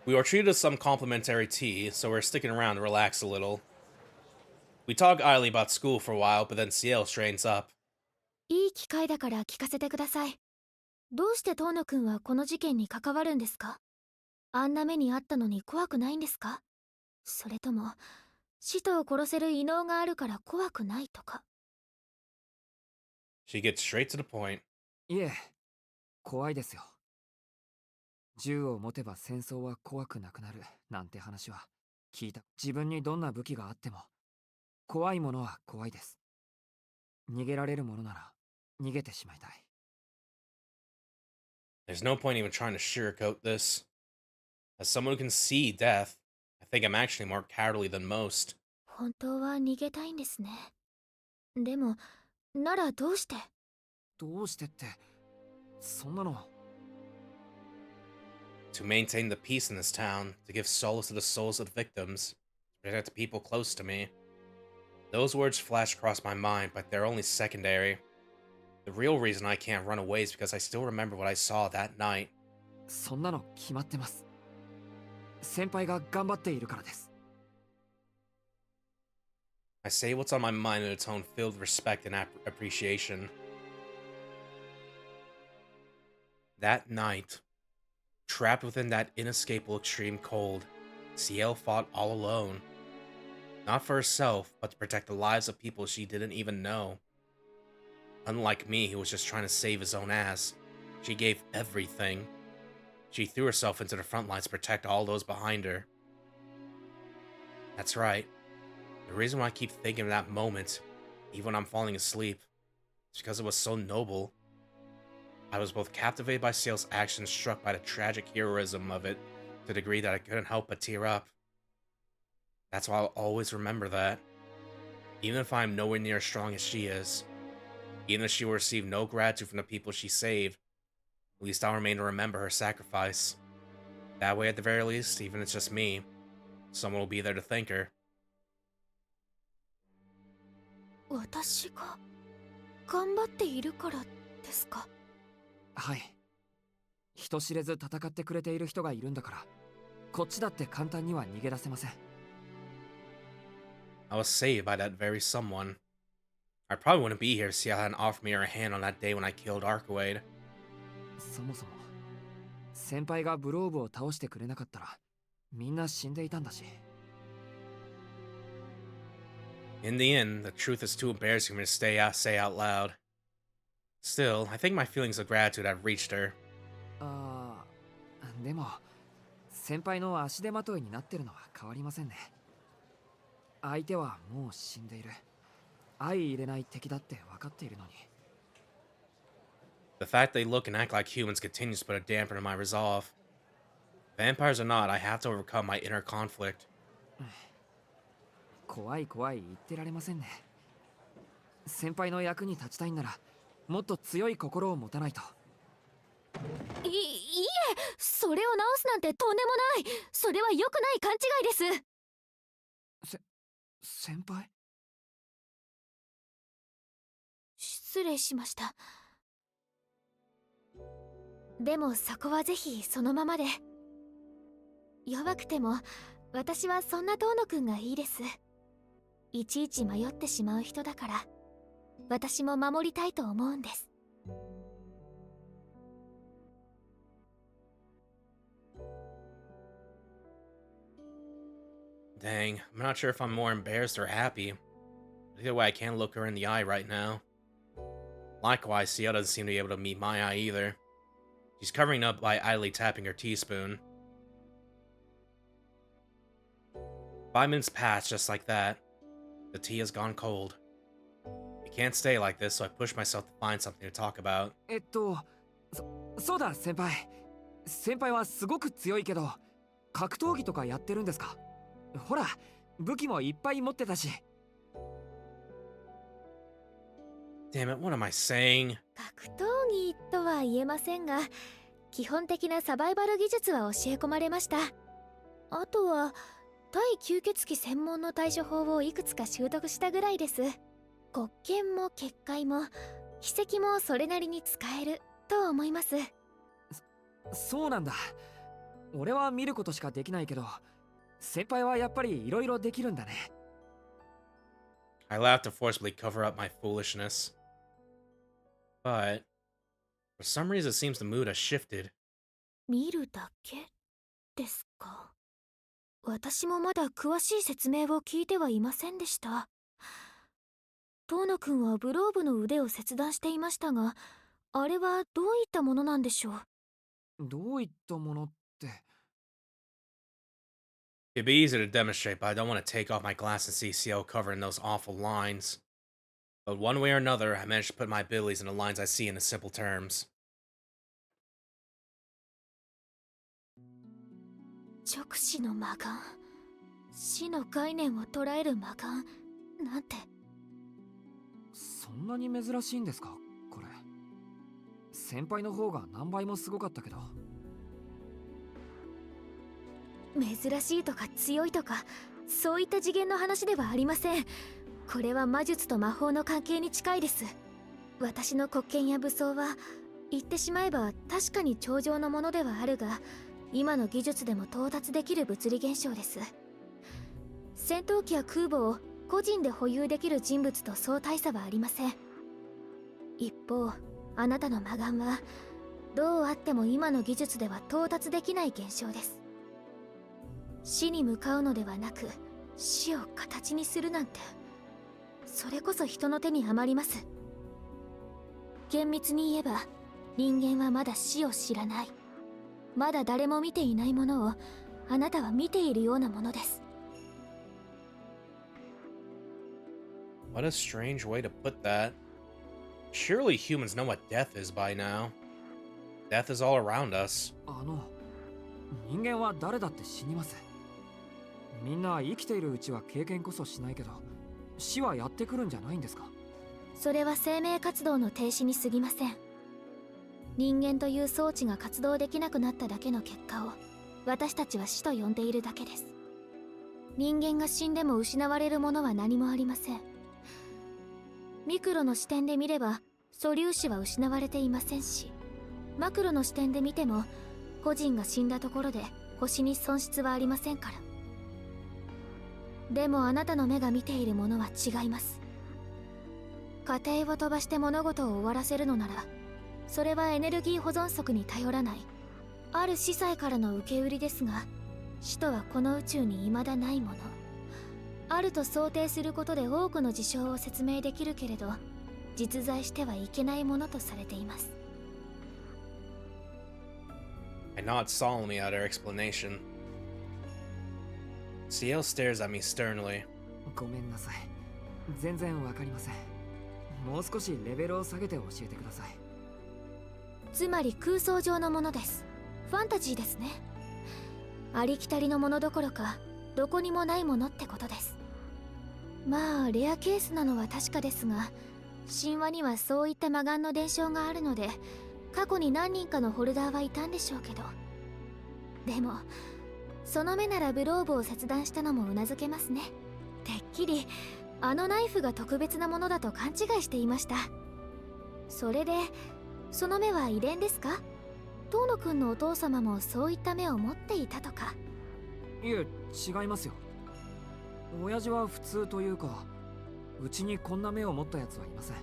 We were treated to some complimentary tea, so we're sticking around to relax a little. We talk idly about school for a while, but then Ciel straightens up. いい機会だから聞かせてください。どうして遠野くんはこの事件に関わるんですか？あんな目にあったのに怖くないんですか？それとも使徒を殺せる異能があるから怖くないとか。She gets straight to the point. いえ、怖いですよ。銃を持てば戦争は怖くなくなるなんて話は聞いた。自分にどんな武器があっても怖いものは怖いです。逃げられるものなら逃げてしまいたい。There's no point even trying to sugarcoat this. As someone who can see death, I think I'm actually more cowardly than most. 本当は逃げたいんですね。でも、ならどうして？どうしてって、そんなの。To maintain the peace in this town, to give solace to the souls of the victims, to protect the people close to me. Those words flash across my mind, but they're only secondary. The real reason I can't run away is because I still remember what I saw that night. そんなの決まってます。先輩が頑張っているからです。I say what's on my mind in a tone filled with respect and appreciation. That night, trapped within that inescapable extreme cold, Ciel fought all alone. Not for herself, but to protect the lives of people she didn't even know. Unlike me, who was just trying to save his own ass, she gave everything. She threw herself into the front lines to protect all those behind her. That's right. The reason why I keep thinking of that moment, even when I'm falling asleep, is because it was so noble. I was both captivated by Ciel's actions, struck by the tragic heroism of it, to the degree that I couldn't help but tear up. That's why I'll always remember that. Even if I'm nowhere near as strong as she is, even if she will receive no gratitude from the people she saved, at least I'll remain to remember her sacrifice. That way, at the very least, even if it's just me, someone will be there to thank her. 私が頑張っているからですか？はい。人知れず戦ってくれている人がいるんだから、こっちだって簡単には逃げ出せません。I was saved by that very someone. I probably wouldn't be here if Ciel hadn't offered me her hand on that day when I killed Arkawade. そもそも先輩がブローブを倒してくれなかったらみんな死んでいたんだし。In the end, the truth is too embarrassing for me to say out loud. Still, I think my feelings of gratitude have reached her. ああ、でも先輩の足手まといになってるのは変わりませんね。相手はもう死んでいる。相入れない敵だって分かっているのに。The fact they look and act like humans continues to put a damper on my resolve. Vampires or not, I have to overcome my inner conflict. 怖い怖い言ってられませんね。先輩の役に立ちたいんならもっと強い心を持たないと。いえ、それを直すなんてとんでもない。それは良くない勘違いです。先輩？失礼しました。でもそこはぜひそのままで。弱くても私はそんな遠野くんがいいです。いちいち迷ってしまう人だから、私も守りたいと思うんです。Dang, I'm not sure if I'm more embarrassed or happy. Either way, I can't look her in the eye right now. Likewise, Ciel doesn't seem to be able to meet my eye either. She's covering up by idly tapping her teaspoon. 5 minutes pass just like that. The tea has gone cold. I can't stay like this, so I push myself to find something to talk about. そうだ先輩。先輩はすごく強いけど、格闘技とかやってるんですか？ほら、武器もいっぱい持ってたし。Damn it, what am I saying? 格闘技とは言えませんが、基本的なサバイバル技術は教え込まれました。あとは対吸血鬼専門の対処法をいくつか習得したぐらいです。骨剣も結界も秘跡もそれなりに使えると思います。そうなんだ。俺は見ることしかできないけど、先輩はやっぱり色々できるんだね。I laughed to forcibly cover up my foolishness. But, for some reason it seems the mood has shifted. 見るだけですか。私もまだ詳しい説明を聞いてはいませんでした。遠野くんはブローブの腕を切断していましたが、あれはどういったものなんでしょう。どういったものって。It'd be easy to demonstrate, but I don't want to take off my glass and see Ciel covering those awful lines. But one way or another, I managed to put my abilities in the lines I see into simple terms. 直視の魔眼、死の概念を捉える魔眼なんて。そんなに珍しいんですかこれ。先輩の方が何倍もすごかったけど。珍しいとか強いとかそういった次元の話ではありません。これは魔術と魔法の関係に近いです。私の黒剣や武装は言ってしまえば確かに超常のものではあるが、今の技術でも到達できる物理現象です。戦闘機や空母を個人で保有できる人物とそう大差はありません。一方、あなたの魔眼はどうあっても今の技術では到達できない現象です。死に向かうのではなく死を形にするなんて、それこそ人の手に余ります。厳密に言えば人間はまだ死を知らない、まだ誰も見ていないものをあなたは見ているようなものです。 What a strange way to put that. Surely humans know what death is by now. Death is all around us. 人間は誰だって死にます。みんな生きているうちは経験こそしないけど、死はやってくるんじゃないんですか？それは生命活動の停止に過ぎません。人間という装置が活動できなくなっただけの結果を私たちは死と呼んでいるだけです。人間が死んでも失われるものは何もありません。ミクロの視点で見れば素粒子は失われていませんし、マクロの視点で見ても個人が死んだところで星に損失はありませんから。でもあなたの目が見ているものは違います。過程を飛ばして物事を終わらせるのなら、それはエネルギー保存則に頼らないある司祭からの受け売りですが、死とはこの宇宙に未だないもの。あると想定することで多くの事象を説明できるけれど、実在してはいけないものとされています。 I nod solemnly at her explanation. Ciel stares at me sternly. ごめんなさい。全然わかりません。もう少しレベルを下げて教えてください。つまり空想上のものです。ファンタジーですね。ありきたりのものどころかどこにもないものってことです。まあレアケースなのは確かですが、神話にはそういった魔眼の伝承があるので、過去に何人かのホルダーはいたんでしょうけど、でもその目ならブローブを切断したのもうなずけますね。てっきりあのナイフが特別なものだと勘違いしていました。それでその目は遺伝ですか？遠野くんのお父様もそういった目を持っていたとか。いえ、違いますよ。親父は普通というか、うちにこんな目を持ったやつはいません。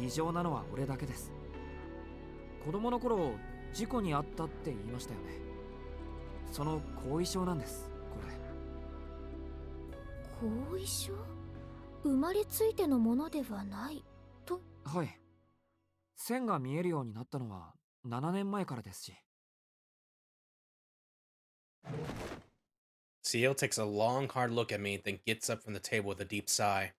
異常なのは俺だけです。子供の頃、事故に遭ったって言いましたよね。その後遺症なんです、これ。後遺症？生まれついてのものではないと。はい。線が見えるようになったのは7年前からですし。Ciel takes a long, hard look at me, then gets up from the table with a deep sigh.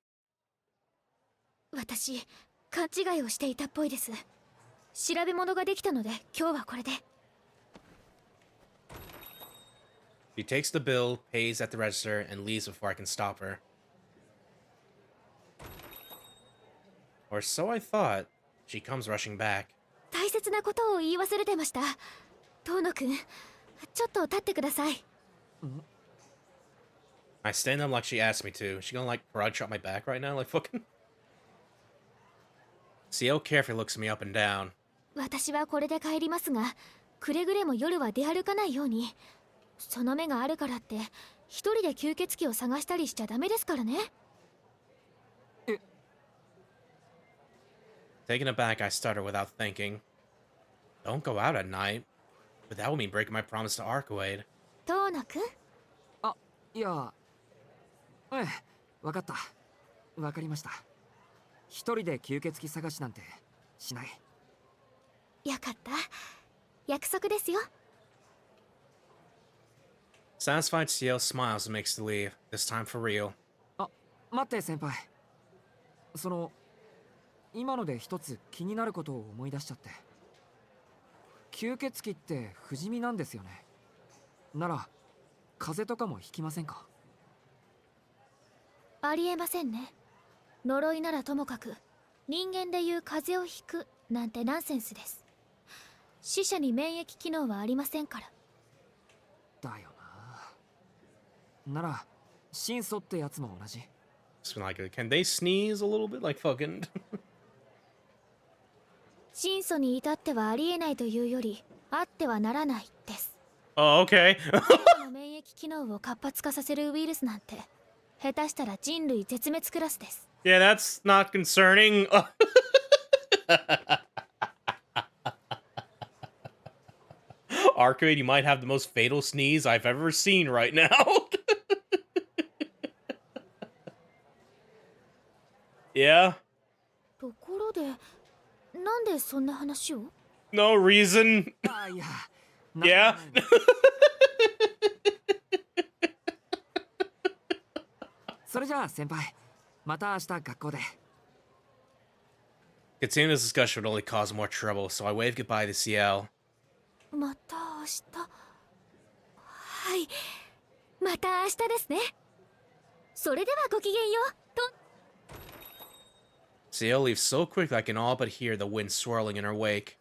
私、勘違いをしていたっぽいです。調べ物ができたので、今日はこれで。She takes the bill, pays at the register, and leaves before I can stop her. Or so I thought. She comes rushing back. 大切なことを言い忘れてました。遠野くん、ちょっと立ってください。I stand up like she asked me to. She gonna like karate chop my back right now? Like fucking. Ciel carefully looks me up and down. 私はこれで帰りますが、くれぐれも夜は出歩かないように。その目があるからって、一人で吸血鬼を探したりしちゃダメですからね。Taken aback, I stutter without thinking. Don't go out at night. But that would mean breaking my promise to Arcuade. 遠野くん？あ、いや、ええ、わかった。わかりました。一人で吸血鬼探しなんてしない。よかった。約束ですよ。Satisfied, Ciel smiles and makes to leave. This time for real. あ、待って先輩。その、今ので一つ気になることを思い出しちゃって。吸血鬼って不死身なんですよね。なら、風邪とかもひきませんか？ありえませんね。呪いならともかく、人間でいう風邪をひくなんてナンセンスです。死者に免疫機能はありませんから。だよな。なら、神祖ってやつも同じ。Just like, can they sneeze a little bit? Like fucking. 神祖に至ってはありえないというより、あってはならないです。Oh, okay. の免疫機能を活発化させるウイルスなんて、下手したら人類絶滅クラスです。Yeah, that's not concerning. Arcade, you might have the most fatal sneeze I've ever seen right now. Yeah? ところで、なんでそんな話を？ No reason. あ、いや。Yeah? それじゃあ先輩、また明日学校で。Continuing this discussion would only cause more trouble, so I wave goodbye to Ciel. また明日。はい。また明日ですね。それではごきげんよう。と。Ciel leaves so quick I can all but hear the wind swirling in her wake.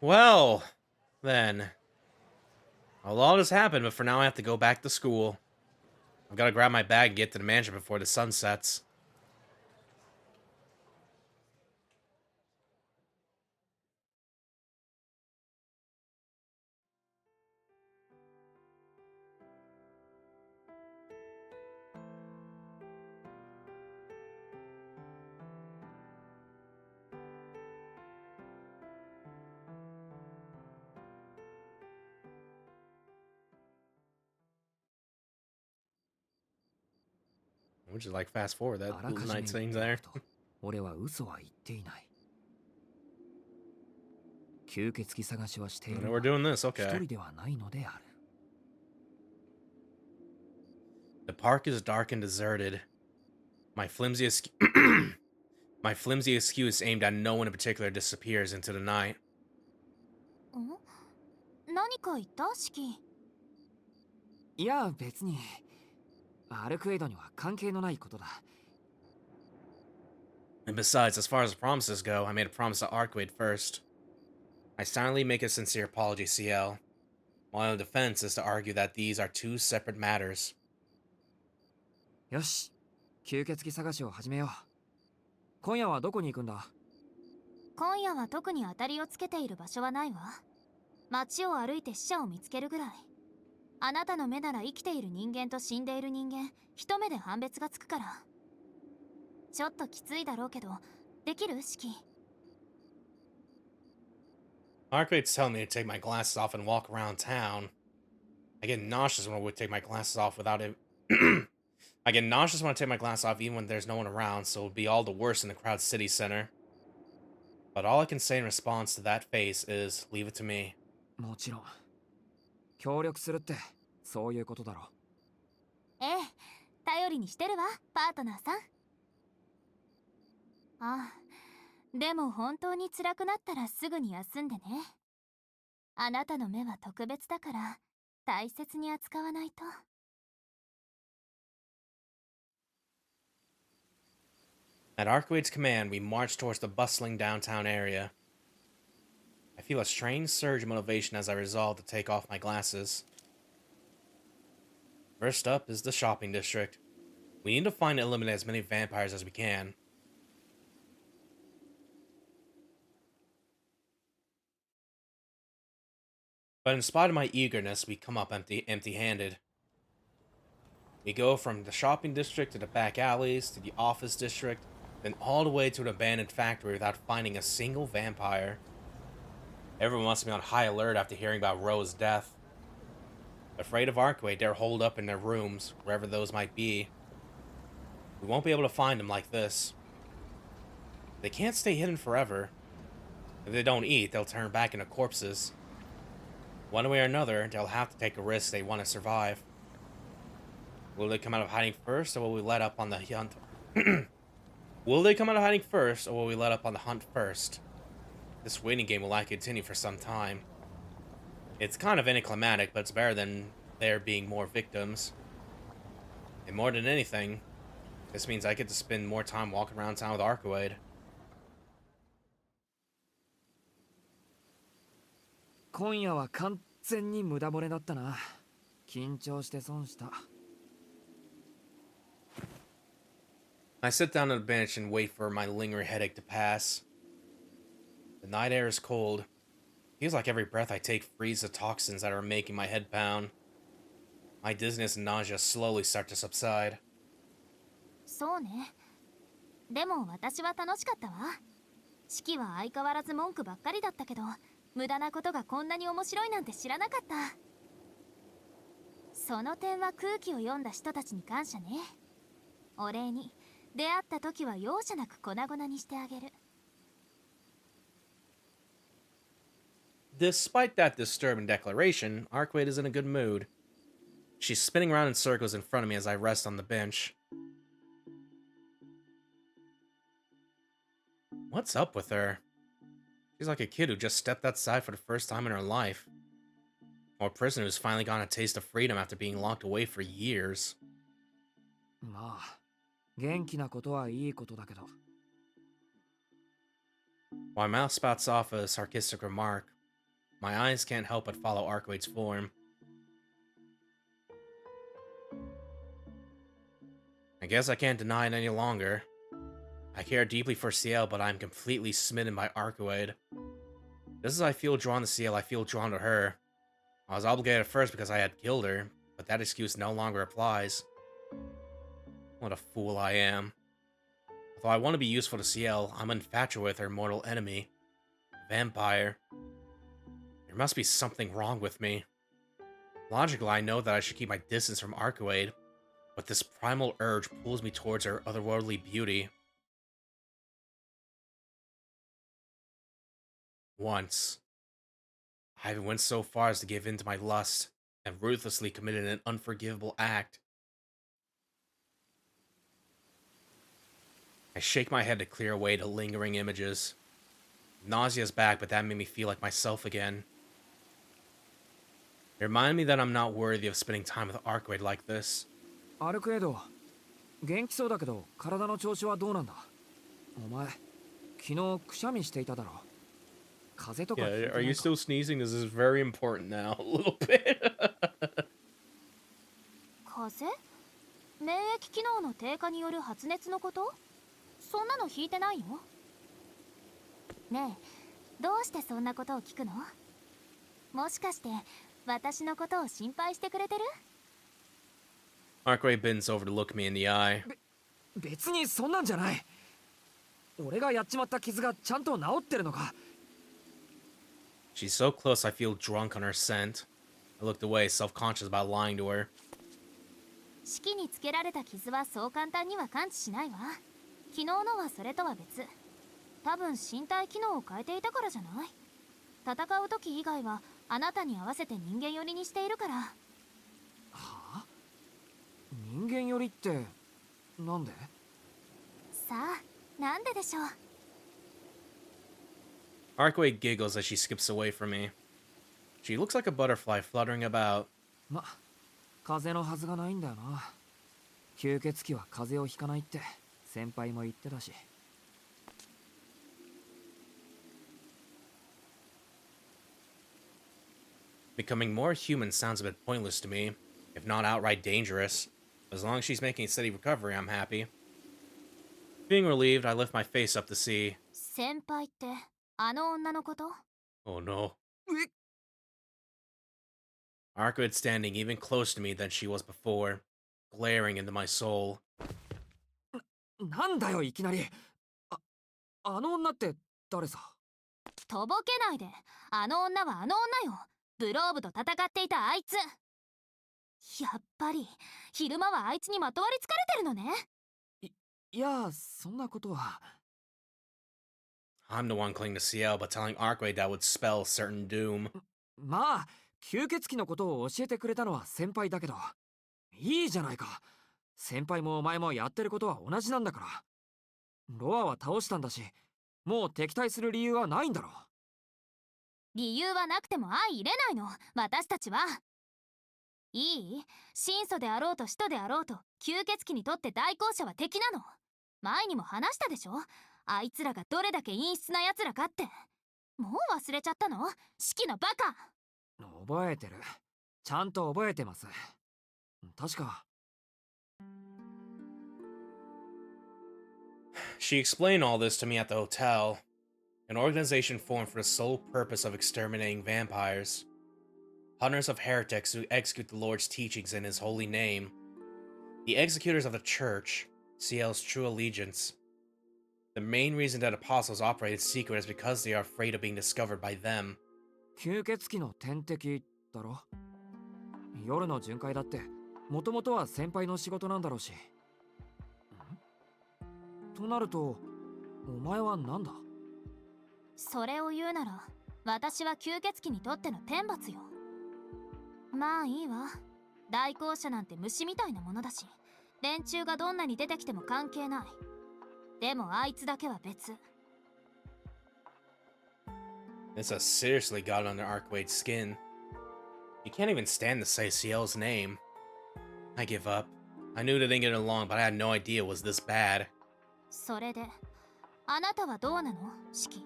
Well, then. A lot has happened, but for now I have to go back to school. I've got to grab my bag and get to the mansion before the sun sets. We'll just like fast forward that あらかじめ night 言 scene ってお there. くと、俺は嘘は言っていない。吸血鬼探しはしている We're doing this, 一 okay. 人ではないのである。The park is dark and deserted. My flimsy my flimsy excuse aimed at no one in particular disappears into the night. 何か言ったシキ？いや、別に。アルクエイドには関係のないことだ。And besides, as far as the promises go, I made a promise to Arcade first. I silently make a sincere apology, CL. My own defense is to argue that these are two separate matters. よし、吸血鬼探しを始めよう。今夜はどこに行くんだ？今夜は特に当たりをつけている場所はないわ。街を歩いて死者を見つけるぐらい。あなたの目なら生きている人間と死んでいる人間一目で判別がつくから。ちょっときついだろうけど、できる？式。Arcade's telling me to take my glasses off and walk around town. I get nauseous when I would take my glasses off without it. I get nauseous when I take my glasses off even when there's no one around, so it would be all the worse in the crowded city center. But all I can say in response to that face is, leave it to me. もちろん協力するってそういうことだろ。ええ、頼りにしてるわ、パートナーさん。ああ、でも本当に辛くなったらすぐに休んでね。あなたの目は特別だから大切に扱わないと。At Arcade's command, we march towards the bustling downtown area. I feel a strange surge of motivation as I resolve to take off my glasses. First up is the shopping district. We need to find and eliminate as many vampires as we can. But in spite of my eagerness, we come up empty-handed. We go from the shopping district to the back alleys, to the office district, then all the way to an abandoned factory without finding a single vampire. Everyone must be on high alert after hearing about Ro's death. Afraid of Arcade, they're holed up in their rooms, wherever those might be. We won't be able to find them like this. They can't stay hidden forever. If they don't eat, they'll turn back into corpses. One way or another, they'll have to take a risk they want to survive. Will they come out of hiding first, or will we let up on the hunt? Will they come out of hiding first, or will we let up on the hunt first? This waiting game will likely continue for some time. It's kind of anticlimactic, but it's better than there being more victims. And more than anything, this means I get to spend more time walking around town with Arcade. 今夜は完全に無駄惚れだったな。緊張して損した。I sit down on a bench and wait for my lingering headache to pass. The night air is cold. Feels like every breath I take frees the toxins that are making my head pound. My dizziness and nausea slowly start to subside. そうね。でも私は楽しかったわ。式は相変わらず文句ばっかりだったけど、無駄なことがこんなに面白いなんて知らなかった。その点は空気を読んだ人たちに感謝ね。お礼に出会った時は容赦なく粉々にしてあげる。Despite that disturbing declaration, Arcade is in a good mood. She's spinning around in circles in front of me as I rest on the bench. What's up with her? She's like a kid who just stepped outside for the first time in her life. Or a prisoner who's finally gotten a taste of freedom after being locked away for years. まあ、元気なことはいいことだけど。While my mouth spouts off a sarcastic remark, my eyes can't help but follow Arcade's form. I guess I can't deny it any longer. I care deeply for Ciel, but I'm completely smitten by Arcade. Just as I feel drawn to Ciel, I feel drawn to her. I was obligated at first because I had killed her, but that excuse no longer applies. What a fool I am. Although I want to be useful to Ciel, I'm infatuated with her mortal enemy. Vampire. There must be something wrong with me. Logically, I know that I should keep my distance from Arcade, but this primal urge pulls me towards her otherworldly beauty. Once, I even went so far as to give in to my lust and ruthlessly committed an unforgivable act. I shake my head to clear away the lingering images. Nausea's back, but that made me feel like myself again. It reminded me that I'm not worthy of spending time with Arcade like this. アルクエド、元気そうだけど体の調子はどうなんだ？お前、昨日くしゃみしていただろ。風邪とかひいてないか？ Yeah, are you still sneezing? This is very important now, a little bit. 風邪？免疫機能の低下による発熱のこと？そんなの引いてないよ。ねえ、どうしてそんなことを聞くの？もしかして私のことを心配してくれてる？ Arkway bends over to look me in the eye. 別にそんなんじゃない。俺がやっちまった傷がちゃんと治ってるのか。 She's so close I feel drunk on her scent. I looked away, self-conscious about lying to her. 式につけられた傷はそう簡単には完治しないわ。昨日のはそれとは別。多分身体機能を変えていたからじゃない？戦う時以外はあなたに合わせて人間寄りにしているから。はあ？人間寄りってなんで？さあ、なんででしょう。 Arkway giggles as she skips away from me. She looks like a butterfly fluttering about. ま、風邪のはずがないんだよな。吸血鬼は風邪をひかないって先輩も言ってたし。Becoming more human sounds a bit pointless to me, if not outright dangerous. As long as she's making a steady recovery, I'm happy. Being relieved, I lift my face up to see. 先輩ってあの女のこと？ Oh no. Arkway standing even closer to me than she was before, glaring into my soul. なんだよいきなり。あの女って誰さ？とぼけないで。あの女はあの女よ。ブローブと戦っていたあいつ。やっぱり昼間はあいつにまとわりつかれてるのね。いや、そんなことは。 I'm the one clinging to Ciel, but telling Arkway that would spell certain doom. まあ吸血鬼のことを教えてくれたのは先輩だけど、いいじゃないか。先輩もお前もやってることは同じなんだから。ロアは倒したんだし、もう敵対する理由はないんだろう。理由はなくても相入れないの、私たちは。いい？神祖であろうと使徒であろうと吸血鬼にとって大公者は敵なの。前にも話したでしょ。あいつらがどれだけ陰湿な奴らかって。もう忘れちゃったの？式のバカ。覚えてる。ちゃんと覚えてます。確か。 She explained all this to me at the hotel. An organization formed for the sole purpose of exterminating vampires. Hundreds of heretics who execute the Lord's teachings in his holy name. The executors of the church, Ciel's true allegiance. The main reason that apostles operate in secret is because they are afraid of being discovered by them. 吸血鬼の天敵だろ。夜の巡回だってもともとは先輩の仕事なんだろうし。となるとお前は何だ？それを言うなら私は吸血鬼にとっての天罰よ。まあいいわ。大公者なんて虫みたいなものだし、連中がどんなに出てきても関係ない。でもあいつだけは別。 This has seriously got under Arkway's skin. You can't even stand to say Ciel's name. I give up. I knew they didn't get along, but I had no idea it was this bad. それであなたはどうなの？シキ。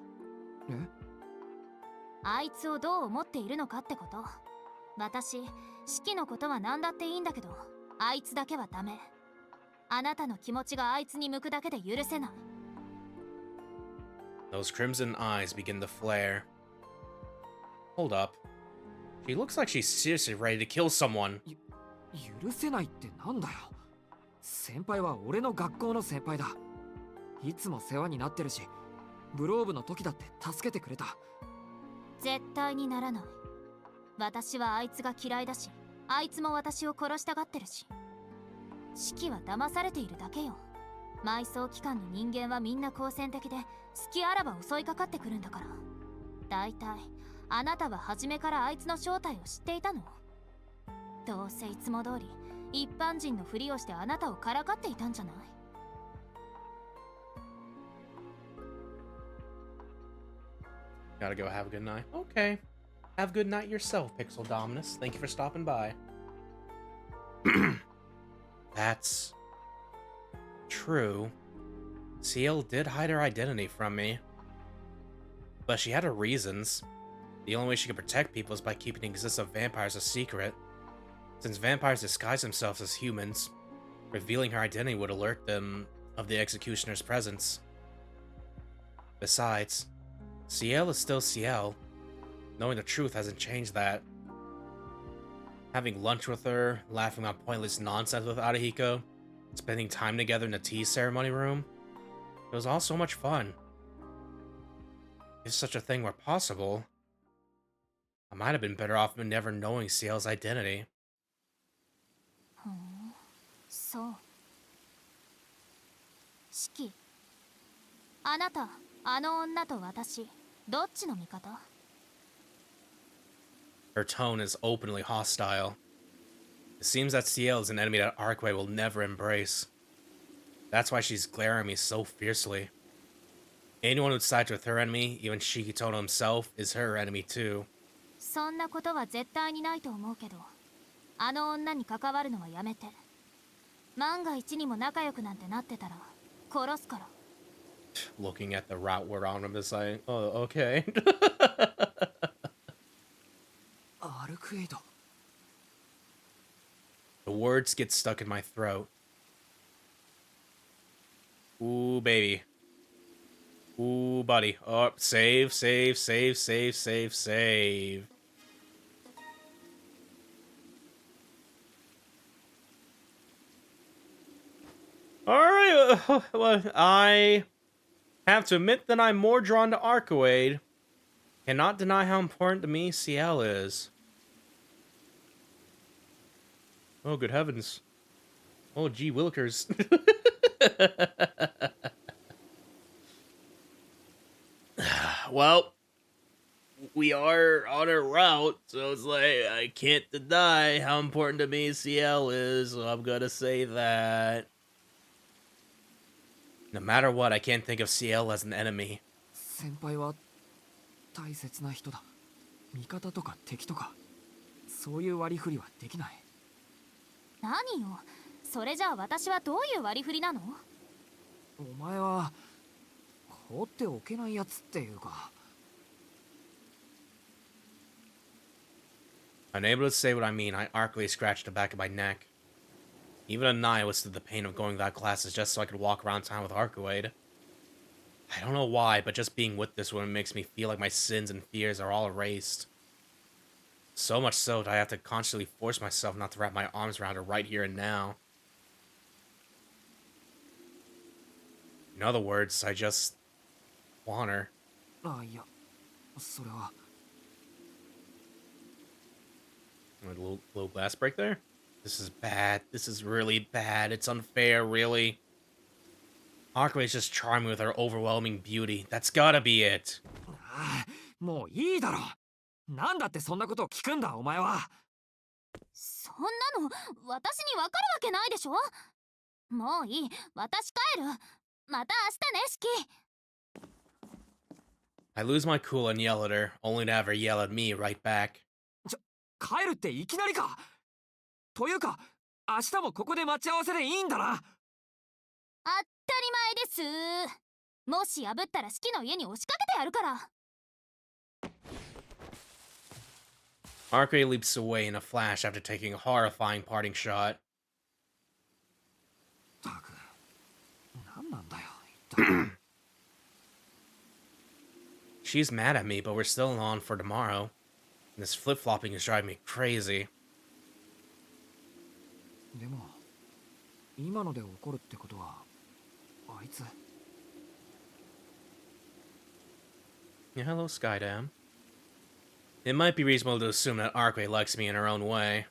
え？あいつをどう思っているのかってこと。私、シキのことは何だっていいんだけど、あいつだけはダメ。あなたの気持ちがあいつに向くだけで許せない。 Those crimson eyes begin to flare. Hold up. She looks like she's seriously ready to kill someone. 許せないってなんだよ。先輩は俺の学校の先輩だ。いつも世話になってるし、ブローブの時だって助けてくれた。絶対にならない。私はあいつが嫌いだし、あいつも私を殺したがってるし。シキは騙されているだけよ。埋葬機関の人間はみんな好戦的で、隙あらば襲いかかってくるんだから。だいたいあなたは初めからあいつの正体を知っていたの？どうせいつも通り一般人のふりをしてあなたをからかっていたんじゃない？ Gotta go have a good night. Okay. Have a good night yourself, Pixel Dominus. Thank you for stopping by. That's true. Ciel did hide her identity from me. But she had her reasons. The only way she could protect people is by keeping the existence of vampires a secret. Since vampires disguise themselves as humans, revealing her identity would alert them of the executioner's presence. Besides, Ciel is still Ciel. knowing the truth hasn't changed that. Having lunch with her, laughing about pointless nonsense with Arahiko, spending time together in the tea ceremony room. It was all so much fun. If such a thing were possible, I might have been better off never knowing Ciel's identity. そう。シキ、あなた、あの女と私、どっちの味方？ Her tone is openly hostile. It seems that Ciel is an enemy that Arcway will never embrace. That's why she's glaring at me so fiercely. Anyone who sides with her enemy, even Shikitono himself, is her enemy too. そんなことは絶対にないと思うけど、あの女に関わるのはやめて。万が一にも仲良くなんてなってたら殺すから。Looking at the route we're on, I'm just like, oh, okay. アルクエイド。 The words get stuck in my throat. Ooh, baby. Ooh, buddy. Oh, save, save, save, save, save, save. Alright, well, I have to admit that I'm more drawn to Arcoade. Cannot deny how important to me Ciel is. Oh, good heavens. Oh, gee willikers. Well, we are on a route, so it's like, I can't deny how important to me Ciel is, so I'm gonna say that. No matter what, I can't think of Ciel as an enemy. 先輩は大切な人だ。味方とか敵とか、そういう割り振りはできない。何よ、それじゃあ私はどういう割り振りなの？お前は放っておけないやつっていうか。Unable to say what I mean, I arcly scratched the back of my neck. Even Anaya withstood the pain of going without glasses just so I could walk around town with Arcuade. I don't know why, but just being with this woman makes me feel like my sins and fears are all erased. So much so that I have to constantly force myself not to wrap my arms around her right here and now. In other words, I just want her. あ、いや、それは。A little glass break there? This is bad. This is really bad. It's unfair, really. Arcway is just charming with her overwhelming beauty. That's gotta be it. ああ、もういいだろ。なんだってそんなことを聞くんだ、お前は。そんなの私にわかるわけないでしょ。もういい、私帰る。また明日ね、シキ。I lose my cool and yell at her, only to have her yell at me right back. 帰るっていきなりか。というか、明日もここで待ち合わせでいいんだな。当たり前です。もし破ったらシキの家に押しかけてやるから。Arcway leaps away in a flash after taking a horrifying parting shot. たく、なんなんだよ、一体。She's mad at me, but we're still on for tomorrow. And this flip-flopping is driving me crazy. でも、今ので怒るってことは、あいつ。Yeah, hello, Skydam. It might be reasonable to assume that Arcway likes me in her own way.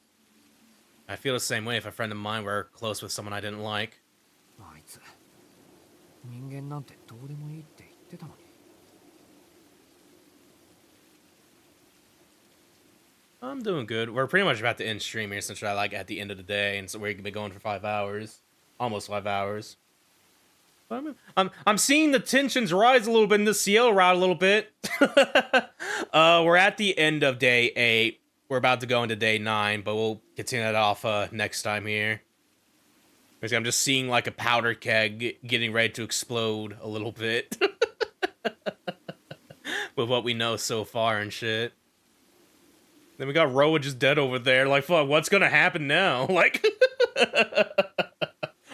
I'd feel the same way if a friend of mine were close with someone I didn't like. あいつ、人間なんてどうでもいいって言ってたのに。I'm doing good. We're pretty much about to end stream here since we're like at the end of the day, and so we're gonna be going for 5 hours, almost 5 hours. But I'm seeing the tensions rise a little bit in the Ciel Route a little bit. We're at the end of day 8. We're about to go into day 9, but we'll continue that off next time here. I'm just seeing like a powder keg getting ready to explode a little bit with what we know so far and shit. Then we got Roa just dead over there. Like, fuck, what's gonna happen now? Like,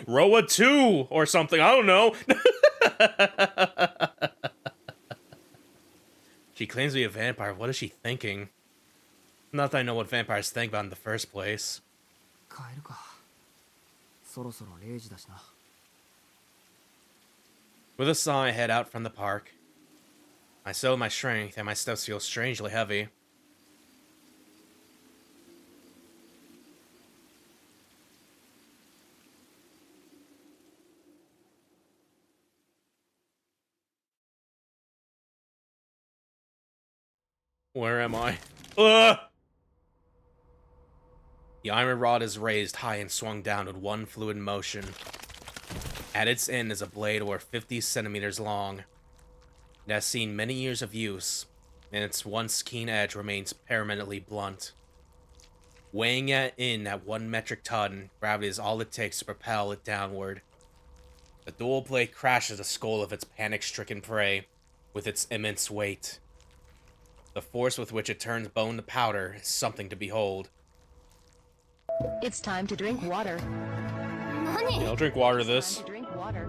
Roa 2 or something. I don't know. She claims to be a vampire. What is she thinking? Not that I know what vampires think about in the first place. 帰るか。そろそろ0時だしな。With a sigh, I head out from the park. I sow my strength, and my steps feel strangely heavy. Where am I? Ugh! The iron rod is raised high and swung down with one fluid motion. At its end is a blade over 50 centimeters long. It has seen many years of use, and its once keen edge remains permanently blunt. Weighing it in at 1 metric ton, gravity is all it takes to propel it downward. The dual blade crashes the skull of its panic-stricken prey with its immense weight. The force with which it turns bone to powder is something to behold. It's time to drink water. Yeah, I'll drink water this. Time to drink water.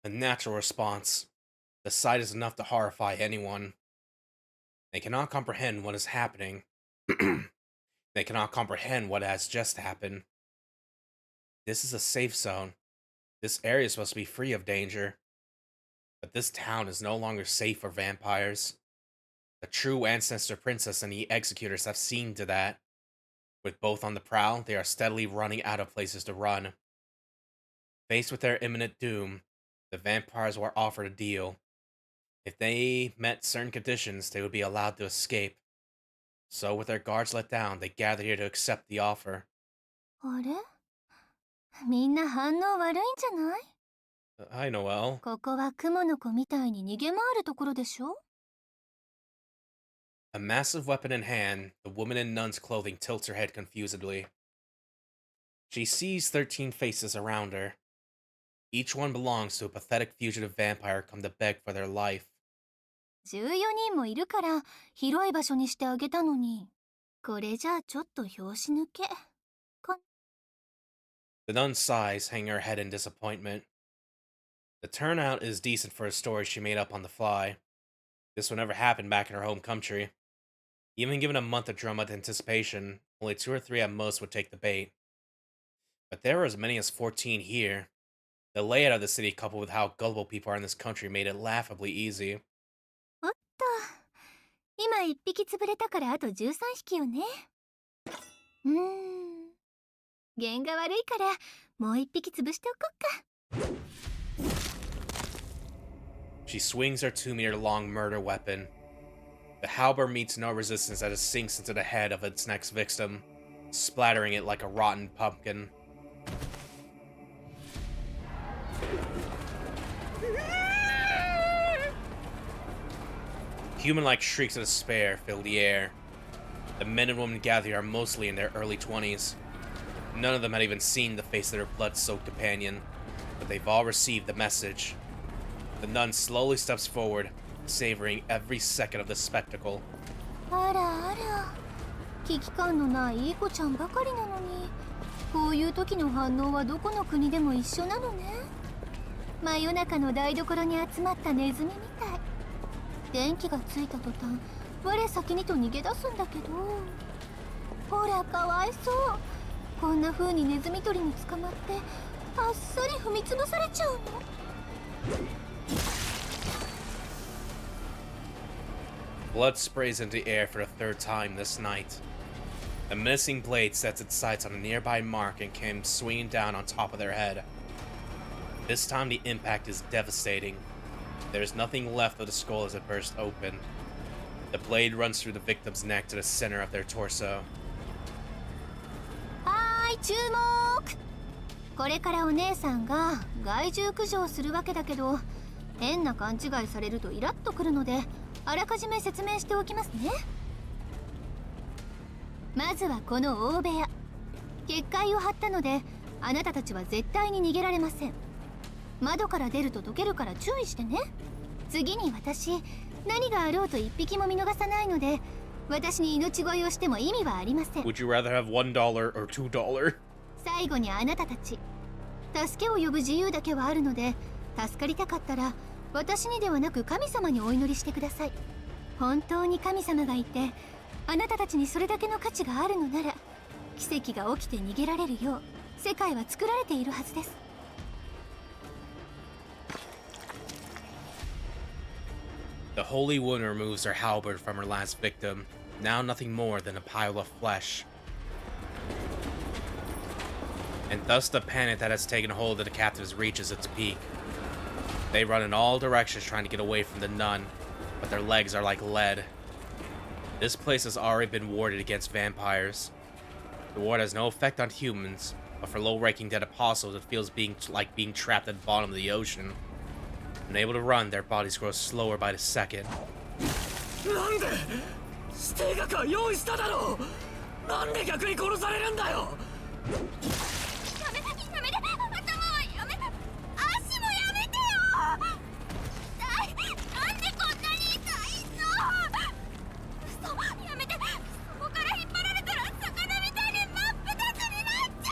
A natural response. The sight is enough to horrify anyone. They cannot comprehend what is happening. They cannot comprehend what has just happened. This is a safe zone. This area is supposed to be free of danger. But this town is no longer safe for vampires. The true ancestor princess and the executors have seen to that. With both on the prowl, they are steadily running out of places to run. Faced with their imminent doom, the vampires were offered a deal. If they met certain conditions, they would be allowed to escape. So with their guards let down, they gathered here to accept the offer. あれみんな反応悪いんじゃない Hi, Noelle. ここは雲の子みたいに逃げ回るところでしょ A massive weapon in hand, the woman in nun's clothing tilts her head confusedly. She sees 13 faces around her. Each one belongs to a pathetic fugitive vampire come to beg for their life. 14人もいるから広い場所にしてあげたのに。これじゃあちょっと拍子抜け。The nun sighs, hanging her head in disappointment. The turnout is decent for a story she made up on the fly. This would never happen back in her home country. Even given a month of drum-up anticipation, only 2 or 3 at most would take the bait. But there were as many as 14 here. The layout of the city coupled with how gullible people are in this country made it laughably easy. おっと。今1匹潰れたからあと13匹よね。弦が悪いからもう1匹潰しておこっか。She swings her 2-meter-long murder weapon. The halberd meets no resistance as it sinks into the head of its next victim, splattering it like a rotten pumpkin. Human-like shrieks of despair fill the air. The men and women gathered are mostly in their early 20s. None of them had even seen the face of their blood-soaked companion, but they've all received the message. The nun slowly steps forward, savoring every second of the spectacle. あらあら。危機感のないいい子ちゃんばかりなのに、こういう時の反応はどこの国でも一緒なのね。真夜中の台所に集まったネズミみたい。電気がついた途端、我先にと逃げ出すんだけど。ほら、かわいそう。こんな風にネズミ捕りに捕まって、あっさり踏み潰されちゃうの。Blood sprays into the air for the 3rd time this night. A menacing blade sets its sights on a nearby mark and comes swinging down on top of their head. This time the impact is devastating. There is nothing left of the skull as it bursts open. The blade runs through the victim's neck to the center of their torso. はーい、注目。これからお姉さんが害獣駆除をするわけだけど、変な勘違いされるとイラッとくるので、あらかじめ説明しておきますね。まずはこの大部屋。結界を張ったので、あなたたちは絶対に逃げられません。窓から出ると溶けるから注意してね。次に私、何があろうと1匹も見逃さないので、私に命乞いをしても意味はありません。 Would you rather have $1 or $2? 最後にあなたたち、助けを呼ぶ自由だけはあるので、助かりたかったら私にではなく神様にお祈りしてください。本当に神様がいて、あなたたちにそれだけの価値があるのなら、奇跡が起きて逃げられるよう世界は作られているはずです。The Holy One removes her halberd from her last victim, now nothing more than a pile of flesh. And thus the panic that has taken hold of the captives reaches its peak. They run in all directions trying to get away from the nun, but their legs are like lead. This place has already been warded against vampires. The ward has no effect on humans, but for low-ranking dead apostles it feels like being trapped at the bottom of the ocean. Unable to run, their bodies grow slower by the second. なんで指定額は用意しただろう。なんで逆に殺されるんだよ。やめて、頭はやめ、足もやめてよ。なんでこんなに痛いの。嘘、やめて。そこから引っ張られたら魚みたいに真っ二つになっちゃ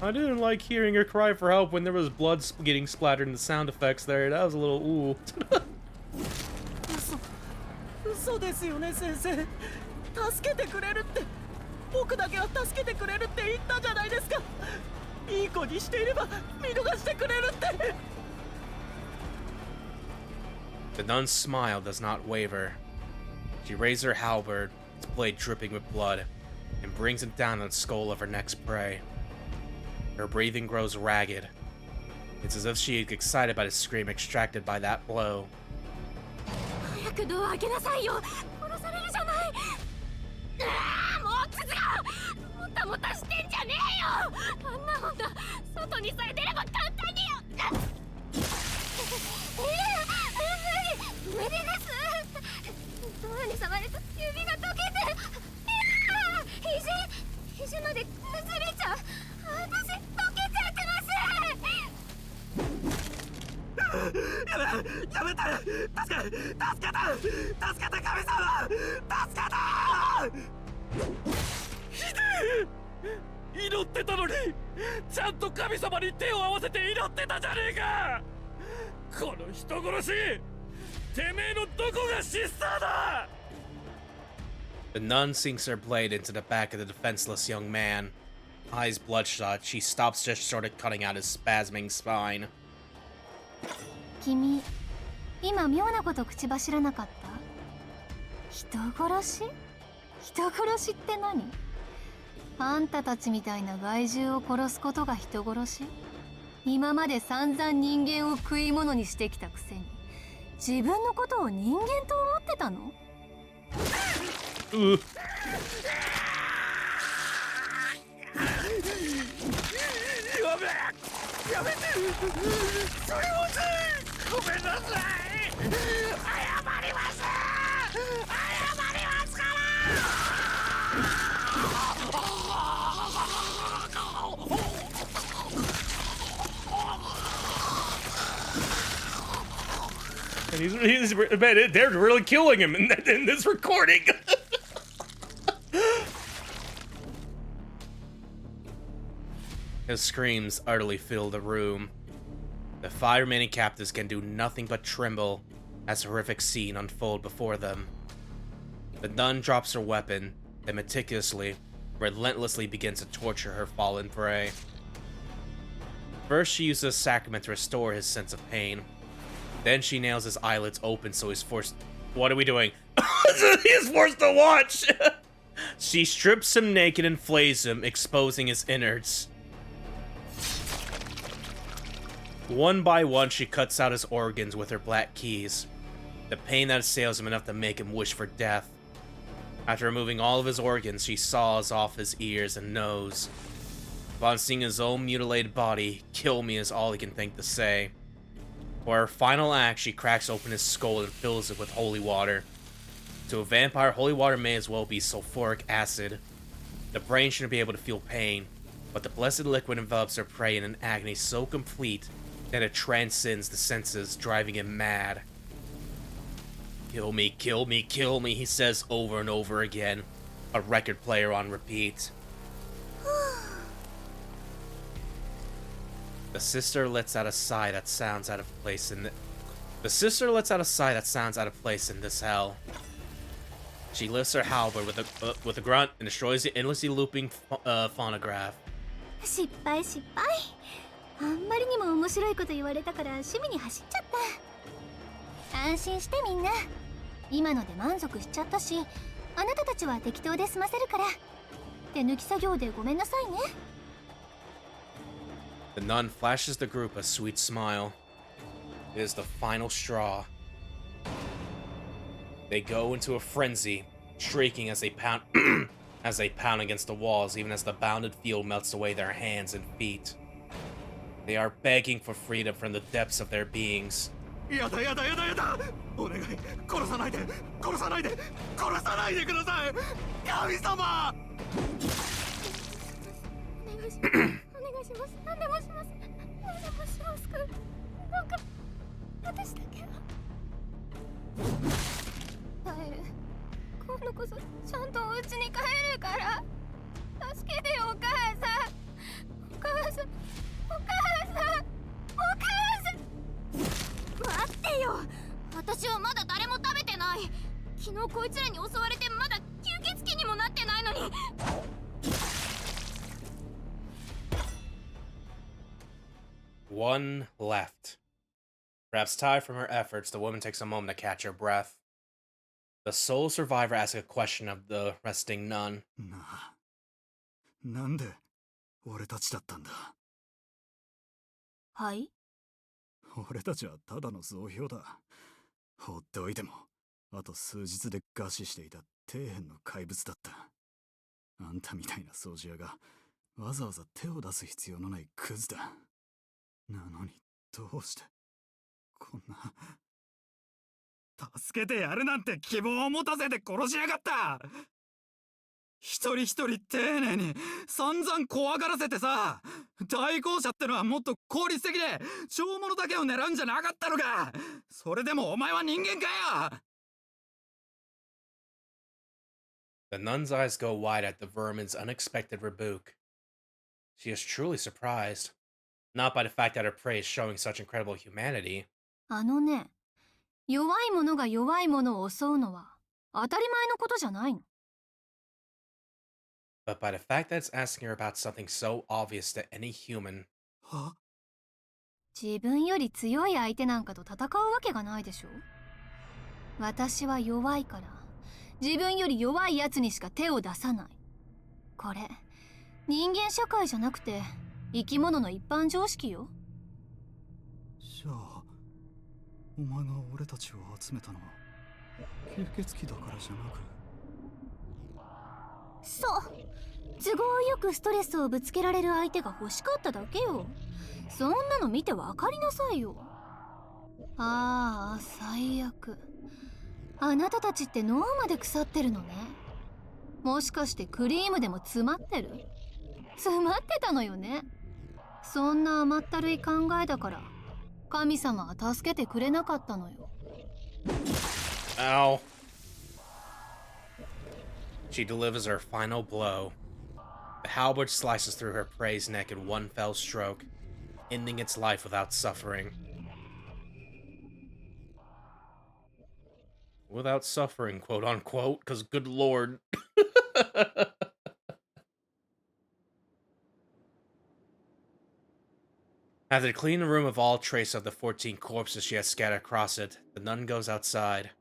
う。 I didn't like hearing her cry for help when there was blood getting splattered in the sound effects there. That was a little ooh. 嘘ですよね先生。助けてくれるって、僕だけは助けてくれるって言ったじゃないですか。いい子にしていれば見逃してくれるって。 The nun's smile does not waver. She raises her halberd, its blade dripping with blood, and brings it down on the skull of her next prey. Her breathing grows ragged. It's as if she is excited by the scream extracted by that blow. 早くドア開けなさいよ。殺されるじゃない。もうクズがもたもたしてんじゃねえよ。あんなもんだ、外にさえ出れば簡単によ。無理です。ドアに触ると指が溶けて、肘まで崩れちゃう。私溶けちゃってます。やめて。助けて神様。助けて。ひでえ。祈ってたのに、ちゃんと神様に手を合わせて祈ってたじゃねえか。この人殺し、てめえのどこがシスターだ。 The nun sinks her blade into the back of the defenseless young man. Eyes bloodshot, she stops just short of cutting out his spasming spine. 君、今妙なこと口走らなかった？人殺しって何？あんたたちみたいな害獣を殺すことが人殺し？今まで散々人間を食い物にしてきたくせに、自分のことを人間と思ってたの？やめて。それもぜ。ごめんなさい。謝りますから。 And man, they're really killing him in this recording. His screams utterly fill the room. The 5 remaining captives can do nothing but tremble as a horrific scene unfolds before them. The nun drops her weapon and meticulously, relentlessly begins to torture her fallen prey. First, she uses a sacrament to restore his sense of pain. Then she nails his eyelids open so he's forced... What are we doing? He is forced to watch! She strips him naked and flays him, exposing his innards. One by one, she cuts out his organs with her black keys. The pain that assails him enough to make him wish for death. After removing all of his organs, she saws off his ears and nose. Upon seeing his own mutilated body, "Kill me" is all he can think to say. For her final act, she cracks open his skull and fills it with holy water. To a vampire, holy water may as well be sulfuric acid. The brain shouldn't be able to feel pain, but the blessed liquid envelops her prey in an agony so complete that it transcends the senses, driving him mad. "Kill me, kill me, kill me," he says over and over again, a record player on repeat. The sister lets out a sigh that sounds out of place in the sister lets out a sigh that sounds out of place in this hell. She lifts her halberd with a grunt and destroys the endlessly looping phonograph. 失敗失敗。あんまりにも面白いこと言われたから趣味に走っちゃった。安心してみんな。今ので満足しちゃったし、あなたたちは適当で済ませるから。手抜き作業でごめんなさいね。The nun flashes the group a sweet smile. It is the final straw. They go into a frenzy, shrieking as they pound as they pound against the walls, even as the bounded field melts away their hands and feet. They are begging for freedom from the depths of their beings. やだやだやだやだ、お願い、殺さないで殺さないで殺さないでください、神様。お願いします。お願いします。何でもします。何でもします。どうか私だけは帰る。今度こそちゃんとお家に帰るから。助けてよ、お母さん。お母さん、お母さん、お母さん。待ってよ、私はまだ誰も食べてない。昨日こいつらに襲われてまだ吸血鬼にもなってないのに。One left. Perhaps tired from her efforts, the woman takes a moment to catch her breath. The sole survivor asks a question of the resting nun. なんで俺たちだったんだ。はい。俺たちはただの雑兵だ。放っておいてもあと数日で餓死していた底辺の怪物だった。あんたみたいな掃除屋がわざわざ手を出す必要のないクズだ。なのにどうしてこんな。助けてやるなんて希望を持たせて殺しやがった。一人一人丁寧に散々怖がらせてさ、対向車ってのはもっと効率的で小物だけを狙うんじゃなかったのか。それでもお前は人間かよ。 The nun's eyes go wide at the vermin's unexpected rebuke. She is truly surprised, not by the fact that her prey is showing such incredible humanity. あのね、弱い者が弱い者を襲うのは当たり前のことじゃないの。But by the fact that it's asking her about something so obvious to any human. 自分より強い相手なんかと戦うわけがないでしょ。私は弱いから自分より弱いやつにしか手を出さない。これ人間社会じゃなくて生き物の一般常識よ。じゃあお前が俺たちを集めたのは吸血鬼だからじゃなく。そう、都合よくストレスをぶつけられる相手が欲しかっただけよ。そんなの見てわかりなさいよ。ああ、最悪。あなたたちって脳まで腐ってるのね。もしかしてクリームでも詰まってる？詰まってたのよね。そんな甘ったるい考えだから神様は助けてくれなかったのよ。Ow. She delivers her final blow. The halberd slices through her prey's neck in one fell stroke, ending its life without suffering. Without suffering, quote unquote, because good lord. After cleaning the room of all trace of the 14 corpses she has scattered across it, the nun goes outside.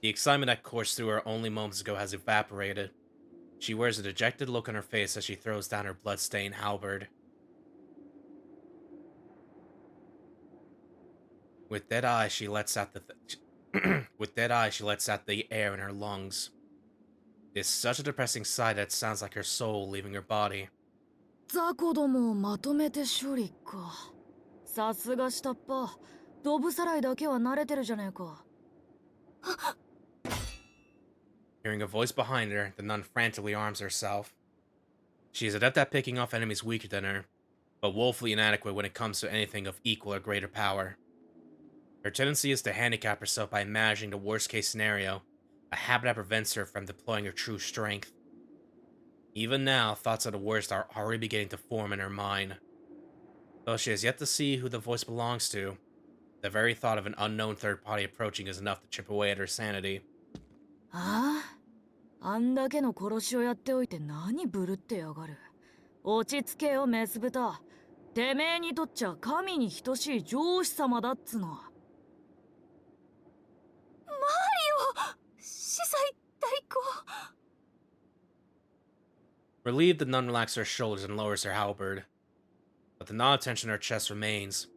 The excitement that coursed through her only moments ago has evaporated. She wears a dejected look on her face as she throws down her blood-stained halberd. With dead eyes, she lets out the air in her lungs. It is such a depressing sight that it sounds like her soul leaving her body. 雑魚どもをまとめて処理か。さすが下っ端。ドブさらいだけは慣れてるじゃねえか。Hearing a voice behind her, the nun frantically arms herself. She is adept at picking off enemies weaker than her, but woefully inadequate when it comes to anything of equal or greater power. Her tendency is to handicap herself by imagining the worst-case scenario, a habit that prevents her from deploying her true strength. Even now, thoughts of the worst are already beginning to form in her mind. Though she has yet to see who the voice belongs to, the very thought of an unknown third party approaching is enough to chip away at her sanity. ああ、あんだけの殺しをやっておいて何ぶるってやがる。落ち着けよメス豚。てめえにとっちゃ神に等しい上司様だっつの。マリオ、司祭代行。Relieved, the nun relaxes her shoulders and lowers her halberd. But the knot tension in her chest remains.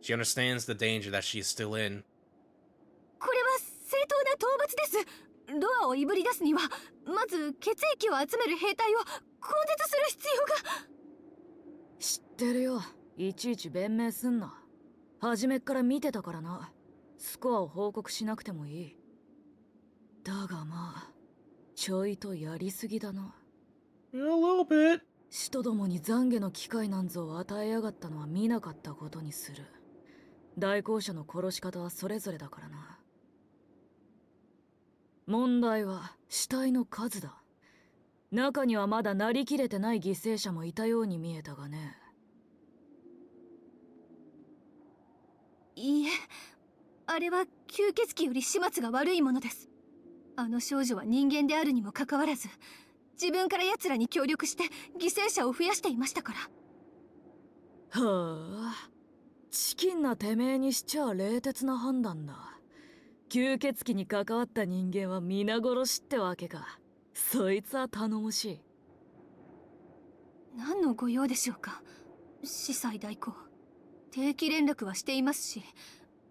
She understands the danger that she is still in. これは正当な討伐です。ロアをいぶり出すにはまず血液を集める兵隊を根絶する必要が。知ってるよ。いちいち弁明すんな。初めっから見てたからな。スコアを報告しなくてもいい。だがまあ、ちょいとやりすぎだな。A little bit. 使徒どもに懺悔の機会なんぞを与えやがったのは見なかったことにする。代行者の殺し方はそれぞれだからな。問題は死体の数だ。中にはまだなりきれてない犠牲者もいたように見えたがね。いいえ、あれは吸血鬼より始末が悪いものです。あの少女は人間であるにもかかわらず、自分から奴らに協力して犠牲者を増やしていましたから。はあ、チキンなてめえにしちゃ冷徹な判断だ。吸血鬼に関わった人間は皆殺しってわけか。そいつは頼もしい。何のご用でしょうか、司祭代行。定期連絡はしていますし、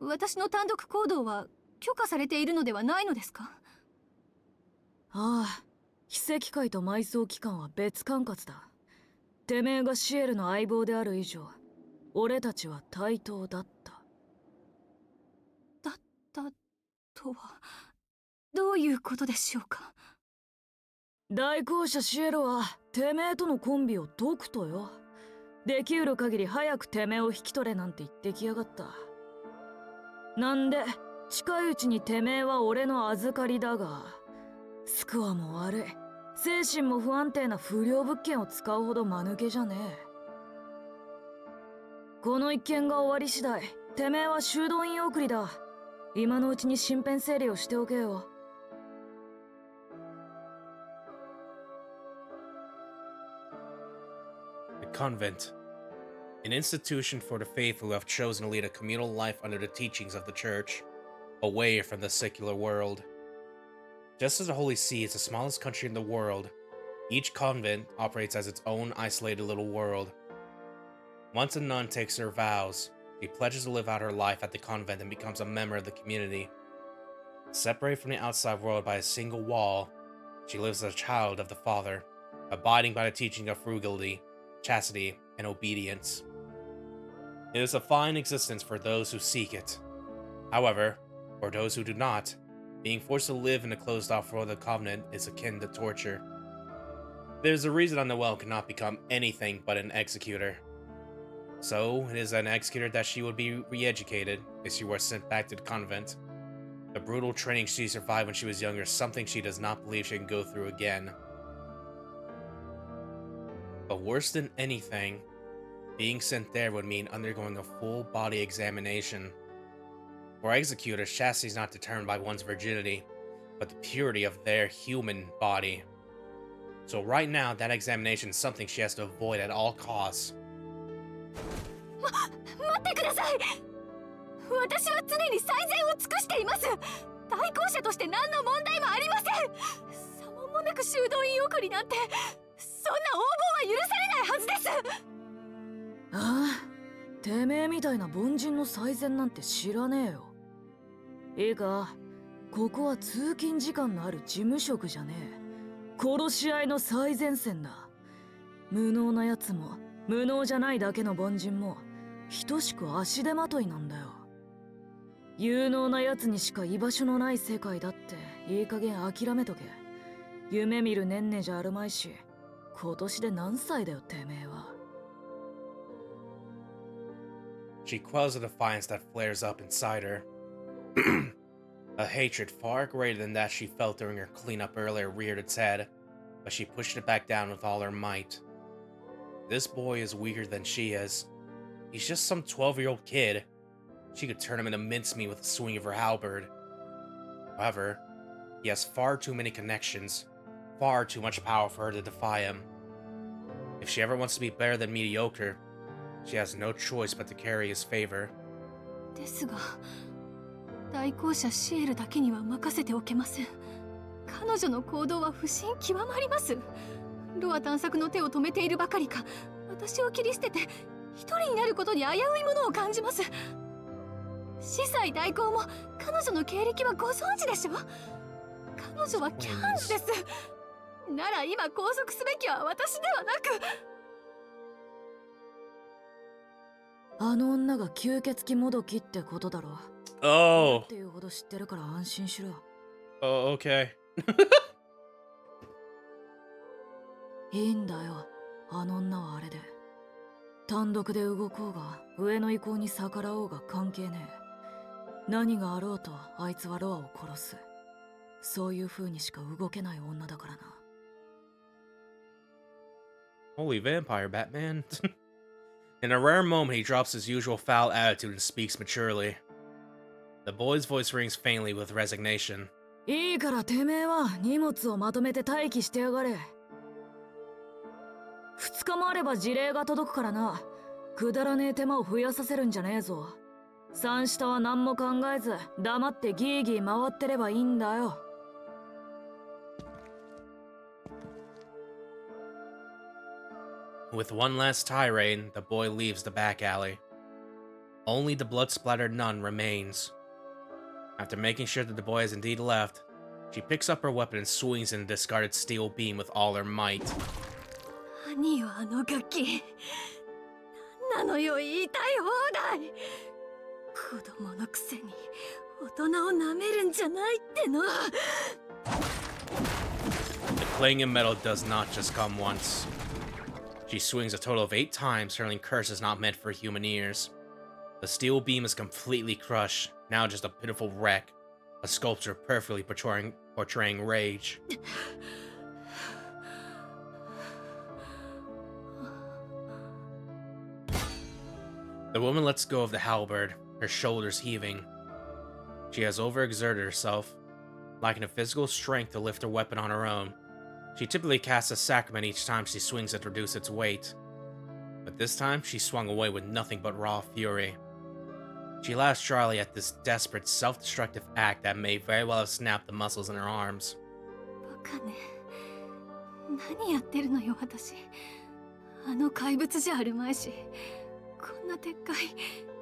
私の単独行動は許可されているのではないのですか？ああ、奇跡会と埋葬機関は別管轄だ。てめえがシエルの相棒である以上、俺たちは対等だった。だったとはどういうことでしょうか？代行者シエルはてめえとのコンビを解くとよ。できうる限り早くてめえを引き取れなんて言ってきやがった。なんで近いうちにてめえは俺の預かりだが、スコアも悪い、精神も不安定な不良物件を使うほど間抜けじゃねえ。この一件が終わり次第、てめえは修道院送りだ。今のうちに身辺整理をしておけよ。The convent. An institution for the faithful who have chosen to lead a communal life under the teachings of the church, away from the secular world. Just as the Holy See is the smallest country in the world, each convent operates as its own isolated little world. Once a nun takes her vows, she pledges to live out her life at the convent and becomes a member of the community. Separated from the outside world by a single wall, she lives as a child of the Father, abiding by the teaching of frugality, chastity, and obedience. It is a fine existence for those who seek it. However, for those who do not, being forced to live in the closed-off world of the Covenant is akin to torture. There's a reason Noelle cannot become anything but an executor. So, it is an executor that she would be re-educated if she were sent back to the convent. The brutal training she survived when she was younger is something she does not believe she can go through again. But worse than anything, being sent there would mean undergoing a full body examination. For executors, chastity is not determined by one's virginity, but the purity of their human body. So right now, that examination is something she has to avoid at all costs. 待ってください。私は常に最善を尽くしています。代行者として何の問題もありません。さももなく修道院送りなんて、そんな横暴は許されないはずです。ああ、てめえみたいな凡人の最善なんて知らねえよ。いいか、ここは通勤時間のある事務職じゃねえ。殺し合いの最前線だ。無能なやつも無能じゃないだけの凡人も等しく足手まといなんだよ。有能なやつにしか居場所のない世界だっていい加減諦めとけ。夢見るねんねじゃあるまいし、今年で何歳だよてめえは。She quells the defiance that flares up inside her. A hatred far greater than that she felt during her cleanup earlier reared its head, but she pushed it back down with all her might. This boy is weaker than she is. He's just some 12-year-old kid. She could turn him into mincemeat with a swing of her halberd. However, he has far too many connections, far too much power for her to defy him. If she ever wants to be better than mediocre, she has no choice but to carry his favor. ですが、代行者シエルだけには任せておけません。彼女の行動は不審極まります。ロア探索の手を止めているばかりか、私を切り捨てて一人になることに危ういものを感じます。司祭代行も彼女の経歴はご存知でしょ。彼女はキャンズです。なら今拘束すべきは私ではなく。あの女が吸血鬼もどきってことだろ。Oh. っていうほど知ってるから安心しろ。Oh, okay. いいんだよ。あの女はあれで。単独で動こうが、上の意向に逆らおうが関係ねえ。何があろうと、あいつはロアを殺す。そういう風にしか動けない女だからな。Holy vampire, Batman. In a rare moment, he drops his usual foul attitude and speaks maturely. The boy's voice rings faintly with resignation. いいからてめえは荷物をまとめて待機してやがれ。2日もあれば辞令が届くからな。くだらねえ手間を増やさせるんじゃねえぞ。三下は何も考えず黙ってギーギー回ってればいいんだよ。With one last tirade, the boy leaves the back alley. Only the blood-splattered nun remains. After making sure that the boy has indeed left, she picks up her weapon and swings in a discarded steel beam with all her might. 何よあのガキ。何なのよ言いたい放題。子供のくせに大人を舐めるんじゃないっての。The clanging metal does not just come once. She swings a total of 8 times, hurling curses not meant for human ears. The steel beam is completely crushed, now just a pitiful wreck, a sculpture perfectly portraying rage. The woman lets go of the halberd, her shoulders heaving. She has overexerted herself, lacking the physical strength to lift her weapon on her own. She typically casts a sacrament each time she swings it to reduce its weight. But this time, she swung away with nothing but raw fury. She laughs dryly at this desperate, self-destructive act that may very well have snapped the muscles in her arms. バカね。何やってるのよ私。あの怪物じゃあるまいし。こんなでっかい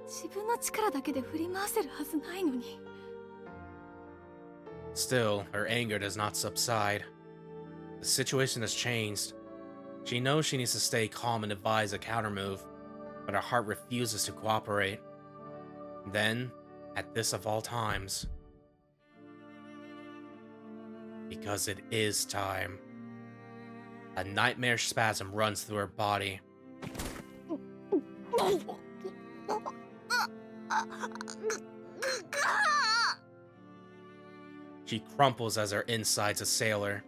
自分の力だけで振り回せるはずないのに。Still, her anger does not subside. The situation has changed. She knows she needs to stay calm and devise a countermove, but her heart refuses to cooperate. Then, at this of all times, because it is time, a nightmarish spasm runs through her body. She crumples as her insides assail her.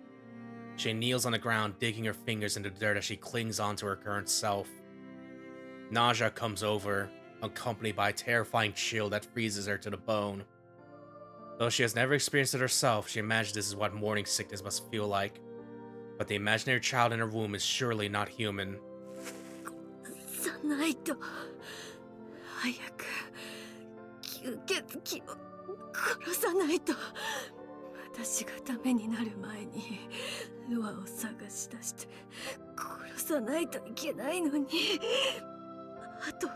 She kneels on the ground, digging her fingers into the dirt as she clings onto her current self. Nausea comes over, accompanied by a terrifying chill that freezes her to the bone. Though she has never experienced it herself, she imagines this is what morning sickness must feel like. But the imaginary child in her womb is surely not human. さないと早く吸血鬼を殺さないと。私がダメになる前にロアを探し出して殺さないといけないのに。あと2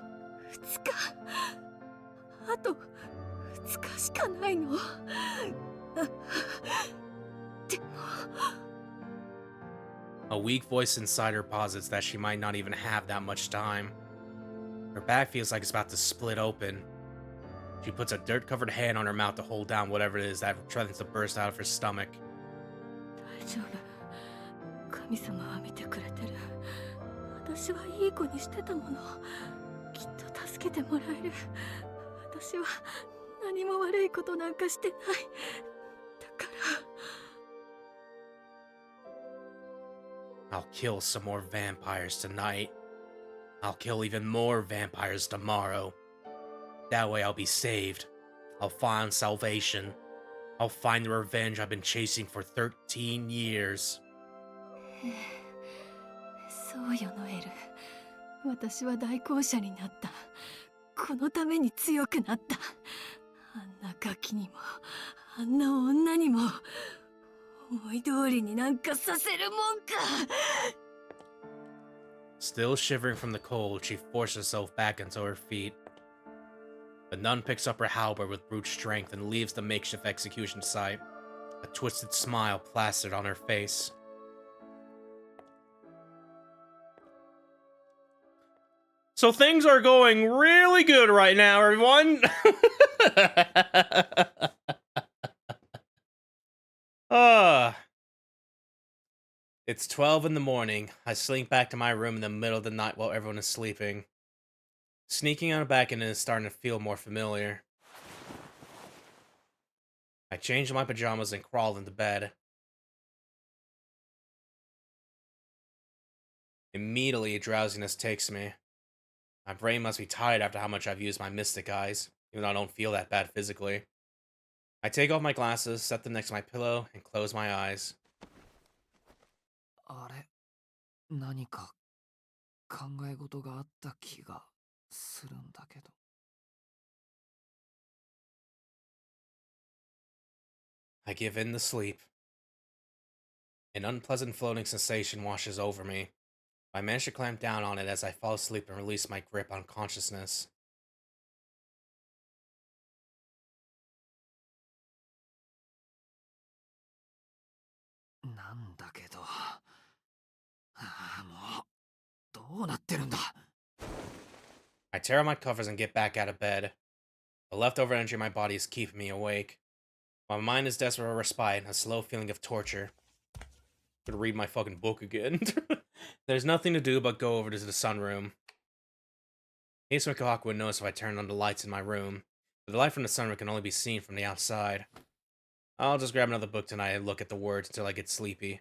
日。あと2日しかないの。でも。A weak voice inside her posits that she might not even have that much time. Her back feels like it's about to split open. She puts a dirt-covered hand on her mouth to hold down whatever it is that threatens to burst out of her stomach. 大丈夫。神様は見てくれてる。私はいい子にしてたもの。きっと助けてもらえる。私は何も悪いことなんかしてない。だから。I'll kill some more vampires tonight. I'll kill even more vampires tomorrow. That way I'll be saved. I'll find salvation. I'll find the revenge I've been chasing for 13 years. そうよノエル。私は代行者になった。このために強くなった。あんなガキにも、あんな女にも、思い通りになんかさせるもんか。Still shivering from the cold, she forced herself back into her feet. The nun picks up her halberd with brute strength and leaves the makeshift execution site, a twisted smile plastered on her face. So things are going really good right now, everyone! It's 12 in the morning. I slink back to my room in the middle of the night while everyone is sleeping. Sneaking out back in is starting to feel more familiar. I change my pajamas and crawl into bed. Immediately, drowsiness takes me. My brain must be tired after how much I've used my mystic eyes, even though I don't feel that bad physically. I take off my glasses, set them next to my pillow, and close my eyes. あれ、何か考え事があった気がするんだけど。I give in to sleep. An unpleasant floating sensation washes over me. I manage to clamp down on it as I fall asleep and release my grip on consciousness. なんだけど。もう、どうなってるんだ。I tear out my covers and get back out of bed. The leftover energy in my body is keeping me awake. My mind is desperate for respite and a slow feeling of torture. I'm gonna read my fucking book again. There's nothing to do but go over to the sunroom. Ace Mikahaku would notice if I turned on the lights in my room, but the light from the sunroom can only be seen from the outside. I'll just grab another book tonight and look at the words until I get sleepy.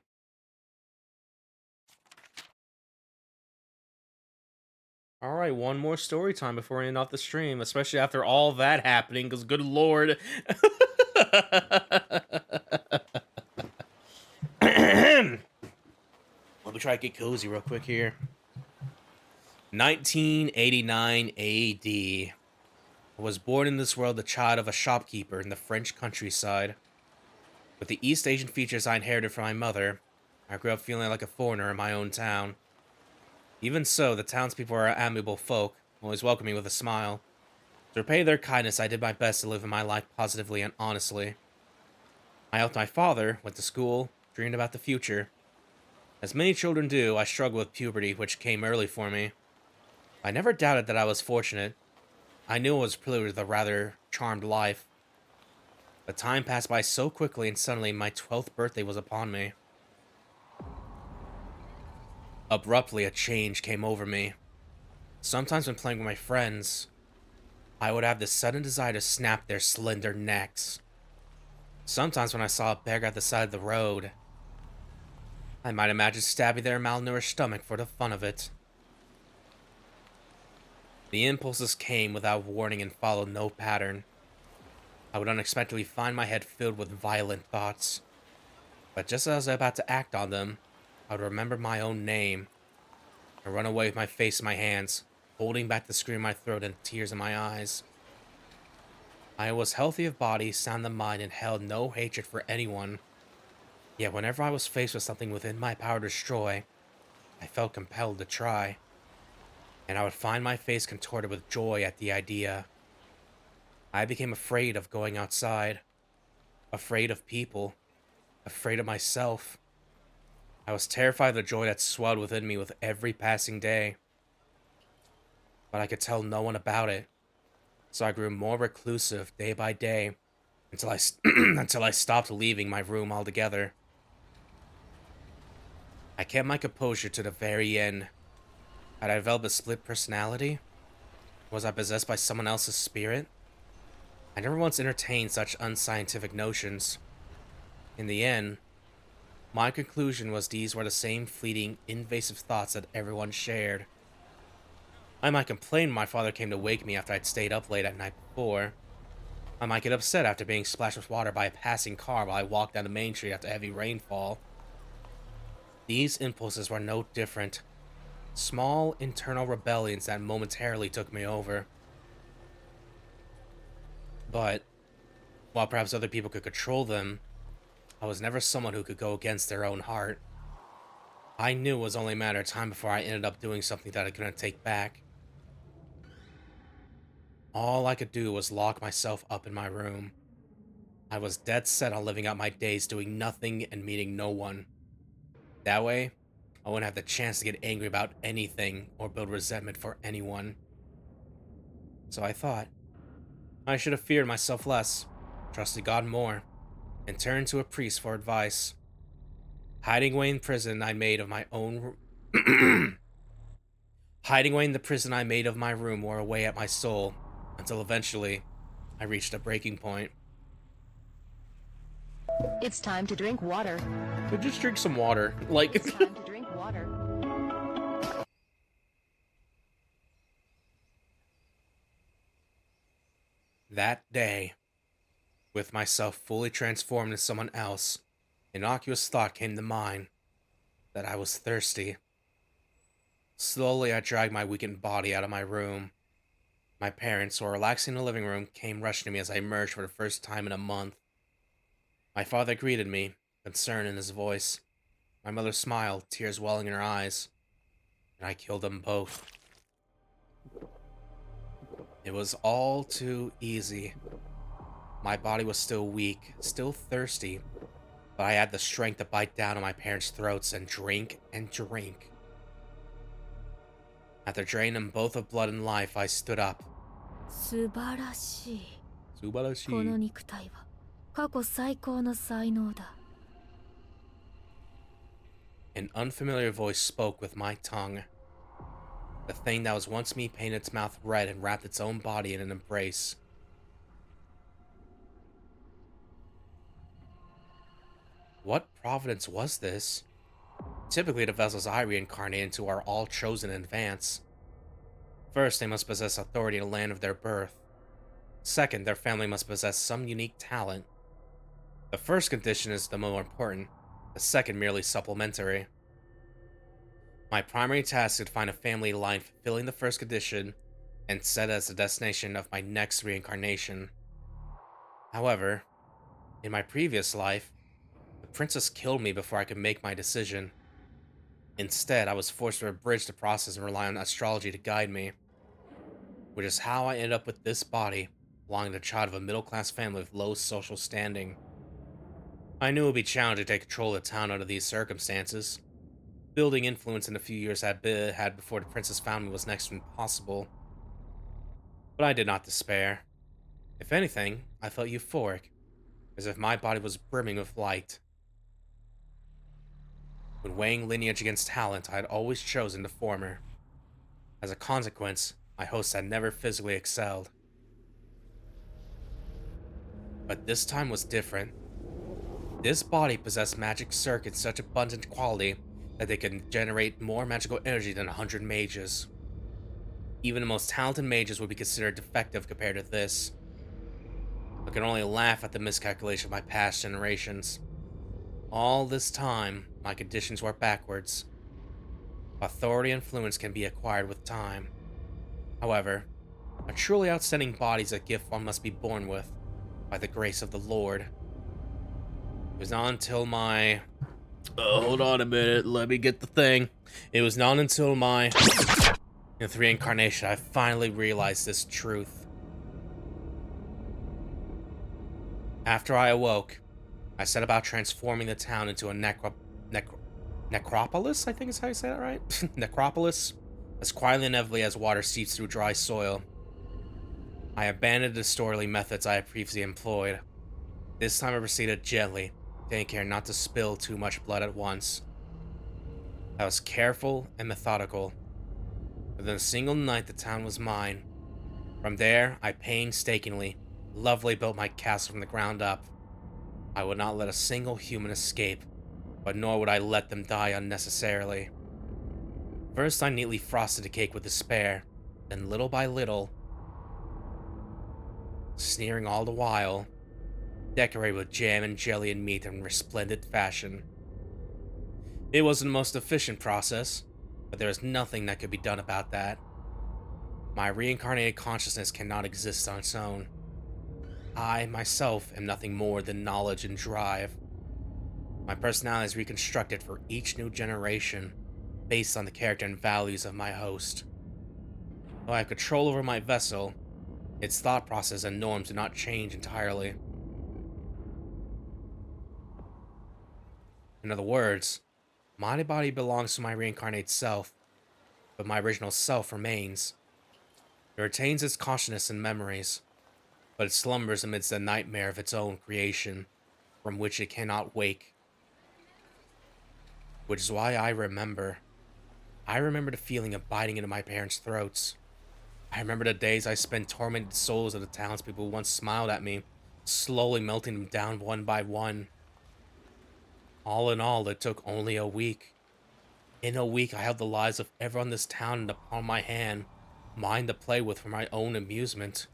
Alright, one more story time before we end off the stream, especially after all that happening, because good lord. Let me try to get cozy real quick here. 1989 AD. I was born in this world the child of a shopkeeper in the French countryside. With the East Asian features I inherited from my mother, I grew up feeling like a foreigner in my own town. Even so, the townspeople are amiable folk, always welcome me with a smile. To repay their kindness, I did my best to live in my life positively and honestly. I helped my father, went to school, dreamed about the future. As many children do, I struggled with puberty, which came early for me. I never doubted that I was fortunate. I knew I was privileged with a rather charmed life. But time passed by so quickly, and suddenly my 12th birthday was upon me. Abruptly, a change came over me. Sometimes when playing with my friends, I would have this sudden desire to snap their slender necks. Sometimes when I saw a beggar at the side of the road, I might imagine stabbing their malnourished stomach for the fun of it. The impulses came without warning and followed no pattern. I would unexpectedly find my head filled with violent thoughts. But just as I was about to act on them, I would remember my own name and run away with my face in my hands, holding back the scream in my throat and tears in my eyes. I was healthy of body, sound of mind, and held no hatred for anyone. Yet whenever I was faced with something within my power to destroy, I felt compelled to try. And I would find my face contorted with joy at the idea. I became afraid of going outside, afraid of people, afraid of myself. I was terrified of the joy that swelled within me with every passing day. But I could tell no one about it, so I grew more reclusive day by day until I stopped leaving my room altogether. I kept my composure to the very end. Had I developed a split personality? Was I possessed by someone else's spirit? I never once entertained such unscientific notions. In the end, my conclusion was these were the same fleeting, invasive thoughts that everyone shared. I might complain when my father came to wake me after I'd stayed up late at night before. I might get upset after being splashed with water by a passing car while I walked down the main street after heavy rainfall. These impulses were no different. Small internal rebellions that momentarily took me over. But, while perhaps other people could control them, I was never someone who could go against their own heart. I knew it was only a matter of time before I ended up doing something that I couldn't take back. All I could do was lock myself up in my room. I was dead set on living out my days doing nothing and meeting no one. That way, I wouldn't have the chance to get angry about anything or build resentment for anyone. So I thought, I should have feared myself less, trusted God more, and turned to a priest for advice. Hiding away in prison I made of my own Hiding away in the prison I made of my room wore away at my soul, until eventually, I reached a breaking point. It's time to drink water. But just drink some water. Like, It's time to drink water. that day, with myself fully transformed into someone else, an innocuous thought came to mind that I was thirsty. Slowly, I dragged my weakened body out of my room. My parents, who were relaxing in the living room, came rushing to me as I emerged for the first time in a month. My father greeted me, concern in his voice. My mother smiled, tears welling in her eyes, and I killed them both. It was all too easy. My body was still weak, still thirsty, but I had the strength to bite down on my parents' throats and drink and drink. After draining them both of blood and life, I stood up. 素晴らしい。素晴らしい。この肉体は過去最高の才能だ。An unfamiliar voice spoke with my tongue. The thing that was once me painted its mouth red and wrapped its own body in an embrace. What providence was this? Typically, the vessels I reincarnate into are all chosen in advance. First, they must possess authority in the land of their birth. Second, their family must possess some unique talent. The first condition is the more important, the second merely supplementary. My primary task is to find a family line fulfilling the first condition and set it as the destination of my next reincarnation. However, in my previous life, the princess killed me before I could make my decision. Instead, I was forced to abridge the process and rely on astrology to guide me, which is how I ended up with this body, belonging to the child of a middle-class family with low social standing. I knew it would be challenging to take control of the town under these circumstances. Building influence in the few years I had before the princess found me was next to impossible. But I did not despair. If anything, I felt euphoric, as if my body was brimming with light. When weighing lineage against talent, I had always chosen the former. As a consequence, my hosts had never physically excelled. But this time was different. This body possessed magic circuits such abundant quality that they could generate more magical energy than 100 mages. Even the most talented mages would be considered defective compared to this. I could only laugh at the miscalculation of my past generations. All this time, my conditions were backwards. Authority and influence can be acquired with time. However, a truly outstanding body is a gift one must be born with, by the grace of the Lord. It was not until my... hold on a minute, let me get the thing. It was not until my 5th reincarnation I finally realized this truth. After I awoke, I set about transforming the town into a necropolis, I think is how you say that, right? Necropolis, as quietly and inevitably as water seeps through dry soil. I abandoned the disorderly methods I had previously employed. This time I proceeded gently, taking care not to spill too much blood at once. I was careful and methodical. Within a single night, the town was mine. From there, I painstakingly, lovely built my castle from the ground up. I would not let a single human escape, but nor would I let them die unnecessarily. First, I neatly frosted the cake with despair, Then little by little, sneering all the while, decorated with jam and jelly and meat in resplendent fashion. It wasn't the most efficient process, but there was nothing that could be done about that. My reincarnated consciousness cannot exist on its own. I, myself, am nothing more than knowledge and drive. My personality is reconstructed for each new generation, based on the character and values of my host. Though I have control over my vessel, its thought process and norms do not change entirely. In other words, my body belongs to my reincarnated self, but my original self remains. It retains its consciousness and memories, but it slumbers amidst the nightmare of its own creation, from which it cannot wake. Which is why I remember. I remember the feeling of biting into my parents' throats. I remember the days I spent tormenting the souls of the townspeople who once smiled at me, slowly melting them down one by one. All in all, it took only a week. In a week, I held the lives of everyone in this town in the palm of my hand, mine to play with for my own amusement.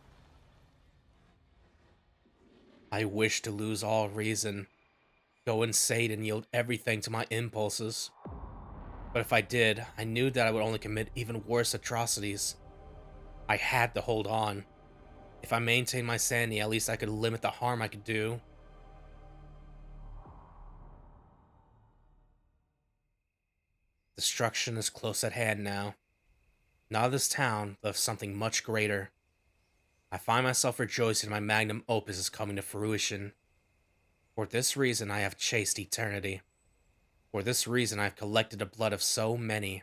I wished to lose all reason, go insane and yield everything to my impulses. But if I did, I knew that I would only commit even worse atrocities. I had to hold on. If I maintained my sanity, at least I could limit the harm I could do. Destruction is close at hand now. Not of this town, but of something much greater. I find myself rejoicing my magnum opus is coming to fruition. For this reason I have chased eternity. For this reason I have collected the blood of so many.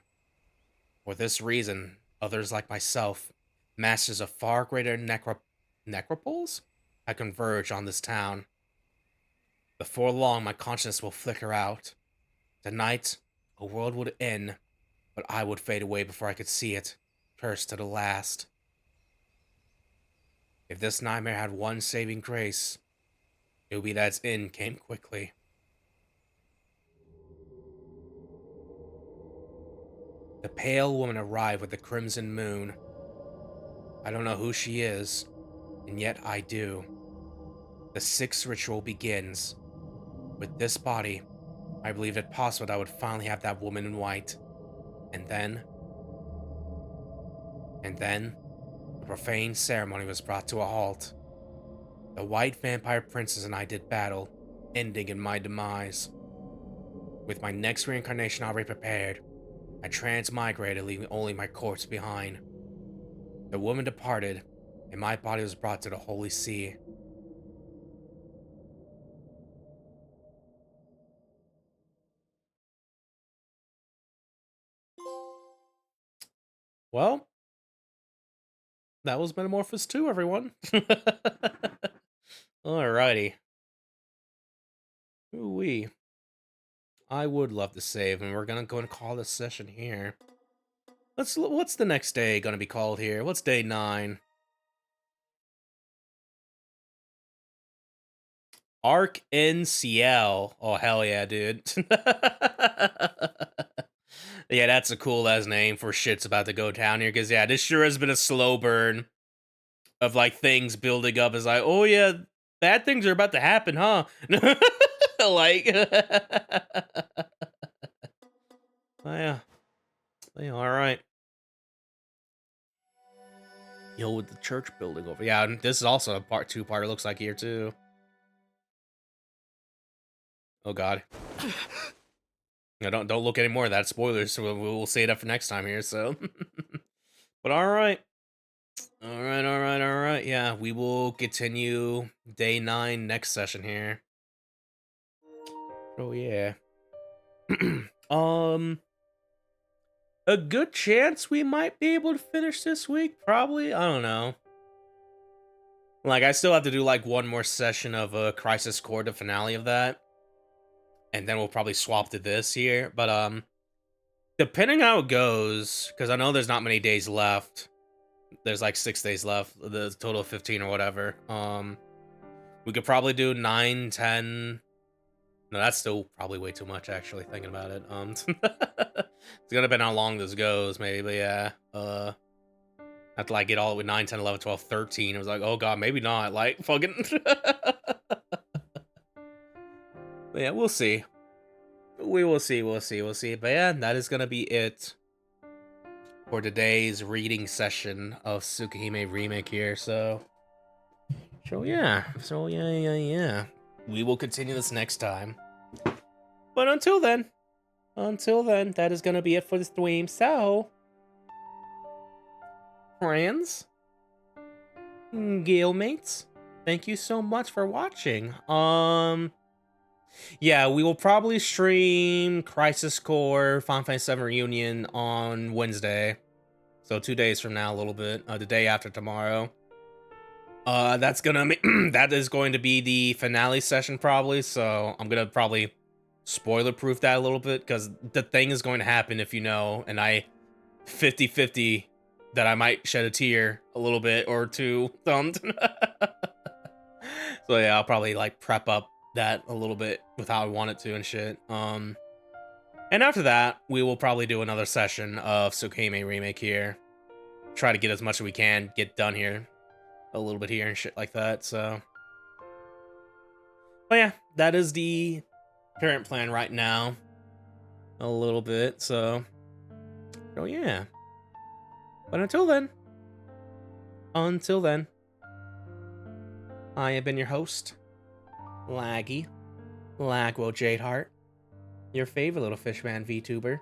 For this reason, others like myself, masters of far greater necropoles, have converged on this town. Before long, my conscience will flicker out. Tonight, a world would end, but I would fade away before I could see it, cursed to the last. If this nightmare had one saving grace, it would be that its end came quickly. The pale woman arrived with the crimson moon. I don't know who she is, and yet I do. The sixth ritual begins. With this body, I believed it possible that I would finally have that woman in white. And then, the profane ceremony was brought to a halt. The white vampire princess and I did battle, ending in my demise. With my next reincarnation already prepared, I transmigrated, leaving only my corpse behind. The woman departed, and my body was brought to the Holy See. Well, that was Metamorphosis 2, everyone. Alrighty. Ooh-wee. I would love to save, and we're gonna go and call this session here. What's the next day gonna be called here? What's day 9? Arc in Ciel. Oh, hell yeah, dude. Yeah, that's a cool-ass name for shit's about to go down here, because, yeah, this sure has been a slow burn of, like, things building up. It's like, oh, yeah, bad things are about to happen, huh? Like, oh, yeah. Yeah, alright. Yo, with the church building over. Yeah, and this is also a part 2 part, it looks like here, too. Oh, God. No, don't look any more of that. Spoilers, so we'll save it up for next time here, so. But alright. Alright. Yeah, we will continue day 9 next session here. Oh, yeah. A good chance we might be able to finish this week, probably. I don't know. Like, I still have to do, like, one more session of Crisis Core, the finale of that. And then we'll probably swap to this here. But, depending how it goes, because I know there's not many days left. There's, like, 6 days left, the total of 15 or whatever. We could probably do 9, 10... No, that's still probably way too much, actually, thinking about it. It's gonna depend how long this goes, maybe, but yeah. Have to like get all the way 9, 10, 11, 12, 13. I was like, oh god, maybe not. Like, fucking. But yeah, we'll see. We will see, we'll see, we'll see. But yeah, that is gonna be it for today's reading session of Tsukihime Remake here. So yeah. We will continue this next time. But until then, that is gonna be it for the stream. So, friends, guildmates, thank you so much for watching. Yeah, we will probably stream Crisis Core Final Fantasy VII Reunion on Wednesday. So 2 days from now, a little bit. The day after tomorrow. That's gonna that is going to be the finale session probably. So I'm gonna probably spoiler proof that a little bit because the thing is going to happen if you know, and I 50-50 that I might shed a tear a little bit or two thumbed. So yeah, I'll probably like prep up that a little bit with how I want it to and shit. And after that, we will probably do another session of Tsukihime Remake here. Try to get as much as we can get done here. A little bit here and shit like that, so. But yeah, that is the current plan right now. A little bit, so. Oh yeah. But until then, I have been your host, Laguo Jadeheart, your favorite little fishman VTuber.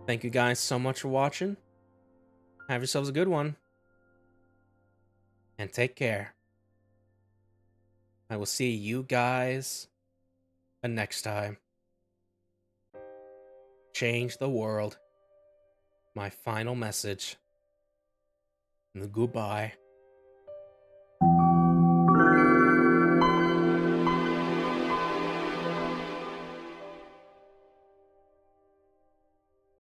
Thank you guys so much for watching. Have yourselves a good one. And take care. I will see you guys next time. Change the world. My final message. Goodbye.